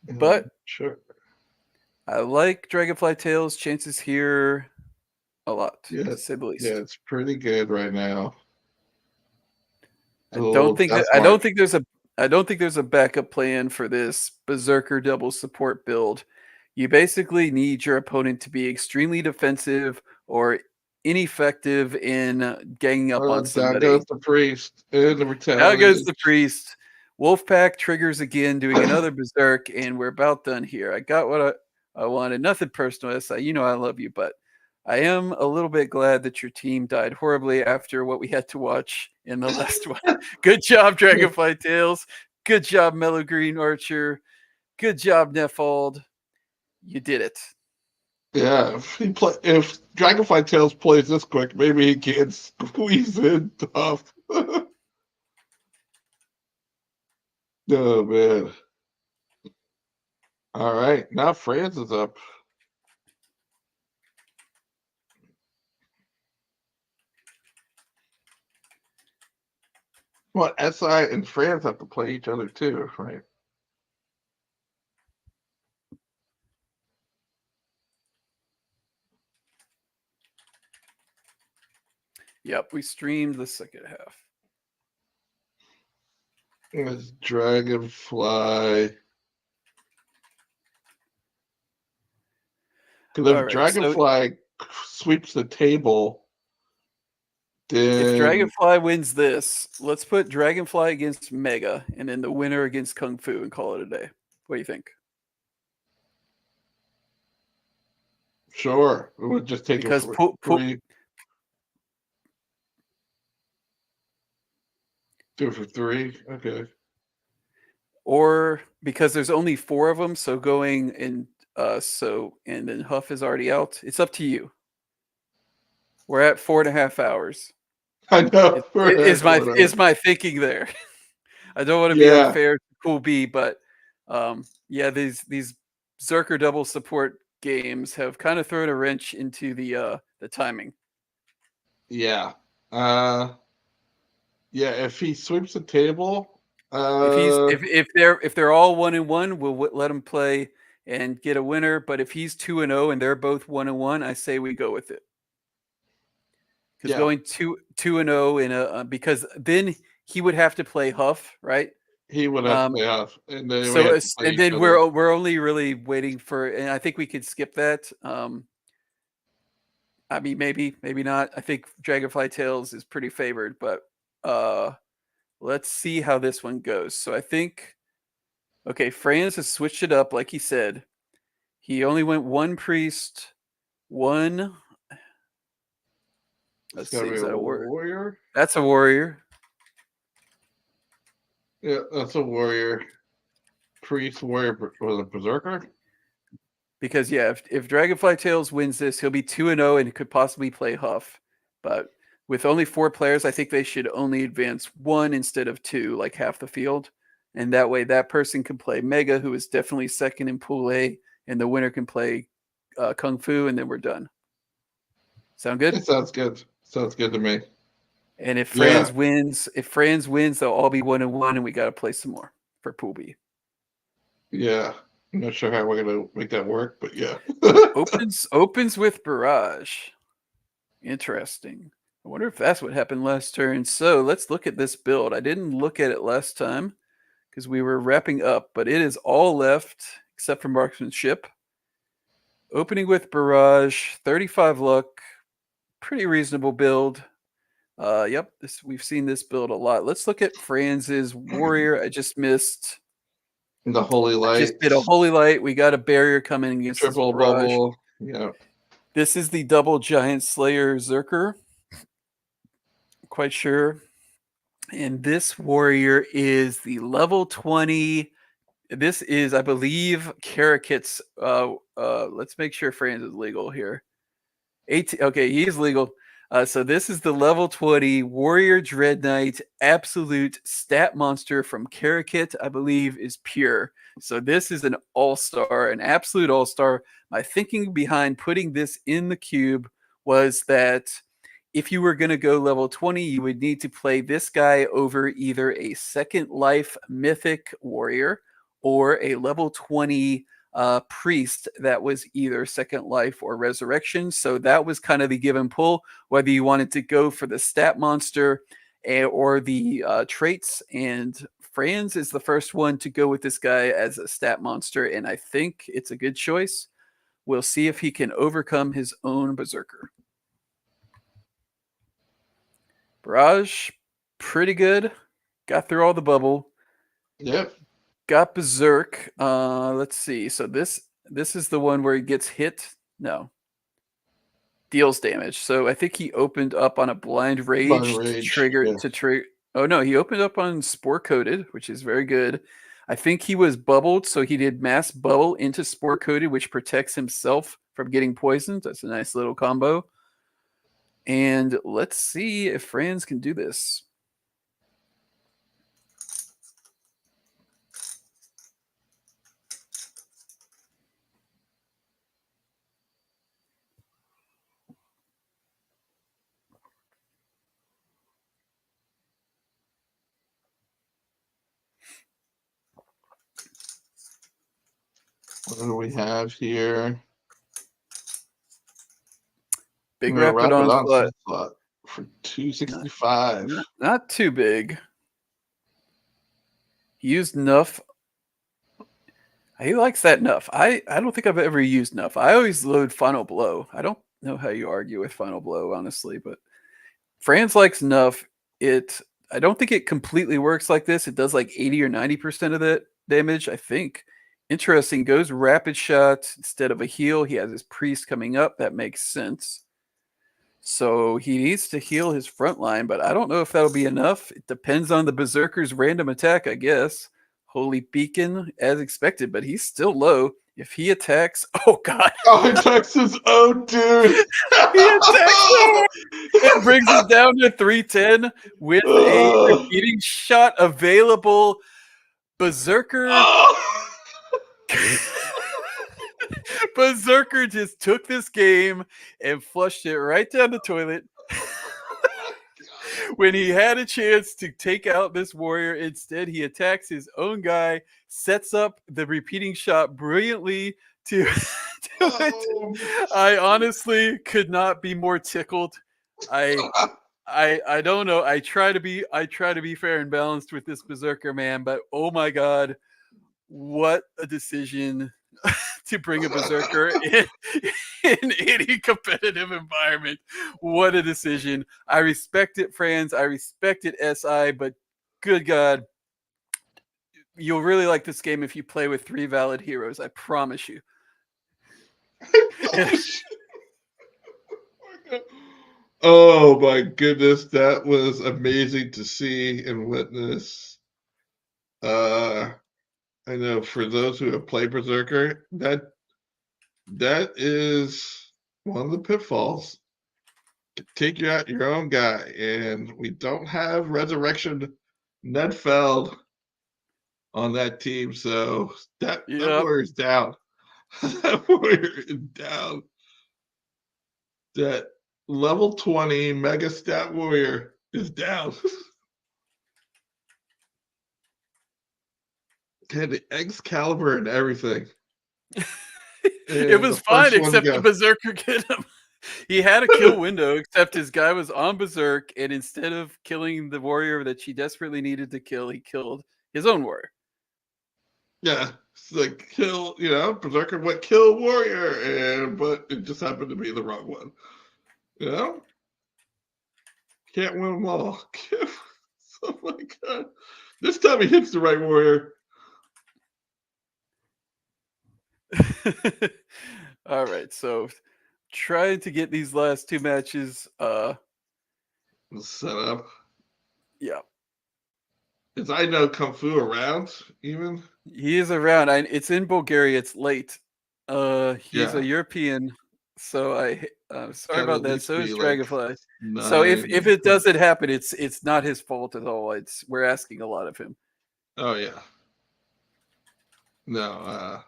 but sure. I like Dragonfly Tales' chances here a lot, Yeah, to say the least. Yeah, it's pretty good right now. I don't think there's a backup plan for this Berserker double support build. You basically need your opponent to be extremely defensive or ineffective in ganging up on somebody. Down goes the Priest and the retaliation. Now goes the Priest. Wolfpack triggers again, doing another Berserk, and we're about done here. I got what I wanted. Nothing personal, SI. You know I love you, but I am a little bit glad that your team died horribly after what we had to watch in the last one. Good job, Dragonfly Tales. Good job, Mellow Green Archer. Good job, Nefald. You did it. Yeah, if Dragonfly Tales plays this quick, maybe he can squeeze in tough. Oh man. All right, now Franz is up. Well, SI and Franz have to play each other too, right? Yep, we streamed the second half. It's Dragonfly. Because if Dragonfly sweeps the table, then if Dragonfly wins this, let's put Dragonfly against Mega and then the winner against Kung Fu and call it a day. What do you think? Sure. It would just take because do it for 3. Okay. Or because there's only 4 of them, so going in and then Huff is already out. It's up to you. We're at 4.5 hours. I know. Is my thinking there? I don't want to be unfair to Cool B, but these Zerker double support games have kind of thrown a wrench into the timing. Yeah. If he sweeps the table, if they're all 1-1, we'll let him play and get a winner. But if he's 2-0 and they're both 1-1, I say we go with it. Because going 2-0 in a because then he would have to play Huff, right? He would have to play Huff, and then we're only really waiting for, and I think we could skip that. I mean, maybe not. I think Dragonfly Tales is pretty favored, but let's see how this one goes. So I think, okay, Franz has switched it up, like he said. He only went 1 priest, 1. Let's see, is that a warrior? That's a warrior. Yeah, that's a warrior. Priest, warrior, or the berserker. Because if Dragonfly Tales wins this, he'll be 2-0 and could possibly play Huff. But with only 4 players, I think they should only advance 1 instead of 2, like half the field. And that way that person can play Mega, who is definitely second in Pool A, and the winner can play Kung Fu, and then we're done. Sound good? It sounds good. Sounds good to me. And if Franz wins, they'll all be 1-1, and we got to play some more for Pool B. Yeah. I'm not sure how we're going to make that work, but yeah. opens with Barrage. Interesting. I wonder if that's what happened last turn. So let's look at this build. I didn't look at it last time because we were wrapping up, but it is all left except for marksmanship. Opening with Barrage, 35 luck, pretty reasonable build. Yep, we've seen this build a lot. Let's look at Franz's Warrior. I just missed the Holy Light. Just did a Holy Light. We got a barrier coming against triple bubble. Yeah. This is the double Giant Slayer Zerker. Quite sure. And this Warrior is the level 20. This is, I believe, Karakit's. Let's make sure Franz is legal here. 18. Okay, he's legal. So this is the level 20 Warrior Dread Knight absolute stat monster from Karakit, I believe, is pure. So this is an all-star, an absolute all-star. My thinking behind putting this in the cube was that if you were going to go level 20, you would need to play this guy over either a second life mythic warrior or a level 20 priest that was either second life or resurrection. So that was kind of the give and pull, whether you wanted to go for the stat monster or the traits. And Franz is the first one to go with this guy as a stat monster, and I think it's a good choice. We'll see if he can overcome his own Berserker. Barrage, pretty good. Got through all the bubble. Yep. Got Berserk. Let's see. So this is the one where he gets hit. No. Deals damage. So I think he opened up on a blind rage, to trigger. Oh no, he opened up on Spore Coated, which is very good. I think he was bubbled, so he did mass bubble into Spore Coated, which protects himself from getting poisoned. That's a nice little combo. And let's see if Franz can do this. What do we have here? Big Rapid Onslaught for 265. Not too big. He used Nuff. He likes that Nuff. I don't think I've ever used Nuff. I always load Final Blow. I don't know how you argue with Final Blow, honestly, but Franz likes Nuff. I don't think it completely works like this. It does like 80 or 90% of the damage, I think. Interesting. Goes Rapid Shot instead of a heal. He has his Priest coming up. That makes sense. So he needs to heal his front line, but I don't know if that'll be enough. It depends on the Berserker's random attack, I guess. Holy Beacon, as expected, but he's still low. If he attacks, oh god. Oh, he attacks his own dude. He attacks it brings it down to 310 with a repeating shot available. Berserker. Berserker just took this game and flushed it right down the toilet. When he had a chance to take out this warrior, instead he attacks his own guy, sets up the repeating shot brilliantly to do it. I honestly could not be more tickled. I don't know. I try to be fair and balanced with this Berserker, man, but oh my god, what a decision to bring a Berserker in any competitive environment. What a decision. I respect it, Franz. I respect it, SI, but good God. You'll really like this game if you play with 3 valid heroes. I promise you. Oh my goodness. That was amazing to see and witness. I know for those who have played Berserker, that is one of the pitfalls. take you out your own guy, and we don't have Resurrection Nedfeld on that team, so that warrior's down. That warrior is down. That level 20 mega stat warrior is down. Had the Excalibur and everything. It was fine, except the Berserker hit him. He had a kill window, except his guy was on Berserk, and instead of killing the warrior that she desperately needed to kill, he killed his own warrior. Yeah, it's like kill, Berserker went kill warrior, but it just happened to be the wrong one. Can't win them all. Oh my god! This time he hits the right warrior. All right, so trying to get these last two matches set up. Yeah. Is iknowkungfu around even? He is around. It's in Bulgaria. It's late. He's a European, so sorry about that. So is Dragonfly. So if it doesn't happen, it's not his fault at all. We're asking a lot of him. Oh yeah. No,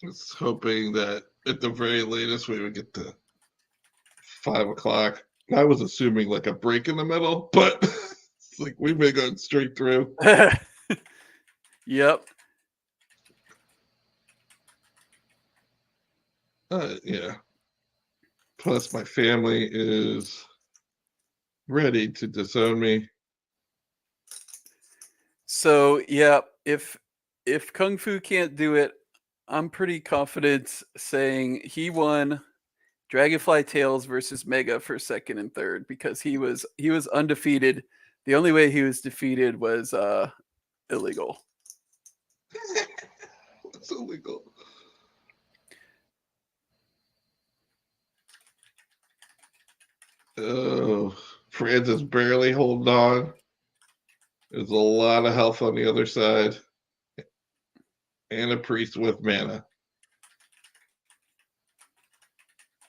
just hoping that at the very latest we would get to 5 o'clock. I was assuming like a break in the middle, but it's like we may go straight through. Yep. Yeah. Plus, my family is ready to disown me. So yeah, if Kung Fu can't do it, I'm pretty confident saying he won Dragonfly Tales versus Mega for second and third because he was undefeated. The only way he was defeated was illegal. It's illegal. Oh, Franz is barely holding on. There's a lot of health on the other side. And a priest with mana.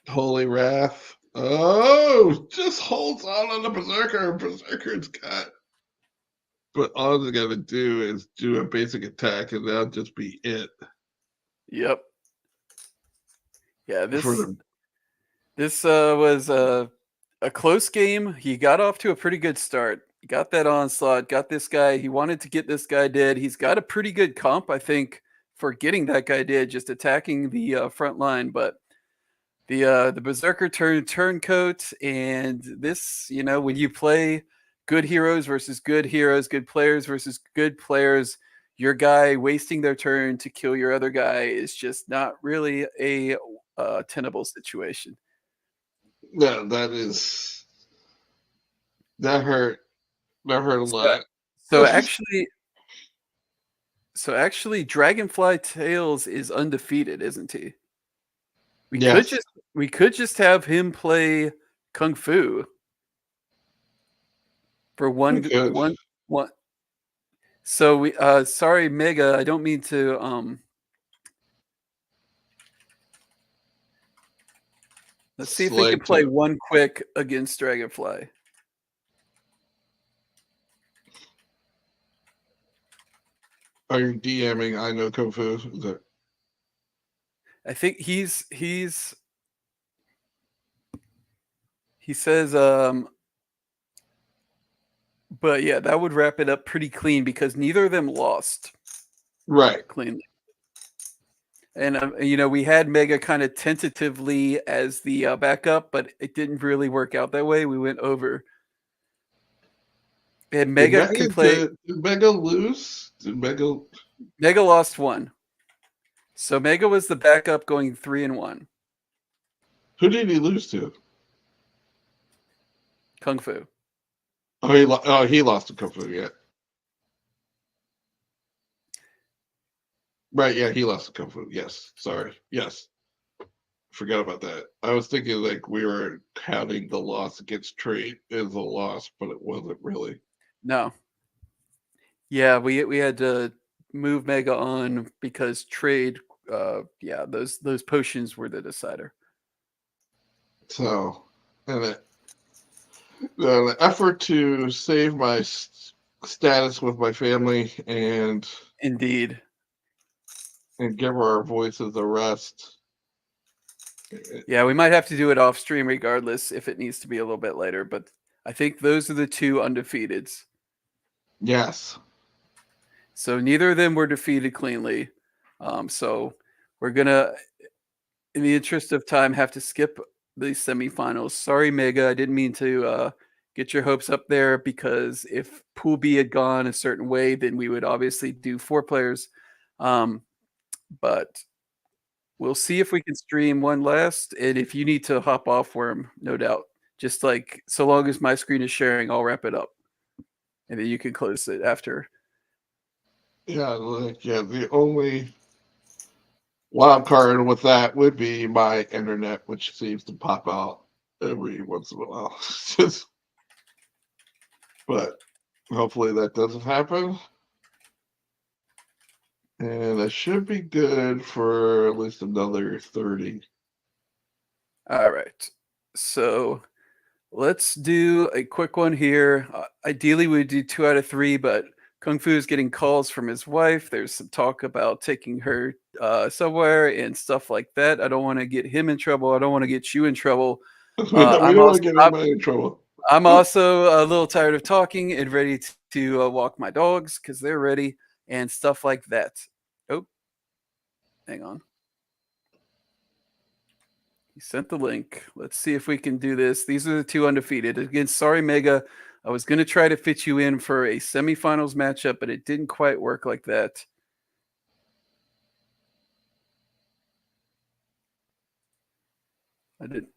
Holy Wrath. Oh, just holds on the Berserker. Berserker's got. But all he's got to do is do a basic attack, and that'll just be it. Yep. Yeah, this was a close game. He got off to a pretty good start. Got that onslaught, got this guy. He wanted to get this guy dead. He's got a pretty good comp, I think, for getting that guy dead, just attacking the front line. But the Berserker turncoat, and this, when you play good heroes versus good heroes, good players versus good players, your guy wasting their turn to kill your other guy is just not really a tenable situation. No, that hurt. That hurt a lot. So actually, Dragonfly Tales is undefeated, isn't he? We could just have him play Kung Fu for one. So we sorry, Mega, I don't mean to let's see if we can play one quick against Dragonfly. Are you DMing iknowkungfu? I think he says but yeah, that would wrap it up pretty clean because neither of them lost. Right. Cleanly. And we had Mega kind of tentatively as the backup, but it didn't really work out that way. We went over. And Mega can play. Did Mega lose? Mega lost one. So Mega was the backup going 3-1. Who did he lose to? Kung Fu. He lost to Kung Fu, yeah. Right, yeah, he lost to Kung Fu. Yes, sorry. Yes. Forgot about that. I was thinking like we were counting the loss against Trade as a loss, but it wasn't really. No. Yeah, we had to move Mega on because Trade, those potions were the decider. So, and the effort to save my status with my family and Indeed. give our voices a rest. Yeah, we might have to do it off stream regardless if it needs to be a little bit later, but I think those are the two undefeateds. Yes. So neither of them were defeated cleanly. So we're gonna, in the interest of time, have to skip the semifinals. Sorry, Mega, I didn't mean to get your hopes up there, because if Pool B had gone a certain way, then we would obviously do 4 players. But we'll see if we can stream one last. And if you need to hop off, Worm, no doubt. Just like, so long as my screen is sharing, I'll wrap it up. And then you can close it after. Yeah, the only wild card with that would be my internet, which seems to pop out every once in a while. But hopefully that doesn't happen. And I should be good for at least another 30. All right. So let's do a quick one here. Ideally, we'd do 2 out of 3, but Kung Fu is getting calls from his wife. There's some talk about taking her somewhere and stuff like that. I don't want to get him in trouble. I don't want to get you in trouble. We don't want to get anybody in trouble. I'm also a little tired of talking and ready to walk my dogs because they're ready and stuff like that. Oh, hang on. He sent the link. Let's see if we can do this. These are the 2 undefeated. Again, sorry, Mega. I was going to try to fit you in for a semifinals matchup, but it didn't quite work like that. I didn't.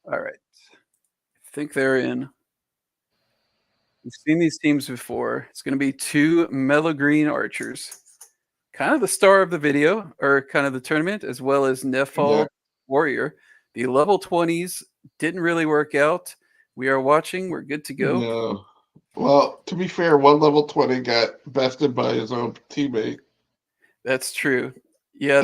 All right. I think they're in. We've seen these teams before. It's going to be 2 mellow green archers. Kind of the star of the video, or kind of the tournament, as well as Nefal Warrior. The level 20s didn't really work out. We are watching. We're good to go. No. Well, to be fair, one level 20 got bested by his own teammate. That's true. Yeah,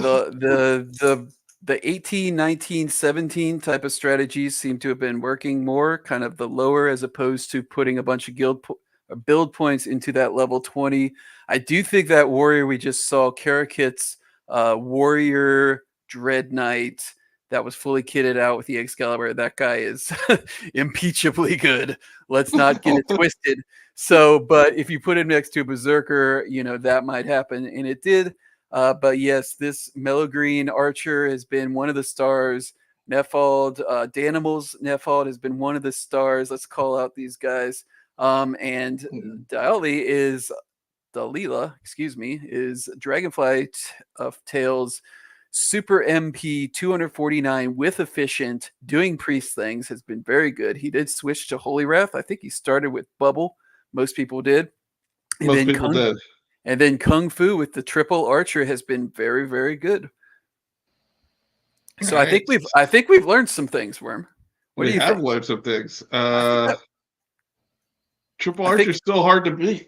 the 18, 19, 17 type of strategies seem to have been working more, kind of the lower, as opposed to putting a bunch of build points into that level 20. I do think that warrior we just saw, Karakit's warrior dread knight, that was fully kitted out with the Excalibur. That guy is impeachably good. Let's not get it twisted. So, but if you put him next to a berserker, that might happen, and it did. But yes, this mellow green archer has been one of the stars. Nefald, Danimals Nefald has been one of the stars. Let's call out these guys. And Dalila, is Dragonfly Tales Super MP 249 with efficient, doing priest things, has been very good. He did switch to Holy Wrath. I think he started with Bubble. Most people did. Most people did. And then Kung Fu with the triple archer has been very, very good. So I think we've learned some things, Worm. What do you think? Learned some things. Triple archer is still hard to beat.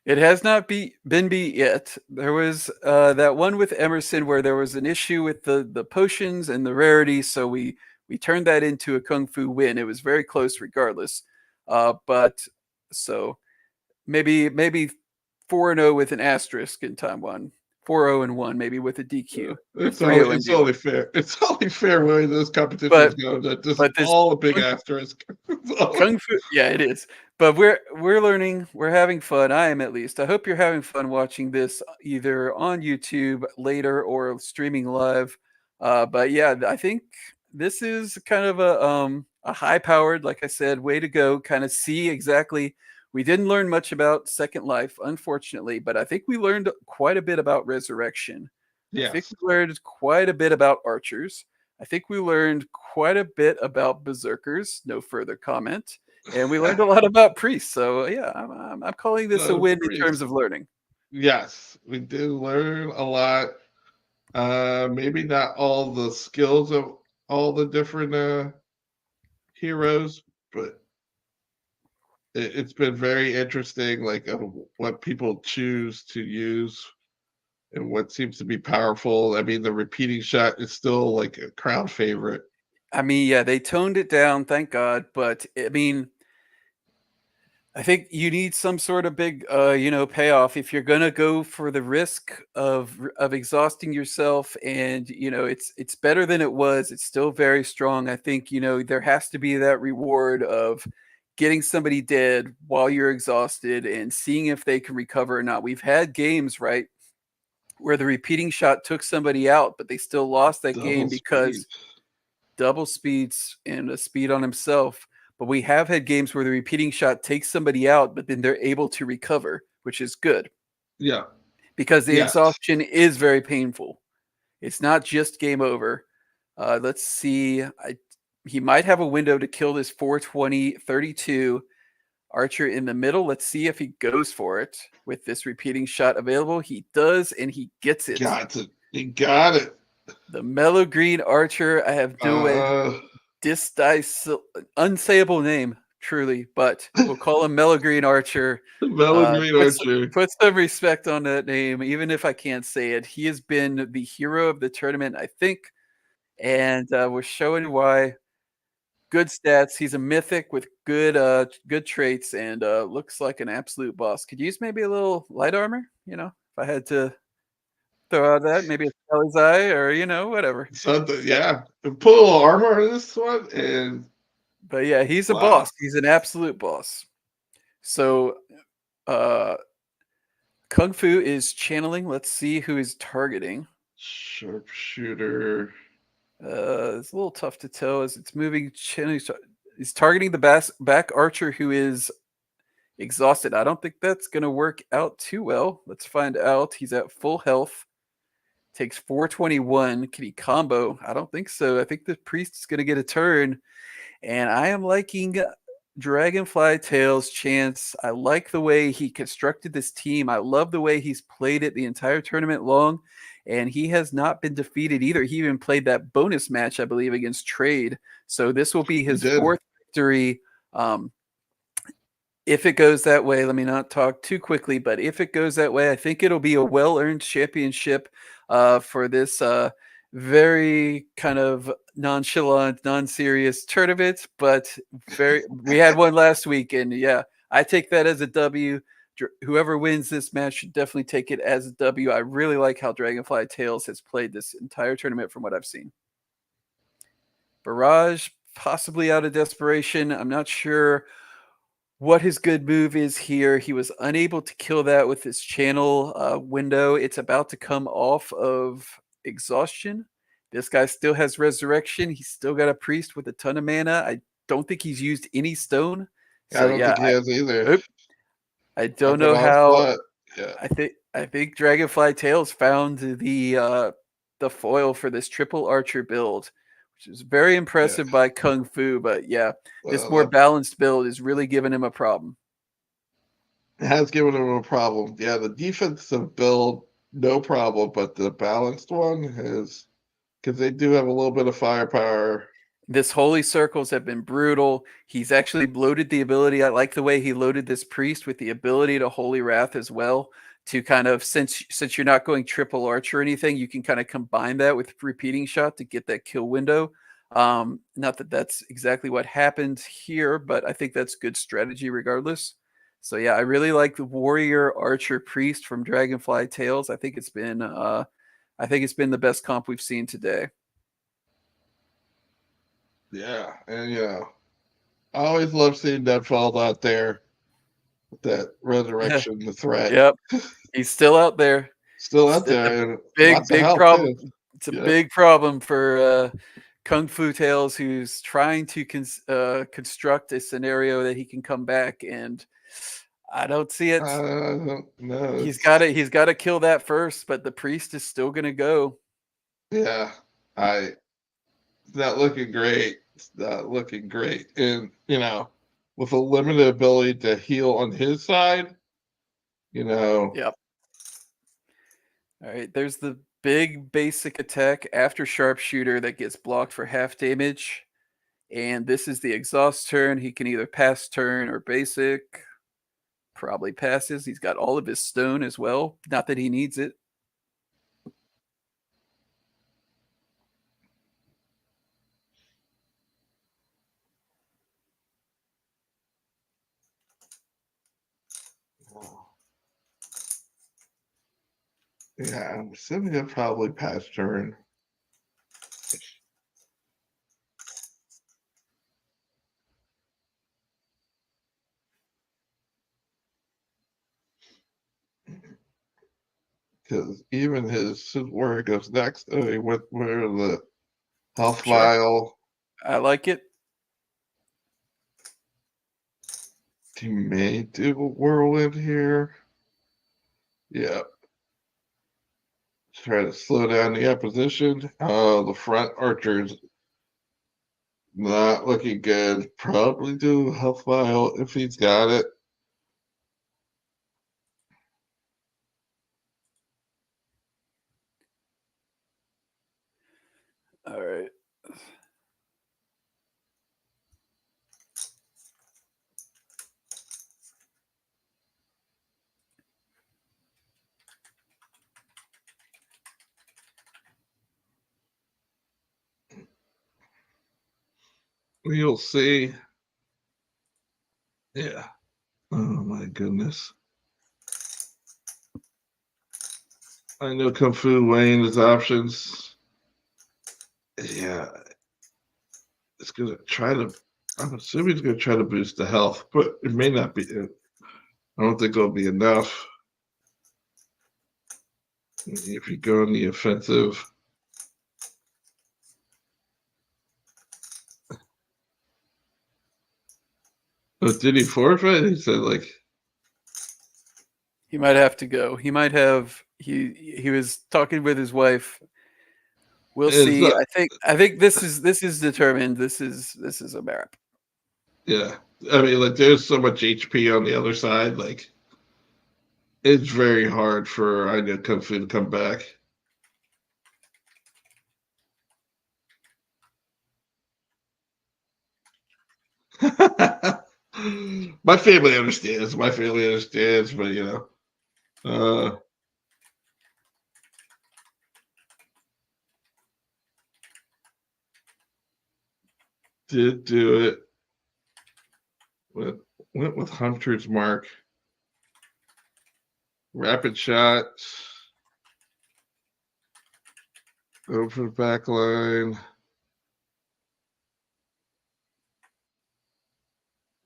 It has not been beat yet. There was that one with Emerson where there was an issue with the potions and the rarity, so we turned that into a Kung Fu win. It was very close regardless. But so maybe 4-0 with an asterisk in time one. 4-0-1, maybe with a DQ. It's only fair. It's only fair way those competitions go. That this is all a big asterisk. Kung Fu, yeah, it is. But we're learning. We're having fun. I am, at least. I hope you're having fun watching this either on YouTube later or streaming live. But yeah, I think this is kind of a high-powered, like I said, way to go. Kind of see exactly We didn't learn much about Second Life, unfortunately, but I think we learned quite a bit about Resurrection. I think Yes. we learned quite a bit about archers. I think we learned quite a bit about berserkers. No further comment. And we learned a lot about priests. So yeah, I'm calling this a win in terms of learning. Yes, we did learn a lot. Maybe not all the skills of all the different heroes, but it's been very interesting, like what people choose to use and what seems to be powerful. I mean, the repeating shot is still like a crowd favorite. I mean, yeah, they toned it down, thank God. But I mean, I think you need some sort of big, payoff if you're gonna go for the risk of exhausting yourself. And it's better than it was. It's still very strong. I think there has to be that reward of getting somebody dead while you're exhausted and seeing if they can recover or not. We've had games, right, where the repeating shot took somebody out, but they still lost that game Double because speed. double speeds and a speed on himself. But we have had games where the repeating shot takes somebody out, but then they're able to recover, which is good Yeah. because the Yes. exhaustion is very painful. It's not just game over. Let's see. He might have a window to kill this 420-32 archer in the middle. Let's see if he goes for it with this repeating shot available. He does, and he gets it. Got it. He got it. The mellow green archer. I have no way. Unsayable name, truly, but we'll call him Mellow Green Archer. Mellow Green Archer. Put some respect on that name, even if I can't say it. He has been the hero of the tournament, I think, and we're showing why. Good stats. He's a mythic with good traits, and looks like an absolute boss. Could use maybe a little light armor, if I had to throw out that, maybe a Skelly's Eye or whatever. Something, yeah. Put a little armor on this one, and but yeah, he's a boss. He's an absolute boss. So, Kung Fu is channeling. Let's see who is targeting. Sharpshooter. It's a little tough to tell as it's moving. He's targeting the back archer who is exhausted. I don't think that's going to work out too well. Let's find out. He's at full health. Takes 421. Can he combo? I don't think so. I think the priest is going to get a turn. And I am liking Dragonfly Tales' chance. I like the way he constructed this team. I love the way he's played it the entire tournament long. And he has not been defeated either. He even played that bonus match, I believe, against Trade. So this will be his fourth victory. If it goes that way, let me not talk too quickly, but if it goes that way, I think it'll be a well-earned championship for this very kind of nonchalant, non-serious tournament. But we had one last week, and yeah, I take that as a W. Whoever wins this match should definitely take it as a W. I really like how Dragonfly Tales has played this entire tournament from what I've seen. Barrage, possibly out of desperation. I'm not sure what his good move is here. He was unable to kill that with his channel window. It's about to come off of exhaustion. This guy still has resurrection. He's still got a priest with a ton of mana. I don't think he's used any stone. So, I don't think he has either. I don't know how. Yeah. I think Dragonfly Tales found the foil for this triple archer build, which is very impressive by Kung Fu. But yeah, this more balanced build is really giving him a problem. It has given him a problem. Yeah, the defensive build, no problem, but the balanced one is because they do have a little bit of firepower. This holy circles have been brutal. He's actually loaded the ability. I like the way he loaded this priest with the ability to holy wrath as well, to kind of, since you're not going triple arch or anything, you can kind of combine that with repeating shot to get that kill window. Not that that's exactly what happened here, but I think that's good strategy regardless. So yeah, I really like the warrior archer priest from Dragonfly Tales. I think it's been the best comp we've seen today. Yeah, and I always love seeing Deadfall out there with that resurrection, the threat. Yep, he's still out there. Still out there. Big problem. Too. It's a big problem for Kung Fu Tales, who's trying to construct a scenario that he can come back. And I don't see it. I don't know. He's got to. He's got to kill that first, but the priest is still gonna go. Yeah, it's not looking great. It's not looking great, and with a limited ability to heal on his side, Yep. All right. There's the big basic attack after sharpshooter that gets blocked for half damage, and this is the exhaust turn. He can either pass turn or basic. Probably passes. He's got all of his stone as well. Not that he needs it. yeah, I'm assuming he'll probably pass turn. Because even his where it goes next, where the health Sure. vial. I like it. He may do a whirlwind here. Yep. Try to slow down the opposition. The front archer's not looking good. Probably do health vial if he's got it. All right. You'll see. Yeah. Oh my goodness. I know Kung Fu weighing his options. Yeah. It's gonna try to. I'm assuming he's gonna try to boost the health, but it may not be. I don't think it'll be enough. If you go on the offensive. Oh, did he forfeit? He said He might have to go. He might have. He was talking with his wife. We'll see. I think this is determined. This is a map. Yeah. I mean, there's so much HP on the other side. It's very hard for I know Kung Fu to come back. My family understands. But did do it. Went with Hunter's Mark. Rapid shot. Go for the back line.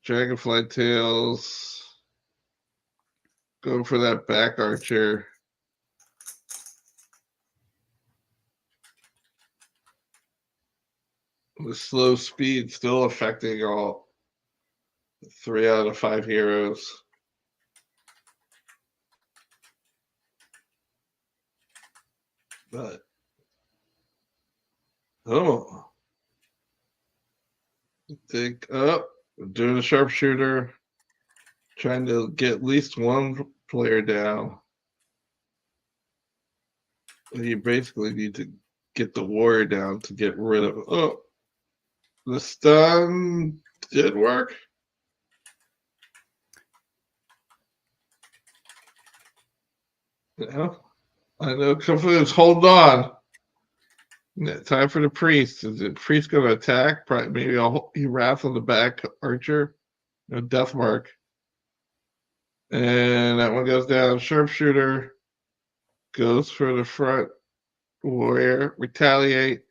Dragonfly Tales. Go for that back archer. The slow speed still affecting all 3 out of 5 heroes. But doing a sharpshooter, trying to get at least one player down. You basically need to get the warrior down to get rid of. The stun did work. Yeah, I know Kung Fu is holding on. Time for the priest. Is the priest going to attack? Probably, maybe he wrath on the back archer. No death mark. And that one goes down. Sharpshooter goes for the front warrior. Retaliate.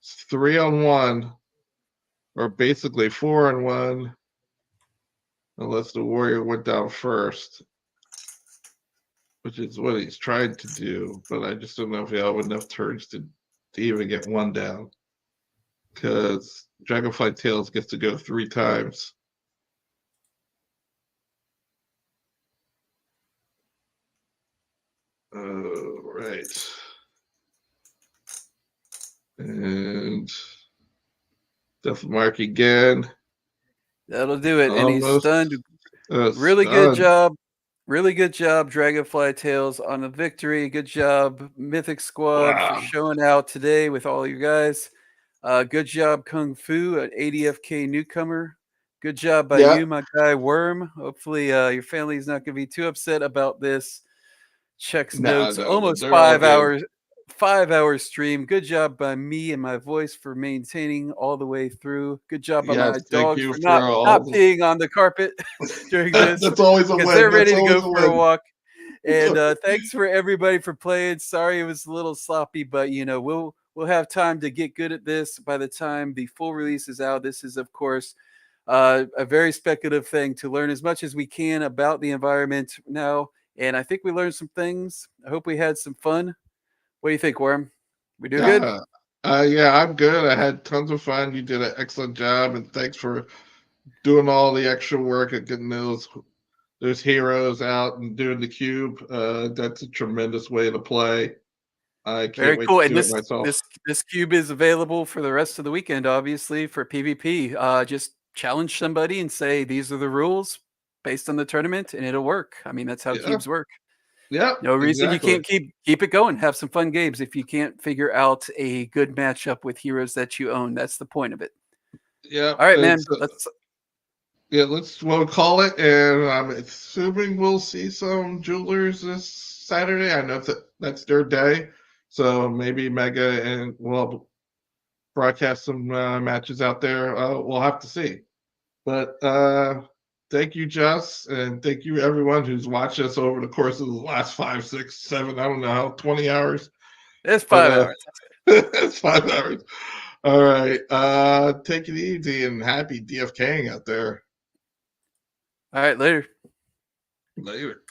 It's 3-on-1. Or basically 4-on-1. Unless the warrior went down first. Which is what he's trying to do. But I just don't know if he have enough turns to even get one down. Because Dragonfly Tales gets to go 3 times. Right. And Death Mark again. That'll do it. And he's Almost. stunned. Really good Stunned. job. Really good job, Dragonfly Tales, on the victory. Good job, Mythic Squad, Wow. for showing out today with all you guys. Good job, Kung Fu, an ADFK newcomer. Good job by Yeah. you, my guy, Worm. Hopefully your family's not going to be too upset about this. Checks notes. Almost they're all 5 good. hours. 5-hour stream. Good job by me and my voice for maintaining all the way through. Good job by my Yes, thank dogs you for for not all peeing on the carpet during this, That's always a because win. they're That's ready to go always a for a win. walk. And thanks for everybody for playing. Sorry it was a little sloppy, but we'll have time to get good at this by the time the full release is out. This is, of course, a very speculative thing to learn as much as we can about the environment now. And I think we learned some things. I hope we had some fun. What do you think, Worm? We do good? Yeah, I'm good. I had tons of fun. You did an excellent job, and thanks for doing all the extra work and getting those heroes out and doing the cube. That's a tremendous way to play. I can't Very wait cool. to And do it myself. this cube is available for the rest of the weekend, obviously, for PvP. Just challenge somebody and say these are the rules based on the tournament, and it'll work. I mean, that's how Yeah. cubes work. Yeah, No reason exactly. you can't keep it going. Have some fun games if you can't figure out a good matchup with heroes that you own. That's the point of it. Yeah. All right, man. We'll call it, and I'm assuming we'll see some jewelers this Saturday. I know that's their day, so maybe Mega and we'll broadcast some matches out there. We'll have to see. But thank you, Juss, and thank you everyone who's watched us over the course of the last 5, 6, 7, I don't know, 20 hours. It's 5 hours. It's 5 hours. All right. Take it easy and happy DFKing out there. All right, later. Later.